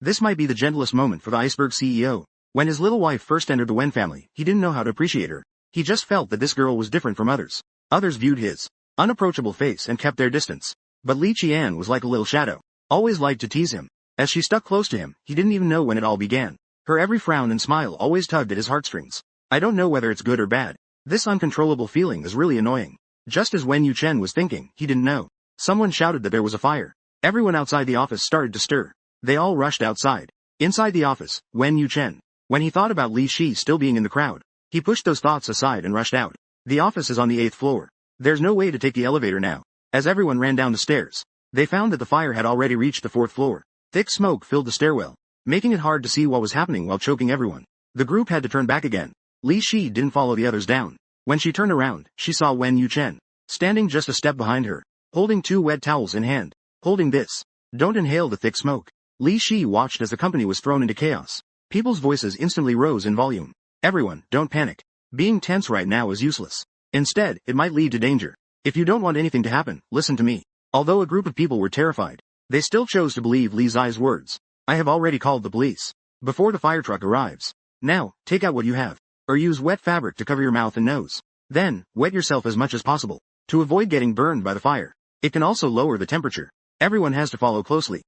This might be the gentlest moment for the Iceberg CEO. When his little wife first entered the Wen family, he didn't know how to appreciate her. He just felt that this girl was different from others. Others viewed his unapproachable face and kept their distance. But Li Qian was like a little shadow. Always liked to tease him. As she stuck close to him, he didn't even know when it all began. Her every frown and smile always tugged at his heartstrings. I don't know whether it's good or bad. This uncontrollable feeling is really annoying. Just as Wen Yuchen was thinking, he didn't know. Someone shouted that there was a fire. Everyone outside the office started to stir. They all rushed outside. Inside the office, Wen Yuchen. When he thought about Li Shi still being in the crowd, he pushed those thoughts aside and rushed out. The office is on the 8th floor. There's no way to take the elevator now. As everyone ran down the stairs, they found that the fire had already reached the 4th floor. Thick smoke filled the stairwell, making it hard to see what was happening while choking everyone. The group had to turn back again. Li Shi didn't follow the others down. When she turned around, she saw Wen Yuchen, standing just a step behind her, holding 2 wet towels in hand. Holding this. Don't inhale the thick smoke. Li Shi watched as the company was thrown into chaos. People's voices instantly rose in volume. Everyone, don't panic. Being tense right now is useless. Instead, it might lead to danger. If you don't want anything to happen, listen to me. Although a group of people were terrified, they still chose to believe Li Zai's words. I have already called the police. Before the fire truck arrives. Now, take out what you have. Or use wet fabric to cover your mouth and nose. Then, wet yourself as much as possible. To avoid getting burned by the fire. It can also lower the temperature. Everyone has to follow closely.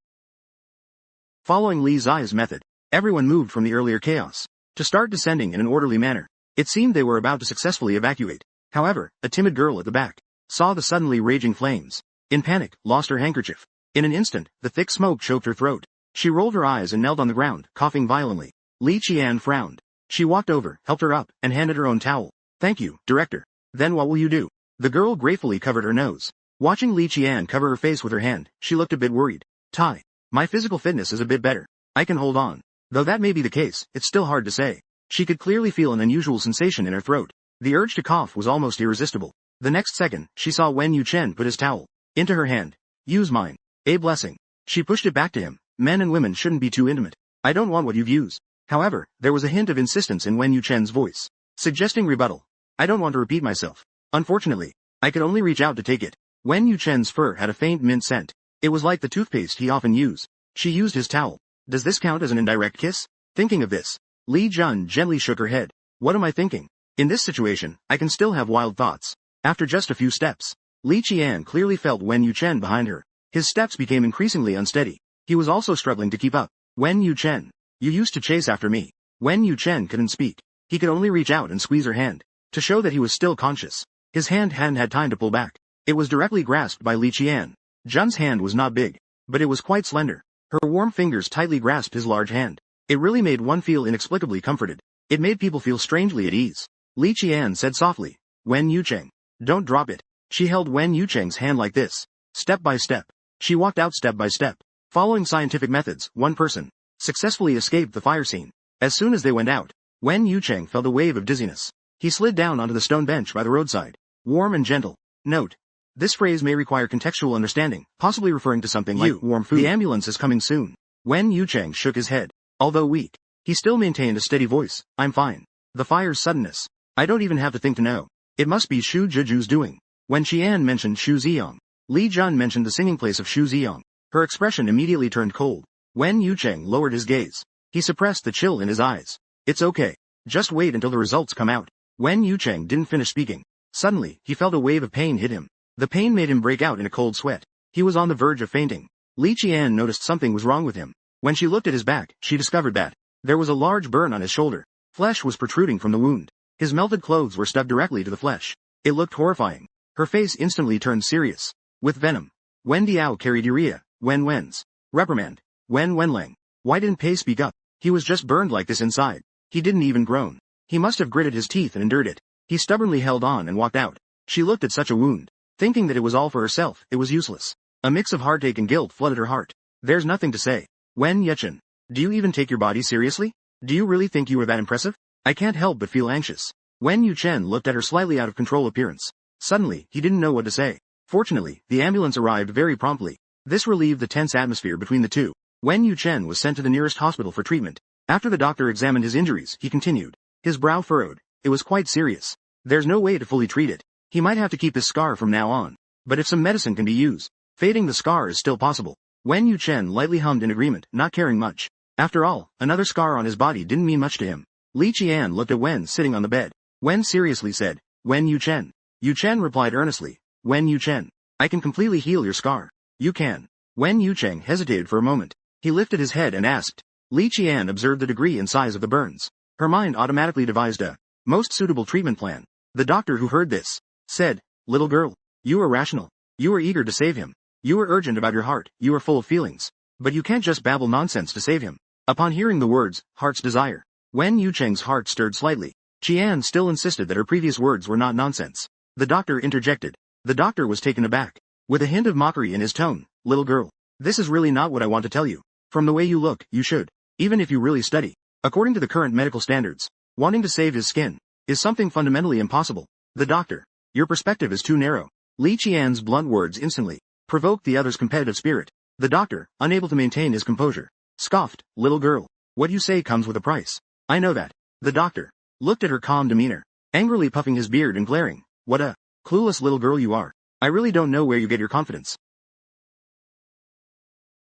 Following Li Zai's method, everyone moved from the earlier chaos to start descending in an orderly manner. It seemed they were about to successfully evacuate. However, a timid girl at the back saw the suddenly raging flames. In panic, lost her handkerchief. In an instant, the thick smoke choked her throat. She rolled her eyes and knelt on the ground, coughing violently. Li Qian frowned. She walked over, helped her up, and handed her own towel. Thank you, director. Then what will you do? The girl gratefully covered her nose. Watching Li Qian cover her face with her hand, she looked a bit worried. Tai. My physical fitness is a bit better. I can hold on. Though that may be the case, it's still hard to say. She could clearly feel an unusual sensation in her throat. The urge to cough was almost irresistible. The next second, she saw Wen Yuchen put his towel into her hand. Use mine. A blessing. She pushed it back to him. Men and women shouldn't be too intimate. I don't want what you've used. However, there was a hint of insistence in Wen Yuchen's voice, suggesting rebuttal. I don't want to repeat myself. Unfortunately, I could only reach out to take it. Wen Yuchen's fur had a faint mint scent. It was like the toothpaste he often used. She used his towel. Does this count as an indirect kiss? Thinking of this, Li Jun gently shook her head. What am I thinking? In this situation, I can still have wild thoughts. After just a few steps, Li Qian clearly felt Wen Yuchen behind her. His steps became increasingly unsteady. He was also struggling to keep up. Wen Yuchen, you used to chase after me. Wen Yuchen couldn't speak. He could only reach out and squeeze her hand, to show that he was still conscious. His hand hadn't had time to pull back. It was directly grasped by Li Qian. Jun's hand was not big, but it was quite slender. Her warm fingers tightly grasped his large hand. It really made one feel inexplicably comforted. It made people feel strangely at ease. Li Qian said softly, Wen Yucheng, don't drop it. She held Wen Yucheng's hand like this, step by step. She walked out step by step. Following scientific methods, one person successfully escaped the fire scene. As soon as they went out, Wen Yucheng felt a wave of dizziness. He slid down onto the stone bench by the roadside. Warm and gentle. Note. This phrase may require contextual understanding, possibly referring to something like warm food. The ambulance is coming soon. Wen Yucheng shook his head. Although weak, he still maintained a steady voice. I'm fine. The fire's suddenness. I don't even have to think to know. It must be Shu Zhiju's doing. When Qian mentioned Shu Ziyang, Li Jun mentioned the singing place of Shu Ziyang. Her expression immediately turned cold. Wen Yucheng lowered his gaze. He suppressed the chill in his eyes. It's okay. Just wait until the results come out. Wen Yucheng didn't finish speaking. Suddenly, he felt a wave of pain hit him. The pain made him break out in a cold sweat. He was on the verge of fainting. Li Qian noticed something was wrong with him. When she looked at his back, she discovered that there was a large burn on his shoulder. Flesh was protruding from the wound. His melted clothes were stuck directly to the flesh. It looked horrifying. Her face instantly turned serious. With venom. Wen Diao carried urea. Wen Wen's reprimand. Wen Wenlang. Why didn't Pei speak up? He was just burned like this inside. He didn't even groan. He must have gritted his teeth and endured it. He stubbornly held on and walked out. She looked at such a wound. Thinking that it was all for herself, it was useless. A mix of heartache and guilt flooded her heart. There's nothing to say. Wen Yuchen, do you even take your body seriously? Do you really think you were that impressive? I can't help but feel anxious. Wen Yuchen looked at her slightly out of control appearance. Suddenly, he didn't know what to say. Fortunately, the ambulance arrived very promptly. This relieved the tense atmosphere between the two. Wen Yuchen was sent to the nearest hospital for treatment. After the doctor examined his injuries, he continued. His brow furrowed. It was quite serious. There's no way to fully treat it. He might have to keep his scar from now on. But if some medicine can be used, fading the scar is still possible. Wen Yuchen lightly hummed in agreement, not caring much. After all, another scar on his body didn't mean much to him. Li Qian looked at Wen sitting on the bed. Wen seriously said, Wen Yuchen. Yuchen replied earnestly, Wen Yuchen. I can completely heal your scar. You can. Wen Yucheng hesitated for a moment. He lifted his head and asked. Li Qian observed the degree and size of the burns. Her mind automatically devised a most suitable treatment plan. The doctor who heard this said, Little girl, you are rational. You are eager to save him. You are urgent about your heart. You are full of feelings. But you can't just babble nonsense to save him. Upon hearing the words, heart's desire, Wen Yucheng's heart stirred slightly. Qian still insisted that her previous words were not nonsense. The doctor interjected. The doctor was taken aback. With a hint of mockery in his tone, little girl, this is really not what I want to tell you. From the way you look, you should. Even if you really study. According to the current medical standards, wanting to save his skin is something fundamentally impossible. The doctor, your perspective is too narrow. Li Qian's blunt words instantly provoked the other's competitive spirit. The doctor, unable to maintain his composure, scoffed, little girl, what you say comes with a price. I know that. The doctor looked at her calm demeanor, angrily puffing his beard and glaring. What a clueless little girl you are. I really don't know where you get your confidence.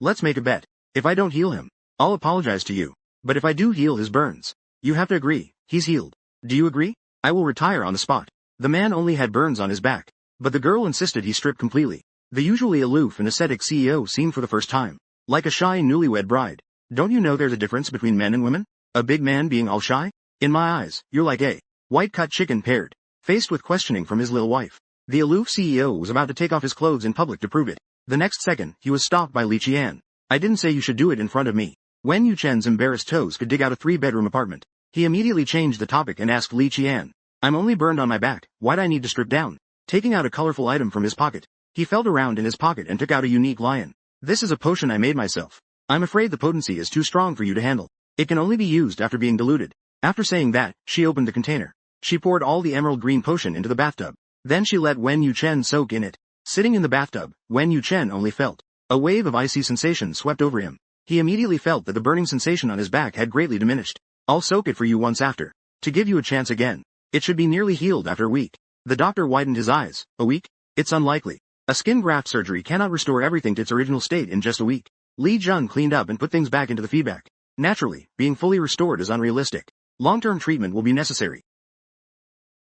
Let's make a bet. If I don't heal him, I'll apologize to you. But if I do heal his burns, you have to agree, he's healed. Do you agree? I will retire on the spot. The man only had burns on his back, but the girl insisted he strip completely. The usually aloof and ascetic CEO seemed for the first time like a shy newlywed bride. Don't you know there's a difference between men and women? A big man being all shy? In my eyes, you're like a white-cut chicken paired. Faced with questioning from his little wife, the aloof CEO was about to take off his clothes in public to prove it. The next second, he was stopped by Li Qian. I didn't say you should do it in front of me. Wen Yuchen's embarrassed toes could dig out a 3-bedroom apartment. He immediately changed the topic and asked Li Qian. I'm only burned on my back, why'd I need to strip down? Taking out a colorful item from his pocket, he felt around in his pocket and took out a unique lion. This is a potion I made myself. I'm afraid the potency is too strong for you to handle. It can only be used after being diluted. After saying that, she opened the container. She poured all the emerald green potion into the bathtub. Then she let Wen Yuchen soak in it. Sitting in the bathtub, Wen Yuchen only felt a wave of icy sensation swept over him. He immediately felt that the burning sensation on his back had greatly diminished. I'll soak it for you once after. To give you a chance again. It should be nearly healed after a week. The doctor widened his eyes. A week? It's unlikely. A skin graft surgery cannot restore everything to its original state in just a week. Li Jun cleaned up and put things back into the feedback. Naturally, being fully restored is unrealistic. Long-term treatment will be necessary.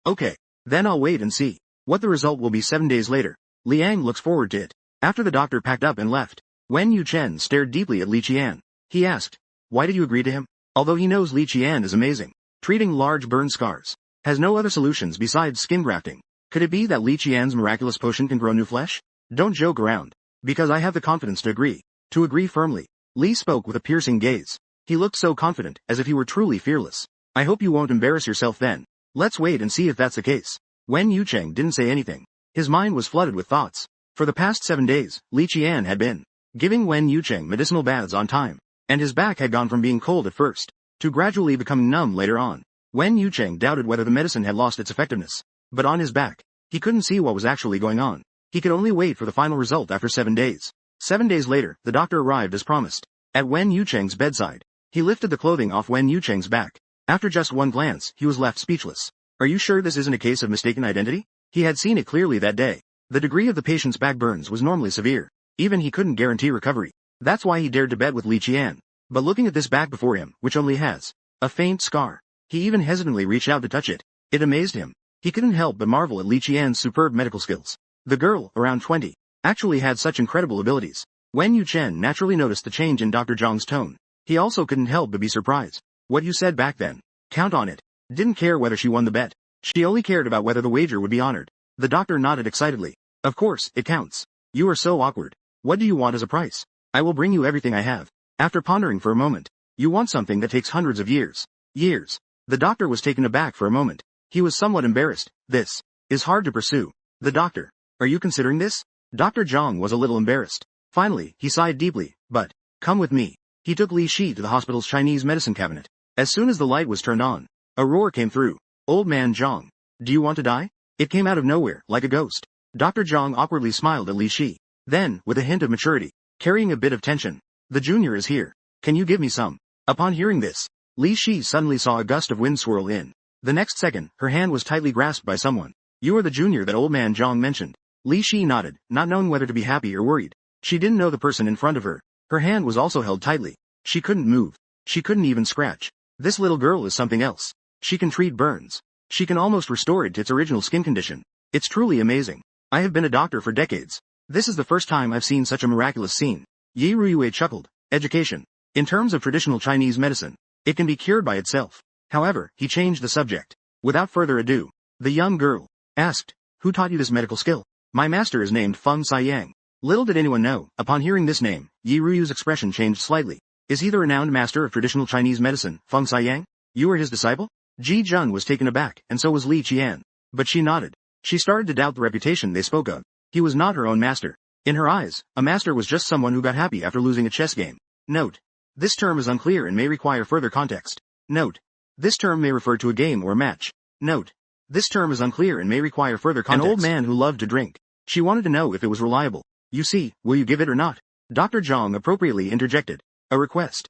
Okay. Then I'll wait and see what the result will be 7 days later. Liang looks forward to it. After the doctor packed up and left, Wen Yuchen stared deeply at Li Qian. He asked, why did you agree to him? Although he knows Li Qian is amazing, treating large burn scars, has no other solutions besides skin grafting. Could it be that Li Qian's miraculous potion can grow new flesh? Don't joke around. Because I have the confidence to agree. To agree firmly. Li spoke with a piercing gaze. He looked so confident, as if he were truly fearless. I hope you won't embarrass yourself then. Let's wait and see if that's the case. Wen Yucheng didn't say anything. His mind was flooded with thoughts. For the past 7 days, Li Qian had been giving Wen Yucheng medicinal baths on time, and his back had gone from being cold at first to gradually becoming numb later on. Wen Yucheng doubted whether the medicine had lost its effectiveness. But on his back, he couldn't see what was actually going on. He could only wait for the final result after 7 days. 7 days later, the doctor arrived as promised. At Wen Yucheng's bedside, he lifted the clothing off Wen Yucheng's back. After just one glance, he was left speechless. Are you sure this isn't a case of mistaken identity? He had seen it clearly that day. The degree of the patient's back burns was normally severe. Even he couldn't guarantee recovery. That's why he dared to bet with Li Qian. But looking at this back before him, which only has a faint scar, he even hesitantly reached out to touch it. It amazed him. He couldn't help but marvel at Li Qian's superb medical skills. The girl, around 20, actually had such incredible abilities. Wen Yuchen naturally noticed the change in Dr. Zhang's tone. He also couldn't help but be surprised. What you said back then. Count on it. Didn't care whether she won the bet. She only cared about whether the wager would be honored. The doctor nodded excitedly. Of course, it counts. You are so awkward. What do you want as a price? I will bring you everything I have. After pondering for a moment, you want something that takes hundreds of years. Years. The doctor was taken aback for a moment. He was somewhat embarrassed. This is hard to pursue. The doctor. Are you considering this? Dr. Zhang was a little embarrassed. Finally, he sighed deeply, but, come with me. He took Li Shi to the hospital's Chinese medicine cabinet. As soon as the light was turned on, a roar came through. Old man Zhang. Do you want to die? It came out of nowhere, like a ghost. Dr. Zhang awkwardly smiled at Li Shi. Then, with a hint of maturity, carrying a bit of tension, the junior is here. Can you give me some? Upon hearing this, Li Shi suddenly saw a gust of wind swirl in. The next second, her hand was tightly grasped by someone. You are the junior that old man Zhang mentioned. Li Shi nodded, not knowing whether to be happy or worried. She didn't know the person in front of her. Her hand was also held tightly. She couldn't move. She couldn't even scratch. This little girl is something else. She can treat burns. She can almost restore it to its original skin condition. It's truly amazing. I have been a doctor for decades. This is the first time I've seen such a miraculous scene. Yi Ruyue chuckled. Education. In terms of traditional Chinese medicine, it can be cured by itself. However, he changed the subject. Without further ado, the young girl asked, who taught you this medical skill? My master is named Feng Saiyang. Little did anyone know, upon hearing this name, Yi Ruyu's expression changed slightly. Is he the renowned master of traditional Chinese medicine, Feng Saiyang? You are his disciple? Ji Jun was taken aback, and so was Li Qian. But she nodded. She started to doubt the reputation they spoke of. He was not her own master. In her eyes, a master was just someone who got happy after losing a chess game. Note. This term is unclear and may require further context. Note. This term may refer to a game or match. Note. This term is unclear and may require further context. An old man who loved to drink. She wanted to know if it was reliable. You see, will you give it or not? Dr. Zhang appropriately interjected. A request.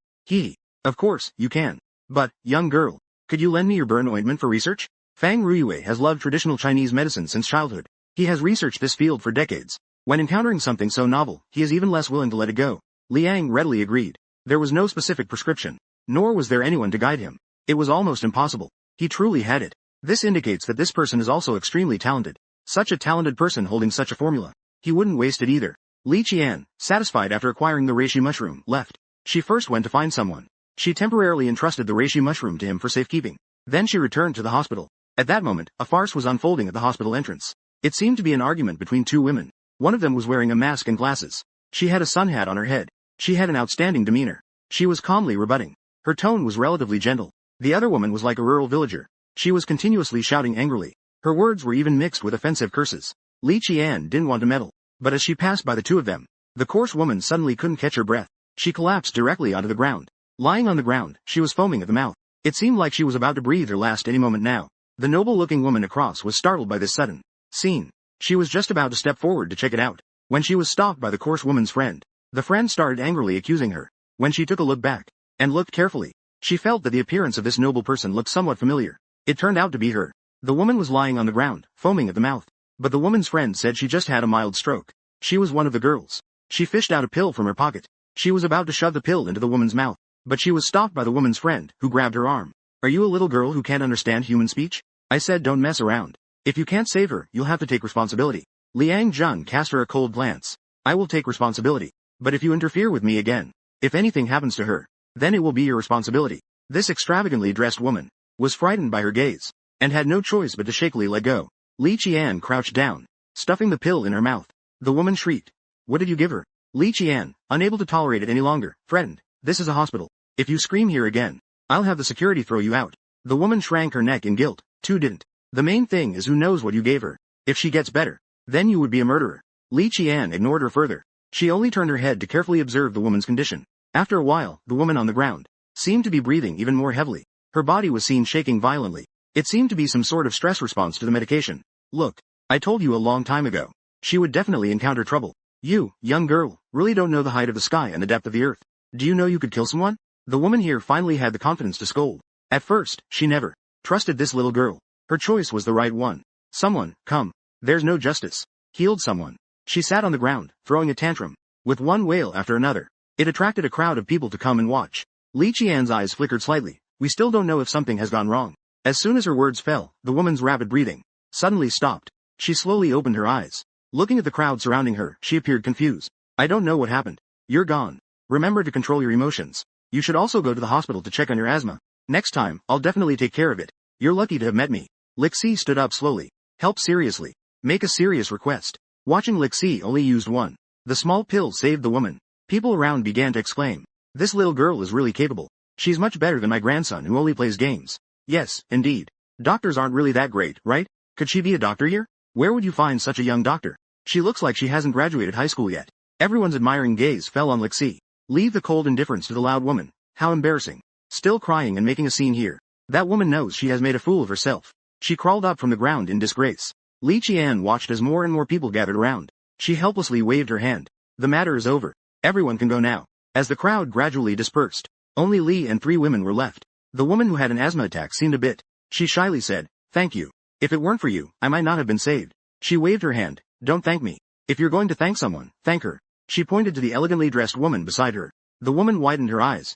Of course, you can. But, young girl, could you lend me your burn ointment for research? Fang Ruyue has loved traditional Chinese medicine since childhood. He has researched this field for decades. When encountering something so novel, he is even less willing to let it go. Liang readily agreed. There was no specific prescription, nor was there anyone to guide him. It was almost impossible. He truly had it. This indicates that this person is also extremely talented. Such a talented person holding such a formula. He wouldn't waste it either. Li Qian, satisfied after acquiring the reishi mushroom, left. She first went to find someone. She temporarily entrusted the reishi mushroom to him for safekeeping. Then she returned to the hospital. At that moment, a farce was unfolding at the hospital entrance. It seemed to be an argument between two women. One of them was wearing a mask and glasses. She had a sun hat on her head. She had an outstanding demeanor. She was calmly rebutting. Her tone was relatively gentle. The other woman was like a rural villager. She was continuously shouting angrily. Her words were even mixed with offensive curses. Li Qian didn't want to meddle. But as she passed by the two of them, the coarse woman suddenly couldn't catch her breath. She collapsed directly onto the ground. Lying on the ground, she was foaming at the mouth. It seemed like she was about to breathe her last any moment now. The noble-looking woman across was startled by this sudden scene. She was just about to step forward to check it out, when she was stopped by the coarse woman's friend. The friend started angrily accusing her. When she took a look back, and looked carefully, she felt that the appearance of this noble person looked somewhat familiar. It turned out to be her. The woman was lying on the ground, foaming at the mouth. But the woman's friend said she just had a mild stroke. She was one of the girls. She fished out a pill from her pocket. She was about to shove the pill into the woman's mouth, but she was stopped by the woman's friend, who grabbed her arm. Are you a little girl who can't understand human speech? I said don't mess around. If you can't save her, you'll have to take responsibility. Liang Jun cast her a cold glance. I will take responsibility. But if you interfere with me again, if anything happens to her, then it will be your responsibility. This extravagantly dressed woman was frightened by her gaze, and had no choice but to shakily let go. Li Qian crouched down, stuffing the pill in her mouth. The woman shrieked. What did you give her? Li Qian, unable to tolerate it any longer, threatened. This is a hospital. If you scream here again, I'll have the security throw you out. The woman shrank her neck in guilt. Two didn't. The main thing is who knows what you gave her. If she gets better, then you would be a murderer. Li Qian ignored her further. She only turned her head to carefully observe the woman's condition. After a while, the woman on the ground seemed to be breathing even more heavily. Her body was seen shaking violently. It seemed to be some sort of stress response to the medication. Look, I told you a long time ago. She would definitely encounter trouble. You, young girl, really don't know the height of the sky and the depth of the earth. Do you know you could kill someone? The woman here finally had the confidence to scold. At first, she never trusted this little girl. Her choice was the right one. Someone, come. There's no justice. Healed someone. She sat on the ground, throwing a tantrum, with one wail after another. It attracted a crowd of people to come and watch. Li Qian's eyes flickered slightly. We still don't know if something has gone wrong. As soon as her words fell, the woman's rapid breathing suddenly stopped. She slowly opened her eyes. Looking at the crowd surrounding her, she appeared confused. I don't know what happened. You're gone. Remember to control your emotions. You should also go to the hospital to check on your asthma. Next time, I'll definitely take care of it. You're lucky to have met me. Lixi stood up slowly. Help seriously. Make a serious request. Watching Lixi only used one. The small pill saved the woman. People around began to exclaim. This little girl is really capable. She's much better than my grandson who only plays games. Yes, indeed. Doctors aren't really that great, right? Could she be a doctor here? Where would you find such a young doctor? She looks like she hasn't graduated high school yet. Everyone's admiring gaze fell on Lixi. Leave the cold indifference to the loud woman. How embarrassing. Still crying and making a scene here. That woman knows she has made a fool of herself. She crawled up from the ground in disgrace. Li Qian watched as more and more people gathered around. She helplessly waved her hand. The matter is over. Everyone can go now. As the crowd gradually dispersed, only Li and 3 women were left. The woman who had an asthma attack seemed a bit. She shyly said, "Thank you. If it weren't for you, I might not have been saved." She waved her hand. "Don't thank me. If you're going to thank someone, thank her." She pointed to the elegantly dressed woman beside her. The woman widened her eyes.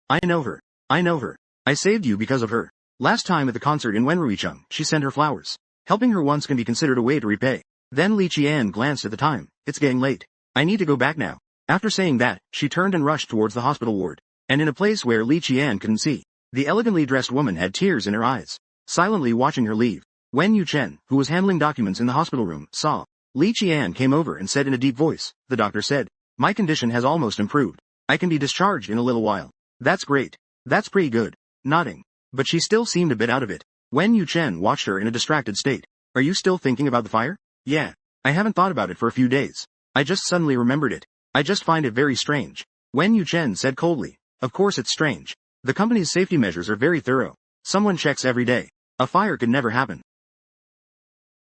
I know her. I know her. I saved you because of her. Last time at the concert in Wenruicheng, she sent her flowers. Helping her once can be considered a way to repay. Then Li Qian glanced at the time. It's getting late. I need to go back now. After saying that, she turned and rushed towards the hospital ward. And in a place where Li Qian couldn't see, the elegantly dressed woman had tears in her eyes. Silently watching her leave, Wen Yuchen, who was handling documents in the hospital room, saw. Li Qian came over and said in a deep voice, "The doctor said, my condition has almost improved. I can be discharged in a little while." "That's great. That's pretty good." Nodding. But she still seemed a bit out of it. Wen Yuchen watched her in a distracted state. "Are you still thinking about the fire?" "Yeah. I haven't thought about it for a few days. I just suddenly remembered it. I just find it very strange." Wen Yuchen said coldly, "Of course it's strange. The company's safety measures are very thorough. Someone checks every day. A fire could never happen.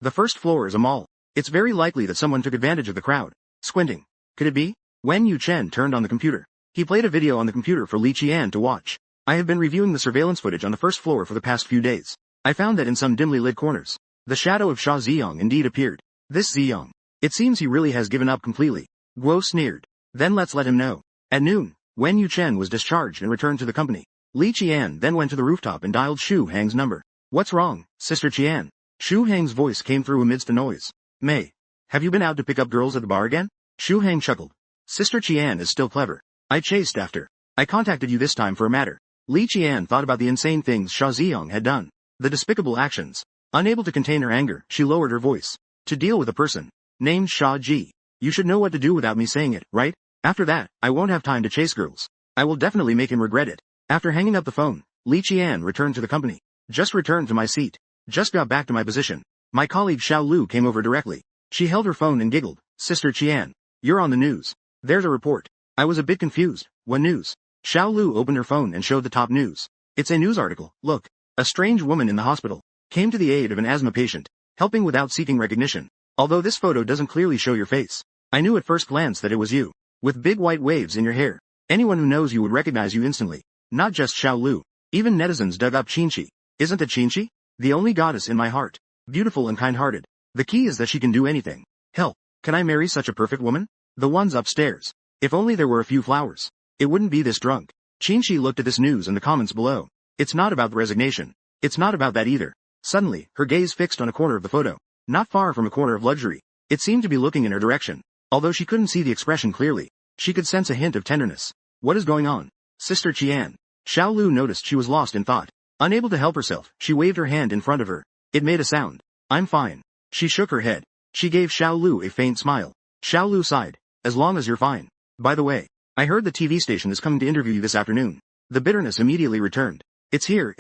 The first floor is a mall. It's very likely that someone took advantage of the crowd." Squinting. "Could it be?" Wen Yuchen turned on the computer. He played a video on the computer for Li Qian to watch. "I have been reviewing the surveillance footage on the first floor for the past few days. I found that in some dimly lit corners, the shadow of Sha Ziyong indeed appeared. This Ziyong. It seems he really has given up completely." Guo sneered. "Then let's let him know." At noon, Wen Yuchen was discharged and returned to the company. Li Qian then went to the rooftop and dialed Shu Hang's number. "What's wrong, Sister Qian?" Shu Hang's voice came through amidst the noise. "May, have you been out to pick up girls at the bar again?" Shu Hang chuckled. "Sister Qian is still clever. I chased after. I contacted you this time for a matter." Li Qian thought about the insane things Sha Ziyong had done. The despicable actions. Unable to contain her anger, she lowered her voice. "To deal with a person named Sha Ji, you should know what to do without me saying it, right? After that, I won't have time to chase girls. I will definitely make him regret it." After hanging up the phone, Li Qian returned to the company. "Just returned to my seat. Just got back to my position." My colleague Xiao Lu came over directly. She held her phone and giggled. "Sister Qian, you're on the news. There's a report." I was a bit confused. "What news?" Xiao Lu opened her phone and showed the top news. "It's a news article. Look. A strange woman in the hospital came to the aid of an asthma patient, helping without seeking recognition. Although this photo doesn't clearly show your face, I knew at first glance that it was you. With big white waves in your hair. Anyone who knows you would recognize you instantly. Not just Xiao Lu. Even netizens dug up Qinshi. Isn't it Qinshi? The only goddess in my heart. Beautiful and kind-hearted. The key is that she can do anything. Hell, can I marry such a perfect woman? The ones upstairs. If only there were a few flowers. It wouldn't be this drunk." Qinshi looked at this news and the comments below. "It's not about the resignation. It's not about that either." Suddenly, her gaze fixed on a corner of the photo. Not far from a corner of luxury. It seemed to be looking in her direction. Although she couldn't see the expression clearly, she could sense a hint of tenderness. "What is going on, Sister Qian?" Xiao Lu noticed she was lost in thought. Unable to help herself, she waved her hand in front of her. It made a sound. "I'm fine." She shook her head. She gave Xiao Lu a faint smile. Xiao Lu sighed. "As long as you're fine. By the way, I heard the TV station is coming to interview you this afternoon." The bitterness immediately returned. It's here.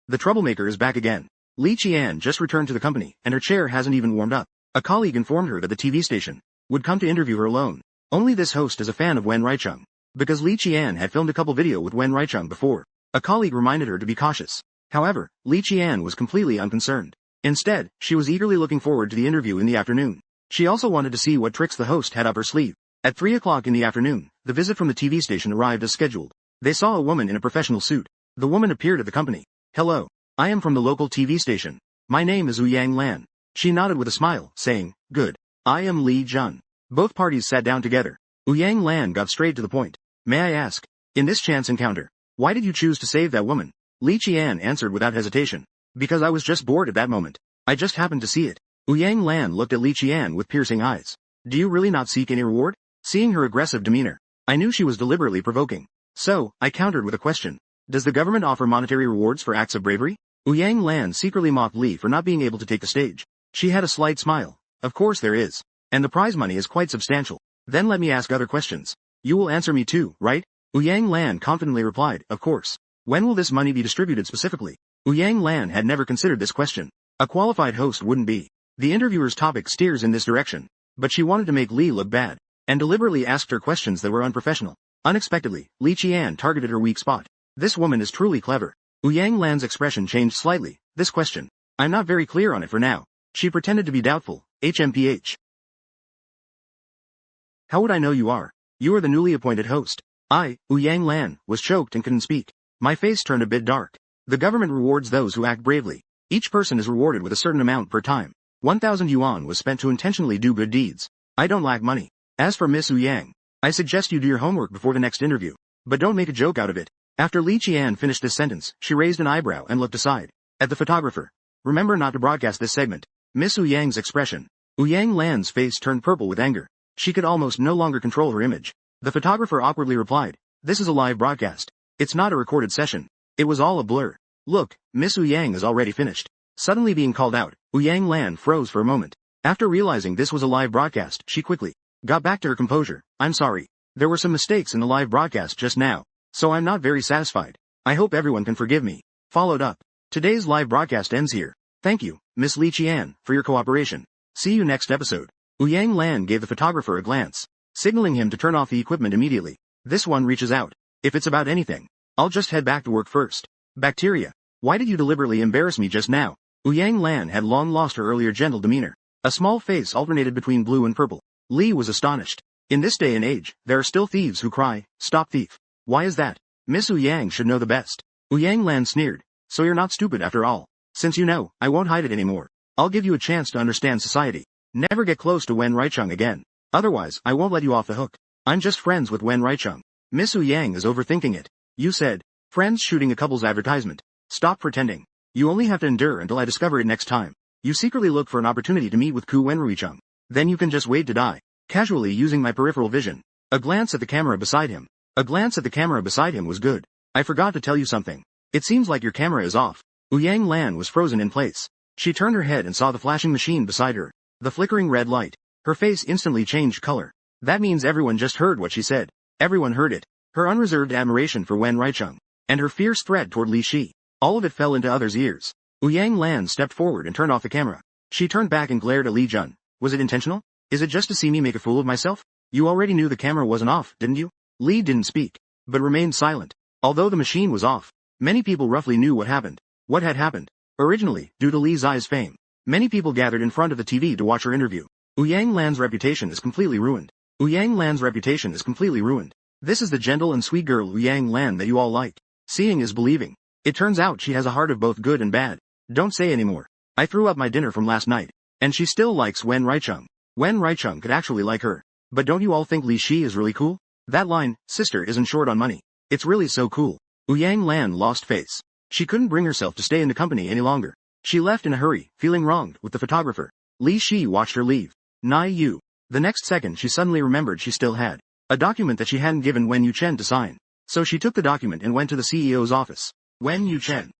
The troublemaker is back again." Li Qian just returned to the company, and her chair hasn't even warmed up. A colleague informed her that the TV station would come to interview her alone. Only this host is a fan of Wen Ruicheng. Because Li Qian had filmed a couple video with Wen Ruicheng before, a colleague reminded her to be cautious. However, Li Qian was completely unconcerned. Instead, she was eagerly looking forward to the interview in the afternoon. She also wanted to see what tricks the host had up her sleeve. At 3 o'clock in the afternoon, the visit from the TV station arrived as scheduled. They saw a woman in a professional suit. The woman appeared at the company. "Hello. I am from the local TV station. My name is Ouyang Lan." She nodded with a smile, saying, "Good. I am Li Jun." Both parties sat down together. Ouyang Lan got straight to the point. "May I ask, in this chance encounter, why did you choose to save that woman?" Li Qian answered without hesitation. "Because I was just bored at that moment. I just happened to see it." Ouyang Lan looked at Li Qian with piercing eyes. "Do you really not seek any reward?" Seeing her aggressive demeanor, I knew she was deliberately provoking. So, I countered with a question. "Does the government offer monetary rewards for acts of bravery?" Ouyang Lan secretly mocked Li for not being able to take the stage. She had a slight smile. "Of course there is. And the prize money is quite substantial. Then let me ask other questions. You will answer me too, right?" Ouyang Lan confidently replied, "Of course. When will this money be distributed specifically?" Yang Lan had never considered this question. A qualified host wouldn't be. The interviewer's topic steers in this direction, but she wanted to make Li look bad, and deliberately asked her questions that were unprofessional. Unexpectedly, Li Qian targeted her weak spot. This woman is truly clever. Yang Lan's expression changed slightly. This question. I'm not very clear on it for now. She pretended to be doubtful. HMPH. How would I know you are? You are the newly appointed host. Yang Lan, was choked and couldn't speak. My face turned a bit dark. The government rewards those who act bravely. Each person is rewarded with a certain amount per time. 1,000 yuan was spent to intentionally do good deeds. I don't lack money. As for Miss Yang, I suggest you do your homework before the next interview. But don't make a joke out of it. After Li Qian finished this sentence, she raised an eyebrow and looked aside. At the photographer. Remember not to broadcast this segment. Miss Yang's expression. Yang Lan's face turned purple with anger. She could almost no longer control her image. The photographer awkwardly replied, this is a live broadcast. It's not a recorded session. It was all a blur. Look, Miss Yang is already finished. Suddenly being called out, Yang Lan froze for a moment. After realizing this was a live broadcast, she quickly got back to her composure. I'm sorry. There were some mistakes in the live broadcast just now, so I'm not very satisfied. I hope everyone can forgive me. Followed up. Today's live broadcast ends here. Thank you, Miss Li Qian, for your cooperation. See you next episode. Yang Lan gave the photographer a glance, signaling him to turn off the equipment immediately. This one reaches out. If it's about anything, I'll just head back to work first. Bacteria. Why did you deliberately embarrass me just now? Yang Lan had long lost her earlier gentle demeanor. A small face alternated between blue and purple. Li was astonished. In this day and age, there are still thieves who cry, stop thief. Why is that? Miss Yang should know the best. Yang Lan sneered. So you're not stupid after all. Since you know, I won't hide it anymore. I'll give you a chance to understand society. Never get close to Wen Reicheng again. Otherwise, I won't let you off the hook. I'm just friends with Wen Reicheng. Miss Yang is overthinking it. You said, friends shooting a couple's advertisement. Stop pretending. You only have to endure until I discover it next time. You secretly look for an opportunity to meet with Ku Wenruicheng. Then you can just wait to die. Casually using my peripheral vision. A glance at the camera beside him. A glance at the camera beside him was good. I forgot to tell you something. It seems like your camera is off. Yang Lan was frozen in place. She turned her head and saw the flashing machine beside her. The flickering red light. Her face instantly changed color. That means everyone just heard what she said. Everyone heard it. Her unreserved admiration for Wen Reicheng. And her fierce threat toward Li Shi. All of it fell into others' ears. Yang Lan stepped forward and turned off the camera. She turned back and glared at Li Jun. Was it intentional? Is it just to see me make a fool of myself? You already knew the camera wasn't off, didn't you? Li didn't speak, but remained silent. Although the machine was off, many people roughly knew what happened. What had happened? Originally, due to Li Zai's fame, many people gathered in front of the TV to watch her interview. Yang Lan's reputation is completely ruined. Yang Lan's reputation is completely ruined. This is the gentle and sweet girl Yang Lan that you all like. Seeing is believing. It turns out she has a heart of both good and bad. Don't say anymore. I threw up my dinner from last night, and she still likes Wen Reicheng. Wen Reicheng could actually like her. But don't you all think Li Shi is really cool? That line, sister isn't short on money. It's really so cool. Yang Lan lost face. She couldn't bring herself to stay in the company any longer. She left in a hurry, feeling wronged with the photographer. Li Shi watched her leave. Nai Yu. The next second she suddenly remembered she still had a document that she hadn't given Wen Yuchen to sign. So she took the document and went to the CEO's office. Wen Yuchen.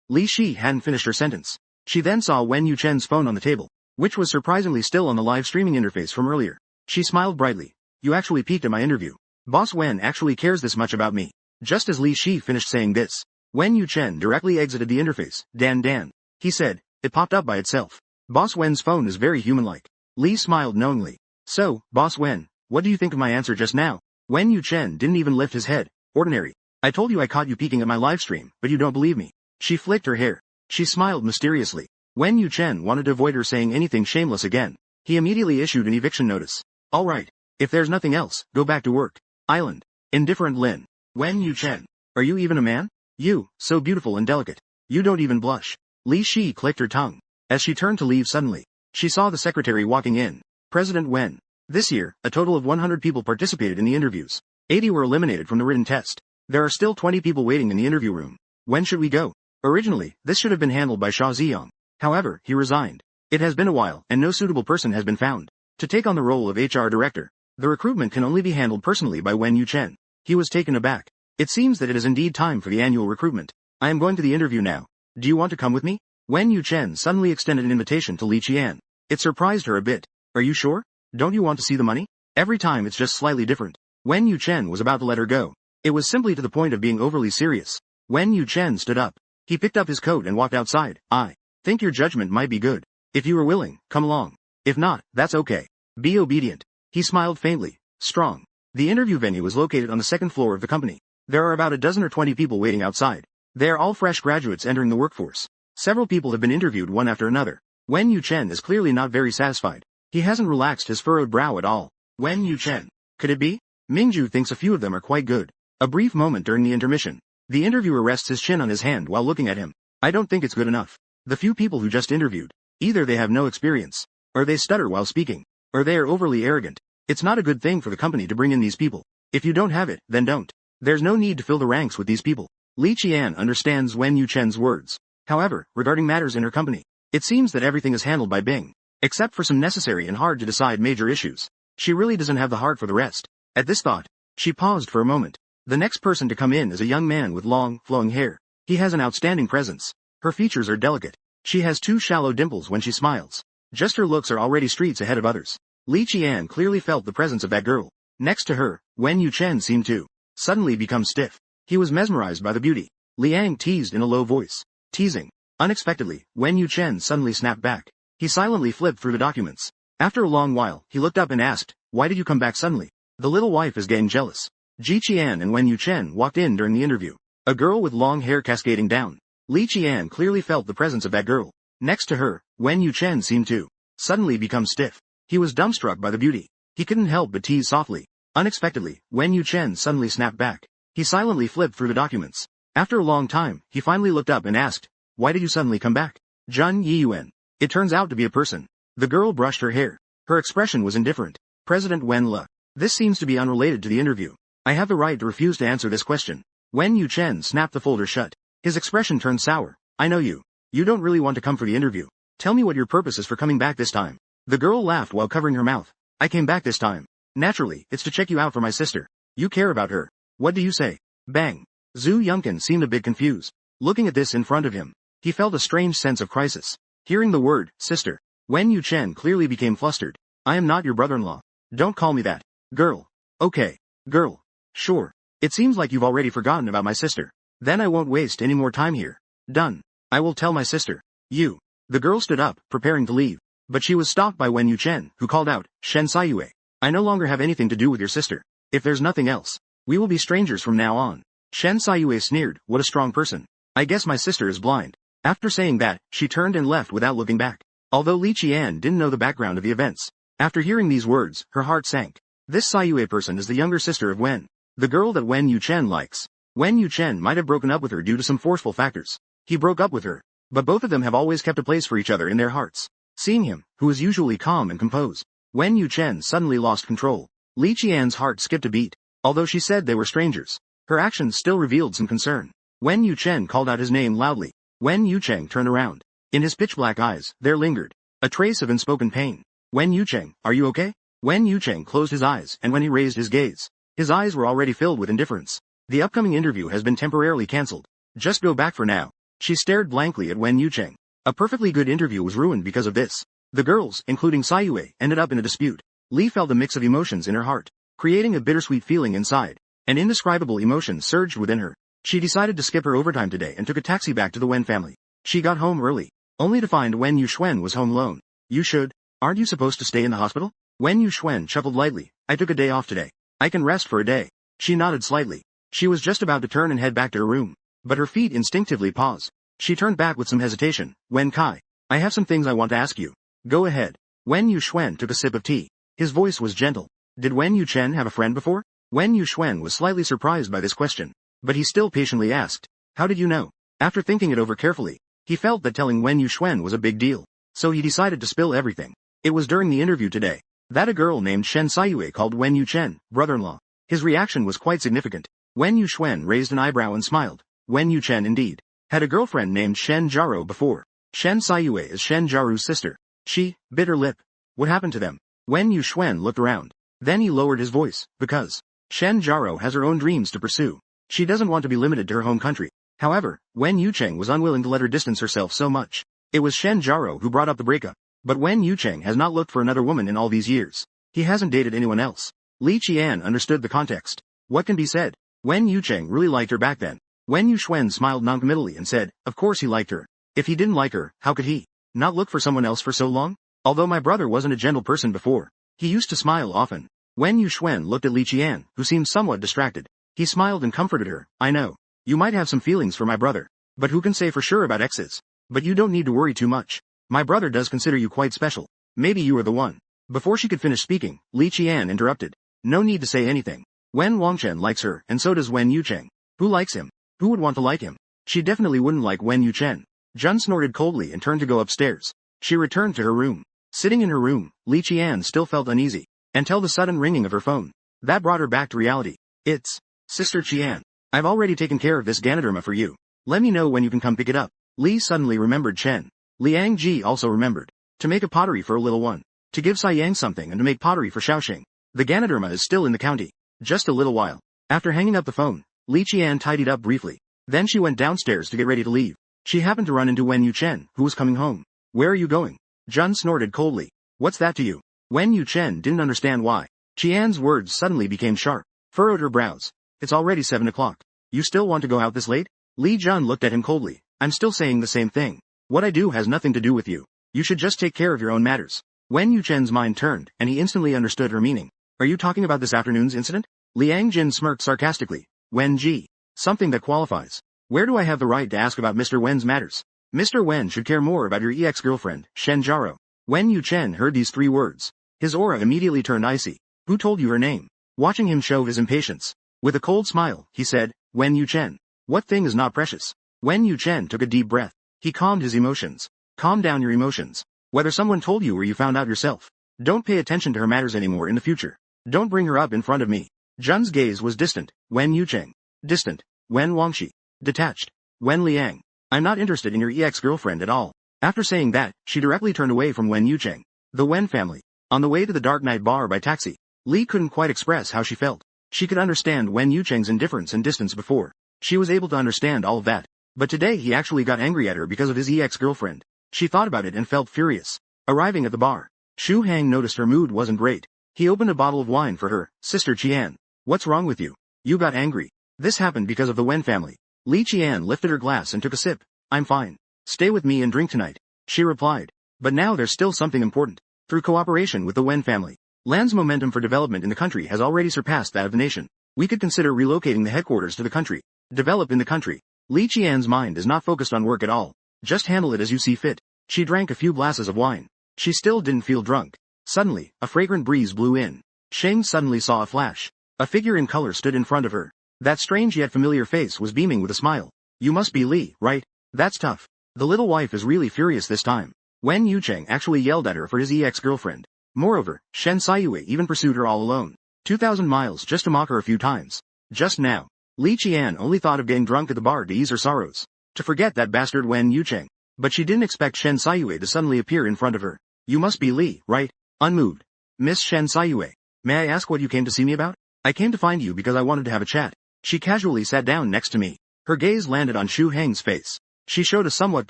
Li Shi hadn't finished her sentence. She then saw Wen Yuchen's phone on the table, which was surprisingly still on the live streaming interface from earlier. She smiled brightly. You actually peeked at my interview. Boss Wen actually cares this much about me. Just as Li Shi finished saying this, Wen Yuchen directly exited the interface. Dan. He said, it popped up by itself. Boss Wen's phone is very human-like. Li smiled knowingly. So, Boss Wen, what do you think of my answer just now? Wen Yuchen didn't even lift his head. Ordinary. I told you I caught you peeking at my live stream, but you don't believe me. She flicked her hair. She smiled mysteriously. Wen Yuchen wanted to avoid her saying anything shameless again. He immediately issued an eviction notice. Alright. If there's nothing else, go back to work. Island. Indifferent Lin. Wen Yuchen. Are you even a man? You, so beautiful and delicate. You don't even blush. Li Shi clicked her tongue. As she turned to leave suddenly, she saw the secretary walking in. President Wen. This year, a total of 100 people participated in the interviews. 80 were eliminated from the written test. There are still 20 people waiting in the interview room. When should we go? Originally, this should have been handled by Xia Ziyang. However, he resigned. It has been a while, and no suitable person has been found to take on the role of HR director. The recruitment can only be handled personally by Wen Yuchen. He was taken aback. It seems that it is indeed time for the annual recruitment. I am going to the interview now. Do you want to come with me? Wen Yuchen suddenly extended an invitation to Li Qian. It surprised her a bit. Are you sure? Don't you want to see the money? Every time it's just slightly different. Wen Yuchen was about to let her go. It was simply to the point of being overly serious. Wen Yuchen stood up. He picked up his coat and walked outside. I think your judgment might be good. If you are willing, come along. If not, that's okay. Be obedient. He smiled faintly. Strong. The interview venue is located on the second floor of the company. There are about a dozen or 20 people waiting outside. They are all fresh graduates entering the workforce. Several people have been interviewed one after another. Wen Yuchen is clearly not very satisfied. He hasn't relaxed his furrowed brow at all. Wen Yuchen. Could it be? Mingju thinks a few of them are quite good. A brief moment during the intermission. The interviewer rests his chin on his hand while looking at him. I don't think it's good enough. The few people who just interviewed, either they have no experience, or they stutter while speaking, or they are overly arrogant. It's not a good thing for the company to bring in these people. If you don't have it, then don't. There's no need to fill the ranks with these people. Li Qian understands Wen Yuchen's words. However, regarding matters in her company, it seems that everything is handled by Bing, except for some necessary and hard to decide major issues. She really doesn't have the heart for the rest. At this thought, she paused for a moment. The next person to come in is a young man with long, flowing hair. He has an outstanding presence. Her features are delicate. She has two shallow dimples when she smiles. Just her looks are already streets ahead of others. Li Qian clearly felt the presence of that girl. Next to her, Wen Yuchen seemed to suddenly become stiff. He was mesmerized by the beauty. Liang teased in a low voice. Teasing. Unexpectedly, Wen Yuchen suddenly snapped back. He silently flipped through the documents. After a long while, he looked up and asked, "Why did you come back suddenly?" The little wife is getting jealous. Ji Qian and Wen Yuchen walked in during the interview. A girl with long hair cascading down. Li Qian clearly felt the presence of that girl. Next to her, Wen Yuchen seemed to suddenly become stiff. He was dumbstruck by the beauty. He couldn't help but tease softly. Unexpectedly, Wen Yuchen suddenly snapped back. He silently flipped through the documents. After a long time, he finally looked up and asked, "Why did you suddenly come back?" Zhun Yiyuan. It turns out to be a person. The girl brushed her hair. Her expression was indifferent. President Wen Le. This seems to be unrelated to the interview. I have the right to refuse to answer this question. Wen Yuchen snapped the folder shut. His expression turned sour. I know you. You don't really want to come for the interview. Tell me what your purpose is for coming back this time. The girl laughed while covering her mouth. I came back this time. Naturally, it's to check you out for my sister. You care about her. What do you say? Bang. Zhu Yunkin seemed a bit confused. Looking at this in front of him, he felt a strange sense of crisis. Hearing the word, sister, Wen Yuchen clearly became flustered. I am not your brother-in-law. Don't call me that. Girl. Okay. Girl. Sure. It seems like you've already forgotten about my sister. Then I won't waste any more time here. Done. I will tell my sister. You. The girl stood up, preparing to leave. But she was stopped by Wen Yuchen, who called out, Shen Saiyue. I no longer have anything to do with your sister. If there's nothing else, we will be strangers from now on. Shen Saiyue sneered, what a strong person. I guess my sister is blind. After saying that, she turned and left without looking back. Although Li Qian didn't know the background of the events, after hearing these words, her heart sank. This Saiyue person is the younger sister of Wen, the girl that Wen Yuchen likes. Wen Yuchen might have broken up with her due to some forceful factors. He broke up with her, but both of them have always kept a place for each other in their hearts. Seeing him, who is usually calm and composed, Wen Yuchen suddenly lost control. Li Qian's heart skipped a beat. Although she said they were strangers, her actions still revealed some concern. Wen Yuchen called out his name loudly. Wen Yucheng turned around. In his pitch-black eyes, there lingered a trace of unspoken pain. Wen Yucheng, are you okay? Wen Yucheng closed his eyes, and when he raised his gaze, his eyes were already filled with indifference. The upcoming interview has been temporarily cancelled. Just go back for now. She stared blankly at Wen Yucheng. A perfectly good interview was ruined because of this. The girls, including Saiyue, ended up in a dispute. Li felt a mix of emotions in her heart, creating a bittersweet feeling inside. An indescribable emotion surged within her. She decided to skip her overtime today and took a taxi back to the Wen family. She got home early, only to find Wen Yuxuan was home alone. You should. Aren't you supposed to stay in the hospital? Wen Yuxuan chuckled lightly. I took a day off today. I can rest for a day. She nodded slightly. She was just about to turn and head back to her room, but her feet instinctively paused. She turned back with some hesitation. Wen Kai, I have some things I want to ask you. Go ahead. Wen Yuxuan took a sip of tea. His voice was gentle. Did Wen Yuchen have a friend before? Wen Yuxuan was slightly surprised by this question, but he still patiently asked, how did you know? After thinking it over carefully, he felt that telling Wen Yuxuan was a big deal, so he decided to spill everything. It was during the interview today that a girl named Shen Saiyue called Wen Yuchen brother-in-law. His reaction was quite significant. Wen Yuxuan raised an eyebrow and smiled. Wen Yuchen indeed had a girlfriend named Shen Jaro before. Shen Saiyue is Shen Jaru's sister. She bit her lip. What happened to them? Wen Yuxuan looked around. Then he lowered his voice, because Shen Jaro has her own dreams to pursue. She doesn't want to be limited to her home country. However, Wen Yucheng was unwilling to let her distance herself so much. It was Shen Jaro who brought up the breakup. But Wen Yucheng has not looked for another woman in all these years. He hasn't dated anyone else. Li Qian understood the context. What can be said? Wen Yucheng really liked her back then. Wen Yuxuan smiled noncommittally and said, of course he liked her. If he didn't like her, how could he not look for someone else for so long? Although my brother wasn't a gentle person before, he used to smile often. Wen Yuxuan looked at Li Qian, who seemed somewhat distracted. He smiled and comforted her. I know. You might have some feelings for my brother. But who can say for sure about exes? But you don't need to worry too much. My brother does consider you quite special. Maybe you are the one. Before she could finish speaking, Li Qian interrupted. No need to say anything. Wen Wangchen likes her, and so does Wen Yucheng. Who likes him? Who would want to like him? She definitely wouldn't like Wen Yuchen. Jun snorted coldly and turned to go upstairs. She returned to her room. Sitting in her room, Li Qian still felt uneasy, until the sudden ringing of her phone. That brought her back to reality. It's Sister Qian. I've already taken care of this Ganoderma for you. Let me know when you can come pick it up. Li suddenly remembered Chen. Liang Ji also remembered. To make a pottery for a little one. To give Sai Yang something and to make pottery for Shaoxing. The Ganoderma is still in the county. Just a little while. After hanging up the phone, Li Qian tidied up briefly. Then she went downstairs to get ready to leave. She happened to run into Wen Yuchen, who was coming home. Where are you going? Jun snorted coldly. What's that to you? Wen Yuchen didn't understand why. Qian's words suddenly became sharp. Furrowed her brows. It's already 7 o'clock. You still want to go out this late? Li Jun looked at him coldly. I'm still saying the same thing. What I do has nothing to do with you. You should just take care of your own matters. Wen Yuchen's mind turned, and he instantly understood her meaning. Are you talking about this afternoon's incident? Liang Jin smirked sarcastically. Wen Ji. Something that qualifies. Where do I have the right to ask about Mr. Wen's matters? Mr. Wen should care more about your ex-girlfriend, Shen Jaro. Wen Yuchen heard these 3 words. His aura immediately turned icy. Who told you her name? Watching him show his impatience. With a cold smile, he said, Wen Yuchen. What thing is not precious? Wen Yuchen took a deep breath. He calmed his emotions. Calm down your emotions. Whether someone told you or you found out yourself. Don't pay attention to her matters anymore in the future. Don't bring her up in front of me. Jun's gaze was distant. Wen Yucheng. Distant. Wen Wangxi. Detached. Wen Liang. I'm not interested in your ex-girlfriend at all. After saying that, she directly turned away from Wen Yucheng. The Wen family. On the way to the Dark Night Bar by taxi, Li couldn't quite express how she felt. She could understand Wen Yucheng's indifference and distance before. She was able to understand all of that. But today he actually got angry at her because of his ex-girlfriend. She thought about it and felt furious. Arriving at the bar, Xu Hang noticed her mood wasn't great. He opened a bottle of wine for her. Sister Qian. What's wrong with you? You got angry. This happened because of the Wen family. Li Qian lifted her glass and took a sip. I'm fine. Stay with me and drink tonight. She replied. But now there's still something important. Through cooperation with the Wen family, land's momentum for development in the country has already surpassed that of the nation. We could consider relocating the headquarters to the country. Develop in the country. Li Qian's mind is not focused on work at all. Just handle it as you see fit. She drank a few glasses of wine. She still didn't feel drunk. Suddenly, a fragrant breeze blew in. Sheng suddenly saw a flash. A figure in color stood in front of her. That strange yet familiar face was beaming with a smile. You must be Li, right? That's tough. The little wife is really furious this time. Wen Yucheng actually yelled at her for his ex-girlfriend. Moreover, Shen Saiyue even pursued her all alone. 2,000 miles just to mock her a few times. Just now, Li Qian only thought of getting drunk at the bar to ease her sorrows. To forget that bastard Wen Yucheng. But she didn't expect Shen Saiyue to suddenly appear in front of her. You must be Li, right? Unmoved. Miss Shen Saiyue. May I ask what you came to see me about? I came to find you because I wanted to have a chat. She casually sat down next to me. Her gaze landed on Xu Heng's face. She showed a somewhat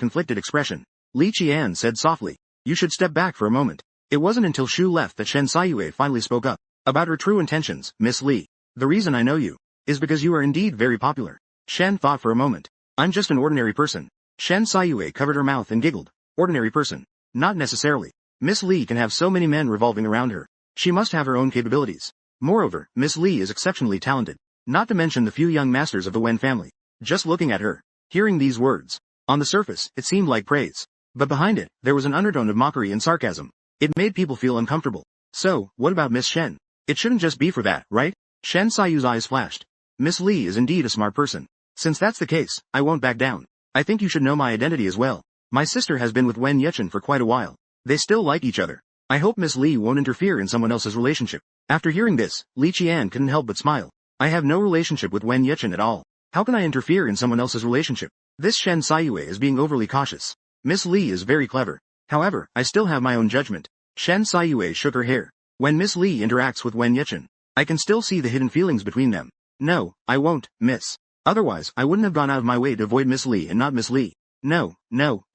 conflicted expression. Li Qian said softly. You should step back for a moment. It wasn't until Xu left that Shen Saiyue finally spoke up. About her true intentions, Miss Li. The reason I know you is because you are indeed very popular. Shen thought for a moment. I'm just an ordinary person. Shen Saiyue covered her mouth and giggled. Ordinary person. Not necessarily. Miss Li can have so many men revolving around her. She must have her own capabilities. Moreover, Miss Li is exceptionally talented. Not to mention the few young masters of the Wen family. Just looking at her, hearing these words, on the surface, it seemed like praise. But behind it, there was an undertone of mockery and sarcasm. It made people feel uncomfortable. So, what about Miss Shen? It shouldn't just be for that, right? Shen Saiyu's eyes flashed. Miss Li is indeed a smart person. Since that's the case, I won't back down. I think you should know my identity as well. My sister has been with Wen Yechen for quite a while. They still like each other. I hope Miss Li won't interfere in someone else's relationship. After hearing this, Li Qian couldn't help but smile. I have no relationship with Wen Yechen at all. How can I interfere in someone else's relationship? This Shen Saiyue is being overly cautious. Miss Li is very clever. However, I still have my own judgment. Shen Saiyue shook her hair. When Miss Li interacts with Wen Yechen, I can still see the hidden feelings between them. No, I won't, miss. Otherwise, I wouldn't have gone out of my way to avoid Miss Li and not Miss Li. No,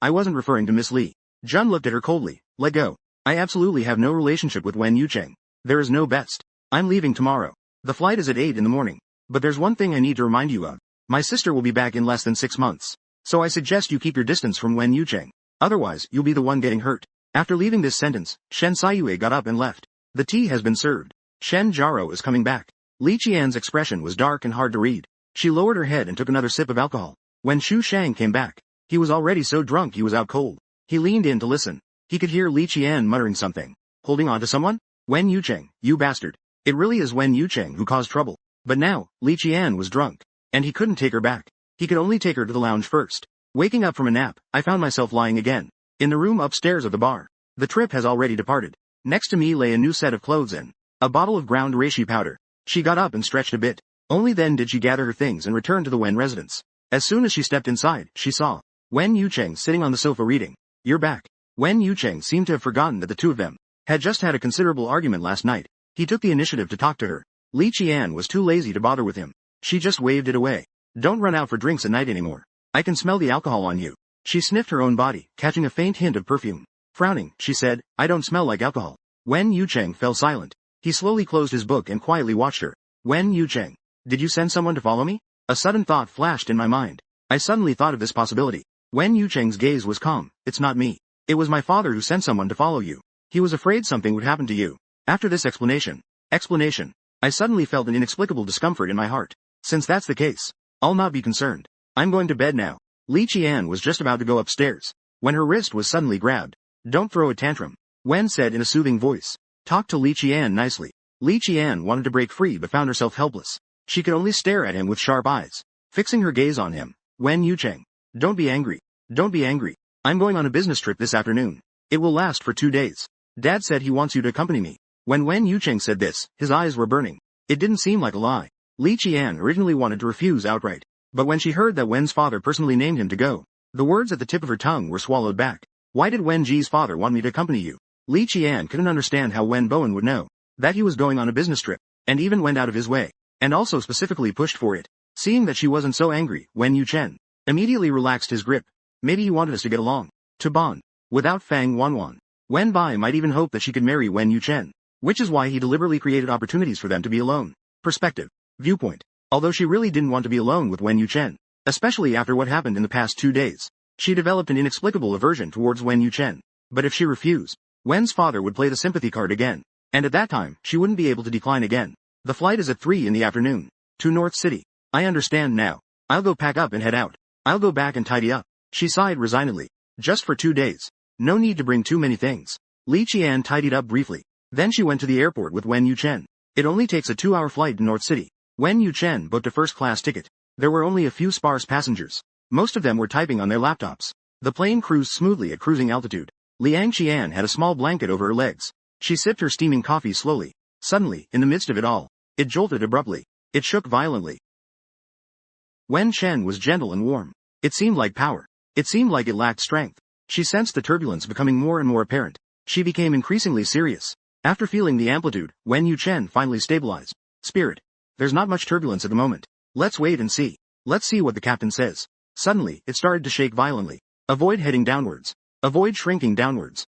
I wasn't referring to Miss Li. Jun looked at her coldly. Let go. I absolutely have no relationship with Wen Yucheng. There is no best. I'm leaving tomorrow. The flight is at 8 in the morning. But there's one thing I need to remind you of. My sister will be back in less than 6 months. So I suggest you keep your distance from Wen Yucheng. Otherwise, you'll be the one getting hurt. After leaving this sentence, Shen Saiyue got up and left. The tea has been served. Shen Jaro is coming back. Li Qian's expression was dark and hard to read. She lowered her head and took another sip of alcohol. When Xu Shang came back, he was already so drunk he was out cold. He leaned in to listen. He could hear Li Qian muttering something. Holding on to someone? Wen Yucheng, you bastard. It really is Wen Yucheng who caused trouble. But now, Li Qian was drunk. And he couldn't take her back. He could only take her to the lounge first. Waking up from a nap, I found myself lying again. In the room upstairs of the bar. The trip has already departed. Next to me lay a new set of clothes and a bottle of ground reishi powder. She got up and stretched a bit. Only then did she gather her things and return to the Wen residence. As soon as she stepped inside, she saw Wen Yucheng sitting on the sofa reading. You're back. Wen Yucheng seemed to have forgotten that the two of them had just had a considerable argument last night. He took the initiative to talk to her. Li Qian was too lazy to bother with him. She just waved it away. Don't run out for drinks at night anymore. I can smell the alcohol on you. She sniffed her own body, catching a faint hint of perfume. Frowning, she said, I don't smell like alcohol. Wen Yucheng fell silent. He slowly closed his book and quietly watched her. Wen Yucheng, did you send someone to follow me? A sudden thought flashed in my mind. I suddenly thought of this possibility. Wen Yucheng's gaze was calm. It's not me. It was my father who sent someone to follow you. He was afraid something would happen to you. After this explanation, I suddenly felt an inexplicable discomfort in my heart. Since that's the case, I'll not be concerned. I'm going to bed now. Li Qian was just about to go upstairs, when her wrist was suddenly grabbed. Don't throw a tantrum, Wen said in a soothing voice. Talk to Li Qian nicely. Li Qian wanted to break free but found herself helpless. She could only stare at him with sharp eyes, fixing her gaze on him. Wen Yucheng, don't be angry. Don't be angry. I'm going on a business trip this afternoon. It will last for 2 days. Dad said he wants you to accompany me. When Wen Yucheng said this, his eyes were burning. It didn't seem like a lie. Li Qian originally wanted to refuse outright. But when she heard that Wen's father personally named him to go, the words at the tip of her tongue were swallowed back. Why did Wen Ji's father want me to accompany you? Li Qian couldn't understand how Wen Bowen would know that he was going on a business trip, and even went out of his way, and also specifically pushed for it. Seeing that she wasn't so angry, Wen Yuchen immediately relaxed his grip. Maybe he wanted us to get along, to bond, without Fang Wanwan. Wen Bai might even hope that she could marry Wen Yuchen, which is why he deliberately created opportunities for them to be alone. Perspective. Viewpoint. Although she really didn't want to be alone with Wen Yuchen, especially after what happened in the past 2 days, she developed an inexplicable aversion towards Wen Yuchen. But if she refused, Wen's father would play the sympathy card again, and at that time, she wouldn't be able to decline again. The flight is at 3 in the afternoon, to North City. I understand now. I'll go pack up and head out. I'll go back and tidy up. She sighed resignedly. Just for 2 days. No need to bring too many things. Li Qian tidied up briefly. Then she went to the airport with Wen Yuchen. It only takes a 2-hour flight to North City. Wen Yuchen booked a first-class ticket. There were only a few sparse passengers. Most of them were typing on their laptops. The plane cruised smoothly at cruising altitude. Liang Qian had a small blanket over her legs. She sipped her steaming coffee slowly. Suddenly, in the midst of it all, it jolted abruptly. It shook violently. Wen Chen was gentle and warm. It seemed like power. It seemed like it lacked strength. She sensed the turbulence becoming more and more apparent. She became increasingly serious. After feeling the amplitude, Wen Yuchen finally stabilized. Spirit. There's not much turbulence at the moment. Let's wait and see. Let's see what the captain says. Suddenly, it started to shake violently. Avoid heading downwards. Avoid shrinking downwards.